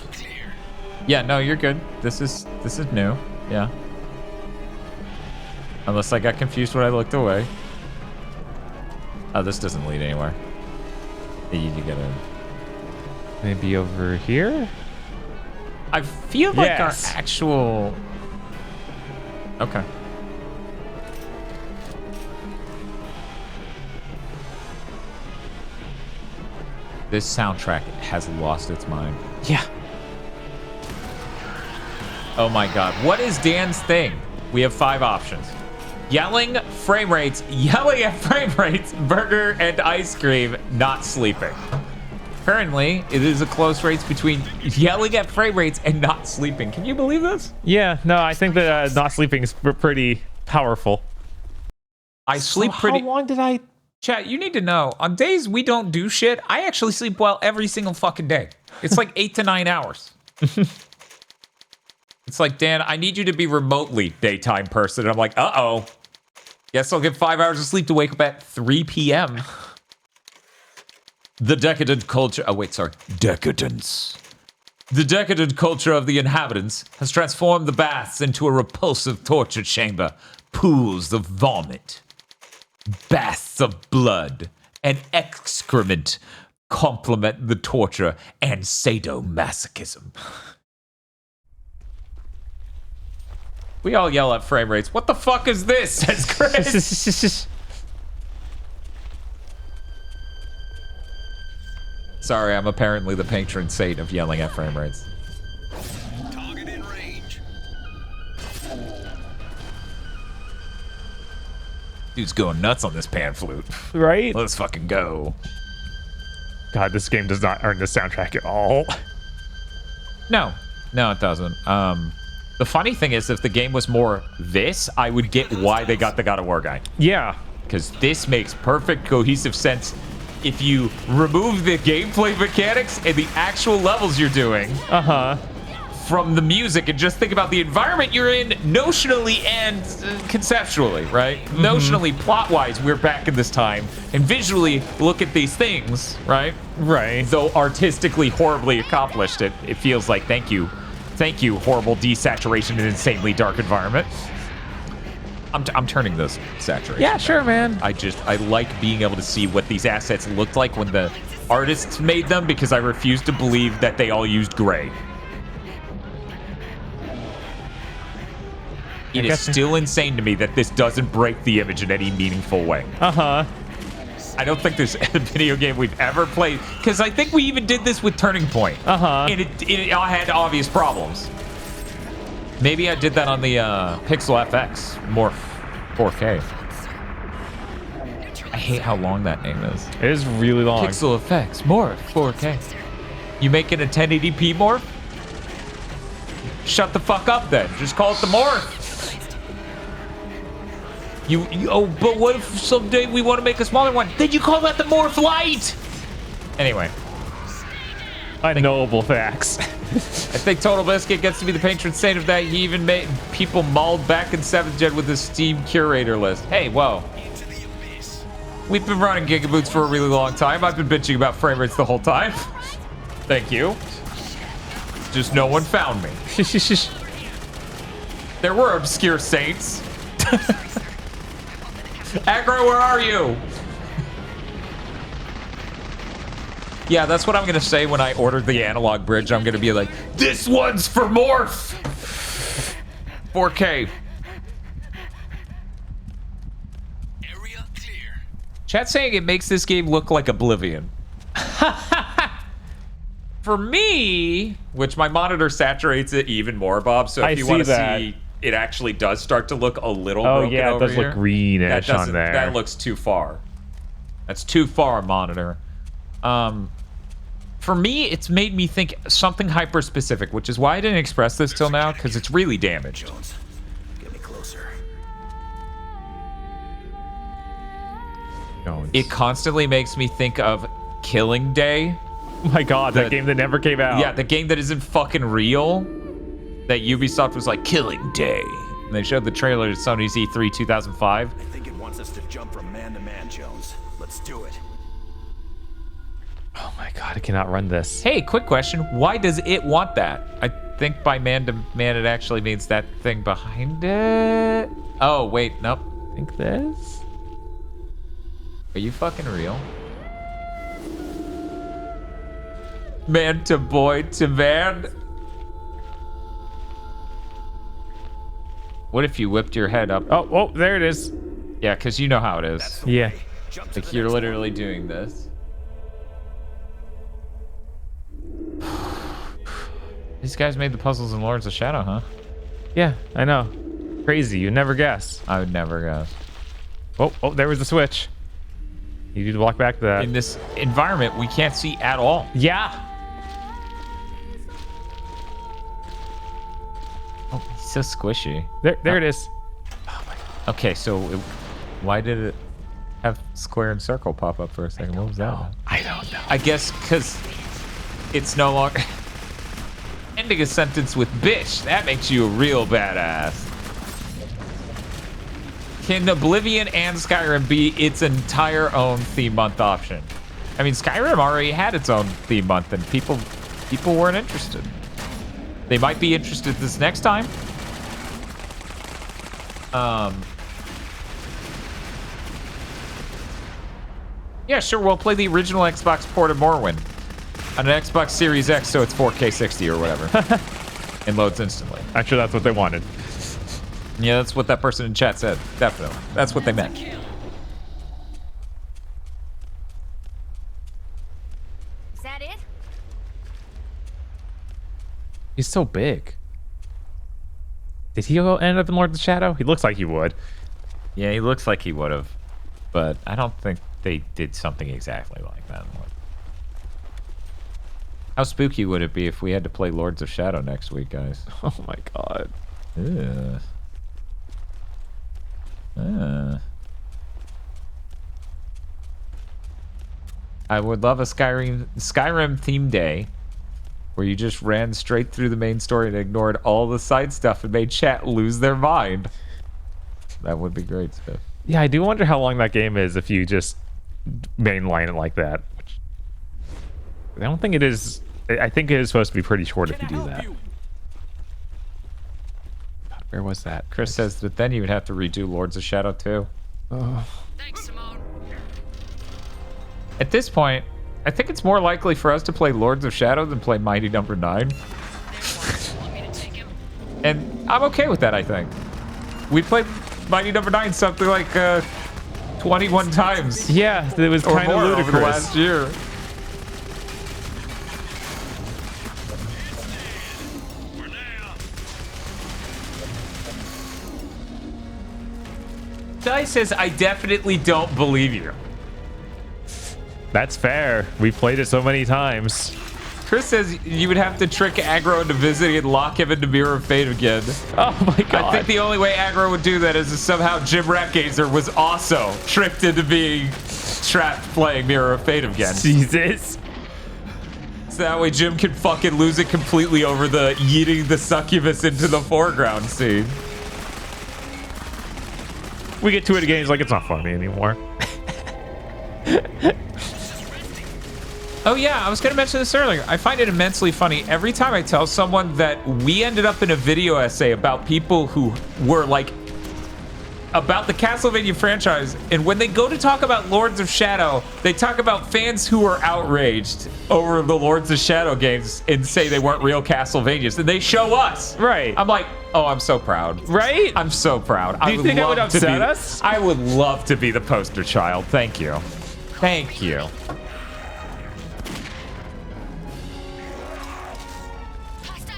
Yeah, no, you're good. This is new. Yeah. Unless I got confused when I looked away. Oh, this doesn't lead anywhere. You gotta... Maybe over here? I feel like Yes. our actual... Okay. This soundtrack has lost its mind. Yeah. Oh my god. What is Dan's thing? We have 5 options. Yelling, frame rates, yelling at frame rates, burger and ice cream, not sleeping. Apparently, it is a close race between yelling at frame rates and not sleeping. Can you believe this? Yeah, no, I think that not sleeping is pretty powerful. I sleep pretty... How long did I... Chat, you need to know, on days we don't do shit, I actually sleep well every single fucking day. It's like 8 to 9 hours. It's like, Dan, I need you to be remotely daytime person. And I'm like, uh-oh. Guess I'll get 5 hours of sleep to wake up at 3 p.m. The decadent culture... Oh, wait, sorry. Decadence. The decadent culture of the inhabitants has transformed the baths into a repulsive torture chamber. Pools of vomit. Baths of blood and excrement complement the torture and sadomasochism. We all yell at frame rates. What the fuck is this? Says Chris. Sorry, I'm apparently the patron saint of yelling at frame rates. Target in range. Dude's going nuts on this pan flute. Right? Let's fucking go. God, this game does not earn the soundtrack at all. No, it doesn't. The funny thing is, if the game was more this, I would get why they got the God of War guy. Yeah. Because this makes perfect cohesive sense if you remove the gameplay mechanics and the actual levels you're doing. From the music and just think about the environment you're in notionally and conceptually, right? Notionally, plot-wise, we're back in this time. And visually, look at these things, right? Right. Though artistically horribly accomplished, it feels like, thank you, horrible desaturation and insanely dark environment. I'm turning this saturation. Yeah, sure, man. I like being able to see what these assets looked like when the artists made them because I refuse to believe that they all used gray. It is still insane to me that this doesn't break the image in any meaningful way. I don't think there's a video game we've ever played, because I think we even did this with Turning Point. And it had obvious problems. Maybe I did that on the Pixel FX Morph 4K. I hate how long that name is. It is really long. Pixel FX Morph 4K. You making a 1080p Morph? Shut the fuck up then. Just call it the Morph. But what if someday we want to make a smaller one? Then you call that the Morph Lite. Anyway. Unknowable facts. I think Total Biscuit gets to be the patron saint of that. He even made people mauled back in 7th Gen with his Steam curator list. Hey, whoa. We've been running GigaBoots for a really long time. I've been bitching about frame rates the whole time. Thank you. Just no one found me. There were obscure saints. Aggro, where are you? Yeah, that's what I'm gonna say when I ordered the analog bridge. I'm gonna be like, this one's for Morph! 4K. Area clear. Chat saying it makes this game look like Oblivion. For me, which my monitor saturates it even more, Bob, so if you want to see, it actually does start to look a little broken yeah, it over does here. look greenish on there. That looks too far. That's too far, monitor. For me, it's made me think something hyper-specific, which is why I didn't express this till now, because it's really damaged. Get me closer. Jones. It constantly makes me think of Killing Day. Oh my God, that game that never came out. Yeah, the game that isn't fucking real. That Ubisoft was like, Killing Day. And they showed the trailer at Sony's E3 2005. I think it wants us to jump from man to man, Jones. Let's do it. Oh my God, I cannot run this. Hey, quick question. Why does it want that? I think by man to man it actually means that thing behind it. Oh, wait, nope. I think this? Are you fucking real? Man to boy to man? What if you whipped your head up? Oh, there it is. Yeah, because you know how it is. Yeah. Like you're literally doing this. These guys made the puzzles in Lords of Shadow, huh? Yeah, I know. Crazy, you'd never guess. I would never guess. Oh, there was the switch. You need to walk back to that. In this environment, we can't see at all. Yeah. Oh, he's so squishy. There it is. Okay, so why did it have square and circle pop up for a second? What was that? I don't know. I guess because it's no longer ending a sentence with bitch. That makes you a real badass. Can Oblivion and Skyrim be its entire own theme month option? I mean, Skyrim already had its own theme month, and people weren't interested. They might be interested this next time. Yeah, sure. We'll play the original Xbox port of Morrowind on an Xbox Series X, so it's 4K 60 or whatever, and loads instantly. I'm sure that's what they wanted. Yeah, that's what that person in chat said. Definitely. That's what they meant. Is that it? He's so big. Did he end up in Lord of the Shadow? He looks like he would. Yeah, he looks like he would have, but I don't think they did something exactly like that. How spooky would it be if we had to play Lords of Shadow next week, guys? Oh my God. Ugh. I would love a Skyrim theme day where you just ran straight through the main story and ignored all the side stuff and made chat lose their mind. That would be great stuff. Yeah, I do wonder how long that game is if you just mainline it like that. I don't think it is. I think it is supposed to be pretty short if you do that. Where was that? Chris says that then you would have to redo Lords of Shadow 2. Oh. Thanks, Simone. At this point, I think it's more likely for us to play Lords of Shadow than play Mighty Number 9. And I'm okay with that, I think. We played Mighty Number 9 something like 21 times. Yeah, it was kind of ludicrous. Over the last year. Dice says, I definitely don't believe you. That's fair. We've played it so many times. Chris says you would have to trick Aggro into visiting and lock him into Mirror of Fate again. Oh my God. I think the only way Aggro would do that is if somehow Jim Ratgazer was also tricked into being trapped playing Mirror of Fate again. Jesus. So that way Jim can fucking lose it completely over the yeeting the succubus into the foreground scene. We get to it again, he's like, it's not funny anymore. Oh yeah, I was gonna mention this earlier. I find it immensely funny every time I tell someone that we ended up in a video essay about people who were like, about the Castlevania franchise, and when they go to talk about Lords of Shadow, they talk about fans who are outraged over the Lords of Shadow games and say they weren't real Castlevanias, and they show us. Right. I'm like, oh, I'm so proud. Right? I'm so proud. Do you think that would upset us? I would love to be the poster child. Thank you. Thank you.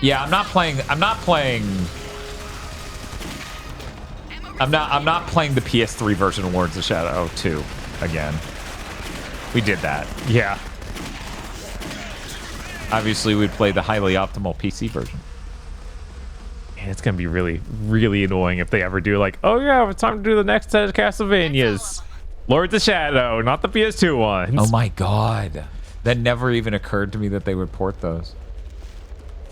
Yeah, I'm not playing the PS3 version of Lords of Shadow 2 again. We did that. Yeah. Obviously, we'd play the highly optimal PC version. And it's gonna be really, really annoying if they ever do like, oh yeah, it's time to do the next set of Castlevanias. Lords of Shadow, not the PS2 ones. Oh my god. That never even occurred to me that they would port those.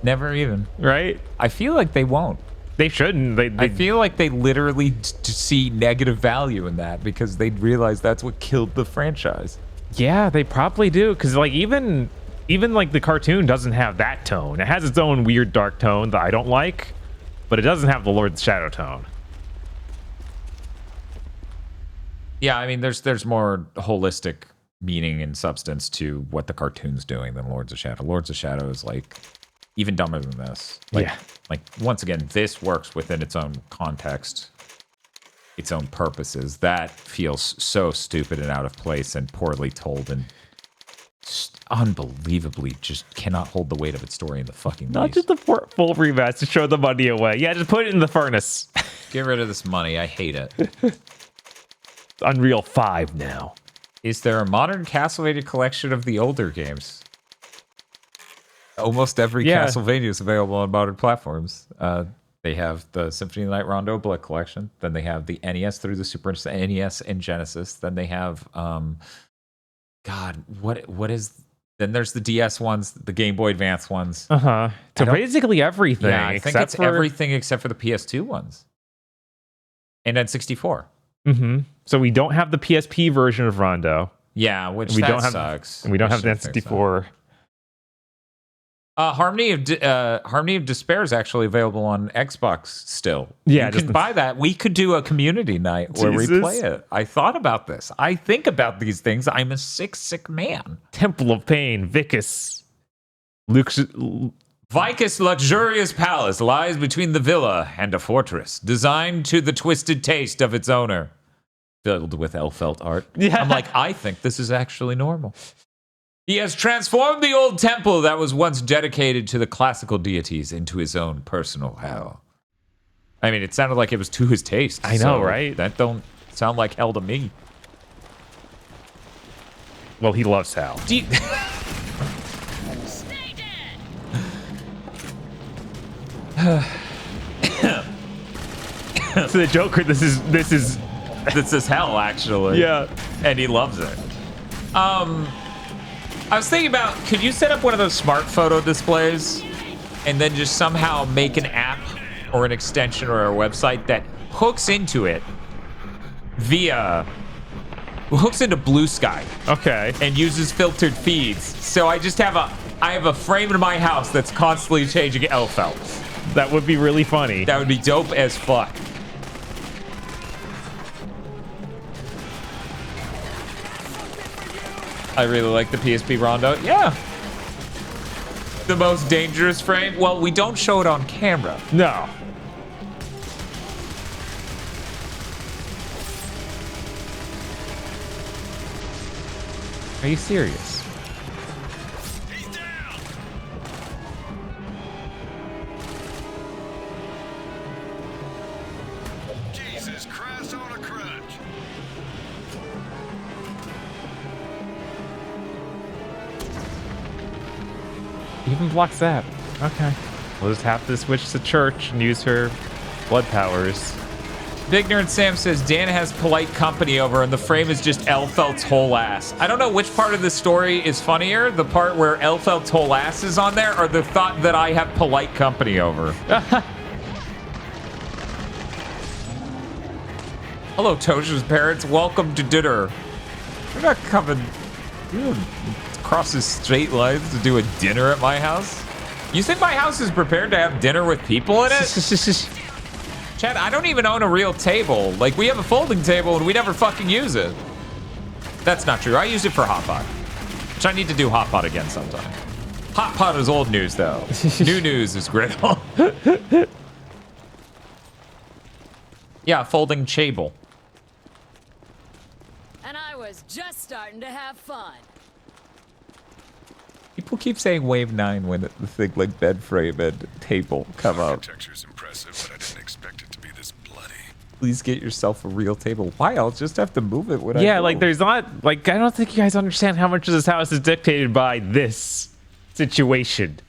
Never even. Right? I feel like they won't. They shouldn't. I feel like they literally see negative value in that because they realize that's what killed the franchise. Yeah, they probably do. Because like even like the cartoon doesn't have that tone. It has its own weird dark tone that I don't like, but it doesn't have the Lord's Shadow tone. Yeah, I mean, there's more holistic meaning and substance to what the cartoon's doing than Lords of Shadow. Lords of Shadow is like even dumber than this. Like, yeah. Like once again, this works within its own context, its own purposes. That feels so stupid and out of place and poorly told and unbelievably just cannot hold the weight of its story in the fucking Not just the full remaster to show the money away. Yeah, just put it in the furnace. Get rid of this money. I hate it. Unreal 5 now. Is there a modern Castlevania collection of the older games? Almost every Castlevania is available on modern platforms. They have the Symphony of the Night Rondo Blood collection. Then they have the NES through the Super NES and Genesis. Then they have, what is? Then there's the DS ones, the Game Boy Advance ones. So basically everything. Yeah, I think it's everything except for the PS2 ones. And then 64. Mm-hmm. So we don't have the PSP version of Rondo. Yeah, which sucks. And we don't have the N64. Harmony of Despair is actually available on Xbox still. Yeah, you can buy that. We could do a community night where we play it. I thought about this. I think about these things. I'm a sick man. Temple of Pain, Vicus. Vicus' luxurious palace lies between the villa and a fortress, designed to the twisted taste of its owner. Filled with elf-felt art. Yeah. I'm like, I think this is actually normal. He has transformed the old temple that was once dedicated to the classical deities into his own personal hell. I mean, it sounded like it was to his taste. I know, right? That don't sound like hell to me. Well, he loves hell. Stay dead. To the Joker, this is hell, actually. Yeah. And he loves it. I was thinking about, could you set up one of those smart photo displays and then just somehow make an app or an extension or a website that hooks into it hooks into Blue Sky. Okay. And uses filtered feeds. So I have a frame in my house that's constantly changing elf-felt. That would be really funny. That would be dope as fuck. I really like the PSP Rondo. Yeah. The most dangerous frame? Well, we don't show it on camera. No. Are you serious? Jesus Christ on a crutch. Even blocks that. Okay. We'll just have to switch to church and use her blood powers. Big Nerd Sam says Dan has polite company over and the frame is just Elfelt's whole ass. I don't know which part of the story is funnier, the part where Elfelt's whole ass is on there or the thought that I have polite company over. Hello, Tosha's parents. Welcome to dinner. We're not coming across the straight lines to do a dinner at my house. You think my house is prepared to have dinner with people in it? Chad, I don't even own a real table. Like, we have a folding table and we never fucking use it. That's not true. I use it for Hot Pot, which I need to do Hot Pot again sometime. Hot Pot is old news, though. New news is Griddle. Yeah, folding table. And I was just starting to have fun. People keep saying Wave 9 when the thing like bed frame and table come up. Architecture's impressive, but I didn't expect it to be this bloody. Please get yourself a real table. Why? I'll just have to move it when Yeah, like there's not, like, I don't think you guys understand how much of this house is dictated by this situation.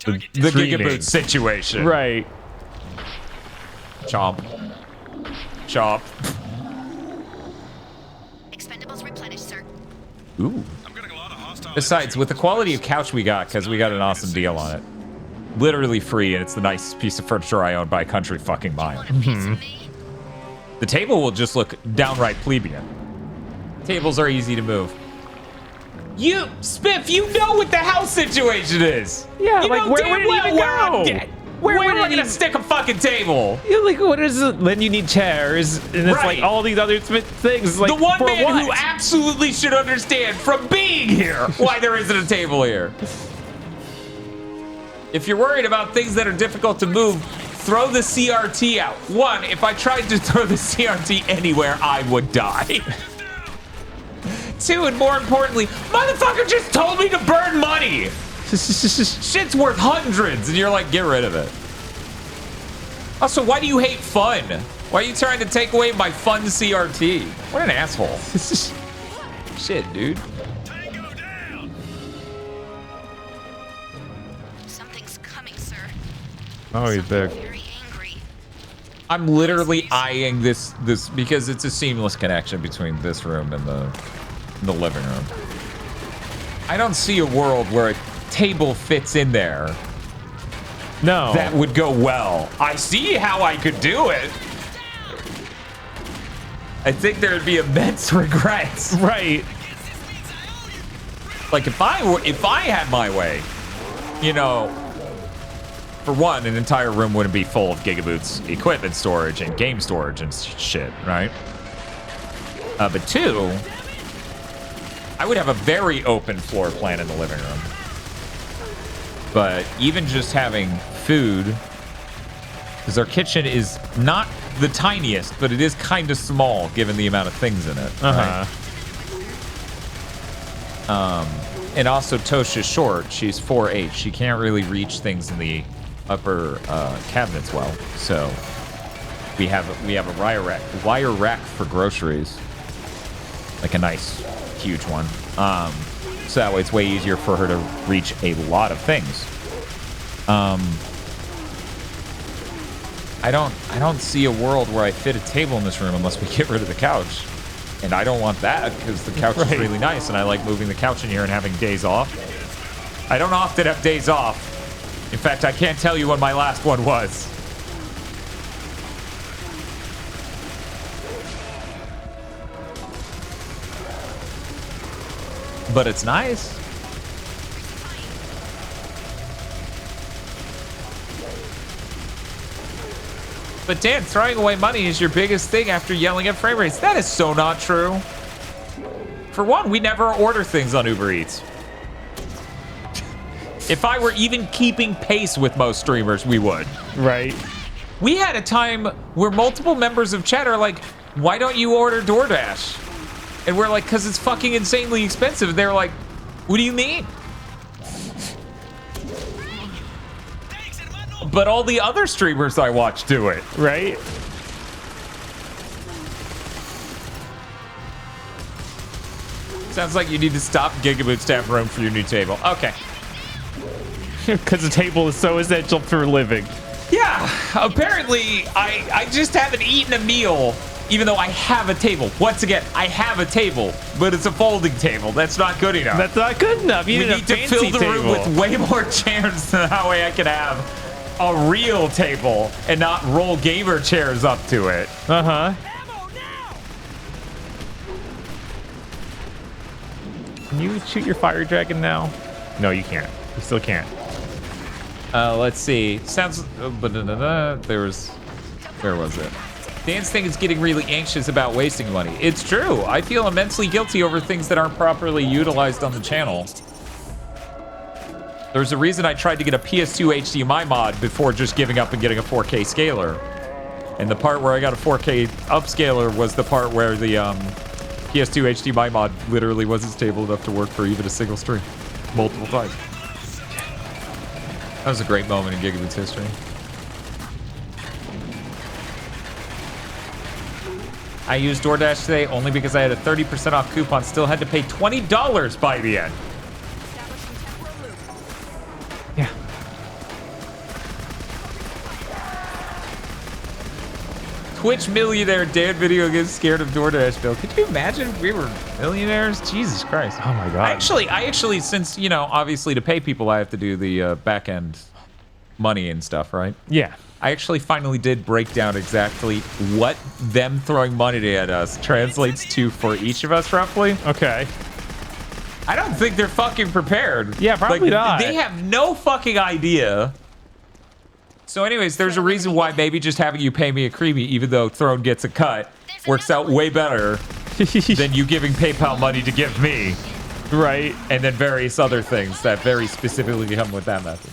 The GigaBoots situation. Right. Chomp. Chomp. advantage, sir. Ooh. Besides, with the quality of couch we got, because we got an awesome deal on it. Literally free, and it's the nicest piece of furniture I own by a country fucking mile. The table will just look downright plebeian. Tables are easy to move. You, Spiff, you know what the house situation is. Yeah, you like know where damn would it well even where I'm go? get- Where am I gonna stick a fucking table? Yeah, like what is it? Then you need chairs, and it's like all these other things. Like the one for man what? who absolutely should understand from being here why there isn't a table here. If you're worried about things that are difficult to move, throw the CRT out. One, if I tried to throw the CRT anywhere, I would die. Two, and more importantly, motherfucker just told me to burn money. Shit's worth hundreds, and you're like, get rid of it. Also, why do you hate fun? Why are you trying to take away my fun CRT? What an asshole. Shit, dude. Something's coming, sir. Oh, he's there. I'm literally eyeing this because it's a seamless connection between this room and the living room. I don't see a world where a table fits in there. No. That would go well. I see how I could do it. I think there'd be immense regrets. Right. Like if I had my way, you know, for one, an entire room wouldn't be full of GigaBoots equipment storage and game storage and shit, right? But two, I would have a very open floor plan in the living room. But even just having food, because our kitchen is not the tiniest, but it is kind of small given the amount of things in it. Right? And also Tosha's short. She's 4'8". She can't really reach things in the upper cabinets well. So we have a wire rack for groceries, like a nice huge one. So that way it's way easier for her to reach a lot of things. I don't see a world where I fit a table in this room unless we get rid of the couch. And I don't want that because the couch is really nice and I like moving the couch in here and having days off. I don't often have days off. In fact, I can't tell you when my last one was. But it's nice. But Dan, throwing away money is your biggest thing after yelling at frame rates. That is so not true. For one, we never order things on Uber Eats. If I were even keeping pace with most streamers, we would. Right. We had a time where multiple members of chat are like, why don't you order DoorDash? And we're like, because it's fucking insanely expensive. And they're like, what do you mean? But all the other streamers I watch do it. Right? Sounds like you need to stop GigaBoots to have room for your new table. Okay. Because the table is so essential for living. Yeah, apparently I just haven't eaten a meal, even though I have a table. Once again, I have a table, but it's a folding table. That's not good enough. That's not good enough. You We need a need to fancy fill the room table. with way more chairs so that way I can have a real table and not roll gamer chairs up to it. Uh-huh. Can you shoot your fire dragon now? No, you can't. You still can't. Let's see. Sounds. Where was it? Dan's thing is getting really anxious about wasting money. It's true. I feel immensely guilty over things that aren't properly utilized on the channel. There's a reason I tried to get a PS2 HDMI mod before just giving up and getting a 4K scaler. And the part where I got a 4K upscaler was the part where the PS2 HDMI mod literally wasn't stable enough to work for even a single stream. Multiple times. That was a great moment in GigaBoots history. I used DoorDash today only because I had a 30% off coupon. Still had to pay $20 by the end. Twitch millionaire Dan video games scared of DoorDash bill. Could you imagine if we were millionaires? Jesus Christ. Oh my God. I actually, since, you know, obviously to pay people, I have to do the back end money and stuff, right? Yeah. I actually finally did break down exactly what them throwing money at us translates to for each of us, roughly. Okay. I don't think they're fucking prepared. Yeah, probably not. They have no fucking idea. So anyways, there's a reason why maybe just having you pay me a creamy, even though Throne gets a cut, works out way better than you giving PayPal money to give me. Right. And then various other things that very specifically come with that method.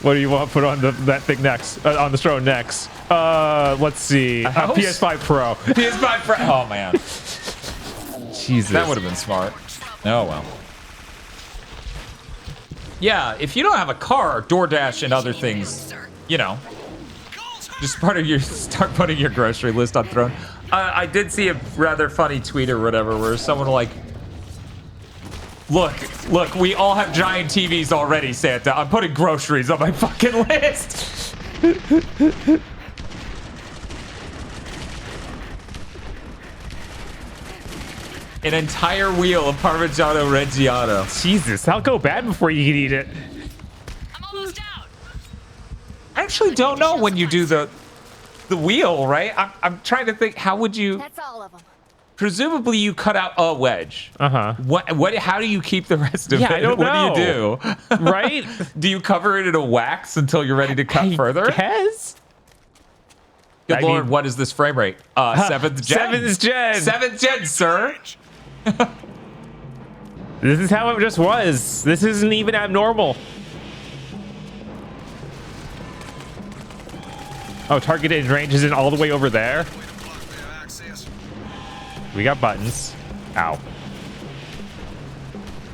What do you want to put on that thing next? On the Throne next? Let's see. PS5 Pro. PS5 Pro. Oh, man. Jesus. That would have been smart. Oh, well. Yeah, if you don't have a car, DoorDash and other things, you know, just start putting your grocery list on Throne. I did see a rather funny tweet or whatever where someone like, look, we all have giant TVs already, Santa. I'm putting groceries on my fucking list. An entire wheel of Parmigiano Reggiano. Jesus, that'll go bad before you can eat it. I'm almost out. I actually don't know when you do the wheel, right? I'm trying to think, how would you... That's all of them. Presumably you cut out a wedge. Uh-huh. What? How do you keep the rest of it? I don't know. What do you do? Right? Do you cover it in a wax until you're ready to cut further? Yes. Good Lord, what is this frame rate? 7th gen. 7th gen. 7th gen, sir. This is how it just was. This isn't even abnormal. Oh, targeted range isn't all the way over there. We got buttons. Ow.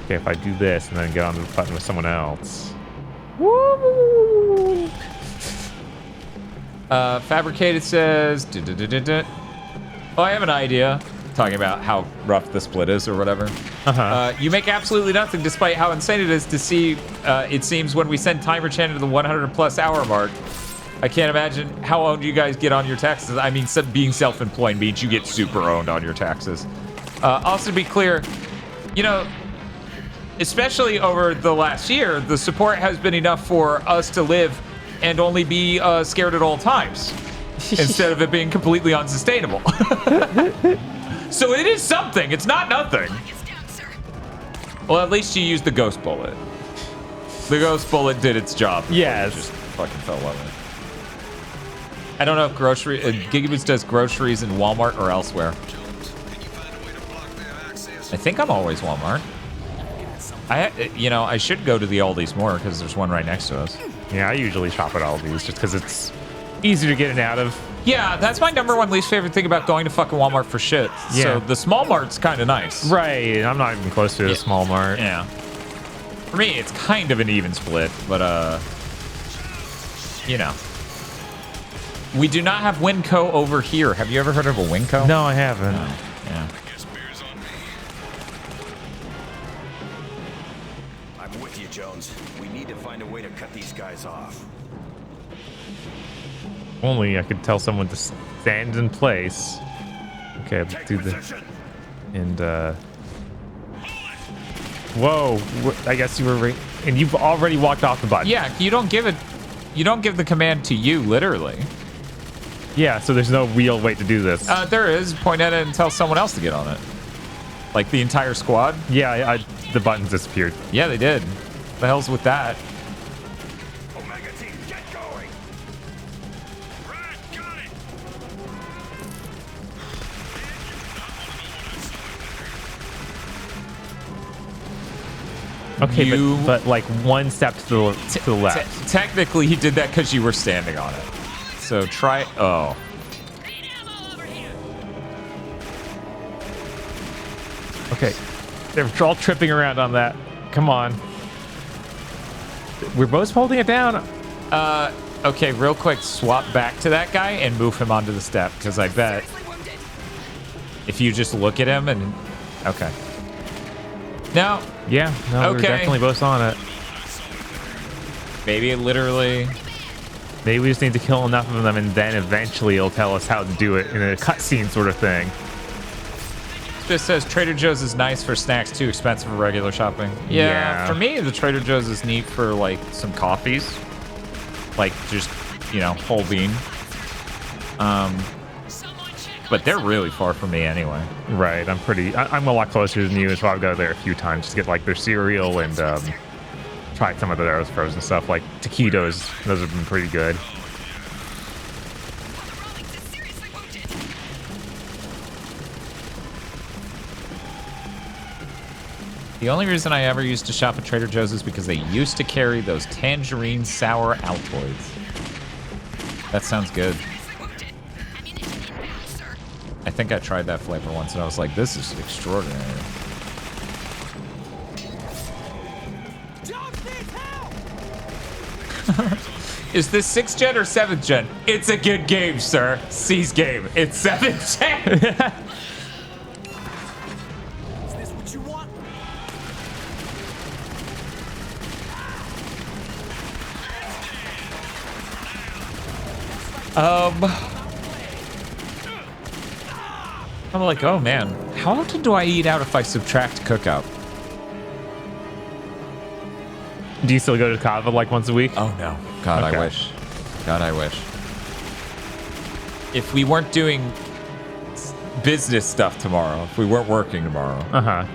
Okay, if I do this and then get onto the button with someone else. Woo! Fabricated says... Oh, I have an idea. Talking about how rough the split is or whatever. You make absolutely nothing despite how insane it is to see, it seems, when we send Timer Chan to the 100+ hour mark. I can't imagine how owned you guys get on your taxes. I mean, being self-employed means you get super owned on your taxes. Also, to be clear, you know, especially over the last year, the support has been enough for us to live and only be scared at all times, instead of it being completely unsustainable. So it is something. It's not nothing. Well, at least you used the ghost bullet. The ghost bullet did its job. Yes. Just fucking fell over. I don't know if GigaBoots does groceries in Walmart or elsewhere. I think I'm always Walmart. I should go to the Aldi's more because there's one right next to us. Yeah, I usually shop at Aldi's just because it's easier to get in and out of. Yeah, that's my #1 least favorite thing about going to fucking Walmart for shit. Yeah. So the small mart's kind of nice. Right, I'm not even close to a small mart. Yeah. For me, it's kind of an even split, but you know. We do not have Winco over here. Have you ever heard of a Winco? No, I haven't. No. Yeah. I'm with you, Jones. We need to find a way to cut these guys off. Only I could tell someone to stand in place. Okay, let's do this. And, whoa. I guess you were right. And you've already walked off the button. Yeah, you don't give the command to you, literally. Yeah, so there's no real way to do this. There is. Point at it and tell someone else to get on it. Like the entire squad? Yeah, the buttons disappeared. Yeah, they did. The hell's with that? Omega team, get going! Right, got it! Okay, but like one step to the left. Technically, he did that because you were standing on it. So try... Oh. Okay. They're all tripping around on that. Come on. We're both holding it down. Okay, real quick, swap back to that guy and move him onto the step, because I bet if you just look at him and... Okay. No. Yeah, no, okay. we're definitely both on it. Maybe it literally... Maybe we just need to kill enough of them, and then eventually it'll tell us how to do it in a cutscene sort of thing. This says Trader Joe's is nice for snacks, too expensive for regular shopping. Yeah, for me, the Trader Joe's is neat for like some coffees, like just whole bean. But they're really far from me anyway. Right, I'm a lot closer than you, so I've go there a few times to get like their cereal and try some of their frozen stuff, like taquitos. Those have been pretty good. The only reason I ever used to shop at Trader Joe's is because they used to carry those tangerine sour Altoids. That sounds good. I think I tried that flavor once and I was like, this is extraordinary. Is this 6th gen or 7th gen? It's a good game, sir. C's game. It's 7th gen. Is this what you want? I'm like, oh man, how often do I eat out if I subtract cookout? Do you still go to Kava like once a week? Oh no. God, okay. I wish. God, I wish. If we weren't doing business stuff tomorrow, if we weren't working tomorrow,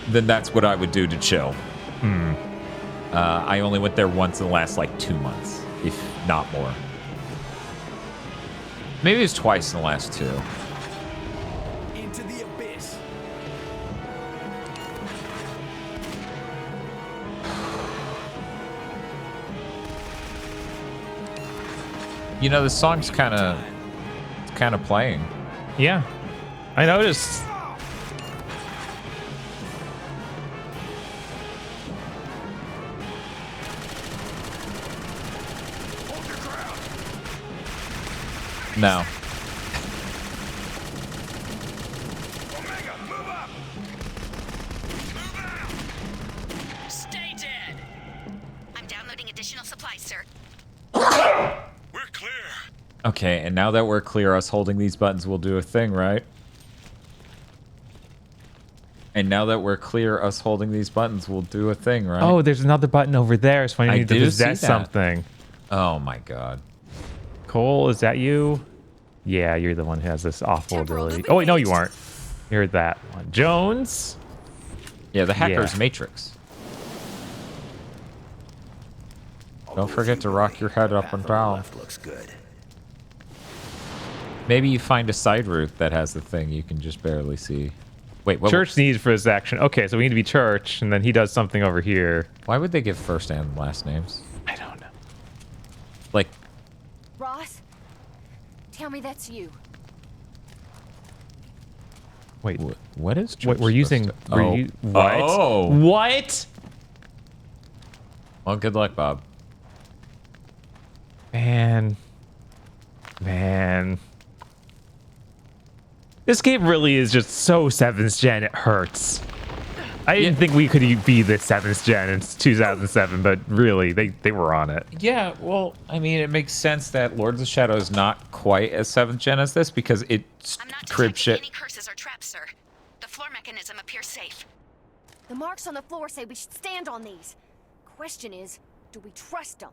then that's what I would do to chill. I only went there once in the last like 2 months, if not more. Maybe it was twice in the last 2. Into the abyss. You know, the song's kind of playing. Yeah, I noticed. No. Stay dead. I'm downloading additional supplies, sir. We're clear. Okay, and now that we're clear, us holding these buttons will do a thing, right? And now that we're clear, us holding these buttons will do a thing, right? Oh, there's another button over there, so I need to possess something. Oh my god. Cole, is that you? Yeah, you're the one who has this awful ability. Oh wait, no, you aren't. You're that one. Jones? Yeah, the hacker's matrix. Don't forget to rock your head up and down. Looks good. Maybe you find a side route that has the thing you can just barely see. Wait, what? Church needs for his action. Okay, so we need to be Church, and then he does something over here. Why would they give first and last names? I don't know. Like, Ross, tell me that's you. Wait, what is Church? What we're using? To... What? Oh. What? Well, good luck, Bob. Man. This game really is just so 7th gen, it hurts. I didn't think we could be the 7th gen in 2007, but really, they were on it. Yeah, well, I mean, it makes sense that Lords of Shadow is not quite as 7th gen as this because it's crib shit. Any curses or traps, sir. The floor mechanism appears safe. The marks on the floor say we should stand on these. Question is, do we trust them?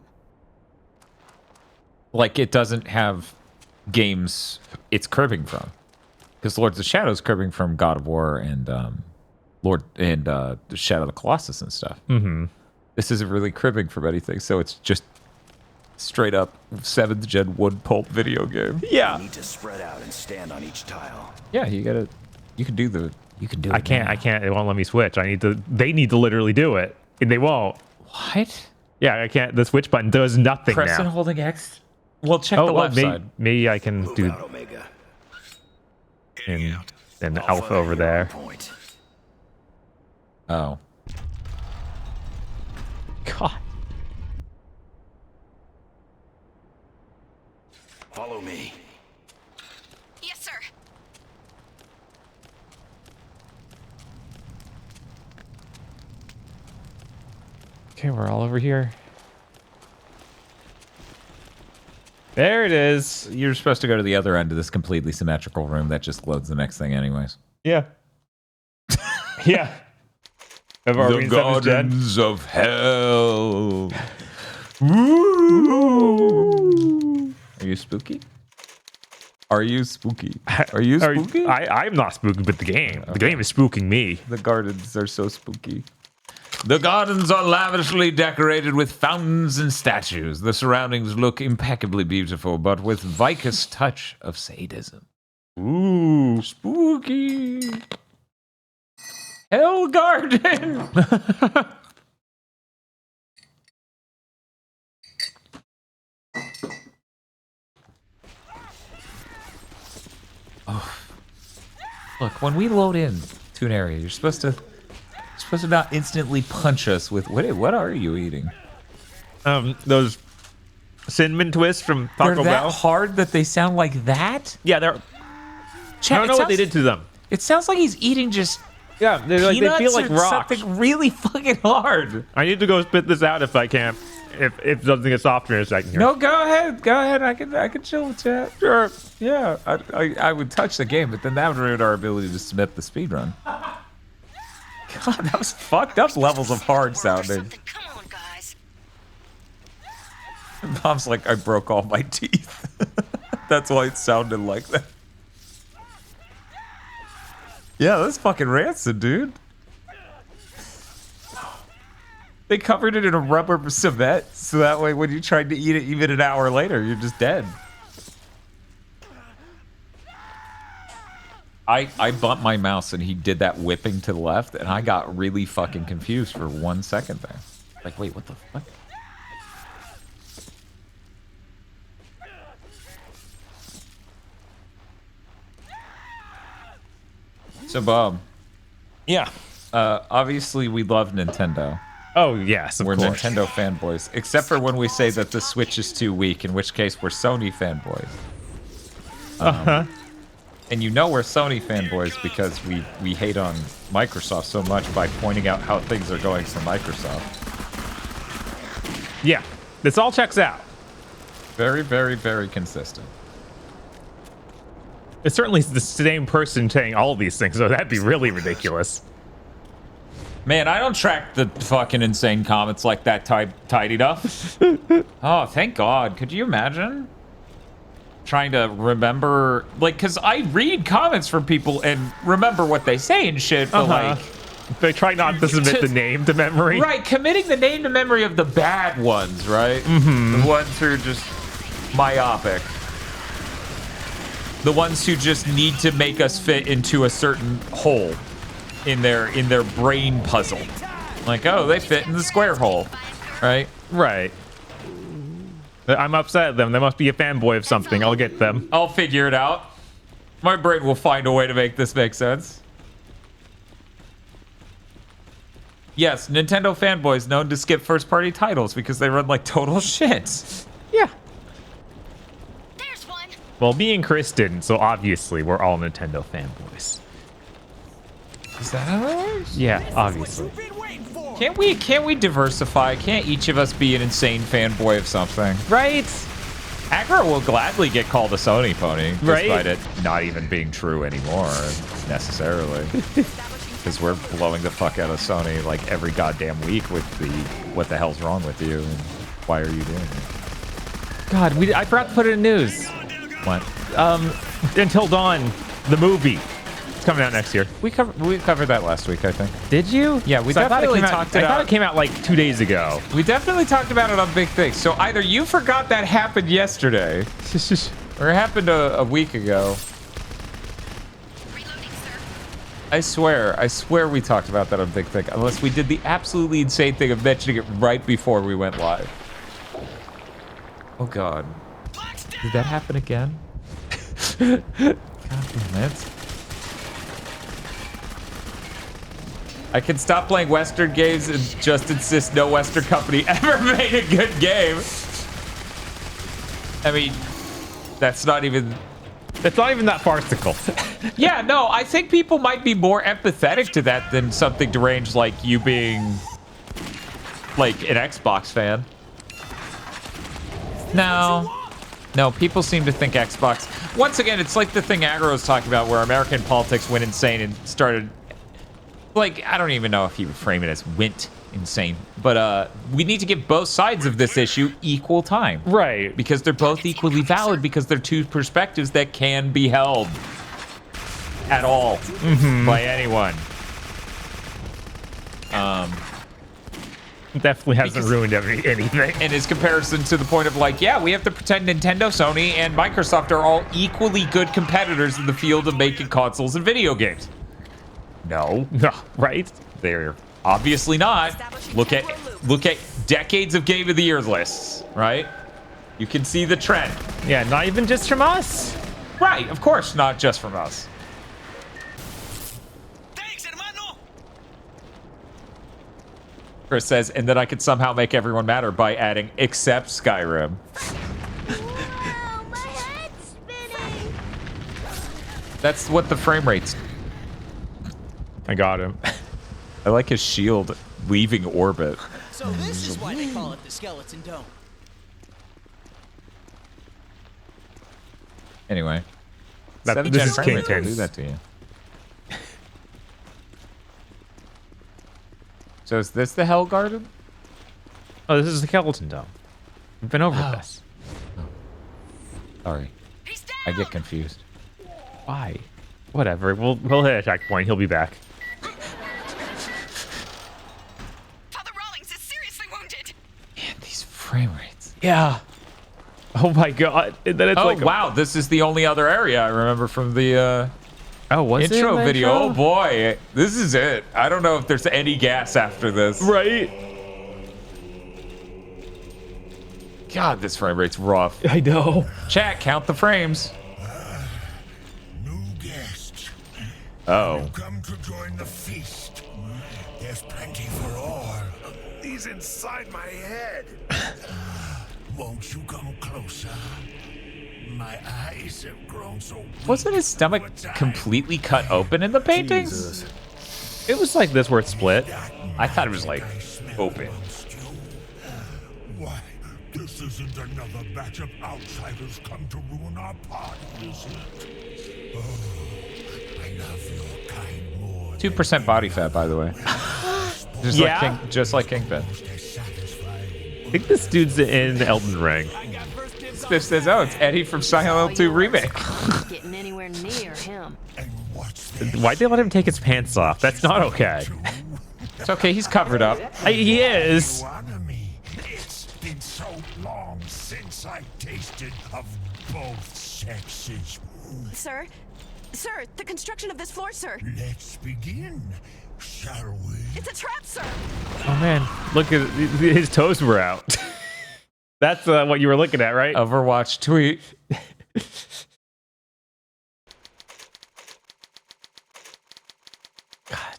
Like, it doesn't have games it's cribbing from. Because Lords of Shadow is cribbing from God of War and Shadow of the Colossus and stuff. This isn't really cribbing from anything, so it's just straight up 7th gen wood pulp video game. Yeah. You need to spread out and stand on each tile. Yeah, you can do it. I can't. It won't let me switch. They need to literally do it, and they won't. What? Yeah, I can't. The switch button does nothing Press now. and holding X. Well, check the left side. Maybe I can do. And Alpha over there. Oh. God. Follow me. Yes, sir. Okay, we're all over here. There it is. You're supposed to go to the other end of this completely symmetrical room that just loads the next thing anyways. Yeah. Yeah. Have our The Gardens of Hell. Woo! Are you spooky? Are you spooky? Are you spooky? I'm not spooky, but the game. The game is spooking me. The gardens are so spooky. The gardens are lavishly decorated with fountains and statues. The surroundings look impeccably beautiful, but with vicous touch of sadism. Ooh, spooky. Hell Garden. Oh. Look, when we load in to an area, you're supposed to not instantly punch us with what are you eating? Those cinnamon twists from Taco They're that Bell. hard that they sound like that? Yeah, they're. I don't know what they did to them. It sounds like he's eating just they feel like rocks. Something really fucking hard. I need to go spit this out if I can. If something gets softer in a second here. No, go ahead. I can chill with chat. Sure. Yeah, I would touch the game, but then that would ruin our ability to submit the speedrun. God, that was fucked up levels of hard sounding. Come on, guys. Mom's like, I broke all my teeth. That's why it sounded like that. Yeah, that's fucking rancid, dude. They covered it in a rubber cement, so that way when you tried to eat it even an hour later, you're just dead. I bumped my mouse and he did that whipping to the left, and I got really fucking confused for 1 second there. Like, wait, what the fuck? So, Bob. Yeah. Obviously, we love Nintendo. Oh, yes, of we're course. Nintendo fanboys. Except for when we say that the Switch is too weak, in which case we're Sony fanboys. And you know we're Sony fanboys because we hate on Microsoft so much by pointing out how things are going for Microsoft. Yeah, this all checks out. Very, very, very consistent. It's certainly the same person saying all of these things, so that'd be really ridiculous. Man, I don't track the fucking insane comments like that tight enough. Oh, thank God. Could you imagine? Trying to remember, like, because I read comments from people and remember what they say and shit, but like... They try not to submit the name to memory. Right, committing the name to memory of the bad ones, right? Mm-hmm. The ones who are just myopic. The ones who just need to make us fit into a certain hole in their brain puzzle. Like, oh, they fit in the square hole, right? Right. I'm upset at them. They must be a fanboy of something. I'll get them. I'll figure it out. My brain will find a way to make this make sense. Yes, Nintendo fanboys known to skip first-party titles because they run like total shit. Yeah. Well, me and Chris didn't, so obviously we're all Nintendo fanboys. Is that how it works? Yeah, obviously. Can't we diversify? Can't each of us be an insane fanboy of something? Right? Aggro will gladly get called a Sony pony, right? Despite it not even being true anymore, necessarily. Because we're blowing the fuck out of Sony like every goddamn week with the what the hell's wrong with you and why are you doing it? God, I forgot to put it in news. What? Until Dawn, the movie. It's coming out next year. We covered that last week, I think. Did you? Yeah, we definitely talked about it. I thought it came out like 2 days ago. We definitely talked about it on Big Things. So either you forgot that happened yesterday, or it happened a week ago. I swear we talked about that on Big Thing, unless we did the absolutely insane thing of mentioning it right before we went live. Oh God. Did that happen again? God damn it. I can stop playing Western games and just insist no Western company ever made a good game. I mean, that's not even that farcical. Yeah, no, I think people might be more empathetic to that than something deranged like you being like an Xbox fan. No. No, people seem to think Xbox. Once again, it's like the thing Aggro was talking about where American politics went insane and started... Like, I don't even know if he would frame it as went insane. But we need to give both sides of this issue equal time. Right. Because they're both equally valid because they're two perspectives that can be held. At all. By anyone. Definitely hasn't ruined anything. And his comparison to the point of like, yeah, we have to pretend Nintendo, Sony, and Microsoft are all equally good competitors in the field of making consoles and video games. No. No, right? They're obviously not. Look at decades of Game of the Year lists, right? You can see the trend. Yeah, not even just from us. Right, of course, not just from us. Chris says, and then I could somehow make everyone matter by adding except Skyrim. Wow, my head's spinning. That's what the frame rate's. I got him. I like his shield leaving orbit. So this is why they call it the Skeleton Dome. Anyway. This is King King do that to you. So is this the Hell Garden? Oh, this is the Skeleton Dome. We've been over this. Sorry. I get confused. Why? Whatever. We'll hit a checkpoint. He'll be back. Father Rawlings is seriously wounded. Man, these frame rates. Yeah. Oh my god. And then it's like wow, this is the only other area I remember from the intro it video. intro? Oh boy, this is it. I don't know if there's any gas after this. Right. God, this frame rate's rough. I know. Chat, count the frames. New guests. Oh. Come to join the feast. There's plenty for all. He's inside my head. Won't you come closer? My eyes have grown so weak. Wasn't his stomach completely cut open in the paintings? Jesus. It was like this where it split. I thought it was like open. Why, this isn't another batch of outsiders come to ruin our party, is it? Oh, I love your kind more. 2% body fat, by the way. Just like Kingpin. I think this dude's in Elden Ring. Spiff says, oh, it's Eddie from Silent Hill 2 Remake. Getting anywhere near him. Why'd they let him take his pants off? That's not okay. It's okay, he's covered up. He is. It's been so long since I tasted of both sexes. Sir, the construction of this floor, sir. Let's begin, shall we? It's a trap, sir. Oh man, look at his toes were out. That's what you were looking at, right? Overwatch tweet. God.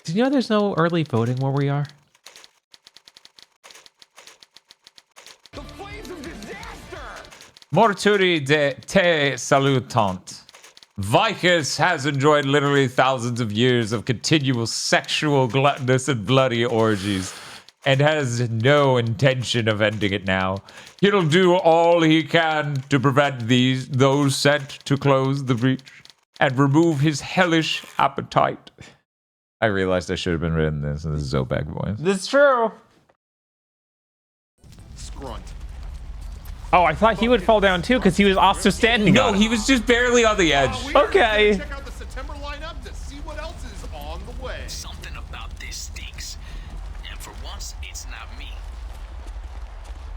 Did you know there's no early voting where we are? The flames of disaster! Morturi de te salutant. Vicus has enjoyed literally thousands of years of continual sexual gluttonous and bloody orgies, and has no intention of ending it now. He'll do all he can to prevent those sent to close the breach and remove his hellish appetite. I realized I should have been written this in the Zobag voice. That's true. Scrunt. Oh, I thought he would fall down too because he was also standing on it. No, he was just barely on the edge. Okay. Check out the September lineup to see what else is on the way. Something about this stinks. And for once, it's not me.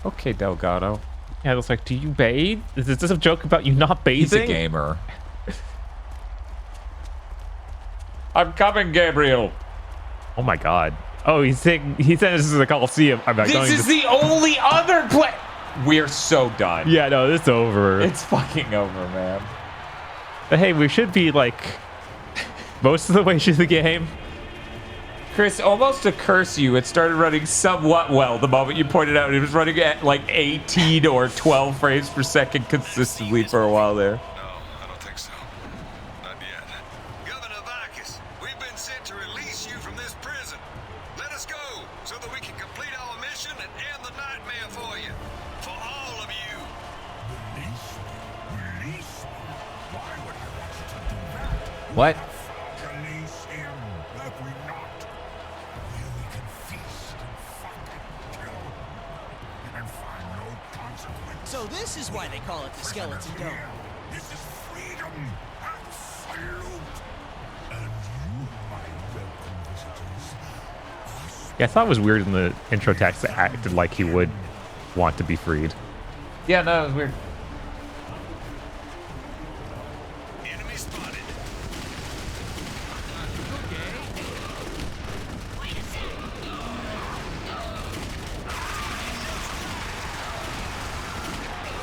Okay, Delgado. Yeah, it was like, do you bathe? Is this a joke about you not bathing? He's a gamer. I'm coming, Gabriel. Oh my god. Oh, he said this is a Coliseum. I'm not This going is to... the only other place. We're so done. Yeah, no, it's over. It's fucking over, man. But hey, we should be like most of the way through the game. Chris, almost to curse you, it started running somewhat well the moment you pointed out it was running at like 18 or 12 frames per second consistently for a while there. No, I don't think so. Not yet. Governor Vicus, we've been sent to release you from this prison. Let us go so that we can complete our mission. situation and end the nightmare for you. For all of you. Release me. Release me. Why would I want you to do that? What? Release him. Have we not? Here we can feast and fuck and kill. And find no consequence. So this is why they call it the Skeleton Dome. This is freedom. Absolute. And you, my welcome visitors. Yeah, I thought it was weird in the intro text that acted like he would want to be freed. Yeah, no, it was weird. Enemy spotted.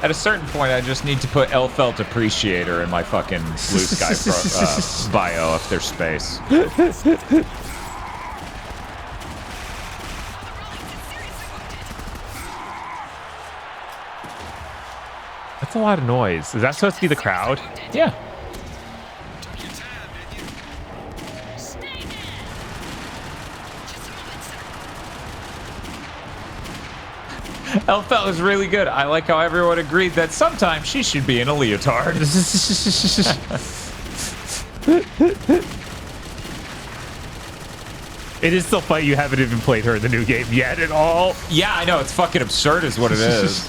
At a certain point, I just need to put Elfelt Appreciator in my fucking Blue Sky bio if there's space. That's a lot of noise. Is that supposed to be the crowd? Yeah. Elfelt was really good. I like how everyone agreed that sometimes she should be in a leotard. It is still funny you haven't even played her in the new game yet at all. Yeah, I know. It's fucking absurd is what it is.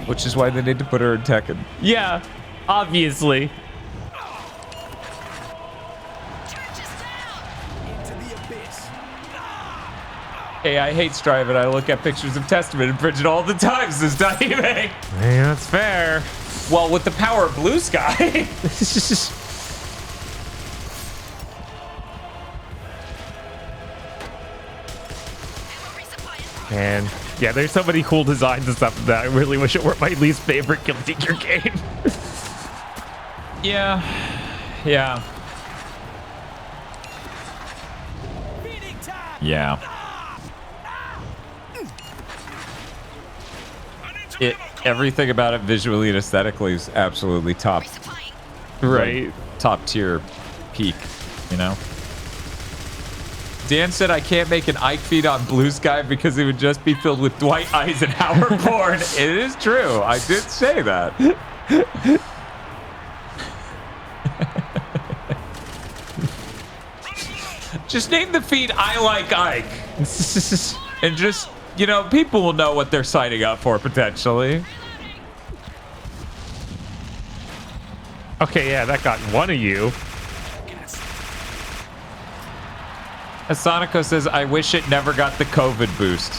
Which is why they need to put her in Tekken. Yeah, obviously. Hey, I hate Strive and I look at pictures of Testament and Bridget all the time since diving. Hey, that's fair. Well, with the power of Blue Sky. And yeah, there's so many cool designs and stuff that I really wish it were my least favorite Guilty Gear game. Yeah. Yeah. Yeah. Everything about it visually and aesthetically is absolutely top. Right. Like, top tier peak, you know? Dan said I can't make an Ike feed on Blue Sky because it would just be filled with Dwight Eisenhower porn. It is true. I did say that. Just name the feed I Like Ike. And just, you know, people will know what they're signing up for potentially. Okay, yeah, that got one of you. Asonico says, I wish it never got the COVID boost.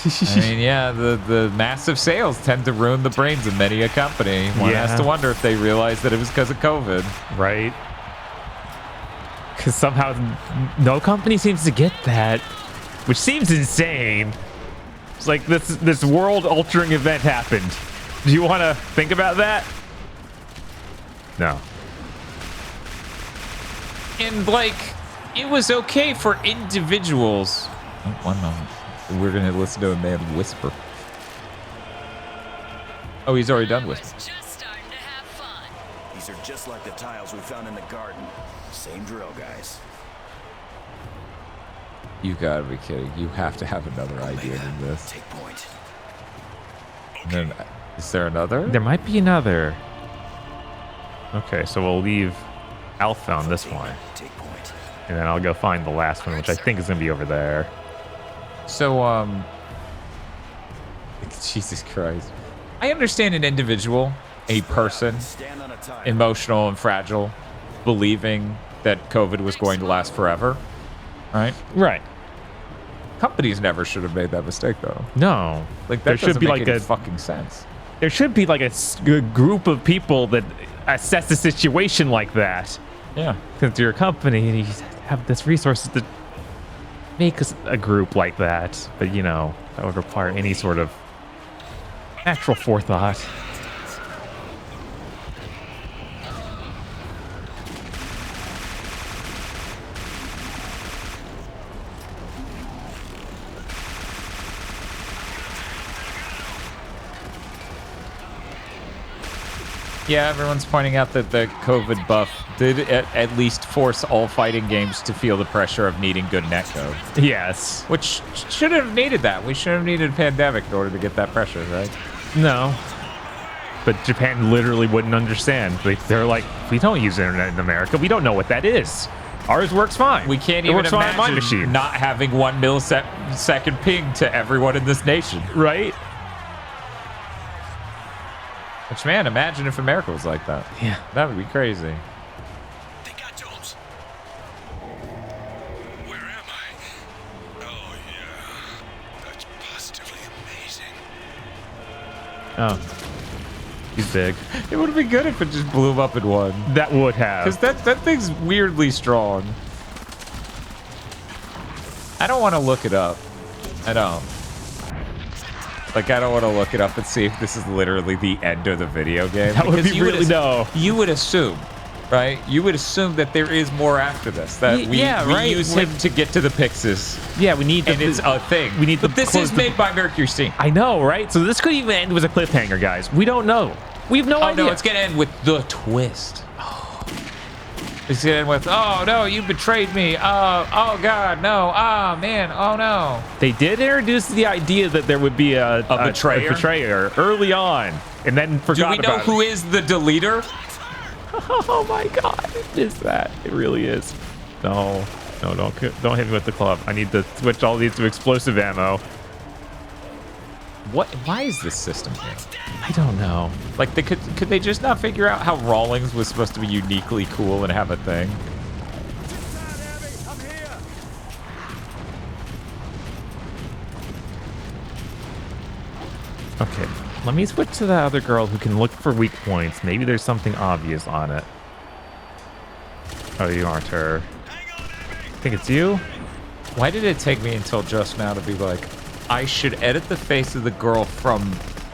I mean, yeah, the massive sales tend to ruin the brains of many a company. One has to wonder if they realized that it was because of COVID. Right. Because somehow no company seems to get that, which seems insane. It's like this world-altering event happened. Do you want to think about that? No. And, like, it was okay for individuals. Oh, one moment. We're going to listen to a man whisper. Oh, he's already done whispering. These are just like the tiles we found in the garden. Same drill, guys. You gotta be kidding. You have to have another idea than this. Take point. And then, is there another? There might be another. Okay, so we'll leave Alpha on this one. And then I'll go find the last one, which I think is going to be over there. So, Jesus Christ. I understand an individual, a person, emotional and fragile, believing that COVID was going to last forever. Right? Right. Companies never should have made that mistake, though. No. Like, that there should be make like any a fucking sense. There should be like a group of people that assess a situation like that. Yeah. Because you're a company and you have this resources to make a group like that. But, you know, that would require any sort of natural forethought. Yeah, everyone's pointing out that the COVID buff did at least force all fighting games to feel the pressure of needing good netcode. Yes. Which shouldn't have needed that. We shouldn't have needed a pandemic in order to get that pressure, right? No. But Japan literally wouldn't understand. They're like, we don't use internet in America. We don't know what that is. Ours works fine. We can't it even works fine on my imagine machine. not having 1 millisecond ping to everyone in this nation. Right? Which, man, imagine if America was like that. Yeah. That would be crazy. They got Jones. Where am I? Oh, yeah. That's positively amazing. Oh. He's big. It would have been good if it just blew him up in one. That would have. Because that thing's weirdly strong. I don't want to look it up. I don't. Like, I don't want to look it up and see if this is literally the end of the video game. That would be really no. You would assume, right? You would assume that there is more after this. That we use him to get to the Pixis. Yeah, we need. And it's a thing. We need. But this is made by Mercury Steam. I know, right? So this could even end with a cliffhanger, guys. We don't know. We have no idea. No, it's gonna end with the twist. It's gonna end with, oh no, you betrayed me. Oh god, no. Oh man, oh no. They did introduce the idea that there would be a betrayer early on, and then forgot about it. Do we know who is the deleter? Oh my god, it is that. It really is. No, don't hit me with the club. I need to switch all these to explosive ammo. What? Why is this system here? I don't know. Like, could they just not figure out how Rawlings was supposed to be uniquely cool and have a thing? Okay, let me switch to the other girl who can look for weak points. Maybe there's something obvious on it. Oh, you aren't her. I think it's you? Why did it take me until just now to be like, I should edit the face of the girl from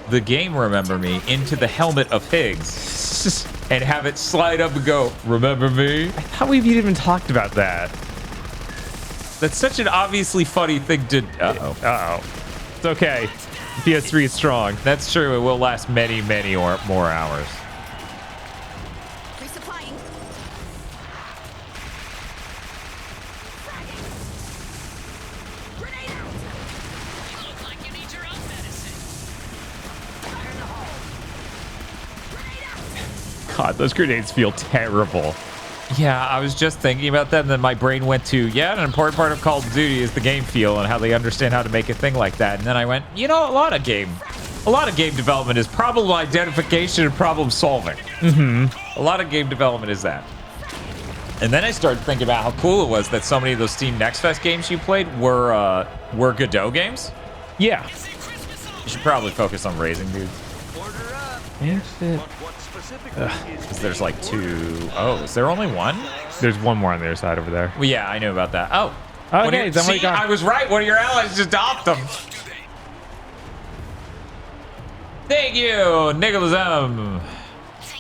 the game Remember Me into the helmet of Higgs and have it slide up and go, remember me? I thought we've even talked about that. That's such an obviously funny thing to... Uh-oh. It's okay. PS3 is strong. That's true. It will last many, many or more hours. Resupplying. Grenade out. You look like you need your own medicine. Fire in the hole. Grenade out. God, those grenades feel terrible. Yeah, I was just thinking about that, and then my brain went to, yeah, an important part of Call of Duty is the game feel and how they understand how to make a thing like that. And then I went, you know, a lot of game development is problem identification and problem solving. Mm-hmm. A lot of game development is that. And then I started thinking about how cool it was that so many of those Steam Next Fest games you played were Godot games. Yeah. You should probably focus on raising dudes. Because there's like 2. Oh, is there only 1? There's one more on the other side over there. Well, yeah, I knew about that. Oh. Okay, See, I was right. One of your allies just dopped them. Thank you, Nicholas M.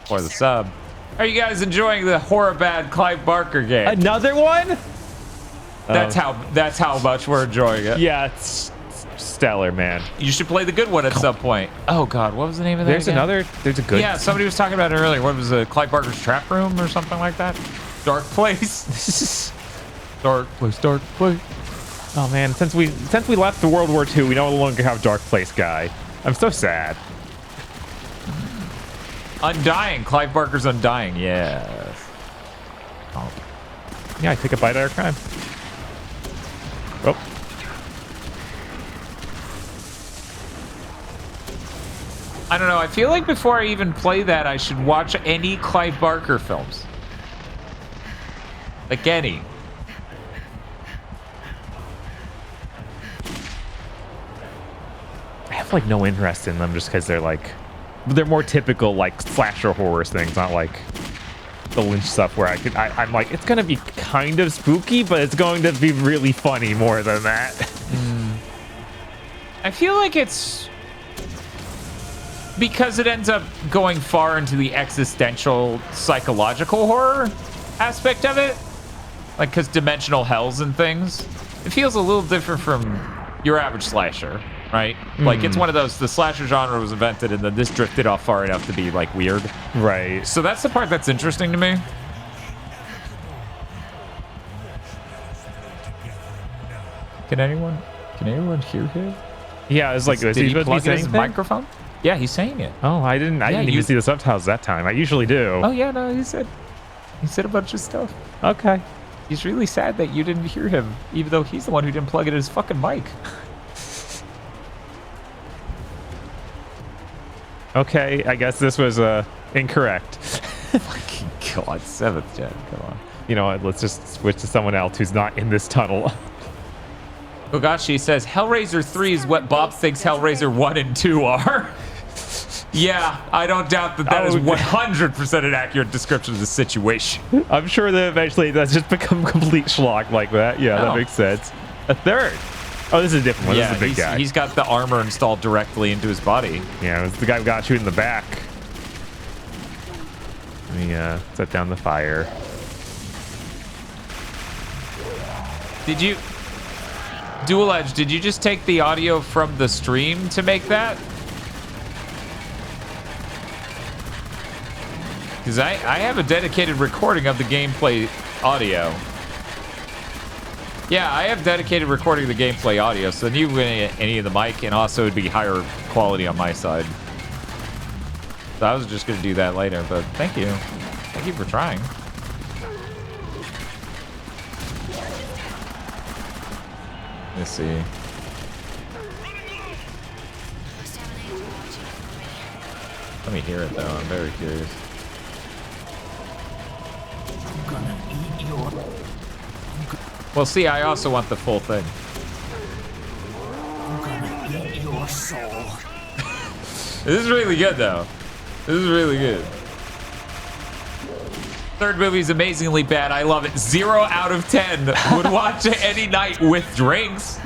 For the sub. Are you guys enjoying the horror bad Clive Barker game? Another one? That's how much we're enjoying it. Yeah, it's stellar, man. You should play the good one at some point. Oh God, what was the name of that? There's a good. Yeah, somebody was talking about it earlier. What was it? Clive Barker's Trap Room or something like that? Dark Place. Dark Place. Oh man, since we left the World War II, we no longer have Dark Place guy. I'm so sad. Undying. Clive Barker's Undying. Yes. Oh. Yeah, I take a bite at our crime. Oh. I don't know. I feel like before I even play that, I should watch any Clive Barker films. Like any. I have like no interest in them just because they're more typical like slasher horror things, not like the Lynch stuff where I'm like, it's gonna be kind of spooky, but it's going to be really funny more than that. I feel like it's because it ends up going far into the existential psychological horror aspect of it, like because dimensional hells and things. It feels a little different from your average slasher. right? Like, it's one of those, the slasher genre was invented, and then this drifted off far enough to be, like, weird. Right. So that's the part that's interesting to me. Can anyone hear him? Yeah, it's like, Did he he supposed to be plug in saying his thing? microphone? Yeah, he's saying it. Oh, I didn't even see the subtitles that time. I usually do. Oh yeah, no, he said a bunch of stuff. Okay. He's really sad that you didn't hear him, even though he's the one who didn't plug in his fucking mic. Okay, I guess this was incorrect. Fucking God, 7th gen, come on. You know what, let's just switch to someone else who's not in this tunnel. Kogashi says, Hellraiser 3 is what Bob thinks Hellraiser 1 and 2 are. Yeah, I don't doubt that is 100% an accurate description of the situation. I'm sure that eventually that's just become complete schlock like that. Yeah, that makes sense. A third. Oh, this is a different one. Yeah, this is a big guy. He's got the armor installed directly into his body. Yeah, it's the guy who got you in the back. Let me set down the fire. Did you... Dual Edge, did you just take the audio from the stream to make that? Because I have a dedicated recording of the gameplay audio. Yeah, I have dedicated recording of the gameplay audio, so then you wouldn't get any of the mic, and also it'd be higher quality on my side. So I was just going to do that later, but thank you. Thank you for trying. Let's see. Let me hear it, though. I'm very curious. Well, see, I also want the full thing. I'm gonna eat your soul. This is really good, though. This is really good. Third movie's amazingly bad. I love it. 0 out of 10. Would watch it any night with drinks.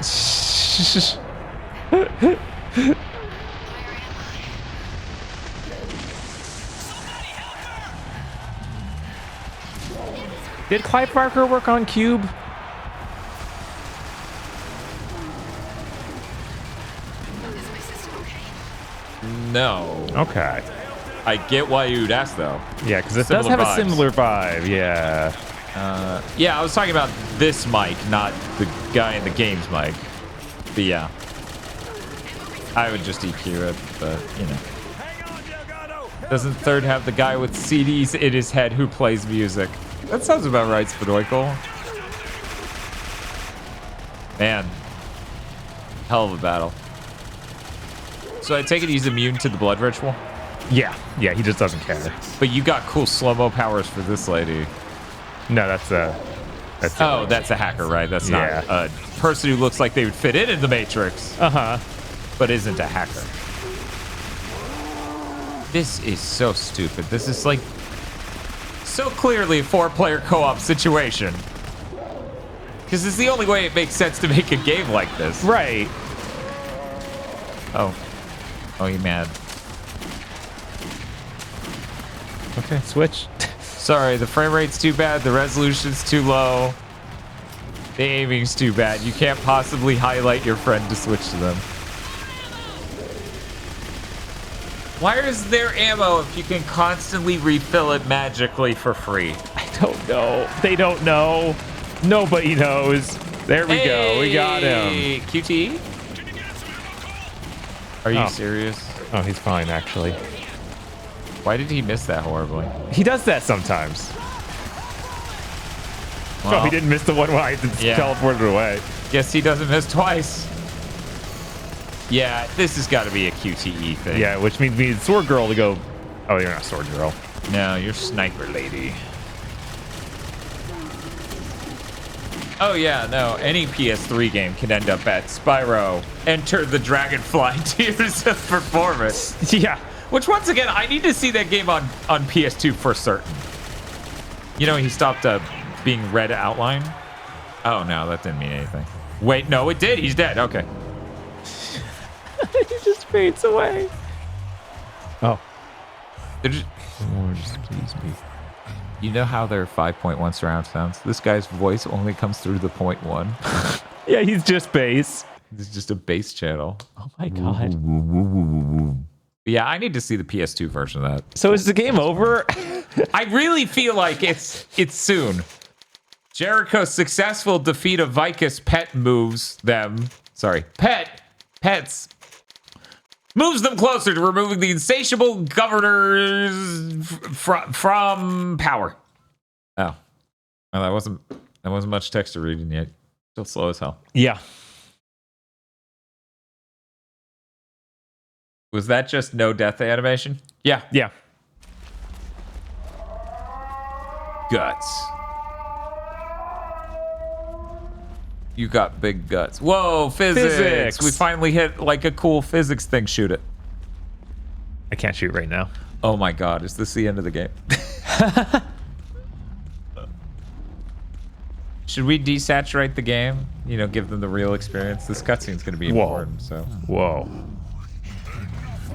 Did Clive Barker work on Cube? No. Okay. I get why you'd ask, though. Yeah, because it does have a similar vibe. Yeah. Yeah, I was talking about this mic, not the guy in the game's mic. But yeah. I would just EQ it, but, you know. Doesn't Third have the guy with CDs in his head who plays music? That sounds about right, Spadoikle. Man. Hell of a battle. So I take it he's immune to the blood ritual? Yeah, he just doesn't care. But you got cool slow-mo powers for this lady. No, that's a hacker, right? That's not a person who looks like they would fit in the Matrix. But isn't a hacker. This is so stupid. This is like so clearly a 4-player co-op situation. Because it's the only way it makes sense to make a game like this. Right. Oh, you mad? Okay, switch. Sorry, the frame rate's too bad. The resolution's too low. The aiming's too bad. You can't possibly highlight your friend to switch to them. Why is there ammo if you can constantly refill it magically for free? I don't know. They don't know. Nobody knows. There we go. We got him. QTE? Are you serious? Oh, he's fine, actually. Why did he miss that horribly? He does that sometimes. Well, he didn't miss the one where I teleported away. Guess he doesn't miss twice. Yeah, this has got to be a QTE thing. Yeah, which means we need Sword Girl to go... Oh, you're not Sword Girl. No, you're Sniper Lady. Oh yeah, no, any PS3 game can end up at Spyro. Enter the Dragonfly Tears of Performance. Yeah. Which, once again, I need to see that game on PS2 for certain. You know, he stopped being red outline. Oh, no, that didn't mean anything. Wait, no, it did. He's dead. Okay. He just fades away. Oh. Just please me. You know how they're 5.1 surround sounds? This guy's voice only comes through the 0.1. Yeah, he's just bass. This is just a bass channel. Oh my god. Yeah, I need to see the PS2 version of that. So is the game over? I really feel like it's soon. Jericho's successful defeat of Vicus pets moves them closer to removing the insatiable governors from power. Oh, well, that wasn't much text to read in yet. Still slow as hell. Yeah. Was that just no death animation? Yeah. Yeah. Guts. You got big guts. Whoa, physics. We finally hit like a cool physics thing. Shoot it. I can't shoot right now. Oh my god, is this the end of the game? Should we desaturate the game? You know, give them the real experience. This cutscene's going to be important. So. Whoa.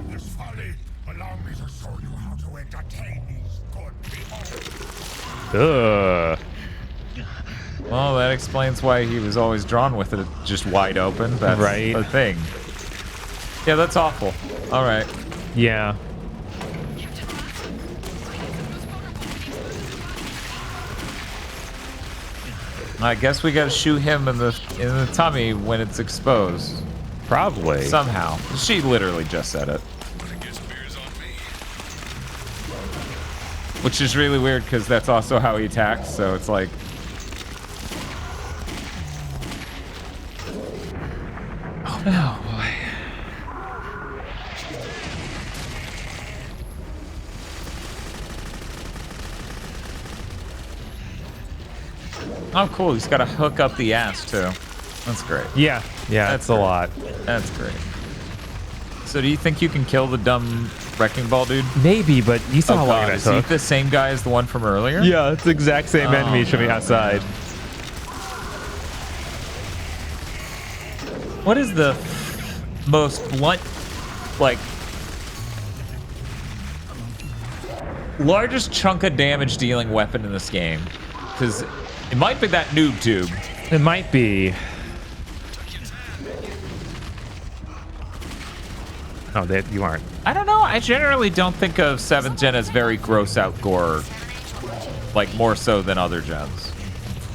This folly. Allow me to show you how to entertain these good people. Ugh. Well, that explains why he was always drawn with it just wide open. That's right. the thing. Yeah, that's awful. All right. Yeah. I guess we gotta shoot him in the tummy when it's exposed. Probably. Somehow. She literally just said it. Which is really weird because that's also how he attacks, so it's like... Oh no, boy. Oh, cool. He's got to hook up the ass, too. That's great. Yeah. Yeah, that's a lot. That's great. So do you think you can kill the dumb wrecking ball dude? Maybe, but you saw how long God, it is he took. the same guy as the one from earlier? Yeah, it's the exact same enemy showing outside. What is the most blunt, like, largest chunk of damage dealing weapon in this game? Because it might be that noob tube. It might be. Oh, you aren't. I don't know. I generally don't think of 7th gen as very gross out gore, like more so than other gens.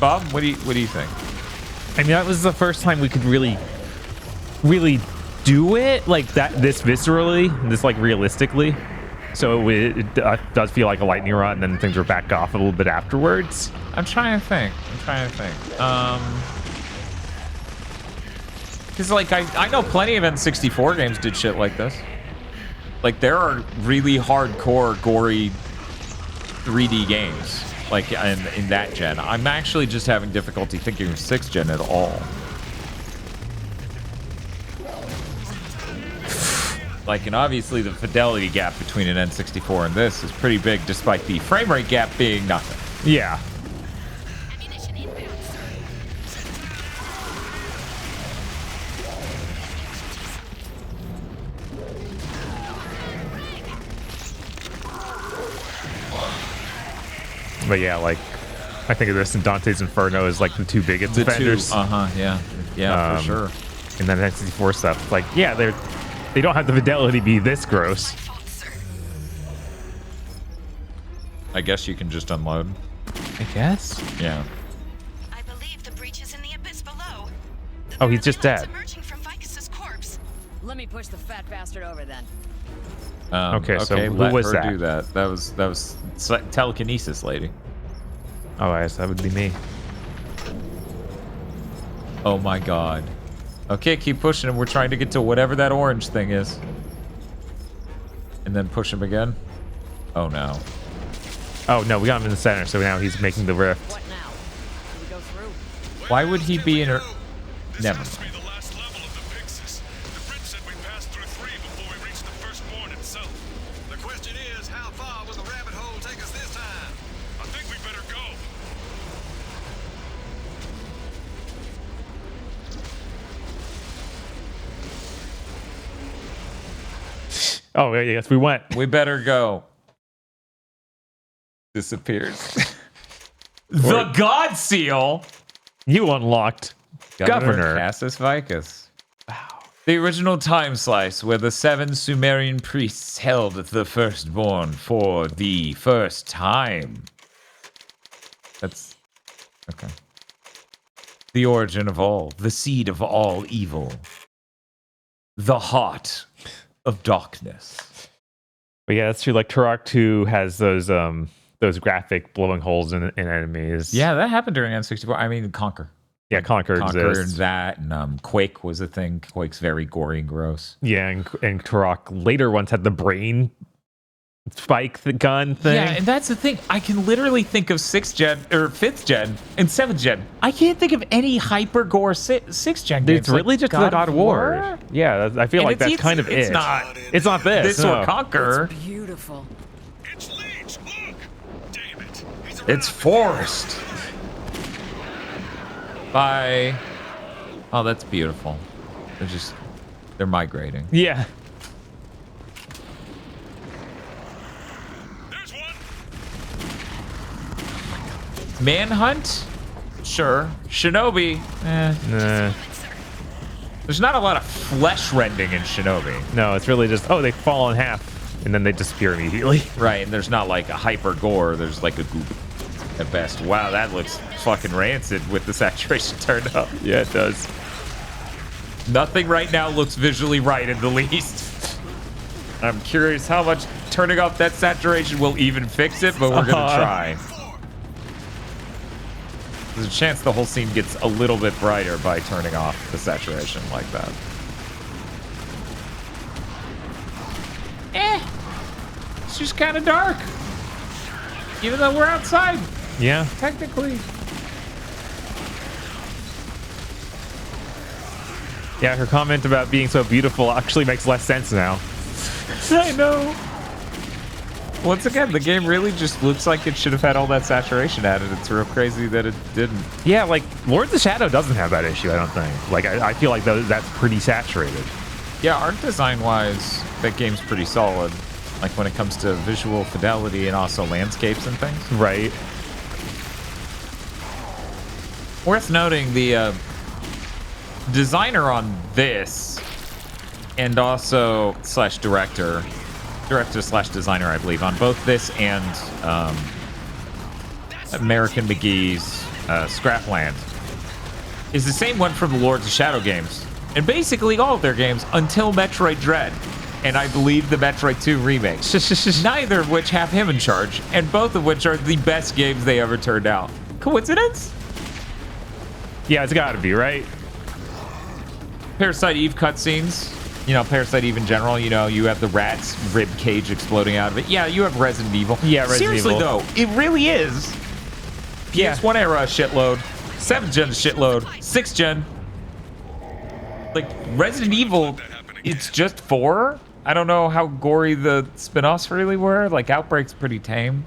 Bob, what do you think? I mean, that was the first time we could really do it like that, this viscerally, this like realistically. So it does feel like a lightning rod, and then things were back off a little bit afterwards. I'm trying to think. Because, like, I know plenty of N64 games did shit like this. Like, there are really hardcore, gory 3D games, like, in that gen. I'm actually just having difficulty thinking of 6th gen at all. Like, and obviously the fidelity gap between an N64 and this is pretty big, despite the frame rate gap being nothing. Yeah. But yeah, like, I think of this and Dante's Inferno as like the two biggest offenders. Yeah, for sure. And then N64 stuff, like, yeah, they don't have the fidelity be this gross. I guess you can just unload. I guess. Yeah. I believe the breach is in the abyss below. Oh, he's just dead. Emerging from Vicus's corpse. Let me push the fat bastard over then. Okay, so who let was her that? do that. That was telekinesis lady. Oh, I guess that would be me. Oh my god. Okay, keep pushing him. We're trying to get to whatever that orange thing is. And then push him again. Oh no. Oh no, we got him in the center, so now he's making the rift. What now? Do we go through? Why would he be in her? Never mind. Oh, yes, we went. We better go. Disappears. The God Seal. You unlocked Governor. Cassis Vicus. The original time slice where the 7 Sumerian priests held the firstborn for the first time. That's okay. The origin of all, the seed of all evil. The heart of darkness. But yeah, that's true. Like Turok 2 has those graphic blowing holes in enemies. Yeah, that happened during N64. I mean, Conquer. Yeah, Conquer exists. And that, and Quake was a thing. Quake's very gory and gross. Yeah, and Turok later ones had the brain spike the gun thing. Yeah, and that's the thing. I can literally think of 6th gen or 5th gen and 7th gen. I can't think of any hyper gore 6th gen games. It's really just the God of War. Yeah, I feel like that's kind of it. It's not this. This or Conquer. It's beautiful. It's Forest. Bye. Oh, that's beautiful. They're migrating. Yeah. Manhunt? Sure. Shinobi? Nah. There's not a lot of flesh rending in Shinobi. No, it's really just, they fall in half and then they disappear immediately. Right, and there's not like a hyper gore. There's like a goop at best. Wow, that looks fucking rancid with the saturation turned up. Yeah, it does. Nothing right now looks visually right in the least. I'm curious how much turning off that saturation will even fix it, but we're gonna try. There's a chance the whole scene gets a little bit brighter by turning off the saturation like that. It's just kind of dark. Even though we're outside. Yeah. Technically. Yeah, her comment about being so beautiful actually makes less sense now. I know. Once again, the game really just looks like it should have had all that saturation added. It's real crazy that it didn't. Yeah, like Lords of Shadow doesn't have that issue, I don't think. Like, I feel like that's pretty saturated. Yeah, art design-wise, that game's pretty solid. Like when it comes to visual fidelity and also landscapes and things. Right. Worth noting, the designer on this and also director slash designer, I believe, on both this and American McGee's Scrapland is the same one from the Lords of Shadow games. And basically all of their games until Metroid Dread. And I believe the Metroid 2 remake. Neither of which have him in charge, and both of which are the best games they ever turned out. Coincidence? Yeah, it's gotta be, right? Parasite Eve cutscenes. You know, Parasite Eve in general, you know, you have the rat's rib cage exploding out of it. Yeah, you have Resident Evil. Yeah, Resident Seriously, Evil. though, it really is. PS1 era a shitload. 7th gen a shitload. 6th gen. Like, Resident Evil, it's just 4? I don't know how gory the spin-offs really were. Like, Outbreak's pretty tame.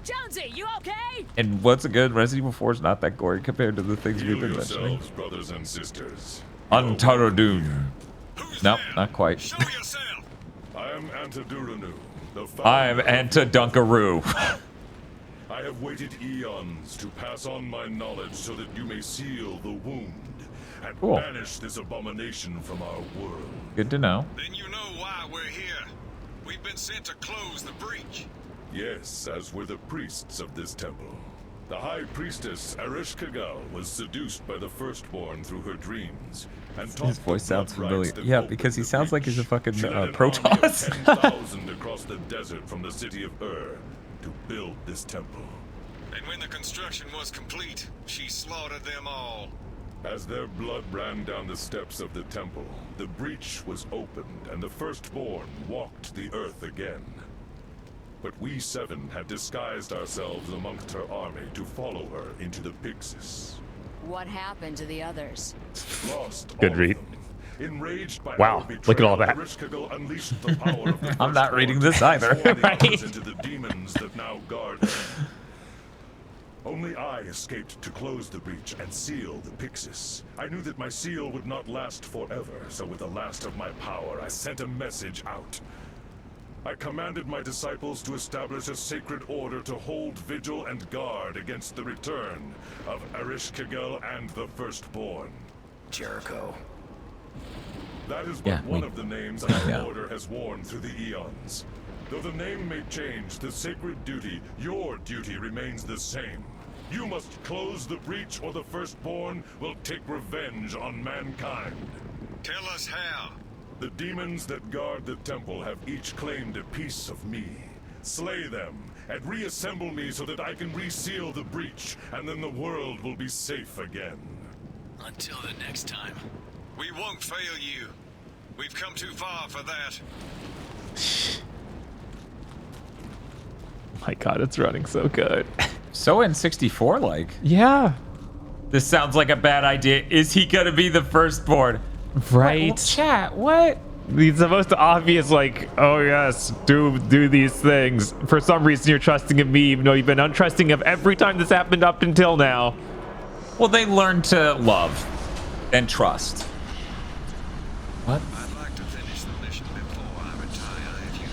Jonesy, you okay? And what's a good Resident Evil 4 is not that gory compared to the things we've been mentioning. Yourselves, brothers and sisters. Untarodun. Nope, not quite. I am Antaduranu, the I'm Anta Dunkaroo. I have waited eons to pass on my knowledge so that you may seal the wound and Cool. banish this abomination from our world. Good to know. Then you know why we're here. We've been sent to close the breach. Yes, as were the priests of this temple. The High Priestess Ereshkigal was seduced by the Firstborn through her dreams, and His voice sounds familiar. Yeah, because he sounds like he's a fucking She led an Protoss. army of 10,000 across the desert from the city of Ur to build this temple. And when the construction was complete, she slaughtered them all. As their blood ran down the steps of the temple, the breach was opened and the Firstborn walked the earth again. But we 7 had disguised ourselves amongst her army to follow her into the Pyxis. What happened to the others? Lost Good all read. of them. Enraged by Wow, our betrayal, look at all that. Ereshkigal unleashed the power of the I'm not Firstborn reading this to either. transform the Right. others into the demons that now guard her. Only I escaped to close the breach and seal the Pyxis. I knew that my seal would not last forever, so with the last of my power, I sent a message out. I commanded my disciples to establish a sacred order to hold vigil and guard against the return of Ereshkigal and the Firstborn. Jericho. That is but one of the names our order has worn through the eons. Though the name may change, the sacred duty, your duty, remains the same. You must close the breach or the Firstborn will take revenge on mankind. Tell us how. The demons that guard the temple have each claimed a piece of me. Slay them, and reassemble me so that I can reseal the breach, and then the world will be safe again. Until the next time. We won't fail you. We've come too far for that. My God, it's running so good. So N64 like. Yeah. This sounds like a bad idea. Is he gonna be the Firstborn? Right. What? Chat, what? It's the most obvious, like, oh yes, do these things. For some reason you're trusting of me, even though you've been untrusting of every time this happened up until now. Well, they learn to love and trust. What? I'd like to finish the mission before I retire, if you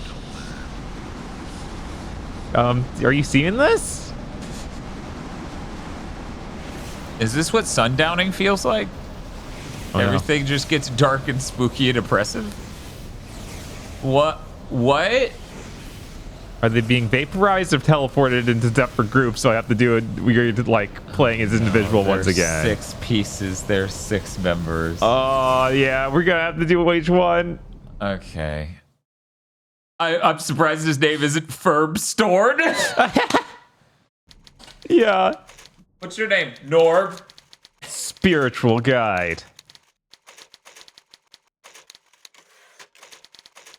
don't mind. Are you seeing this? Is this what sundowning feels like? Oh, Everything just gets dark and spooky and oppressive? What? What? Are they being vaporized or teleported into separate groups? So I have to do a weird, like, playing as individual once again. 6 pieces. There's 6 members. Oh, yeah. We're going to have to do each one. Okay. I'm surprised his name isn't Ferb Stored. Yeah. What's your name? Norb? Spiritual guide.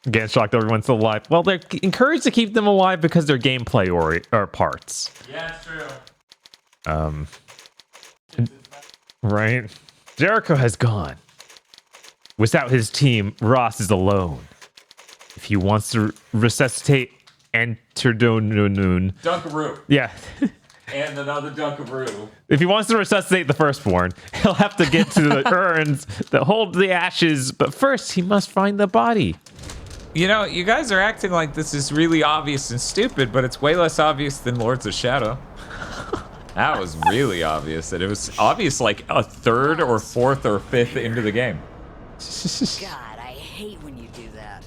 Again, shocked everyone's still alive. Well, they're encouraged to keep them alive because they're gameplay or parts. Yeah, it's true. Right? Jericho has gone. Without his team, Ross is alone. If he wants to resuscitate Enterdonun. Dunkaroo. Yeah. And another Dunkaroo. If he wants to resuscitate the Firstborn, he'll have to get to the urns that hold the ashes, but first he must find the body. You know, you guys are acting like this is really obvious and stupid, but it's way less obvious than Lords of Shadow. That was really obvious. And it was obvious like a third or fourth or fifth into the game. God, I hate when you do that.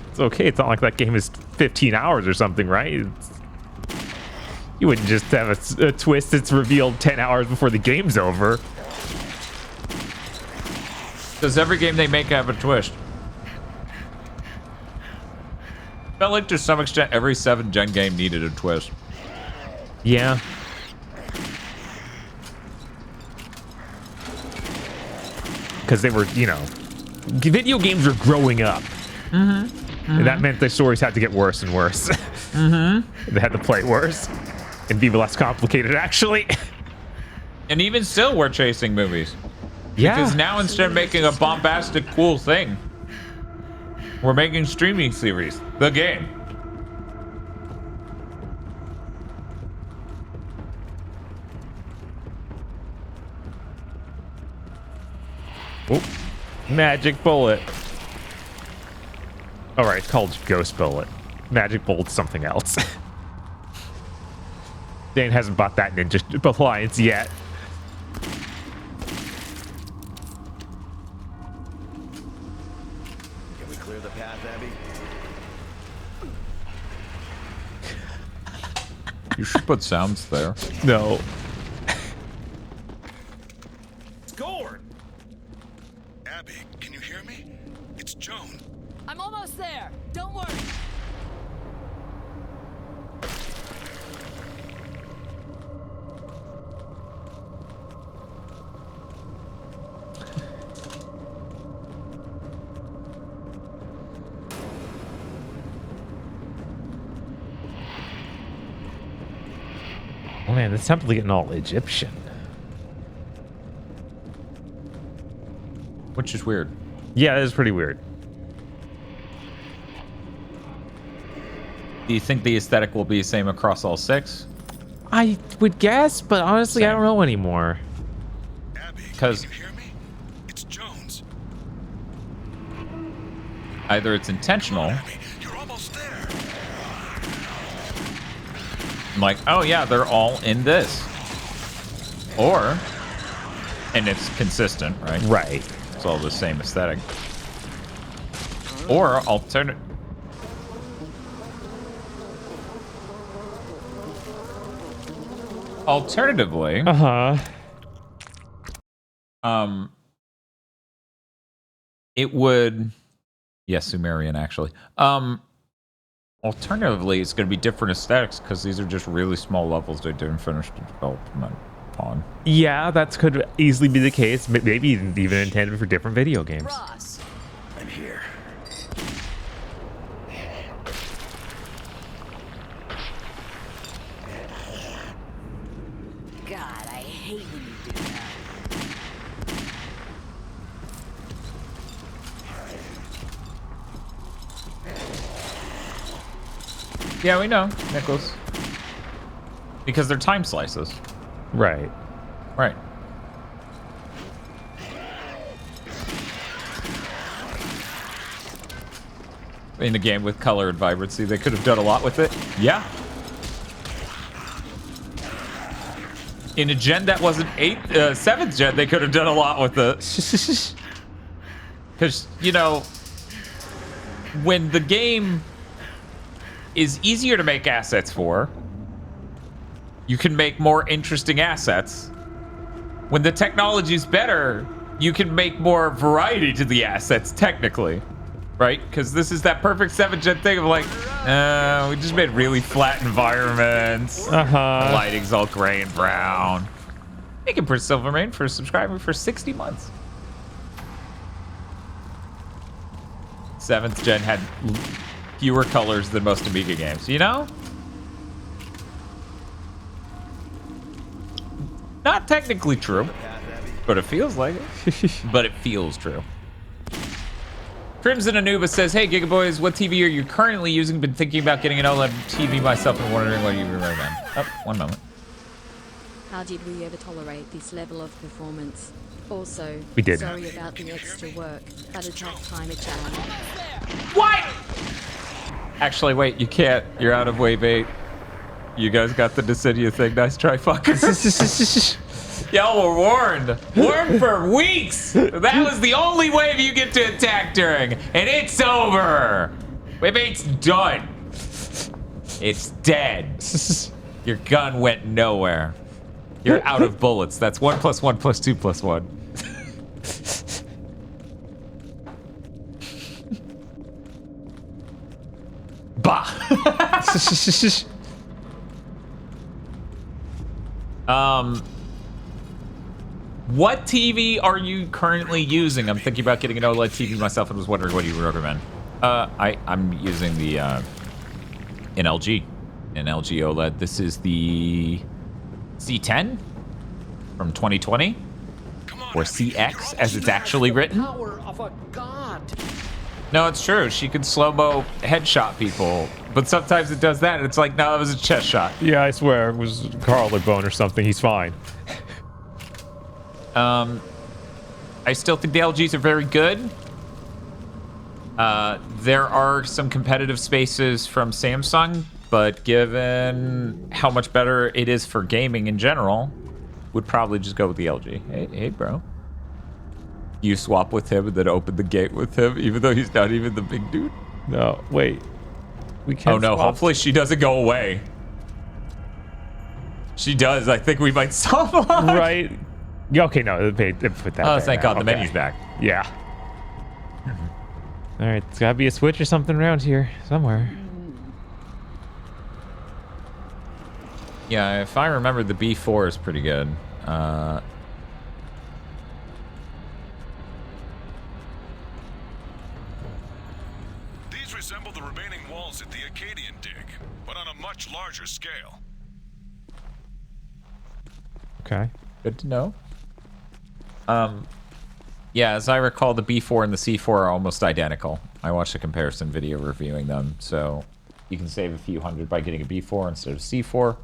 It's okay. It's not like that game is 15 hours or something, right? You wouldn't just have a twist that's revealed 10 hours before the game's over. Does every game they make have a twist? Felt like to some extent every 7th-gen game needed a twist. Yeah. Because they were, you know, video games were growing up. And that meant the stories had to get worse and worse. They had to play worse and be less complicated, actually. And even still, we're chasing movies. Yeah. Because now instead of making a bombastic, cool thing, we're making streaming series. The game. Oh, magic bullet. All right, it's called Ghost Bullet. Magic Bullet's something else. Dane hasn't bought that Ninja appliance yet. Can we clear the path, Abby? You should put sounds there. No. It's Gord! Abby, can you hear me? It's Joan. I'm almost there. Don't worry. Oh man, this temple's getting all Egyptian. Which is weird. Yeah, it is pretty weird. Do you think the aesthetic will be the same across all 6? I would guess, but honestly, I don't know anymore. Abby, Because can you hear me? Either it's intentional. I'm like, oh yeah, they're all in this. Or, and it's consistent, right? Right. It's all the same aesthetic. Or alternatively, it would, yes, Sumerian actually. Alternatively, it's going to be different aesthetics because these are just really small levels they didn't finish the development on. Yeah, that could easily be the case. Maybe even intended for different video games. Ross. I'm here. God, I hate when you do that. Yeah, we know, Nicholas. Because they're time slices. Right. Right. In a game with color and vibrancy, they could have done a lot with it. Yeah. In a gen that wasn't 7th gen, they could have done a lot with it. Because, you know, when the game is easier to make assets for, you can make more interesting assets. When the technology's better, you can make more variety to the assets, technically. Right? Because this is that perfect 7th gen thing of like, we just made really flat environments. The lighting's all gray and brown. Thank you, Prince Silvermane, for subscribing for 60 months. 7th gen had fewer colors than most Amiga games, you know? Not technically true, but it feels like it. But it feels true. Crimson Anuba says, hey, GigaBoys, what TV are you currently using? Been thinking about getting an OLED TV myself and wondering what you recommend. Oh, one moment. How did we ever tolerate this level of performance? Also, we did. Sorry about the extra work, but it's that time of challenge. What? Actually, wait, you can't. You're out of wave 8. You guys got the Dissidia thing. Nice try, fuckers. Y'all were warned. Warned for weeks. That was the only wave you get to attack during. And it's over. Wave 8's done. It's dead. Your gun went nowhere. You're out of bullets. That's 1 + 1 + 2 + 1. Bah. What TV are you currently using? I'm thinking about getting an OLED TV myself and was wondering what you would recommend. I'm using the an LG OLED. This is the C10 from 2020, or CX as it's actually written. Power of a god. No, it's true. She could slow-mo headshot people, but sometimes it does that, and it's like, no, it was a chest shot. Yeah, I swear, it was collarbone or something. He's fine. I still think the LGs are very good. There are some competitive spaces from Samsung, but given how much better it is for gaming in general, would probably just go with the LG. Hey, bro. You swap with him and then open the gate with him, even though he's not even the big dude? No, wait. We can't. Oh no, swap. hopefully she doesn't go away. She does. I think we might solve it. Right. Yeah, okay, no, they put that. Oh, there thank now. God, the menu's back. Yeah. All right, it's gotta be a switch or something around here somewhere. Yeah, if I remember, the B4 is pretty good. These resemble the remaining walls at the Acadian dig, but on a much larger scale. Okay. Good to know. Yeah, as I recall, the B4 and the C4 are almost identical. I watched a comparison video reviewing them, so you can save a few hundred by getting a B4 instead of C4.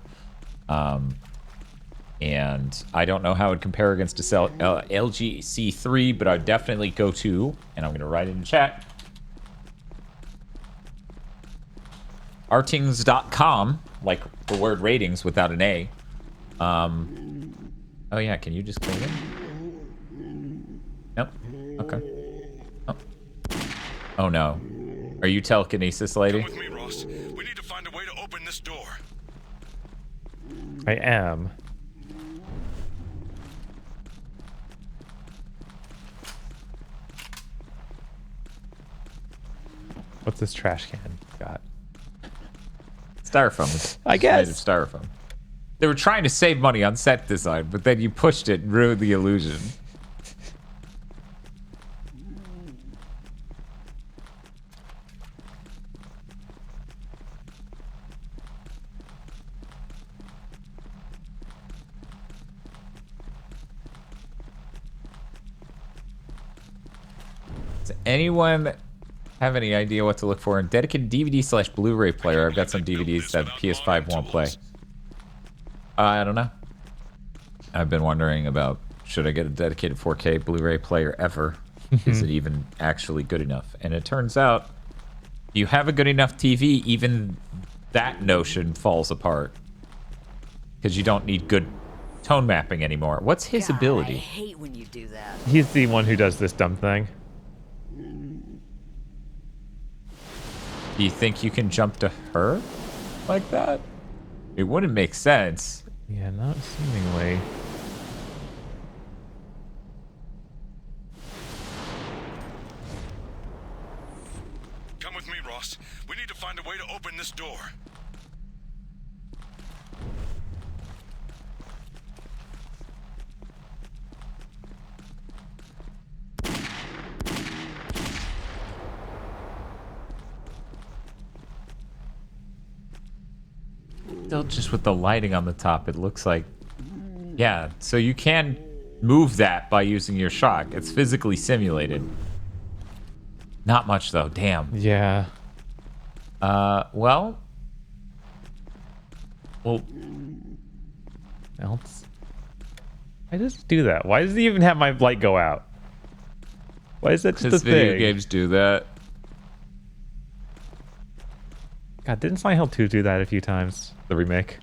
And I don't know how it would compare against a LG C3, but I'd definitely go to, and I'm going to write it in chat, Artings.com, like the word ratings without an A. Oh yeah, can you just clean it? Nope. Okay. Oh. Oh no. Are you telekinesis lady? Come with me, Ross. We need to find a way to open this door. I am. What's this trash can got? Styrofoam. I guess. Made of styrofoam. They were trying to save money on set design, but then you pushed it and ruined the illusion. Does anyone have any idea what to look for in dedicated DVD/Blu-ray player? I've got some DVDs that the PS5 won't play. I don't know. I've been wondering about, should I get a dedicated 4K Blu-ray player ever? Is it even actually good enough? And it turns out, you have a good enough TV, even that notion falls apart. Because you don't need good tone mapping anymore. What's his ability? I hate when you do that. He's the one who does this dumb thing. Do you think you can jump to her like that? It wouldn't make sense. Yeah, not seemingly. Come with me, Ross. We need to find a way to open this door. Still just with the lighting on the top, it looks like... Yeah, so you can move that by using your shock. It's physically simulated. Not much, though. Damn. Yeah. Well... Else? Why does it do that? Why does it even have my light go out? Why is that just a Because thing? video games do that. God, didn't Silent Hill 2 do that a few times? The remake?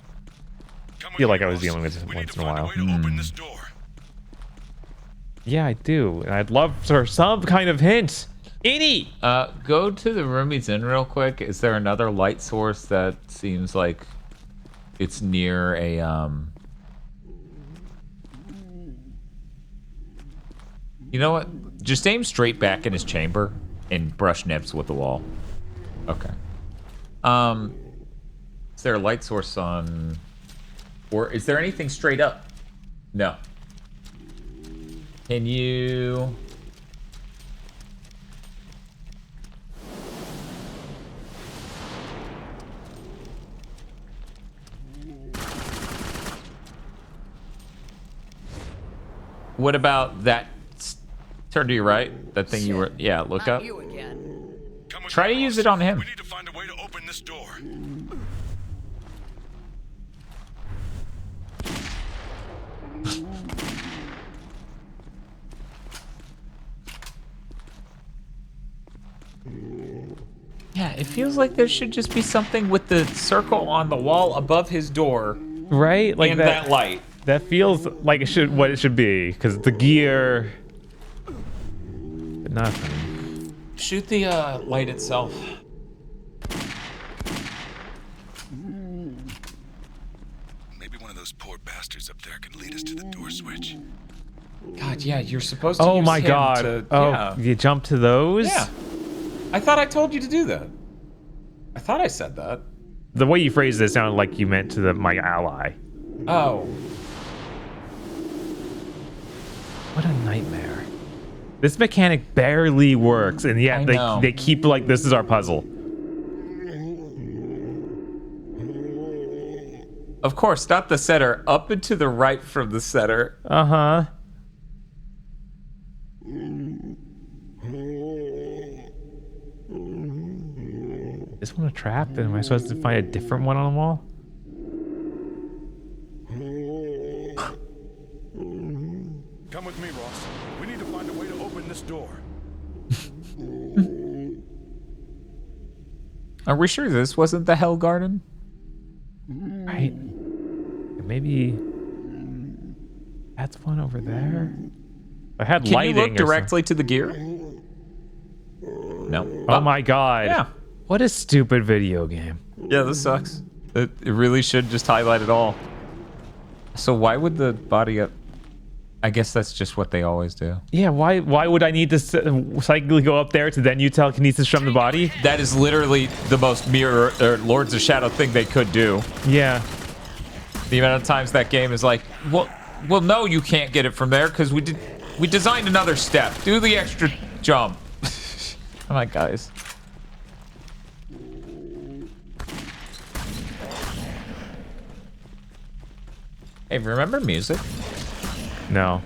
I feel like I was dealing with it once in a while. Yeah, I do. And I'd love for some kind of hint. Any! Go to the room he's in real quick. Is there another light source that seems like it's near a, You know what? Just aim straight back in his chamber and brush nips with the wall. Okay. Is there a light source on... Or is there anything straight up? No. Can you... What about that? Turn to your right. That thing you were... Yeah, look up. You again. Try to use it on him. We need to find a way to open this door. Yeah, it feels like there should just be something with the circle on the wall above his door. Right? Like and that light. That feels like it should, what it should be, because the gear... But nothing. Shoot the light itself. Maybe one of those poor bastards up there can lead us to the door switch. God, yeah, you're supposed to Oh use my him god. to- Oh, yeah. you jump to those? Yeah. I thought I told you to do that. I thought I said that. The way you phrased it sounded like you meant to my ally. Oh. What a nightmare. This mechanic barely works, and yet they keep like, this is our puzzle. Of course, not the center. Up and to the right from the center. Uh-huh. Is this one a trap? Am I supposed to find a different one on the wall? Come with me, Ross. We need to find a way to open this door. Are we sure this wasn't the Hell Garden? Right. Maybe that's one over there. I had Can lighting. you look directly to the gear? No. Oh my god. Yeah. What a stupid video game. Yeah, this sucks. It really should just highlight it all. So why would the body up? I guess that's just what they always do. Yeah, why would I need to cyclically go up there to then use telekinesis from the body? That is literally the most mirror or Lords of Shadow thing they could do. Yeah. The amount of times that game is like, well, no, you can't get it from there because we designed another step. Do the extra jump. I'm like, guys. Hey, remember music? No.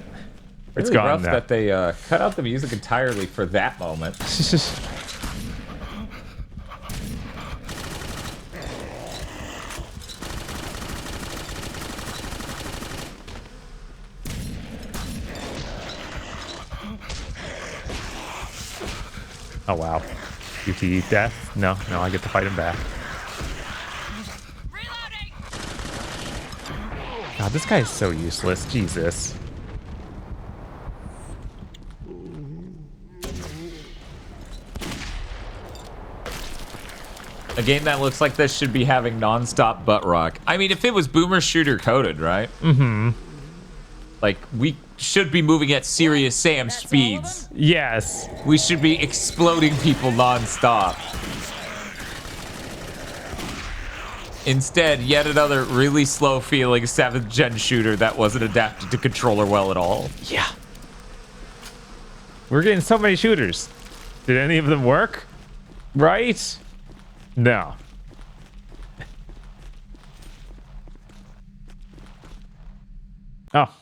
It's Really gone rough now. that they cut out the music entirely for that moment. Oh wow. QTE death? No, I get to fight him back. God, this guy is so useless. Jesus. A game that looks like this should be having non-stop butt rock. I mean, if it was boomer shooter coded, right? Mm-hmm. Like, we should be moving at Serious Sam speeds. Yes. We should be exploding people non-stop. Instead, yet another really slow-feeling 7th gen shooter that wasn't adapted to controller well at all. Yeah. We're getting so many shooters. Did any of them work? Right? No. Oh.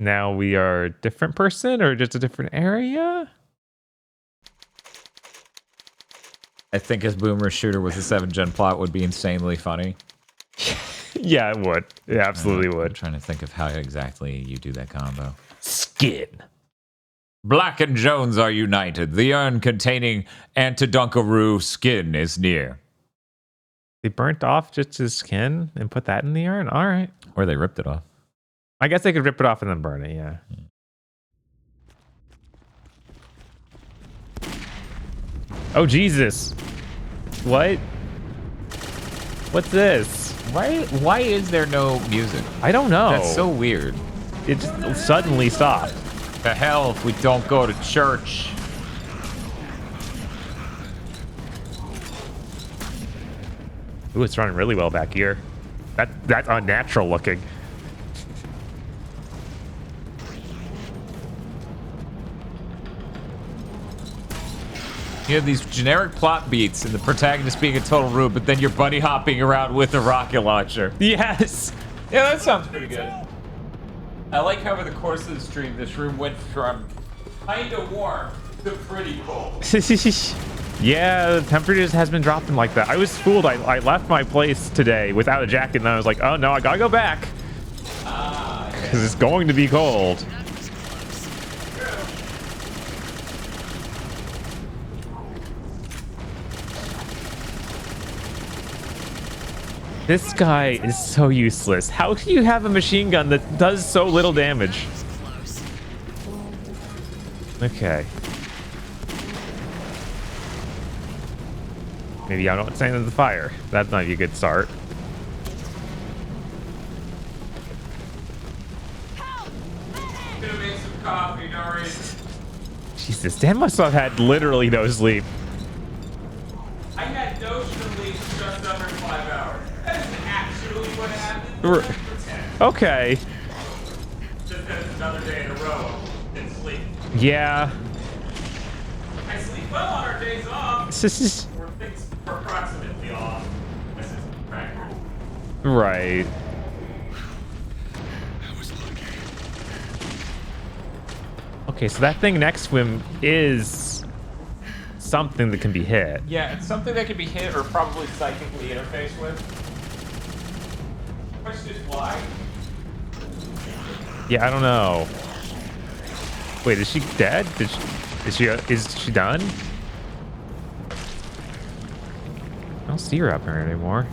Now we are a different person or just a different area? I think as boomer shooter with a 7th gen plot would be insanely funny. Yeah, it would. It absolutely would. I'm trying to think of how exactly you do that combo. Skin. Black and Jones are united. The urn containing Antidunkaroo skin is near. They burnt off just his skin and put that in the urn? All right. Or they ripped it off. I guess they could rip it off and then burn it, yeah. Oh, Jesus. What? What's this? Why is there no music? I don't know. That's so weird. It just suddenly stopped. The hell if we don't go to church. Ooh, it's running really well back here. That's unnatural looking. You have these generic plot beats and the protagonist being a total rube, but then you're bunny hopping around with a rocket launcher. Yes. Yeah, that sounds pretty good. I like how over the course of the stream, this room went from kinda warm to pretty cold. Yeah, the temperature just has been dropping like that. I was fooled. I left my place today without a jacket, and I was like, oh no, I gotta go back. Because it's going to be cold. This guy is so useless. How can you have a machine gun that does so little damage? Okay. Maybe I don't stand in the fire. That might be a good start. Gonna make some coffee, Norris. Jesus, Dan must have had literally no sleep. I had no sleep just under 5 hours. That is actually what happened. Okay. Just that it's another day in a row and sleep. Yeah. I sleep well on our days off. This is Or things are approximately off. This is record. right. Okay, so that thing next to him is something that can be hit. Yeah, it's something that can be hit or probably psychically interfaced with. Question is why? Yeah, I don't know. Wait, is she dead? Is she done? don't see her up here anymore.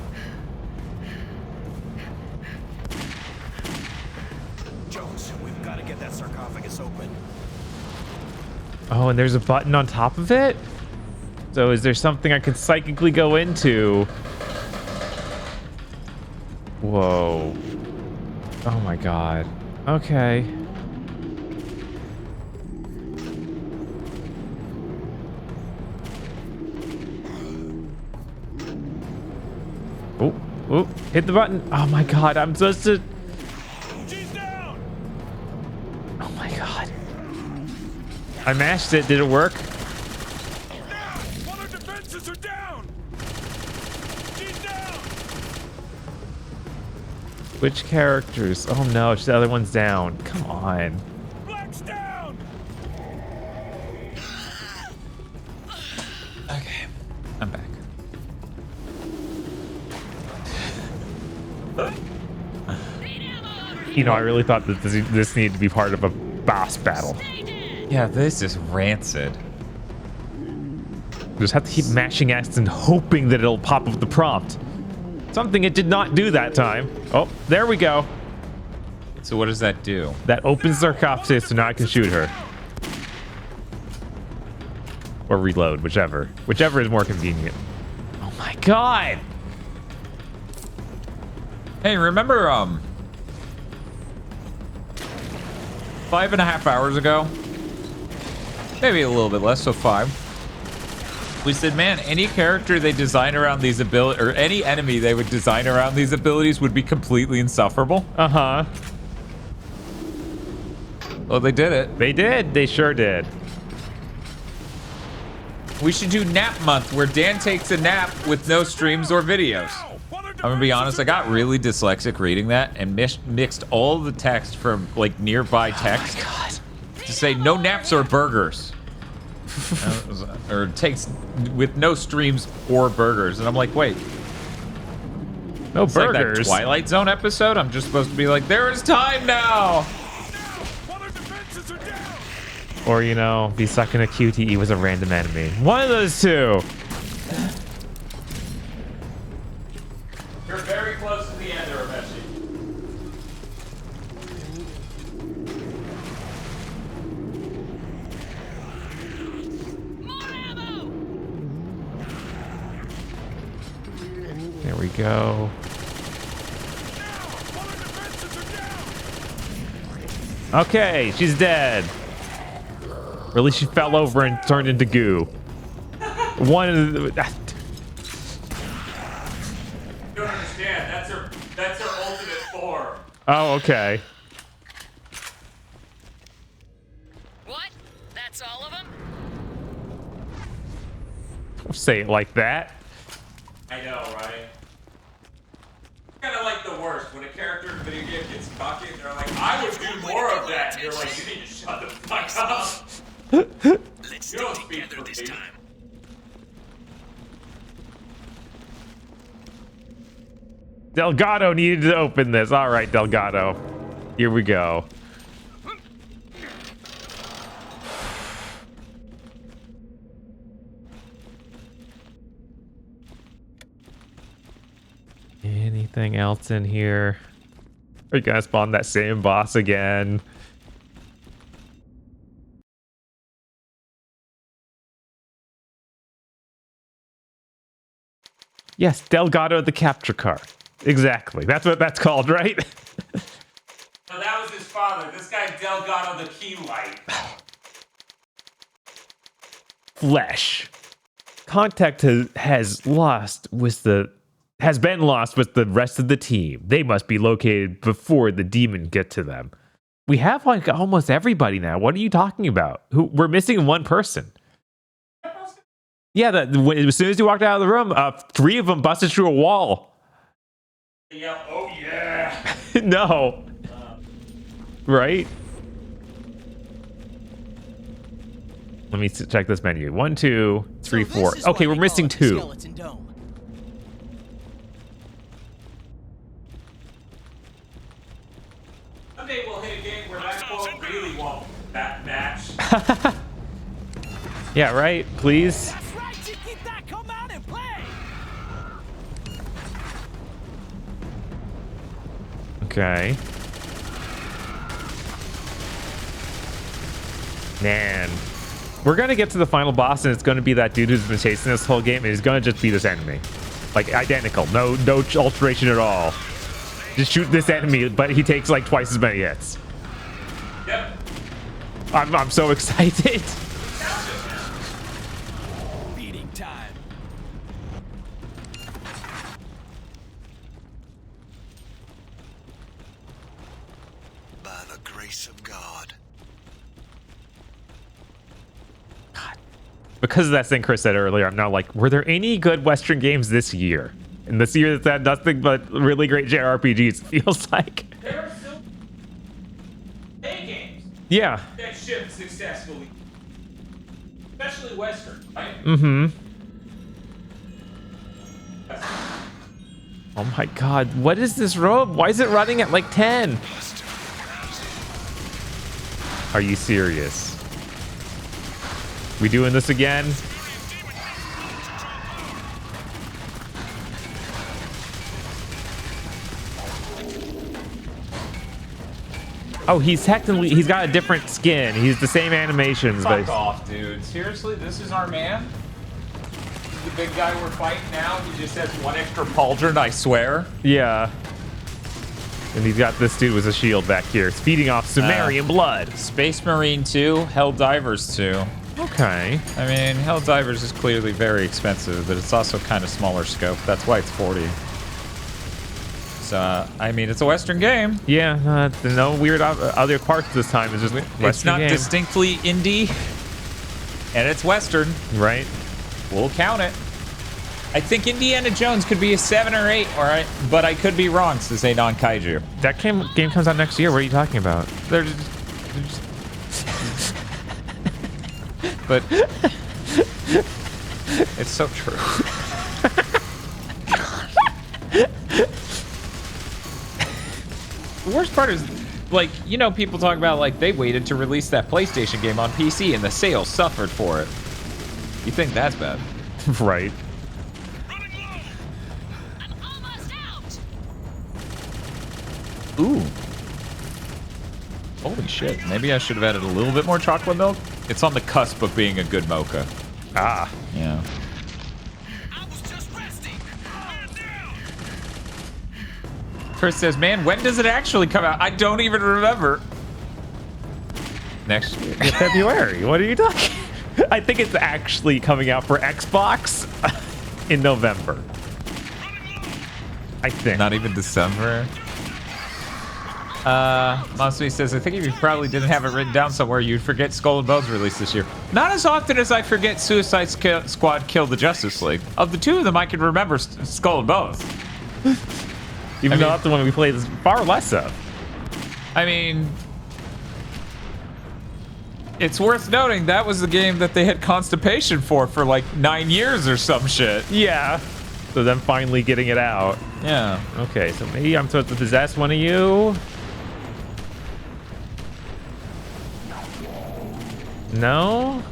Jones, we've got to get that sarcophagus open. Oh, and there's a button on top of it? So is there something I can psychically go into? Whoa. Oh my god. Okay. Oh, oh, hit the button. Oh my god, I'm supposed to... Oh my god. I mashed it. Did it work? One of the defenses are down. She's down. Which characters? Oh no, the other one's down. Come on. Black's down. Okay, I'm back. You know, I really thought that this needed to be part of a boss battle. Yeah, this is rancid. Just have to keep mashing X and hoping that it'll pop up the prompt. Something it did not do that time. Oh, there we go. So what does that do? That opens sarcophagus, so now I can shoot her. Or reload, whichever. Whichever is more convenient. Oh my god! Hey, remember 5.5 hours ago? Maybe a little bit less, so 5. We said, man, any character they design around these abilities, or any enemy they would design around these abilities would be completely insufferable. Uh-huh. Well, they did it. They did. They sure did. We should do nap month where Dan takes a nap with no streams or videos. I'm gonna be honest, I got really dyslexic reading that and mixed all the text from like nearby text to say no naps or burgers. Or takes with no streams or burgers. And I'm like, wait. No it's burgers? Like that Twilight Zone episode? I'm just supposed to be like, there is time now! Or, you know, be sucking a QTE with a random enemy. One of those two. You're very close to the end, Urameshi. There we go. Okay, she's dead. Or at least she fell over and turned into goo. One of the... You don't understand. That's her ultimate form. Oh, okay. What? That's all of them? Don't say it like that. I know, right? Kind of like the worst when a character in a video game gets cocky and they're like, I would do more of that. And you're like, you need to shut the fuck up. Let's stick together this time. Delgado needed to open this. All right, Delgado. Here we go. Anything else in here? Are you gonna spawn that same boss again? Yes, Delgado the capture card. Exactly. That's what that's called, right? No, that was his father. This guy Delgado the key light. Flesh. Contact has been lost with the rest of the team. They must be located before the demon get to them. We have like almost everybody now. What are you talking about? We're missing one person. Yeah, as soon as you walked out of the room, 3 of them busted through a wall. Yeah, oh yeah. No. Right? Let me check this menu. 1, 2, 3, 4. Okay, we're missing 2. Someday we'll hit a game where that quote really won't match. Yeah, right? Please? Okay. Man. We're going to get to the final boss, and it's going to be that dude who's been chasing this whole game, and he's going to just be this enemy. Like, identical. No alteration at all. Just shoot this enemy, but he takes, like, twice as many hits. Yep. I'm so excited. Beating time. By the grace of God. Because of that thing Chris said earlier, I'm now like, were there any good Western games this year? And this year that's had nothing but really great JRPGs, it feels like. There are still A games. Yeah. That shipped successfully. Especially Western, right? Mm-hmm. Oh my god, what is this robe? Why is it running at like 10? Are you serious? We doing this again? Oh, he's got a different skin. He's the same animations, Fuck but off, dude. Seriously, this is our man? The big guy we're fighting now, he just has one extra pauldron, I swear. yeah. And he's got this dude with a shield back here, feeding off Sumerian blood. Space Marine 2, Helldivers 2. Okay. I mean, Helldivers is clearly very expensive, but it's also kind of smaller scope. That's why it's 40. So, I mean, it's a Western game. Yeah, no weird other parts this time. It's just Western It's not game. distinctly indie, and it's Western. Right. We'll count it. I think Indiana Jones could be a 7 or 8, all right, but I could be wrong, says a non-kaiju. That game comes out next year. What are you talking about? They're just but it's so true. The worst part is, like, you know, people talk about, like, they waited to release that PlayStation game on PC and the sales suffered for it. You think that's bad? Right. Ooh. Holy shit. Maybe I should have added a little bit more chocolate milk. It's on the cusp of being a good mocha. Ah. Yeah. Chris says, man, when does it actually come out? I don't even remember. Next year. February. What are you talking? I think it's actually coming out for Xbox in November. I think. Not even December. Monsty says, I think if you probably didn't have it written down somewhere, you'd forget Skull and Bones released this year. Not as often as I forget Suicide Squad Kill the Justice League. Of the two of them, I can remember Skull and Bones. Even though that's the one we played far less of. I mean, it's worth noting that was the game that they had constipation for like 9 years or some shit. Yeah. So them finally getting it out. Yeah. Okay, so maybe I'm supposed to possess one of you. No?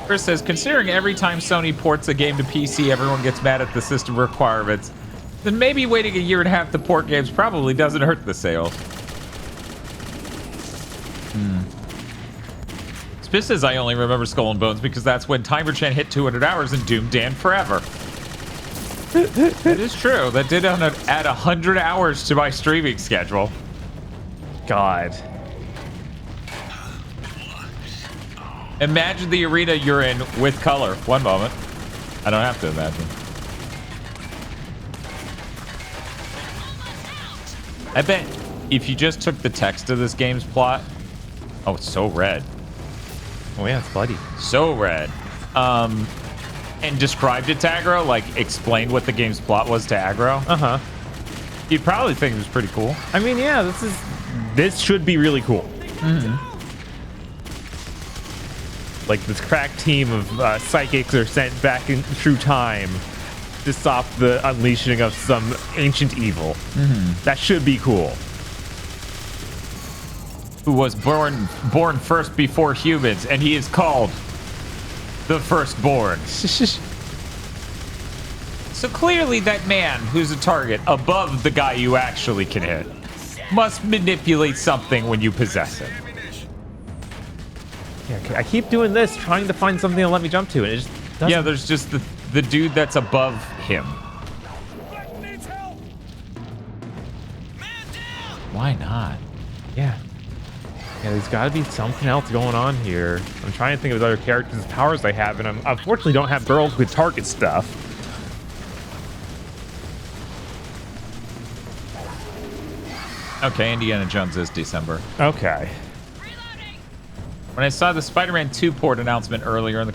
Chris says, considering every time Sony ports a game to PC, everyone gets mad at the system requirements, then maybe waiting a year and a half to port games probably doesn't hurt the sales. Spiff says, I only remember Skull and Bones because that's when Timer Chen hit 200 hours and doomed Dan forever. That is true. That did add 100 hours to my streaming schedule. God. Imagine the arena you're in with color. One moment. I don't have to imagine. I bet if you just took the text of this game's plot. Oh, it's so red. Oh yeah, it's bloody. So red. And described it to aggro, like explained what the game's plot was to aggro. Uh-huh. You'd probably think it was pretty cool. I mean, yeah, this should be really cool. Like this crack team of psychics are sent back in through time to stop the unleashing of some ancient evil. That should be cool. Who was born first before humans, and he is called the Firstborn. So clearly that man who's a target above the guy you actually can hit. must manipulate something when you possess it. Yeah, okay. I keep doing this, trying to find something to let me jump to, and it just doesn't. Yeah, there's just the dude that's above him. Why not? Yeah. Yeah, there's got to be something else going on here. I'm trying to think of other characters' powers I have, and I unfortunately don't have girls with target stuff. Okay, Indiana Jones is December. Okay. When I saw the Spider-Man 2 port announcement earlier in the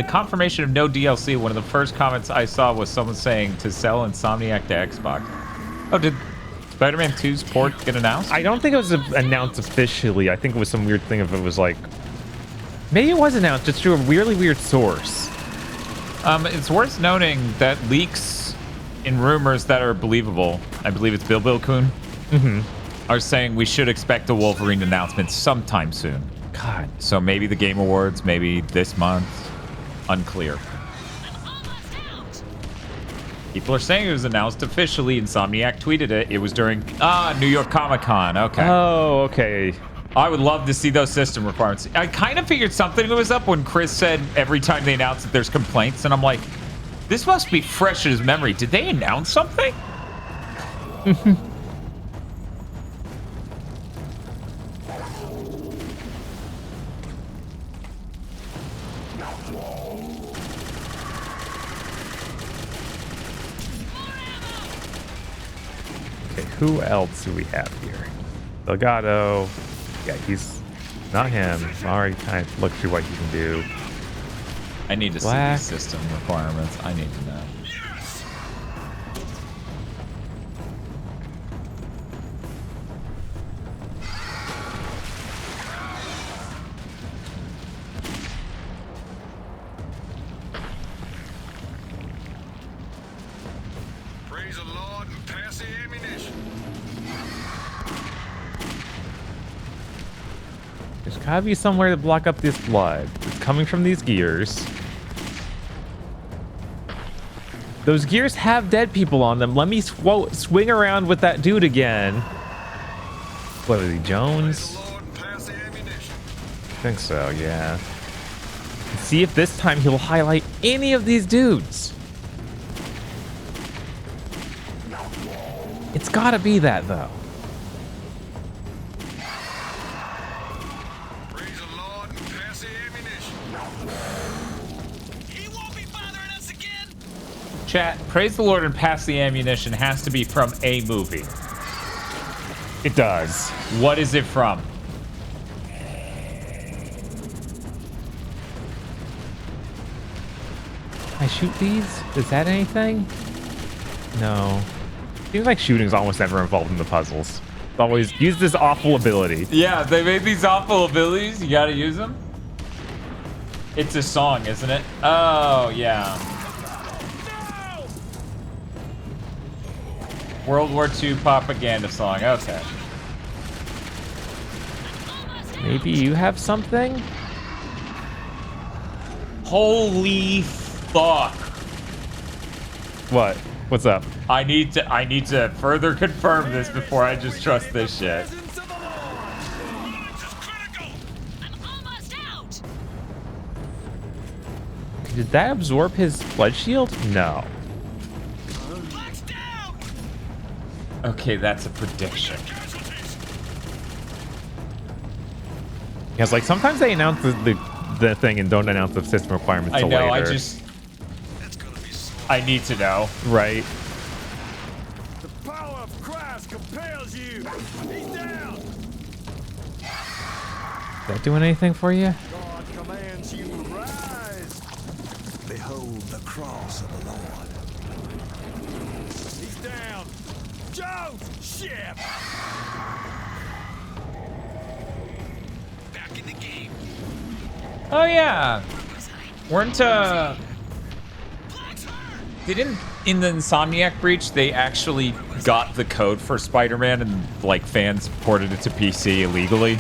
confirmation of no DLC, one of the first comments I saw was someone saying to sell Insomniac to Xbox. Oh, did Spider-Man 2's port get announced? I don't think it was announced officially. I think it was some weird thing if it was like... Maybe it was announced just through a really weird source. It's worth noting that leaks in rumors that are believable, I believe it's Bill Kuhn, are saying we should expect a Wolverine announcement sometime soon. God. So maybe the Game Awards, maybe this month. Unclear. People are saying it was announced officially. Insomniac tweeted it. It was during New York Comic-Con. Okay. Oh, okay. I would love to see those system requirements. I kind of figured something was up when Chris said every time they announce that there's complaints, and I'm like, this must be fresh in his memory. Did they announce something? Who else do we have here? Delgado. Yeah, he's not him. I already kind of looked through what he can do. I need to see these system requirements. I need to know. Praise the Lord and pass the ammunition. There's gotta be somewhere to block up this blood. It's coming from these gears. Those gears have dead people on them. Let me swing around with that dude again. What was he, Jones? I think so, yeah. See if this time he'll highlight any of these dudes. It's gotta be that, though. Chat, praise the Lord and pass the ammunition has to be from a movie. It does. What is it from? Can I shoot these? Is that anything? No. Seems like shooting's almost never involved in the puzzles. It's always use this awful ability. Yeah, they made these awful abilities. You gotta use them. It's a song, isn't it? Oh, yeah. World War II propaganda song. Okay. Maybe you have something? Holy fuck. What? What's up? I need to further confirm this before I just trust this shit. Did that absorb his blood shield? No. Okay, that's a prediction. Because like sometimes they announce the thing and don't announce the system requirements I till know, later. I need to know. Right. The power of Christ compels you. He's down. Is that doing anything for you? God commands you to rise. Behold the cross of the Lord. He's down. Jones, ship. Back in the game. Oh yeah. Weren't didn't in the Insomniac breach they actually got the code for Spider-Man and like fans ported it to PC illegally?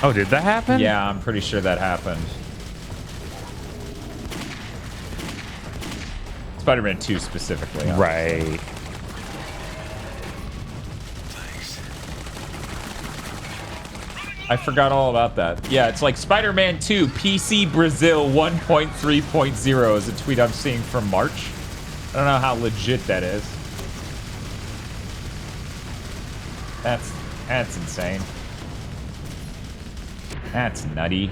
Oh, did that happen? Yeah, I'm pretty sure that happened. Spider-Man 2 specifically. Obviously. Right. I forgot all about that. Yeah, it's like Spider-Man 2 PC Brazil 1.3.0 is a tweet I'm seeing from March. I don't know how legit that is. That's insane. That's nutty.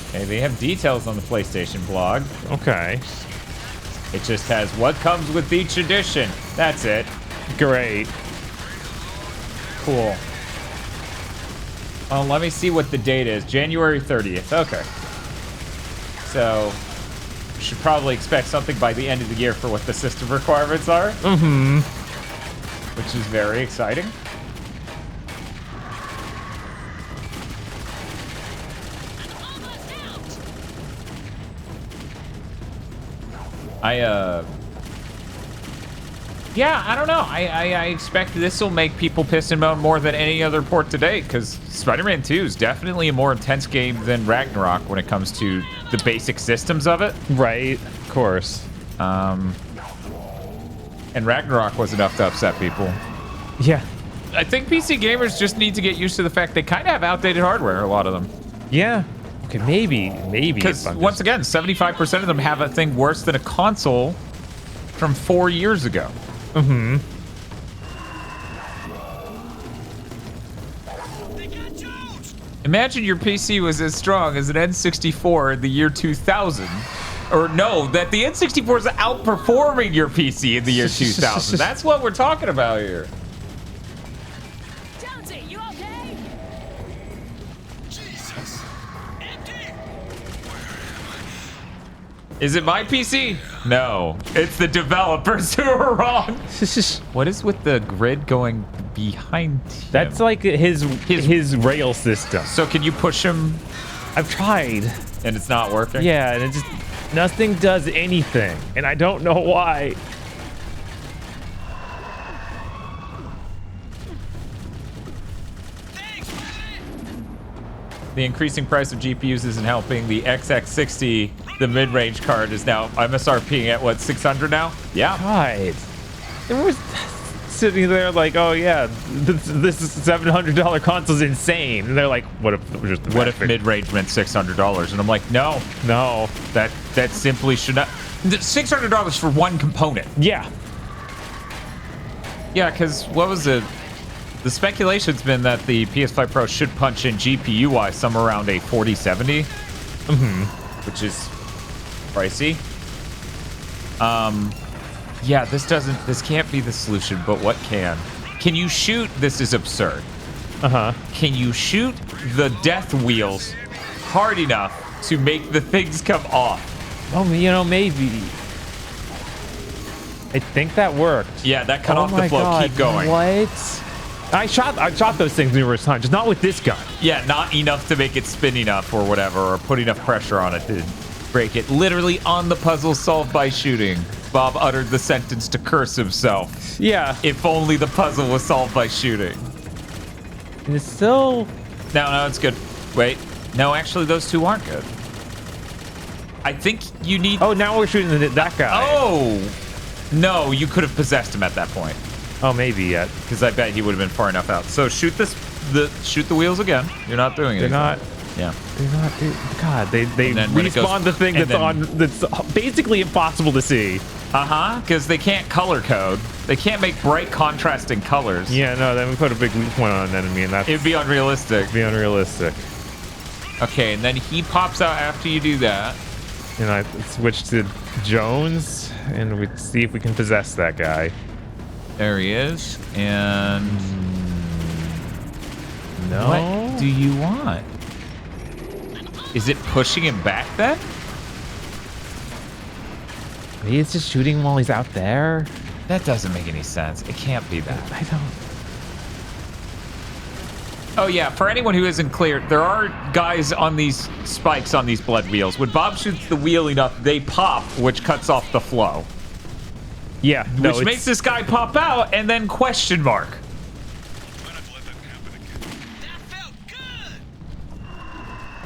Okay, they have details on the PlayStation blog. Okay. It just has what comes with each edition. That's it. Great. Cool. Oh, let me see what the date is. January 30th. Okay. So, we should probably expect something by the end of the year for what the system requirements are. Mm-hmm. Which is very exciting. Yeah, I don't know. I expect this will make people piss and moan more than any other port today, because Spider-Man 2 is definitely a more intense game than Ragnarok when it comes to the basic systems of it. Right, of course. And Ragnarok was enough to upset people. Yeah. I think PC gamers just need to get used to the fact they kind of have outdated hardware, a lot of them. Yeah. Okay, maybe. Because once again, 75% of them have a thing worse than a console from 4 years ago. Mm-hmm. Imagine your PC was as strong as an N64 in the year 2000. Or no, that the N64 is outperforming your PC in the year 2000. That's what we're talking about here. Jonesy, you okay? Jesus. Empty. Is it my PC? No, it's the developers who are wrong. What is with the grid going behind him? That's like his rail system. So can you push him? I've tried. And it's not working? Yeah, and it just, nothing does anything. And I don't know why. The increasing price of GPUs isn't helping. The XX60, the mid-range card, is now MSRPing at what, 600 now? Yeah. God. It was sitting there like, oh yeah, this $700 console's insane. And they're like, what if mid-range meant $600? And I'm like, no, that simply should not. $600 for one component. Yeah. Yeah, because what was it? The speculation's been that the PS5 Pro should punch in GPU-wise somewhere around a 4070, which is pricey. Yeah, this can't be the solution, but what can? Can you shoot? This is absurd. Can you shoot the death wheels hard enough to make the things come off? Oh, you know, maybe. I think that worked. Yeah, that cut off the flow. God, keep going. What? I shot those things numerous times, just not with this gun. Yeah, not enough to make it spin enough or whatever, or put enough pressure on it to break it. Literally on the puzzle solved by shooting. Bob uttered the sentence to curse himself. Yeah. If only the puzzle was solved by shooting. And it's still... No, it's good. Wait. No, actually, those two aren't good. I think you need... Oh, now we're shooting that guy. Oh! No, you could have possessed him at that point. Oh, maybe yet. Because I bet he would have been far enough out. So shoot the wheels again. You're not doing it. They're not. Yeah. They're not. God, they respawn the thing that's basically impossible to see. Because they can't color code. They can't make bright contrasting colors. Yeah, no, then we put a big weak point on an enemy, and it'd be unrealistic. It'd be unrealistic. Okay, and then he pops out after you do that. And I switch to Jones, and we see if we can possess that guy. There he is, and no. What do you want? Is it pushing him back then? Maybe it's just shooting while he's out there. That doesn't make any sense. It can't be that. I don't. Oh yeah, for anyone who isn't clear, there are guys on these spikes on these blood wheels. When Bob shoots the wheel enough, they pop, which cuts off the flow. Yeah, which makes this guy pop out and then question mark.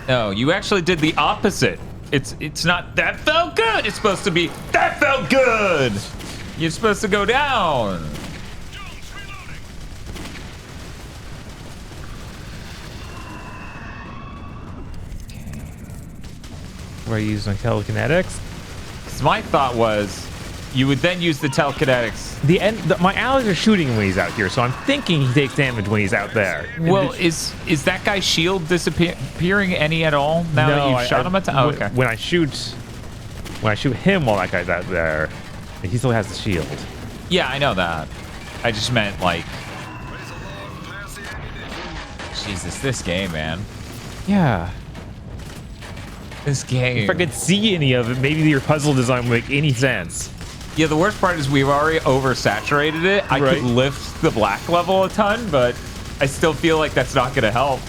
No, you actually did the opposite. It's not that felt good. It's supposed to be that felt good. You're supposed to go down. Where I use my telekinetics? Because my thought was you would then use the telekinetics. My allies are shooting when he's out here, so I'm thinking he takes damage when he's out there. Well, is that guy's shield disappearing any at all now that you've shot him at time? Okay. When I shoot him while that guy's out there, he still has the shield. Yeah, I know that. I just meant like, Jesus, this game, man. Yeah. This game. If I could see any of it, maybe your puzzle design would make any sense. Yeah, the worst part is we've already oversaturated it. I could lift the black level a ton, but I still feel like that's not going to help.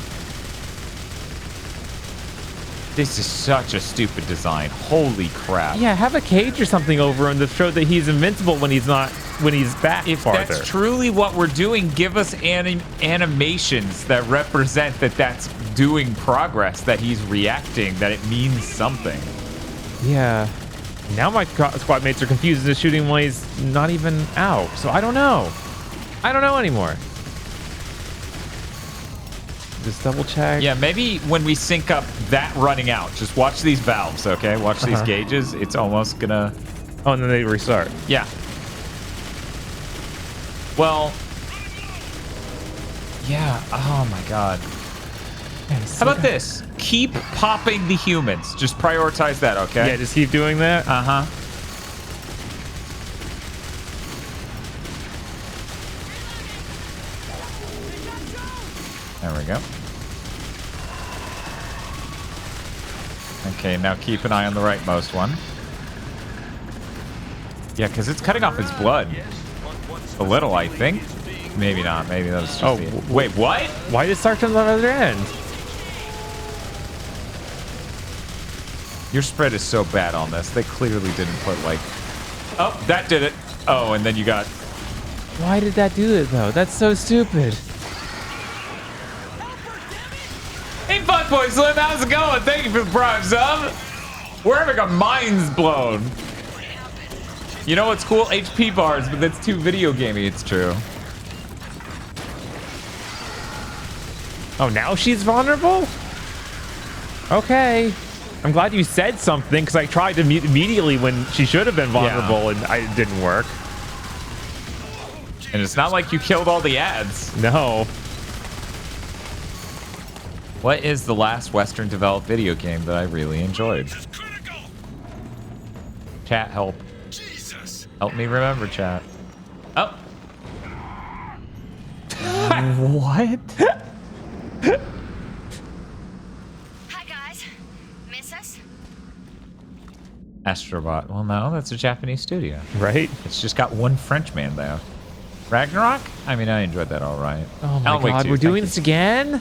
This is such a stupid design. Holy crap. Yeah, have a cage or something over him to show that he's invincible when he's back if farther. That's truly what we're doing, give us animations that represent that that's doing progress, that he's reacting, that it means something. Yeah. Now my squad mates are confused and shooting while he's not even out. So I don't know. I don't know anymore. Just double check. Yeah, maybe when we sync up that running out, just watch these valves, okay? Watch these gauges. It's almost gonna... Oh, and then they restart. Yeah. Well... Yeah. Oh, my God. How about this? Keep popping the humans. Just prioritize that, okay? Yeah, just keep doing that. Uh-huh. There we go. Okay, now keep an eye on the rightmost one. Yeah, because it's cutting off his blood. A little, I think. Maybe not. Maybe that was just wait, what? Why did it start from the other end? Your spread is so bad on this. They clearly didn't put like... Oh, that did it. Oh, and then you got... Why did that do it, though? That's so stupid. Hey, Funboy Slim, how's it going? Thank you for the prime sub. We're having our minds blown. You know what's cool? HP bars, but that's too video gamey. It's true. Oh, now she's vulnerable? Okay. I'm glad you said something, because I tried to mute immediately when she should have been vulnerable, and it didn't work. And it's not like you killed all the ads. No. What is the last Western developed video game that I really enjoyed? Chat, help. Help me remember, chat. Oh. What? Hi, guys. Miss us? Astrobot. Well, no, that's a Japanese studio. Right? It's just got one Frenchman, though. Ragnarok? I mean, I enjoyed that all right. Oh my God, we're doing this again?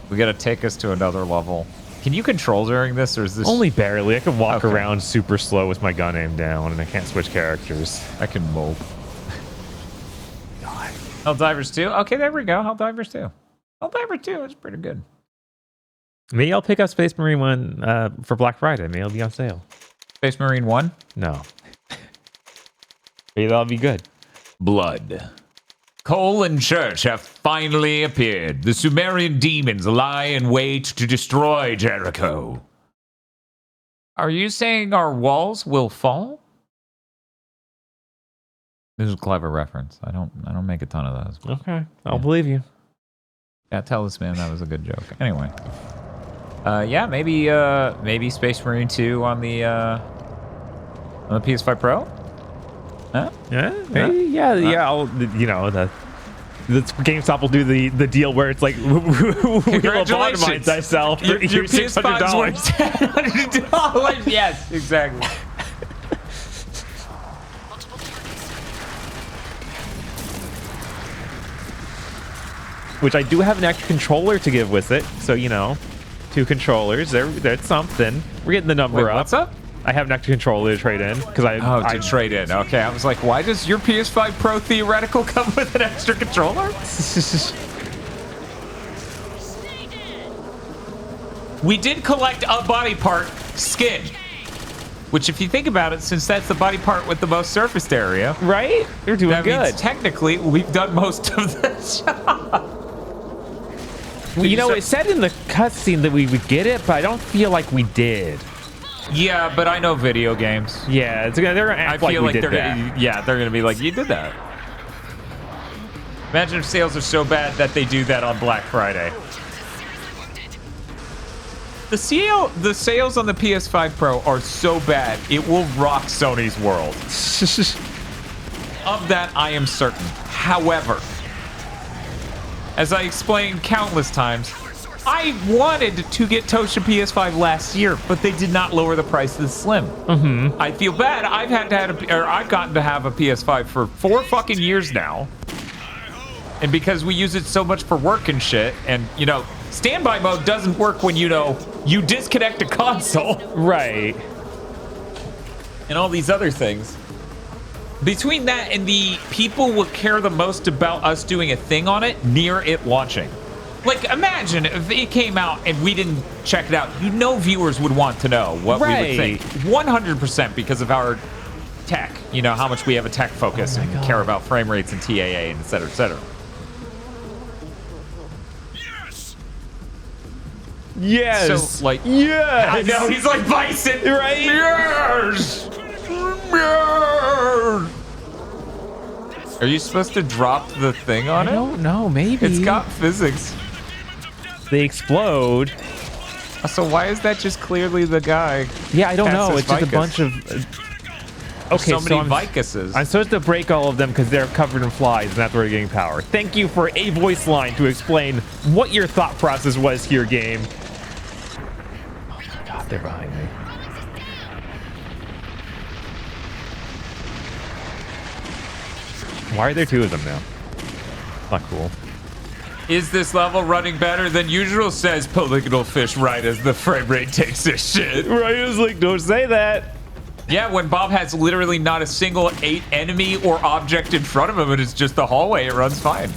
We gotta take us to another level. Can you control during this, or is this... Only barely. I can walk around super slow with my gun aimed down, and I can't switch characters. I can mope. Helldivers 2? Okay, there we go. Helldivers 2. Helldivers 2 is pretty good. Maybe I'll pick up Space Marine 1 for Black Friday. Maybe it'll be on sale. Space Marine 1? No. Maybe that'll be good. Blood. Cole and Church have finally appeared. The Sumerian demons lie in wait to destroy Jericho. Are you saying our walls will fall? This is a clever reference. I don't make a ton of those. Okay, I'll believe you. Yeah, tell this man that was a good joke. Anyway, yeah, maybe Space Marine 2 on the PS5 Pro. Huh? Yeah, maybe. Yeah. I'll, you know, the GameStop will do the deal where it's like we'll lobotomize thyself for your $600. $600. Yes, exactly. Which I do have an extra controller to give with it, so you know, 2 controllers. That's something. We're getting the number up. What's up? I have an extra controller to trade in because I trade in. Okay, I was like, why does your PS5 Pro theoretical come with an extra controller? We did collect a body part skin, which, if you think about it, since that's the body part with the most surfaced area, right? You're doing that good. Means technically, we've done most of the job. Well, you know, it said in the cutscene that we would get it, but I don't feel like we did. Yeah, but I know video games. Yeah, they're gonna act like we did that. They're gonna be like, you did that. Imagine if sales are so bad that they do that on Black Friday. The sales on the PS5 Pro are so bad, it will rock Sony's world. Of that, I am certain. However, as I explained countless times, I wanted to get Tosha PS5 last year, but they did not lower the price of the Slim. Mm-hmm. I feel bad. I've gotten to have a PS5 for 4 fucking years now. And because we use it so much for work and shit, and, you know, standby mode doesn't work when, you know, you disconnect a console. Right. And all these other things. Between that and the people would care the most about us doing a thing on it near it launching. Like, imagine if it came out and we didn't check it out. You know viewers would want to know what we would think. 100% because of our tech. You know, how much we have a tech focus and care about frame rates and TAA and et cetera, et cetera. Yes. So, like, yes. I know, he's like Bison. Right? Yes. Yes. Are you supposed to drop the thing on it? I don't know, maybe. It's got physics. They explode. So why is that just clearly the guy? Yeah, I don't know. Cassis It's just a Vicus? bunch of... Okay, so many I'm Vicuses. I'm supposed to break all of them because they're covered in flies and that's where they're getting power. Thank you for a voice line to explain what your thought process was here, game. Oh my god, they're behind me. Why are there 2 of them now? Not cool. Is this level running better than usual? Says Polygonal Fish right as the frame rate takes a shit. Right, I was like, don't say that. Yeah, when Bob has literally not a single enemy or object in front of him and it's just the hallway, it runs fine.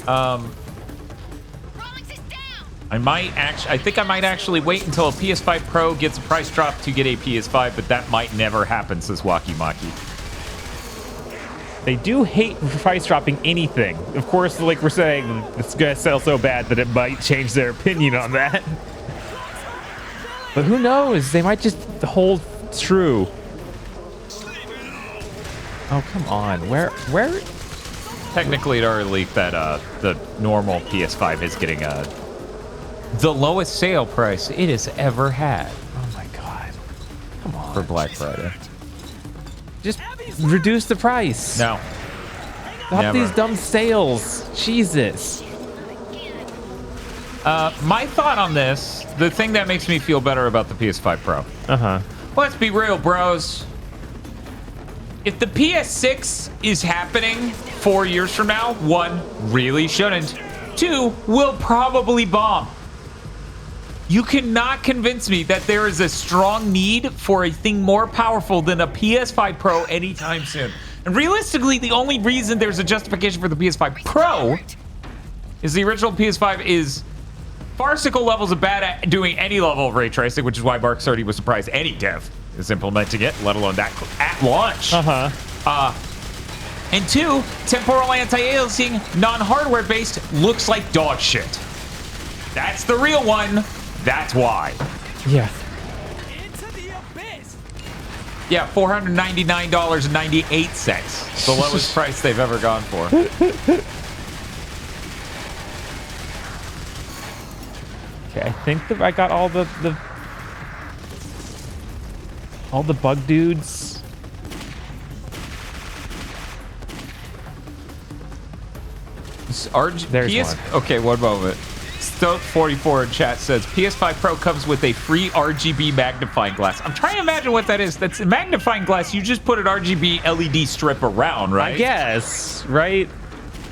I think I might actually wait until a PS5 Pro gets a price drop to get a PS5, but that might never happen, says Waki Maki. They do hate price dropping anything. Of course, like we're saying, it's gonna sell so bad that it might change their opinion on that. But who knows? They might just hold true. Oh, come on. Where? Technically, it already leaked that the normal PS5 is getting the lowest sale price it has ever had. Oh my god. Come on. For Black Friday. Just reduce the price. No. Stop these dumb sales. Jesus. My thought on this, the thing that makes me feel better about the PS5 Pro. Uh-huh. Let's be real, bros. If the PS6 is happening 4 years from now, 1, really shouldn't. 2, will probably bomb. You cannot convince me that there is a strong need for a thing more powerful than a PS5 Pro anytime soon. And realistically, the only reason there's a justification for the PS5 Pro is the original PS5 is farcical levels of bad at doing any level of ray tracing, which is why Mark Cerny was surprised any dev is implementing it, let alone that at launch. And 2, temporal anti-aliasing, non-hardware based, looks like dog shit. That's the real one. That's why. Yeah. Yeah, $499.98. The lowest price they've ever gone for. Okay, I think that I got all the bug dudes. There's one. Okay, one moment. Stoke44 in chat says PS5 Pro comes with a free RGB magnifying glass. I'm trying to imagine what that is. That's a magnifying glass. You just put an RGB LED strip around, right? I guess, right?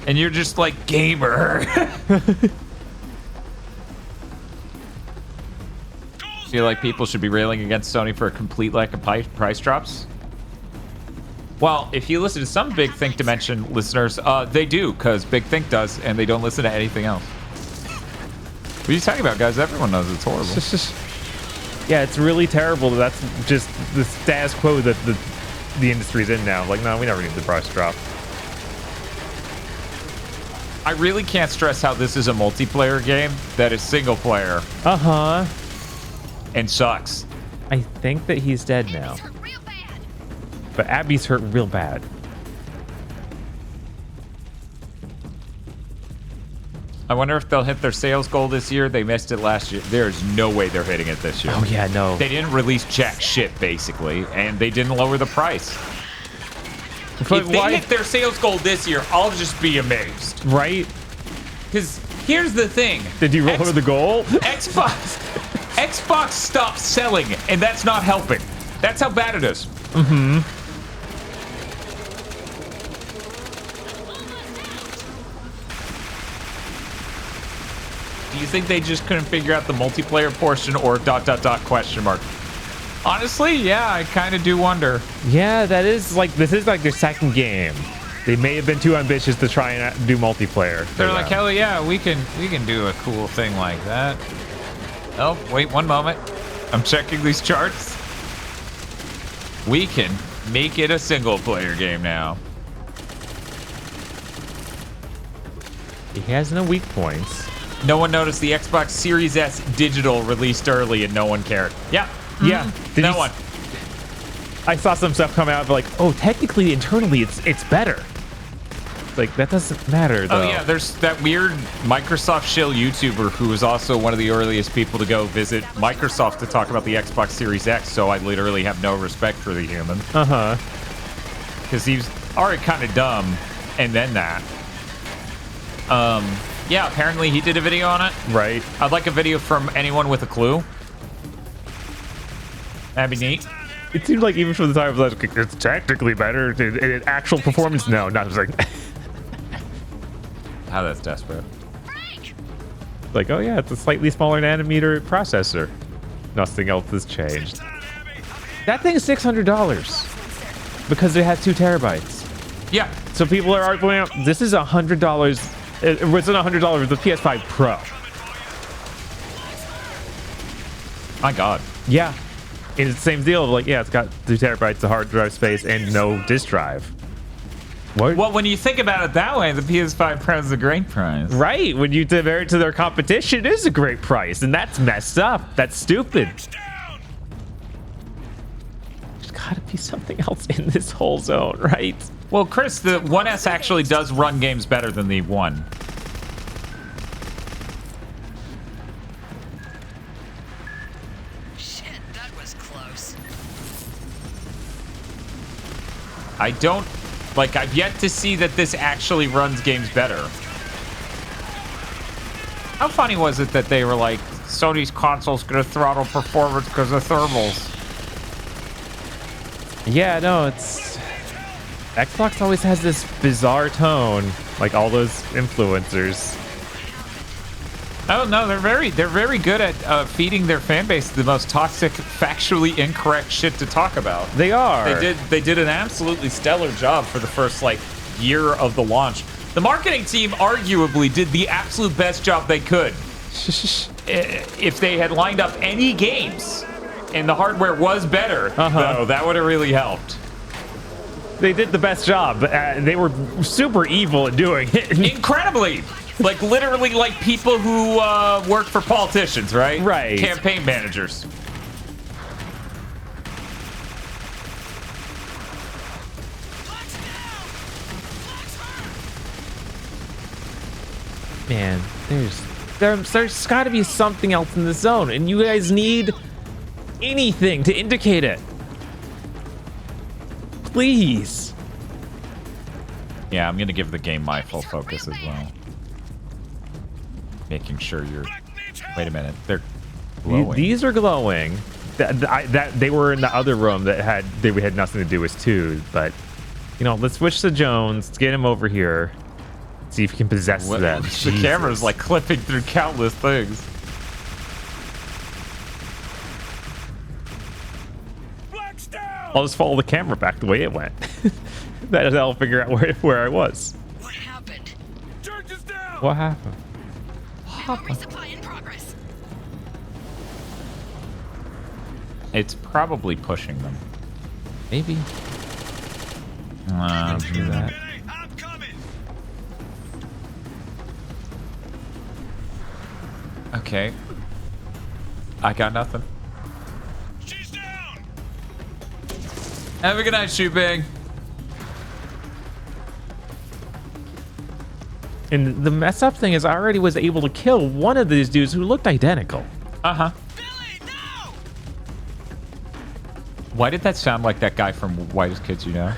And you're just like, gamer. Feel like people should be railing against Sony for a complete lack of price drops? Well, if you listen to some Big Think Dimension listeners, they do, because Big Think does, and they don't listen to anything else. What are you talking about, guys? Everyone knows it's horrible. Yeah, it's really terrible. That's just the status quo that the industry's in now. Like, no, we never need the price drop. I really can't stress how this is a multiplayer game that is single player. Uh-huh. And sucks. I think that he's dead now. But Abby's hurt real bad. I wonder if they'll hit their sales goal this year. They missed it last year. There's no way they're hitting it this year. Oh, yeah, no. They didn't release jack shit, basically, and they didn't lower the price. But if they hit their sales goal this year, I'll just be amazed. Right? Because here's the thing. Did you lower the goal? Xbox stopped selling, and that's not helping. That's how bad it is. Mm-hmm. Do you think they just couldn't figure out the multiplayer portion or ... question mark? Honestly, yeah, I kind of do wonder. Yeah, this is like their second game. They may have been too ambitious to try and do multiplayer. They're like, hell yeah, we can do a cool thing like that. Oh, wait 1 moment. I'm checking these charts. We can make it a single player game now. He has no weak points. No one noticed the Xbox Series S digital released early and no one cared. Yeah. Yeah. No one. I saw some stuff come out like, oh, technically internally it's better. Like, that doesn't matter though. Oh yeah, there's that weird Microsoft shill YouTuber who was also one of the earliest people to go visit Microsoft to talk about the Xbox Series X, so I literally have no respect for the human. Uh-huh. Because he's already kind of dumb, and then that. Yeah, apparently he did a video on it. Right. I'd like a video from anyone with a clue. That'd be neat. It seemed like even from the time it was like, it's technically better. In actual performance, no, not just like... How that's desperate. Like, oh yeah, it's a slightly smaller nanometer processor. Nothing else has changed. That thing's $600 because it has 2 terabytes. Yeah. So people are arguing out, this is $100. It wasn't $100 with the PS5 Pro. My God. Yeah. It's the same deal. Like, yeah, it's got 2 terabytes of hard drive space and no disk drive. What? Well, when you think about it that way, the PS5 Pro is a great price. Right. When you compare it to their competition, it is a great price. And that's messed up. That's stupid. There's got to be something else in this whole zone, right? Well, Chris, the 1S actually does run games better than the 1. Shit, that was close. I don't... Like, I've yet to see that this actually runs games better. How funny was it that they were like, Sony's console's gonna throttle performance because of thermals? Yeah, no, it's... Xbox always has this bizarre tone, like all those influencers. Oh no, they're very good at feeding their fan base the most toxic, factually incorrect shit to talk about. They are. They did an absolutely stellar job for the first like year of the launch. The marketing team arguably did the absolute best job they could. If they had lined up any games and the hardware was better, though, that would have really helped. They did the best job. They were super evil at doing it. Incredibly. Like, literally, like people who work for politicians, right? Right. Campaign managers. Man, there's got to be something else in the zone, and you guys need anything to indicate it. Please. Yeah, I'm gonna give the game my full focus as well. Making sure you're... Wait a minute, they're glowing. These are glowing. That they were in the other room that had nothing to do with 2, but you know, let's switch to Jones. Let's get him over here. See if he can possess them. The camera's like clipping through countless things. I'll just follow the camera back the way it went. That'll figure out where I was. What happened? What happened? Resupply in progress. It's probably pushing them. Maybe. Do that. Okay. I got nothing. She's down. Have a good night, Shoot Bang. And the mess up thing is I already was able to kill one of these dudes who looked identical. Uh-huh. Why did that sound like that guy from Whitest Kids You Know?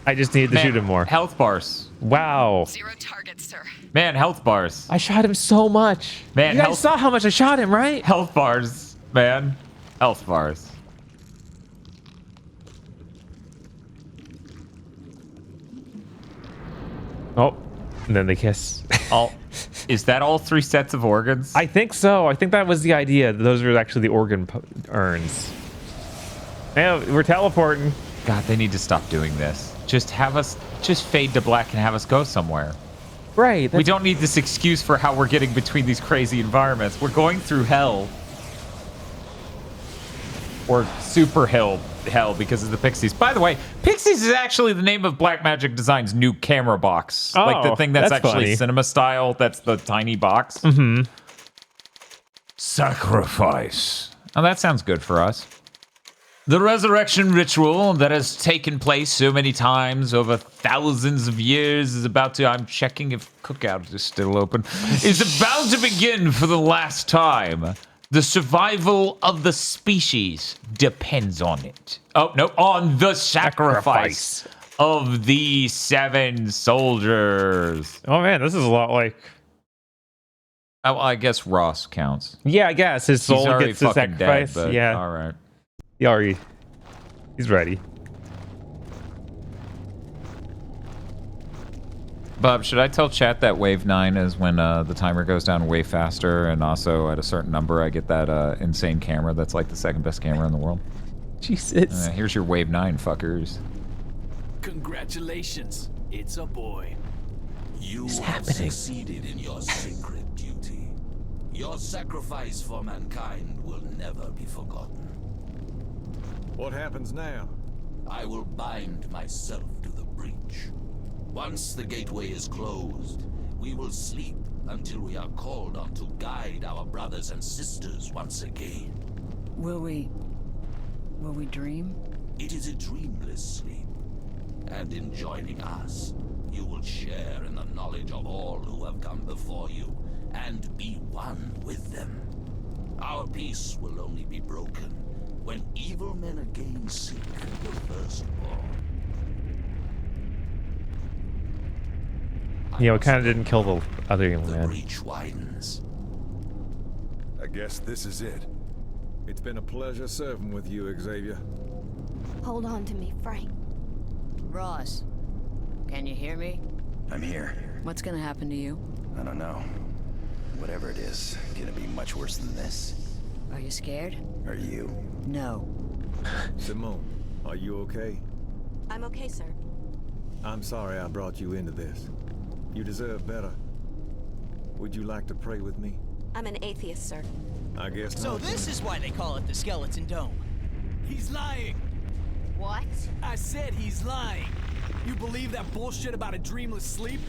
I just needed to shoot him more. Health bars. Wow. 0 targets, sir. Man, health bars. I shot him so much. Man, you guys saw how much I shot him, right? Health bars, man. Health bars. Oh, and then they kiss. Is that all 3 sets of organs? I think so. I think that was the idea. Those are actually the organ urns. Man, we're teleporting. God, they need to stop doing this. Just have us fade to black and have us go somewhere. Right. We don't need this excuse for how we're getting between these crazy environments. We're going through hell. Or super hell because of the Pixies. By the way, Pixies is actually the name of Blackmagic Design's new camera box. Oh, like the thing that's actually funny. cinema style. That's the tiny box. Mm-hmm. Sacrifice. Oh, that sounds good for us. The resurrection ritual that has taken place so many times over thousands of years is about to, I'm checking if Cookout is still open, is about to begin for the last time. The survival of the species depends on it. Oh, no, on the sacrifice of the 7 soldiers. Oh, man, this is a lot like... Oh, I guess Ross counts. Yeah, I guess. His soul He's already gets the fucking sacrifice. dead, but yeah. all right. He's ready. Bob, should I tell chat that wave 9 is when the timer goes down way faster, and also at a certain number I get that insane camera that's like the 2nd best camera in the world? Jesus. Here's your wave 9, fuckers. Congratulations. It's a boy. You have succeeded in your sacred duty. Your sacrifice for mankind will never be forgotten. What happens now? I will bind myself to the breach. Once the gateway is closed, we will sleep until we are called on to guide our brothers and sisters once again. Will we dream? It is a dreamless sleep. And in joining us, you will share in the knowledge of all who have come before you and be one with them. Our peace will only be broken when evil men again seek the firstborn. Yeah, we kind of didn't kill the other young man. Breach widens. I guess this is it. It's been a pleasure serving with you, Xavier. Hold on to me, Frank. Ross, can you hear me? I'm here. What's gonna happen to you? I don't know. Whatever it is, gonna be much worse than this. Are you scared? Are you? No. Simone, are you okay? I'm okay, sir. I'm sorry I brought you into this. You deserve better. Would you like to pray with me? I'm an atheist, sir. I guess So not. this is why they call it the Skeleton Dome. He's lying. What? I said he's lying. You believe that bullshit about a dreamless sleep?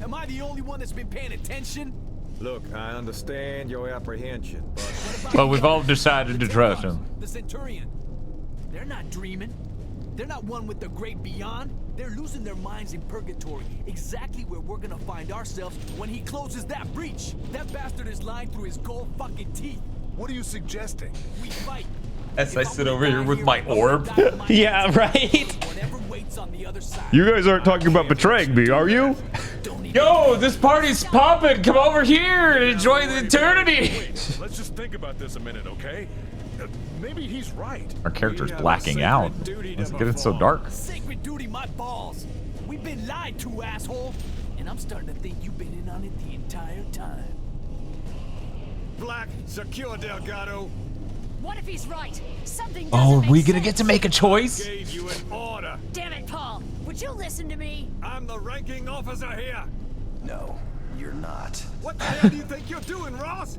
Am I the only one that's been paying attention? Look, I understand your apprehension, but... Well, we've all decided to trust him. The Centurion. They're not dreaming. They're not one with the great beyond. They're losing their minds in purgatory, exactly where we're gonna find ourselves when he closes that breach. That bastard is lying through his gold fucking teeth. What are you suggesting? We fight. As I sit over here with my orb. Yeah, right? Whatever waits on the other side. You guys aren't talking about betraying me, are you? Yo, this party's popping. Come over here and enjoy the eternity. Let's just think about this a minute, okay? Maybe he's right. Our character's blacking out. Let's get it so dark. Sacred duty, my balls. We've been lied to, asshole. And I'm starting to think you've been in on it the entire time. Black, secure Delgado. What if he's right? Something Oh, doesn't are we make gonna sense. get to make a choice? Gave you an order. Damn it, Paul. Would you listen to me? I'm the ranking officer here. No, you're not. What the hell do you think you're doing, Ross?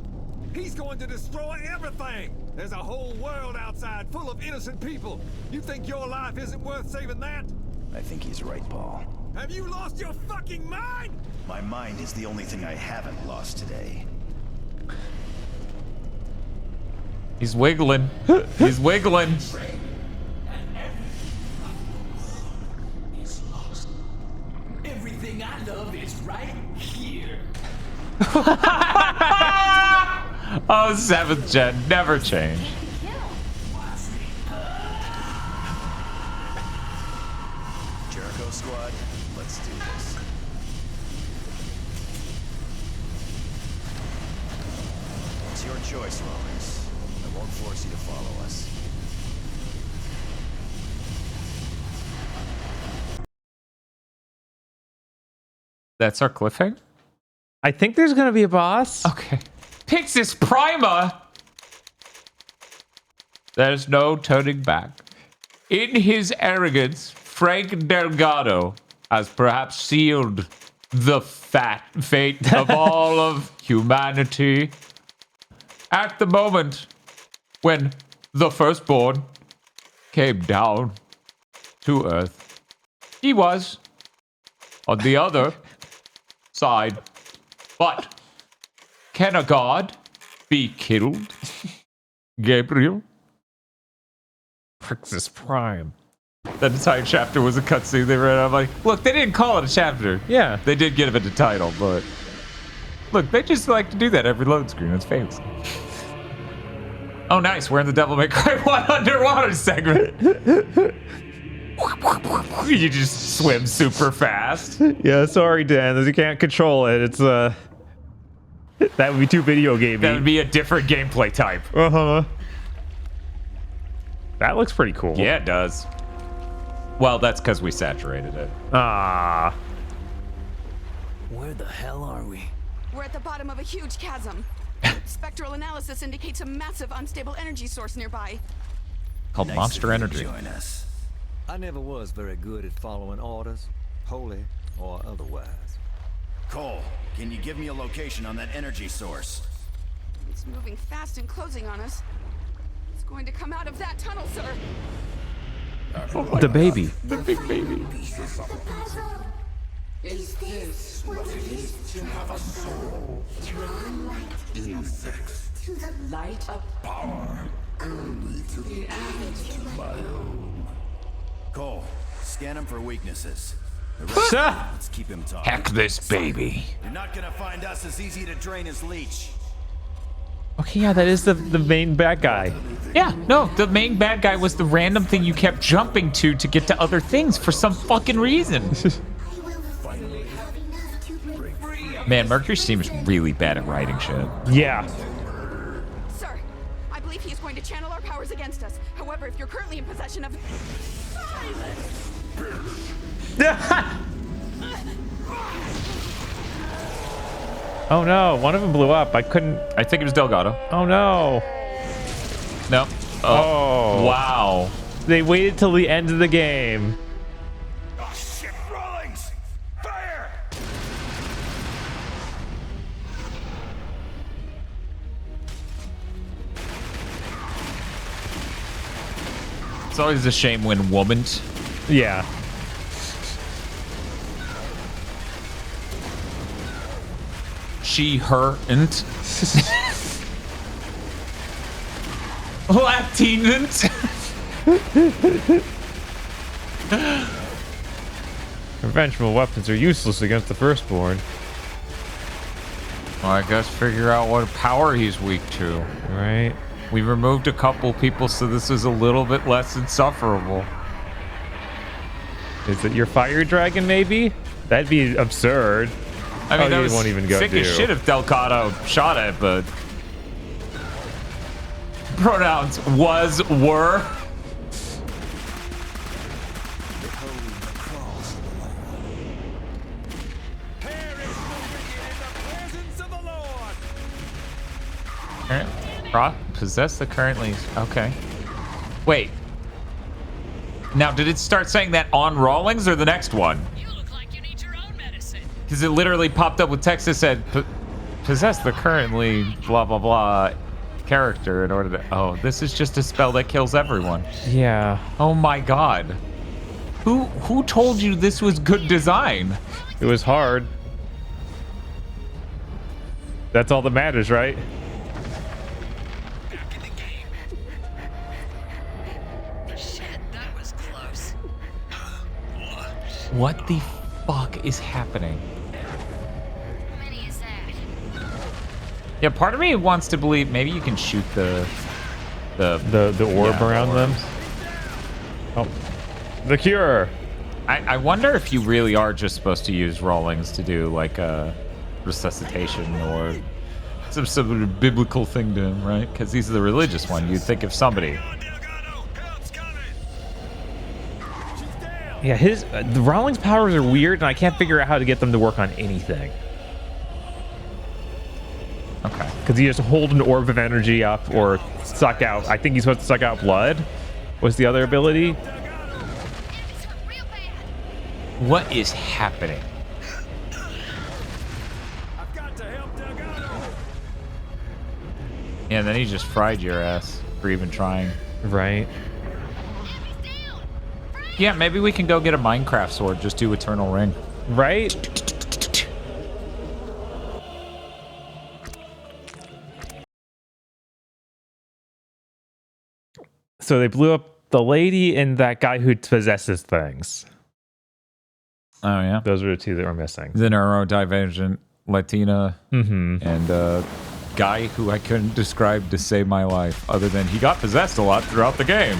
He's going to destroy everything. There's a whole world outside full of innocent people. You think your life isn't worth saving that? I think he's right, Paul. Have you lost your fucking mind? My mind is the only thing I haven't lost today. He's wiggling. He's wiggling. Everything I love is right here. Oh, 7th gen, never change. Jericho squad, let's do this. It's your choice, Lawrence. I won't force you to follow us. That's our cliffhanger? I think there's gonna be a boss. Okay. Pixis Prima! There's no turning back. In his arrogance, Frank Delgado has perhaps sealed the fate of all of humanity. At the moment when the firstborn came down to Earth, he was on the other side. But can a god be killed? Gabriel? Pixis Prime. That entire chapter was a cutscene they ran out. I'm like, look, they didn't call it a chapter. Yeah. They did give it a title, but look, they just like to do that every load screen. It's fancy. Oh, nice. We're in the Devil May Cry 1 underwater segment. You just swim super fast. Yeah, sorry, Dan. You can't control it. It's that would be too video gamey. That would be a different gameplay type. Uh-huh. That looks pretty cool. Yeah, it does. Well, that's because we saturated it. Ah. Where the hell are we? We're at the bottom of a huge chasm. Spectral analysis indicates a massive unstable energy source nearby. Called Nice Monster of you to Energy. Join us. I never was very good at following orders, holy or otherwise. Cole, can you give me a location on that energy source? It's moving fast and closing on us. It's going to come out of that tunnel, sir. The baby. The big baby. Is this what it is to have a soul? Drawn light insects to the light of power, only to be added to my own. Cole, scan him for weaknesses. The Sir. let's keep him talking. Heck this baby. You're not gonna find us as easy to drain as Leech. Okay, yeah, that is the main bad guy. Yeah, no, the main bad guy was the random thing you kept jumping to get to other things for some fucking reason. Man, Mercury seems really bad at writing shit. Yeah. Sir, I believe he is going to channel our powers against us. However, if you're currently in possession of... Oh no, one of them blew up. I couldn't. I think it was Delgado. Oh no. No. Oh. Wow. They waited till the end of the game. Oh shit, Rawlings! Fire! It's always a shame when woman. Yeah. She, her, and. Latinant. Conventional weapons are useless against the firstborn. Well, I guess figure out what power he's weak to. Right. We removed a couple people, so this is a little bit less insufferable. Is it your fire dragon, maybe? That'd be absurd. I mean, that you was won't even go sick as do. shit if Delgado shot it, but... Pronouns was, were. Possess the currently... Okay. Wait. Now, did it start saying that on Rawlings or the next one? You look like you need your own medicine. Because it literally popped up with text that said... possess the currently blah blah blah character in order to. Oh, this is just a spell that kills everyone. Yeah. Oh my god. Who told you this was good design? It was hard. That's all that matters, right? Shit, that was close. What the fuck is happening? How many is that? Yeah, part of me wants to believe maybe you can shoot the orb around them. Oh, the cure. I wonder if you really are just supposed to use Rawlings to do like a resuscitation or some sort of biblical thing to him, right? Because he's the religious one. You'd think of somebody. Yeah, the Rawlings' powers are weird, and I can't figure out how to get them to work on anything. Okay. Because you just hold an orb of energy up or suck out. I think he's supposed to suck out blood. What's the other ability? What is happening? Yeah, and then he just fried your ass for even trying. Right. Yeah, maybe we can go get a Minecraft sword. Just do Eternal Ring. Right? So they blew up the lady and that guy who possesses things. Oh, yeah? Those are the two that were missing. The neurodivergent Latina and guy who I couldn't describe to save my life, other than he got possessed a lot throughout the game.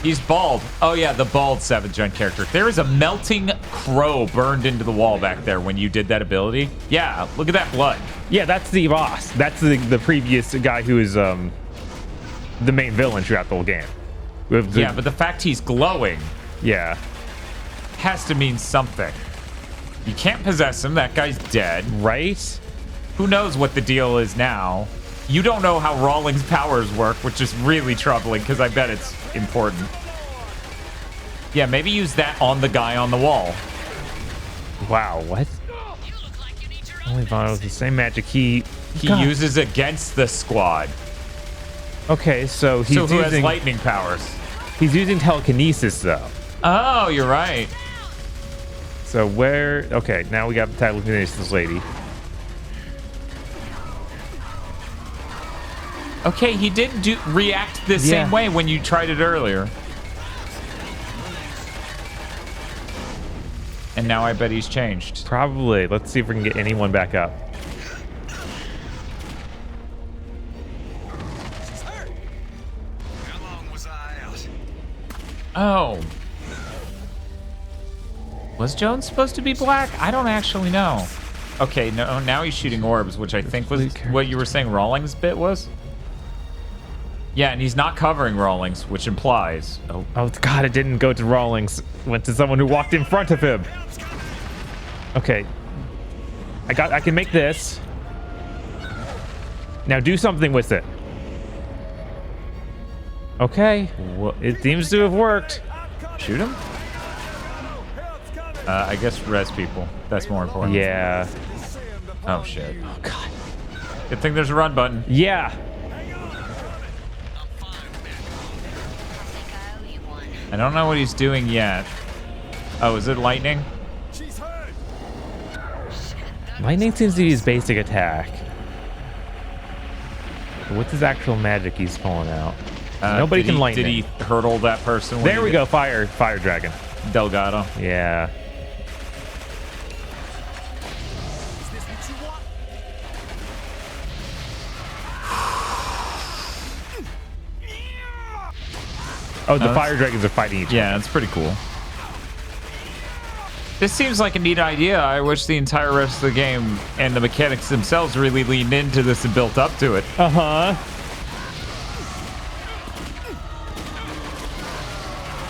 He's bald. Oh, yeah, the bald 7th gen character. There is a melting crow burned into the wall back there when you did that ability. Yeah, look at that blood. Yeah, that's the boss. That's the previous guy who is the main villain throughout the whole game. Yeah, but the fact he's glowing has to mean something. You can't possess him. That guy's dead. Right? Who knows what the deal is now? You don't know how Rawlings' powers work, which is really troubling because I bet it's important. Yeah, maybe use that on the guy on the wall. Wow, what? Only Vaughn with the same magic he uses against the squad. Okay, so he's who using has lightning powers. He's using telekinesis though. Oh, you're right. So where? Okay, now we got the telekinesis lady. Okay, he did react the same way when you tried it earlier. And now I bet he's changed. Probably. Let's see if we can get anyone back up. Oh. Was Jones supposed to be black? I don't actually know. Okay, no, now he's shooting orbs, which I think was what you were saying Rawlings' bit was? Yeah, and he's not covering Rawlings, which implies... Oh, God, it didn't go to Rawlings. It went to someone who walked in front of him. Okay. I can make this. Now do something with it. Okay. It seems to have worked. Shoot him? I guess res people. That's more important. Yeah. Oh, shit. Oh, God. Good thing there's a run button. Yeah. I don't know what he's doing yet. Oh, is it lightning? Lightning seems to be his basic attack. What's his actual magic he's pulling out? Nobody can lightning. Did he hurdle that person? There we go. Fire dragon. Delgado. Yeah. Oh, the fire dragons are fighting each other. Yeah, it's pretty cool. This seems like a neat idea. I wish the entire rest of the game and the mechanics themselves really leaned into this and built up to it. Uh-huh.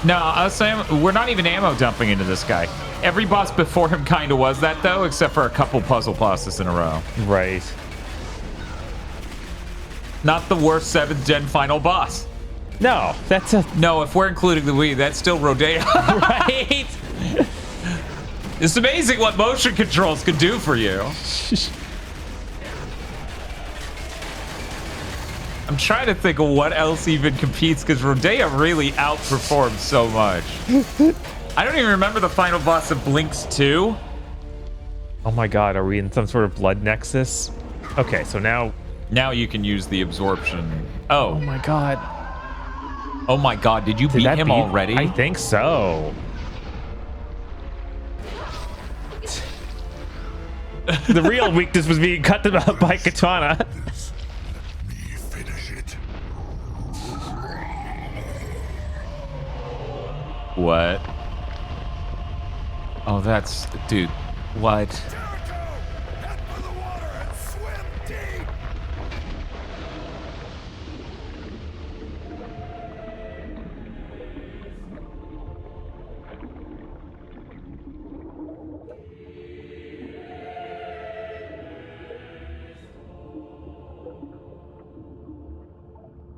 No, I was saying, we're not even ammo dumping into this guy. Every boss before him kind of was that, though, except for a couple puzzle bosses in a row. Right. Not the worst 7th gen final boss. No, that's a... No, if we're including the Wii, that's still Rodeo. Right? It's amazing what motion controls can do for you. I'm trying to think of what else even competes because Rodea really outperforms so much. I don't even remember the final boss of Blinks 2. Oh my god, are we in some sort of blood nexus? Okay, so now you can use the absorption. Oh my god. Oh my god, did you beat him already? I think so. The real weakness was being cut by Katana. Finish it. What? Oh, that's... Dude, what?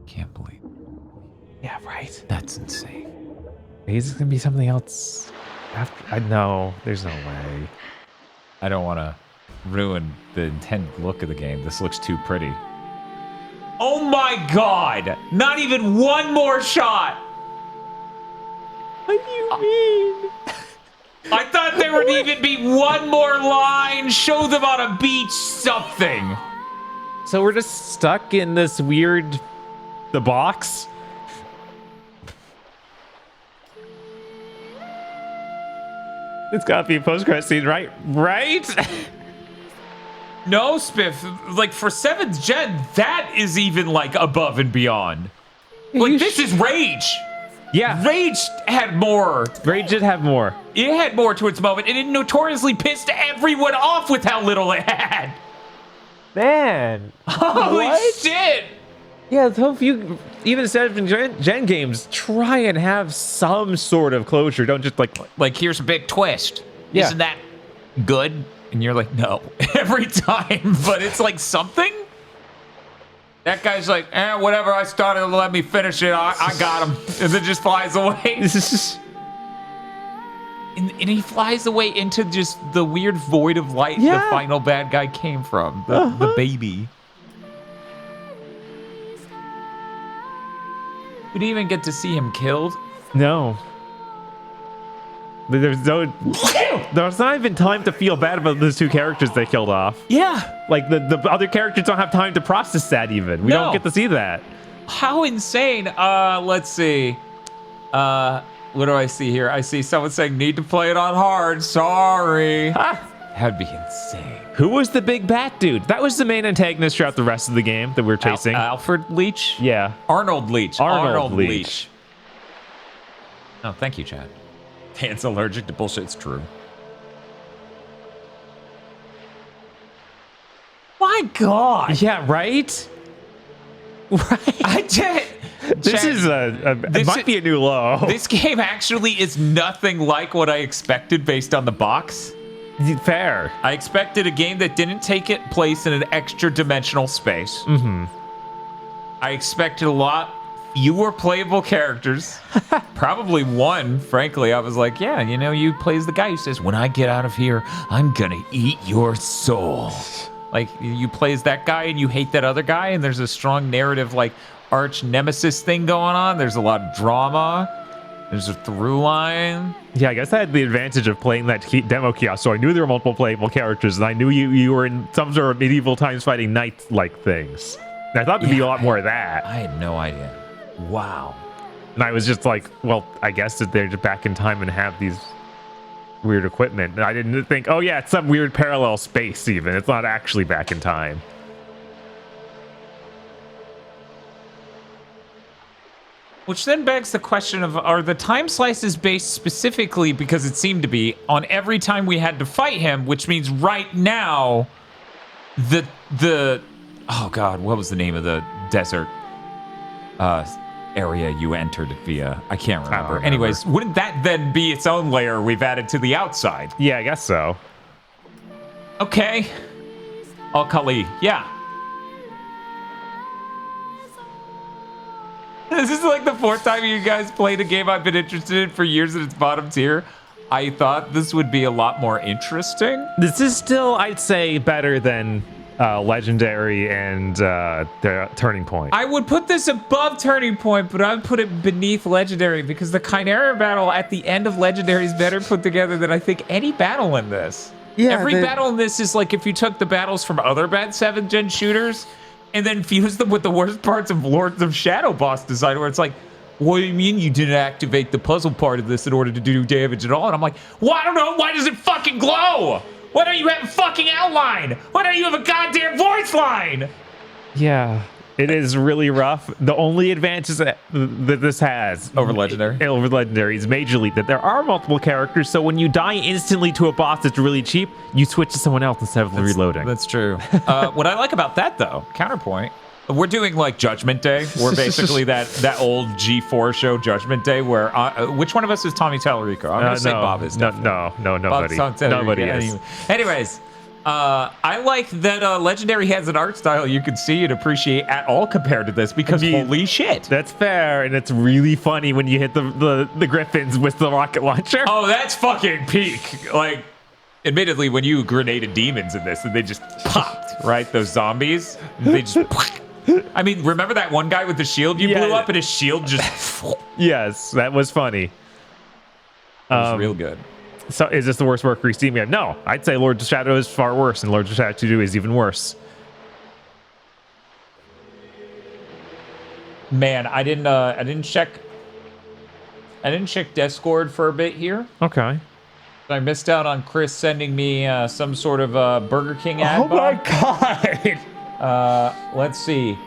Can't believe. Yeah, right. That's insane. He's gonna be something else after. I know. There's no way. I don't want to ruin the intended look of the game. This looks too pretty. Oh my god! Not even one more shot! What do you mean? I thought there would even be one more line. Show them on a beach, something. So we're just stuck in this weird... The box? It's gotta be a post-credit scene, right? Right? No, Spiff. Like, for 7th gen, that is even, like, above and beyond. Like, this is Rage. Yeah. Rage had more. Rage did have more. It had more to its moment, and it notoriously pissed everyone off with how little it had. Man. Holy shit. Yeah, so if you, even instead of gen games, try and have some sort of closure. Don't just like here's a big twist. Yeah. Isn't that good? And you're like, no, every time. But it's like something. That guy's like, whatever. I started to let me finish it. I got him. And then just flies away. And he flies away into just the weird void of light the final bad guy came from. The baby. We didn't even get to see him killed. No. There's not even time to feel bad about those two characters they killed off. Yeah. Like the other characters don't have time to process that even. We don't get to see that. How insane. Let's see. What do I see here? I see someone saying need to play it on hard. Sorry. That'd be insane. Who was the big bat dude? That was the main antagonist throughout the rest of the game that we were chasing. Alfred Leach? Yeah. Arnold Leach. Arnold Leach. Oh, thank you, Chad. Dan's allergic to bullshit. It's true. My God. Yeah, right? Right. I did. This is it might be a new low. This game actually is nothing like what I expected based on the box. Fair. I expected a game that didn't take place in an extra dimensional space. Mm-hmm. I expected a lot fewer playable characters. Probably one, frankly. I was like, yeah, you know, you play as the guy who says, when I get out of here, I'm gonna eat your soul. Like, you play as that guy and you hate that other guy, and there's a strong narrative, like, arch nemesis thing going on. There's a lot of drama. There's a through line. Yeah, I guess I had the advantage of playing that demo kiosk, so I knew there were multiple playable characters, and I knew you were in some sort of medieval times fighting knights-like things. And I thought there'd be a lot more of that. I had no idea. Wow. And I was just like, well, I guess that they're just back in time and have these weird equipment. And I didn't think, oh yeah, it's some weird parallel space even. It's not actually back in time. Which then begs the question of, are the time slices based specifically, because it seemed to be, on every time we had to fight him, which means right now, the oh god, what was the name of the desert area you entered via? I can't remember. Anyways, wouldn't that then be its own layer we've added to the outside? Yeah, I guess so. Okay. Al-Khali, yeah. This is like the 4th time you guys played a game I've been interested in for years and it's bottom tier. I thought this would be a lot more interesting. This is still, I'd say, better than Legendary and the Turning Point. I would put this above Turning Point, but I would put it beneath Legendary because the Chimera battle at the end of Legendary is better put together than I think any battle in this. Yeah, Every battle in this is like if you took the battles from other bad 7th gen shooters and then fused them with the worst parts of Lords of Shadow boss design, where it's like, what do you mean you didn't activate the puzzle part of this in order to do damage at all? And I'm like, well, I don't know. Why does it fucking glow? Why don't you have a fucking outline? Why don't you have a goddamn voice line? Yeah, it is really rough. The only advantage that this has over Legendary is majorly that there are multiple characters, so when you die instantly to a boss that's really cheap, you switch to someone else instead of reloading. That's true. What I like about that, though, counterpoint, we're doing like Judgment Day. We're basically that old G4 show Judgment Day where which one of us is Tommy Tallarico? I'm gonna say Bob is. Nobody is. Anyways, I like that Legendary has an art style you can see and appreciate at all compared to this because holy shit. That's fair, and it's really funny when you hit the Griffins with the rocket launcher. Oh, that's fucking peak. Like, admittedly, when you grenaded demons in this and they just popped, right? Those zombies, they just I mean, remember that one guy with the shield you blew up and his shield just... Yes, that was funny. That was real good. So is this the worst Mercury Steam game? No, I'd say Lords of Shadow is far worse, and Lords of Shadow 2 is even worse. Man, I didn't check Discord for a bit here. Okay. I missed out on Chris sending me some sort of Burger King ad. Oh my god! Let's see.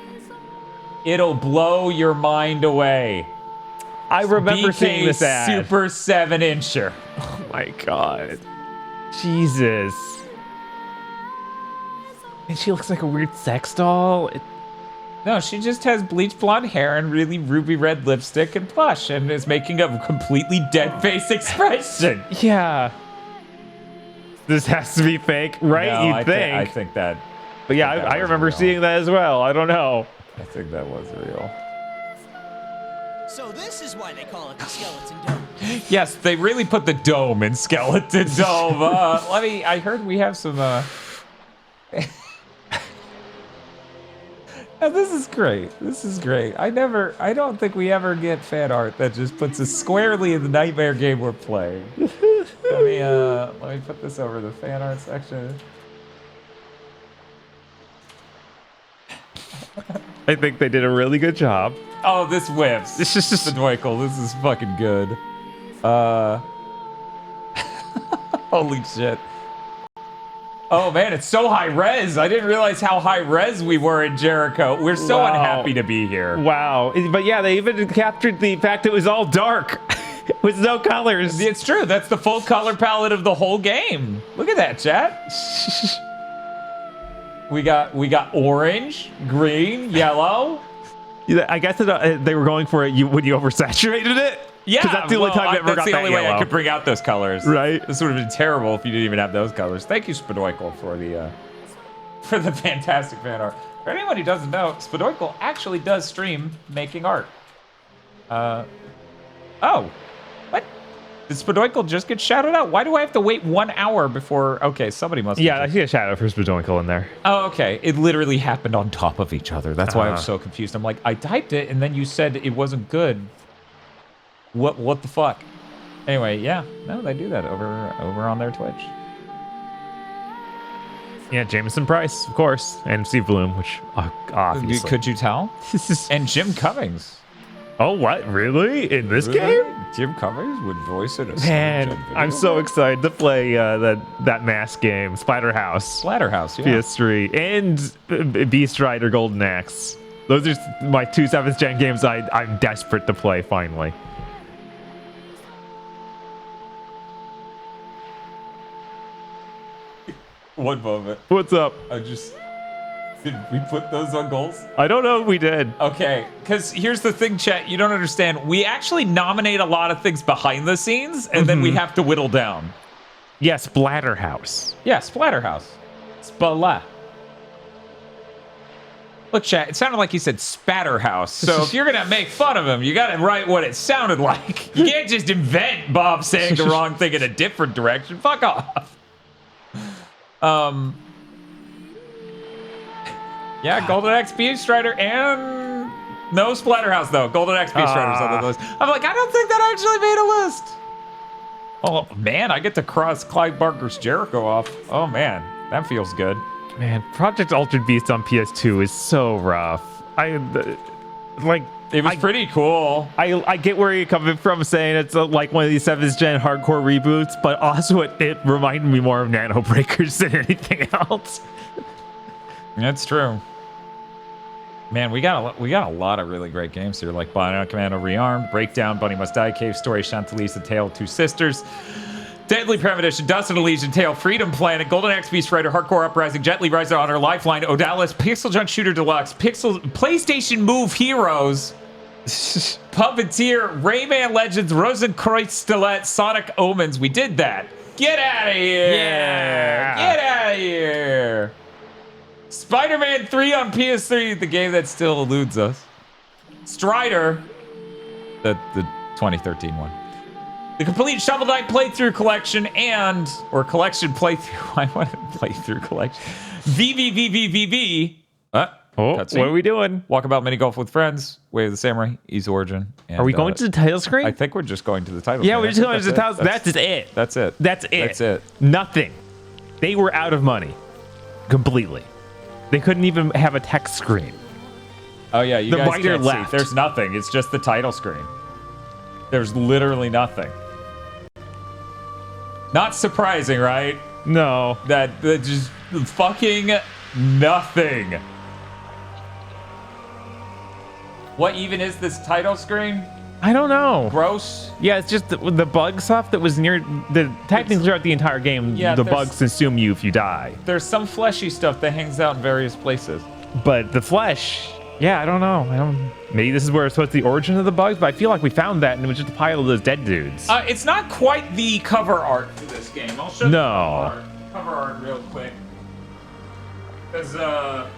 It'll blow your mind away. I remember BK seeing this ad. Super 7-incher. Oh my god. Jesus. And she looks like a weird sex doll. No, she just has bleached blonde hair and really ruby red lipstick and blush and is making a completely dead face expression. Yeah. This has to be fake, right? No, You'd think. I think that. But yeah, I remember seeing that as well. I don't know. I think that was real. So this is why they call it the Skeleton Dome. Yes, they really put the dome in Skeleton Dome. I heard we have some. This is great. This is great. I don't think we ever get fan art that just puts us squarely in the nightmare game we're playing. let me put this over the fan art section. I think they did a really good job. Oh, this whips. This is just Dwakel. This is fucking good. Holy shit. Oh man, it's so high res. I didn't realize how high res we were in Jericho. We're so unhappy to be here. Wow. But yeah, they even captured the fact it was all dark with no colors. It's true. That's the full color palette of the whole game. Look at that, chat. We got orange, green, yellow. I guess they were going for it when you oversaturated it. Yeah, that's the only time they ever got that. That's the only way yellow. I could bring out those colors. Right. This would have been terrible if you didn't even have those colors. Thank you, Spadoikel, for the fantastic fan art. For anyone who doesn't know, Spadoikel actually does stream making art. Oh, what? Did Spadoikel just get shouted out? Why do I have to wait 1 hour before? Okay, somebody must. Yeah, I see a shout out for Spadoikel in there. Oh, okay. It literally happened on top of each other. That's why I was so confused. I'm like, I typed it, and then you said it wasn't good. What the fuck? Anyway, yeah, no, they do that over on their Twitch. Yeah, Jameson Price, of course, and Steve Bloom, which obviously. Could you tell? And Jim Cummings. Oh, what? Really? In this game? Jim Cummings would voice it. Man, I'm so excited to play that mask game, Splatterhouse. Splatterhouse, yeah. PS3 and Beast Rider Golden Axe. Those are my two 7th gen games I'm desperate to play finally. One moment. What's up? Did we put those on goals? I don't know if we did. Okay, because here's the thing, chat. You don't understand. We actually nominate a lot of things behind the scenes, and then we have to whittle down. Yeah, Splatterhouse. Yeah, Splatterhouse. Splat. Look, chat, it sounded like you said Spatterhouse. So if you're going to make fun of him, you got to write what it sounded like. You can't just invent Bob saying the wrong thing in a different direction. Fuck off. Yeah, Golden XP Strider and no Splatterhouse though. Golden XP Strider's on the list. I'm like, I don't think that actually made a list. Oh man, I get to cross Clive Barker's Jericho off. Oh man, that feels good. Man, Project Altered Beast on PS2 is so rough. It was pretty cool. I get where you're coming from saying it's like one of these 7th gen hardcore reboots, but also it reminded me more of Nano Breakers than anything else. That's true. Man, we got a lot of really great games here, like Bionic Commando Rearmed, Breakdown, Bunny Must Die, Cave Story, Chantalise, The Tale of Two Sisters, Deadly Premonition, Dust and Elysian Tale, Freedom Planet, Golden Axe Strider, Hardcore Uprising, Jet Li Rise of Honor, Lifeline, Odalis, Pixel Junk Shooter Deluxe, PlayStation Move Heroes, Puppeteer, Rayman Legends, Rosenkreuz Stilette, Sonic Omens. We did that. Get out of here! Yeah! Get out of here! Spider-Man 3 on PS3, the game that still eludes us. Strider, the 2013 one. The complete Shovel Knight playthrough collection or collection playthrough. I want a playthrough collection. VVVVVV. What are we doing? Walkabout Mini Golf with Friends. Way of the Samurai. Ease Origin. And, are we going to the title screen? I think we're just going to the title Yeah, screen. we're just going to the title. That's it. That's it. That's it. That's it. Nothing. They were out of money. Completely. They couldn't even have a text screen. Oh yeah, you the guys writer can't left. see. There's nothing. It's just the title screen. There's literally nothing. Not surprising, right? No. That just fucking nothing. What even is this title screen? I don't know. Gross. Yeah, it's just the bug stuff that was near technically throughout the entire game. Yeah, the bugs consume you if you die. There's some fleshy stuff that hangs out in various places. But the flesh, yeah, I don't know. Maybe this is where it's supposed to be the origin of the bugs, but I feel like we found that and it was just a pile of those dead dudes. It's not quite the cover art to this game. I'll show you the cover art real quick. Because, I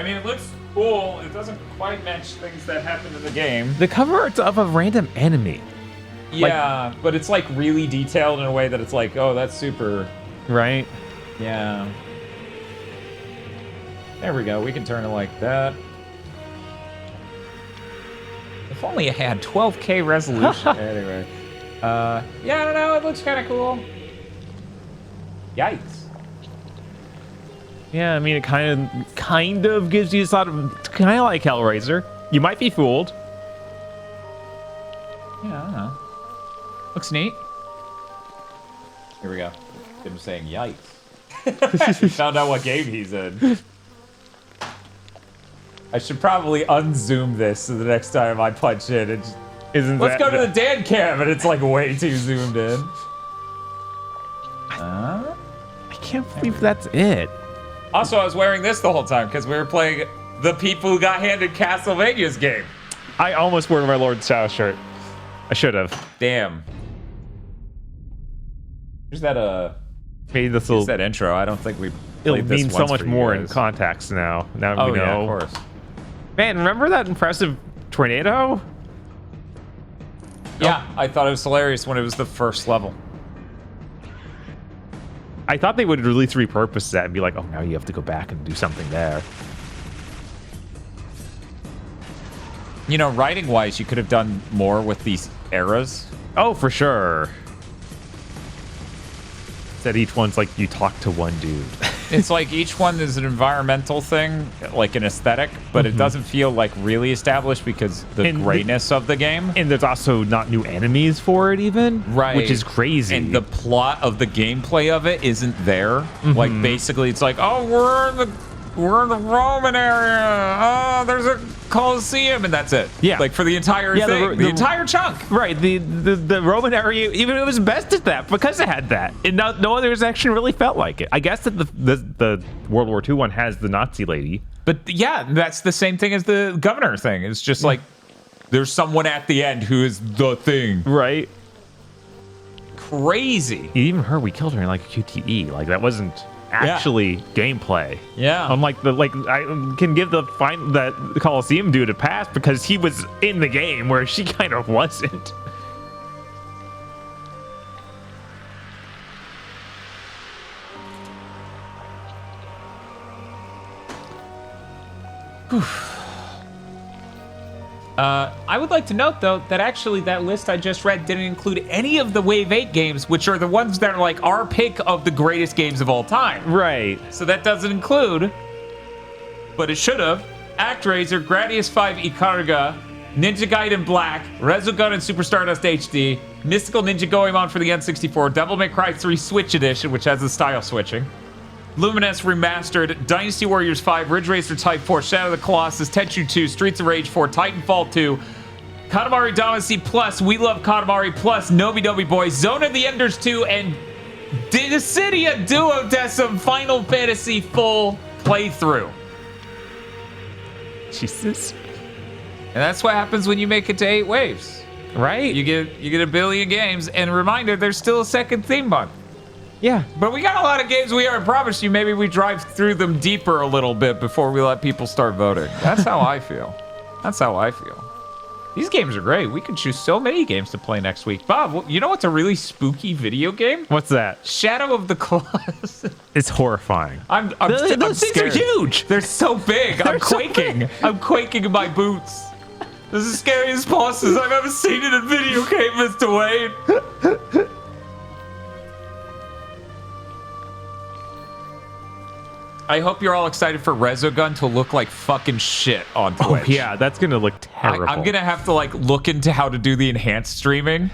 mean, it looks cool. It doesn't quite match things that happen in the game. The cover art's of a random enemy. Yeah, but it's like really detailed in a way that it's like, oh, that's super. Right? Yeah. There we go. We can turn it like that. If only it had 12K resolution. Anyway. Yeah, I don't know. It looks kind of cool. Yikes. Yeah, I mean, it kind of gives you sort of kind of like Hellraiser. You might be fooled. Yeah, I don't know. Looks neat. Here we go. Him saying yikes. We found out what game he's in. I should probably unzoom this so the next time I punch in, it just isn't. Let's go to the Dan cam, and it's like way too zoomed in. I can't believe that's it. Also, I was wearing this the whole time because we were playing the people who got handed Castlevania's game. I almost wore my Lord's Shadow shirt. I should have. Damn. Is that maybe this will that intro? I don't think we. It'll mean so much more in context now. Now we know. Yeah, of course. Man, remember that impressive tornado? Yeah, I thought it was hilarious when it was the first level. I thought they would at least repurpose that and be like, oh, now you have to go back and do something there. You know, writing-wise, you could have done more with these eras. Oh, for sure. That each one's like you talk to one dude. It's like each one is an environmental thing, like an aesthetic, but it doesn't feel like really established because the grayness of the game. And there's also not new enemies for it even, right? Which is crazy. And the plot of the gameplay of it isn't there. Like basically, it's like, oh, we're in the Roman area. Oh, there's a Colosseum, and that's it. Yeah, like for the entire thing, the entire chunk. Right. The Roman area, even it was best at that because it had that, and no other section really felt like it. I guess that the World War II one has the Nazi lady, but yeah, that's the same thing as the governor thing. It's just like there's someone at the end who is the thing. Right. Crazy. Even her, we killed her in like QTE. Like that wasn't actually gameplay. Yeah. Unlike I can give the Colosseum dude a pass because he was in the game where she kind of wasn't. I would like to note, though, that actually that list I just read didn't include any of the Wave 8 games, which are the ones that are like our pick of the greatest games of all time. Right. So that doesn't include, but it should have, ActRaiser, Gradius 5 Ikarga, Ninja Gaiden Black, Resogun and Super Stardust HD, Mystical Ninja Goemon for the N64, Devil May Cry 3 Switch Edition, which has the style switching, Luminous Remastered, Dynasty Warriors 5, Ridge Racer Type 4, Shadow of the Colossus, Tenchu 2, Streets of Rage 4, Titanfall 2, Katamari Damacy Plus, We Love Katamari Plus, Nobi Nobi Boy, Zone of the Enders 2, and Dissidia Duodecim Final Fantasy full playthrough. Jesus. And that's what happens when you make it to 8 waves. Right? You get a billion games, and reminder, there's still a second theme month. Yeah. But we got a lot of games we already promised you. Maybe we drive through them deeper a little bit before we let people start voting. That's how I feel. That's how I feel. These games are great. We could choose so many games to play next week. Bob, you know what's a really spooky video game? What's that? Shadow of the Colossus. It's horrifying. Those things are huge. They're so big. I'm so quaking. big. I'm quaking in my boots. This is the scariest bosses I've ever seen in a video game, Mr. Wayne. I hope you're all excited for Resogun to look like fucking shit on Twitch. Oh, yeah, that's going to look terrible. I'm going to have to like look into how to do the enhanced streaming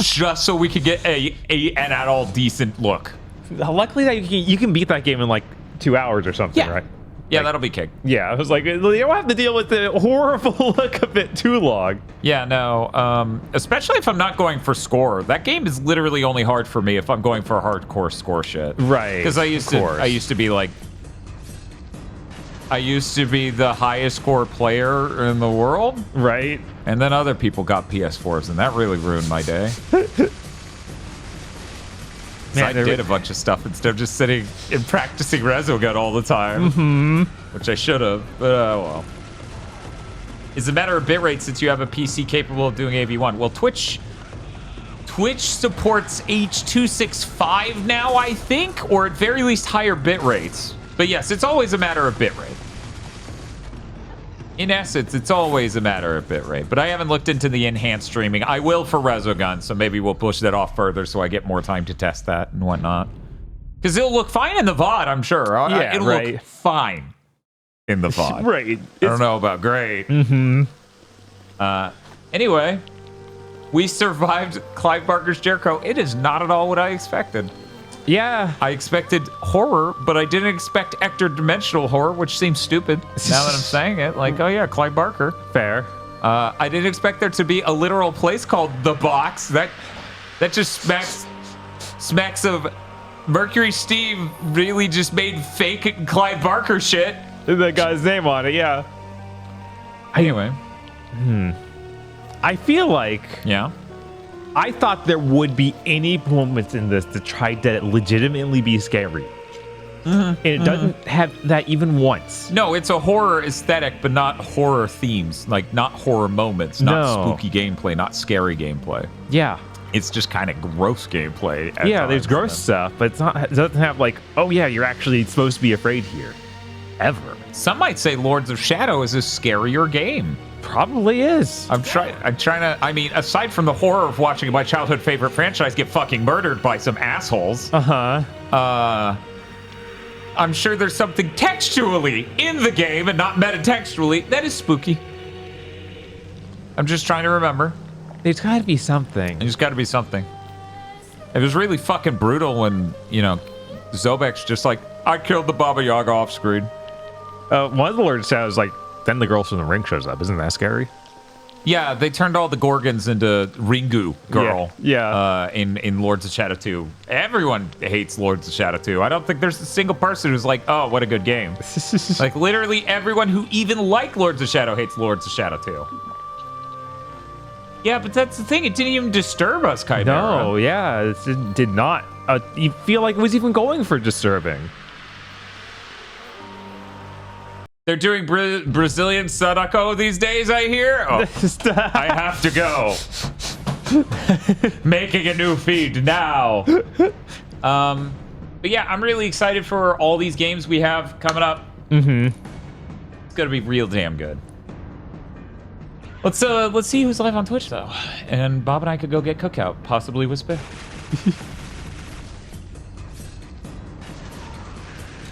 just so we can get an at all decent look. Luckily, that you can beat that game in like 2 hours or something, right? Yeah, that'll be king. Yeah, I was like, you don't have to deal with the horrible look of it too long. Yeah, no, especially if I'm not going for score. That game is literally only hard for me if I'm going for hardcore score shit. Right. Because I used to be like, I used to be the highest score player in the world. Right. And then other people got PS4s, and that really ruined my day. I did a bunch of stuff instead of just sitting and practicing Resogun all the time. Which I should have, but well. It's a matter of bitrate since you have a PC capable of doing AV1. Well, Twitch supports H.265 now, I think, or at very least higher bit rates. But yes, it's always a matter of bitrate. In essence, it's always a matter of bitrate. But I haven't looked into the enhanced streaming. I will for Resogun, so maybe we'll push that off further so I get more time to test that and whatnot. Because it'll look fine in the VOD, I'm sure. Yeah, it'll look fine in the VOD. Right. I don't know about great. Anyway, we survived Clive Barker's Jericho. It is not at all what I expected. Yeah. I expected horror, but I didn't expect ecto-dimensional horror, which seems stupid now that I'm saying it. Like, oh yeah, Clive Barker. Fair. I didn't expect there to be a literal place called The Box. That just smacks of Mercury Steve really just made fake Clive Barker shit. That got his name on it, yeah. Anyway. I feel like... Yeah? I thought there would be any moments in this to try to legitimately be scary. And it doesn't have that even once. No, it's a horror aesthetic, but not horror themes. Like, not horror moments, not spooky gameplay, not scary gameplay. Yeah. It's just kind of gross gameplay. Yeah, there's gross stuff, but it doesn't have like, oh yeah, you're actually supposed to be afraid here. Ever. Some might say Lords of Shadow is a scarier game. Probably is. I'm trying to, I mean, aside from the horror of watching my childhood favorite franchise get fucking murdered by some assholes. I'm sure there's something textually in the game and not metatextually that is spooky. I'm just trying to remember. There's got to be something. There's got to be something. It was really fucking brutal when, you know, Zobek's just like, I killed the Baba Yaga off screen. One of the Lord sounds like, then the girl from the ring shows up. Isn't that scary? Yeah, they turned all the Gorgons into Ringu girl. Yeah. In Lords of Shadow 2. Everyone hates Lords of Shadow 2. I don't think there's a single person who's like, oh, what a good game. Like, literally everyone who even liked Lords of Shadow hates Lords of Shadow 2. Yeah, but that's the thing. It didn't even disturb us, Chimera. No, yeah, it did not. You feel like it was even going for disturbing. They're doing Brazilian Sadako these days, I hear. Oh, I have to go. Making a new feed now. But yeah, I'm really excited for all these games we have coming up. It's gonna be real damn good. Let's see who's live on Twitch though, and Bob and I could go get Cookout, possibly with Spit.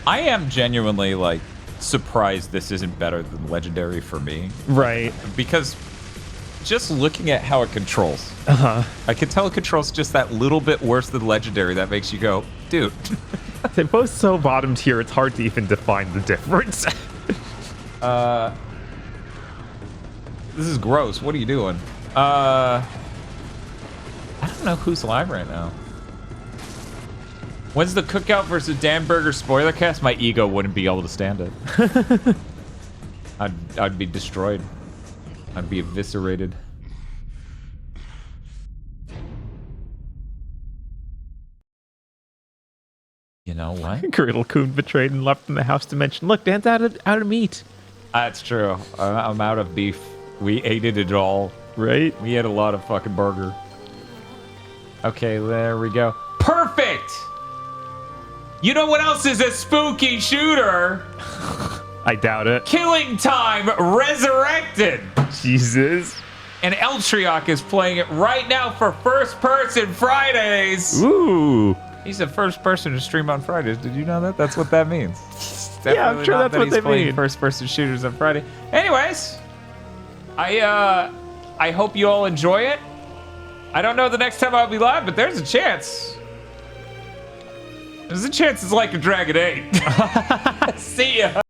I am genuinely like surprised this isn't better than Legendary for me. Right. Because just looking at how it controls, I can tell it controls just that little bit worse than Legendary. That makes you go, dude. They're both so bottom tier, it's hard to even define the difference. This is gross. What are you doing? I don't know who's live right now. When's the Cookout versus Dan Burger spoiler cast? My ego wouldn't be able to stand it. I'd be destroyed. I'd be eviscerated. You know what? Griddle Coon betrayed and left in the house to mention, look, Dan's out of meat. That's true. I'm out of beef. We ate it all. Right? We ate a lot of fucking burger. Okay, there we go. Perfect! You know what else is a spooky shooter? I doubt it. Killing Time Resurrected! Jesus. And Eltriok is playing it right now for First Person Fridays! Ooh. He's the first person to stream on Fridays. Did you know that? That's what that means. Yeah, I'm sure that's what they mean. First person shooters on Friday. Anyways, I hope you all enjoy it. I don't know the next time I'll be live, but there's a chance. There's a chance it's like a Dragon 8. See ya.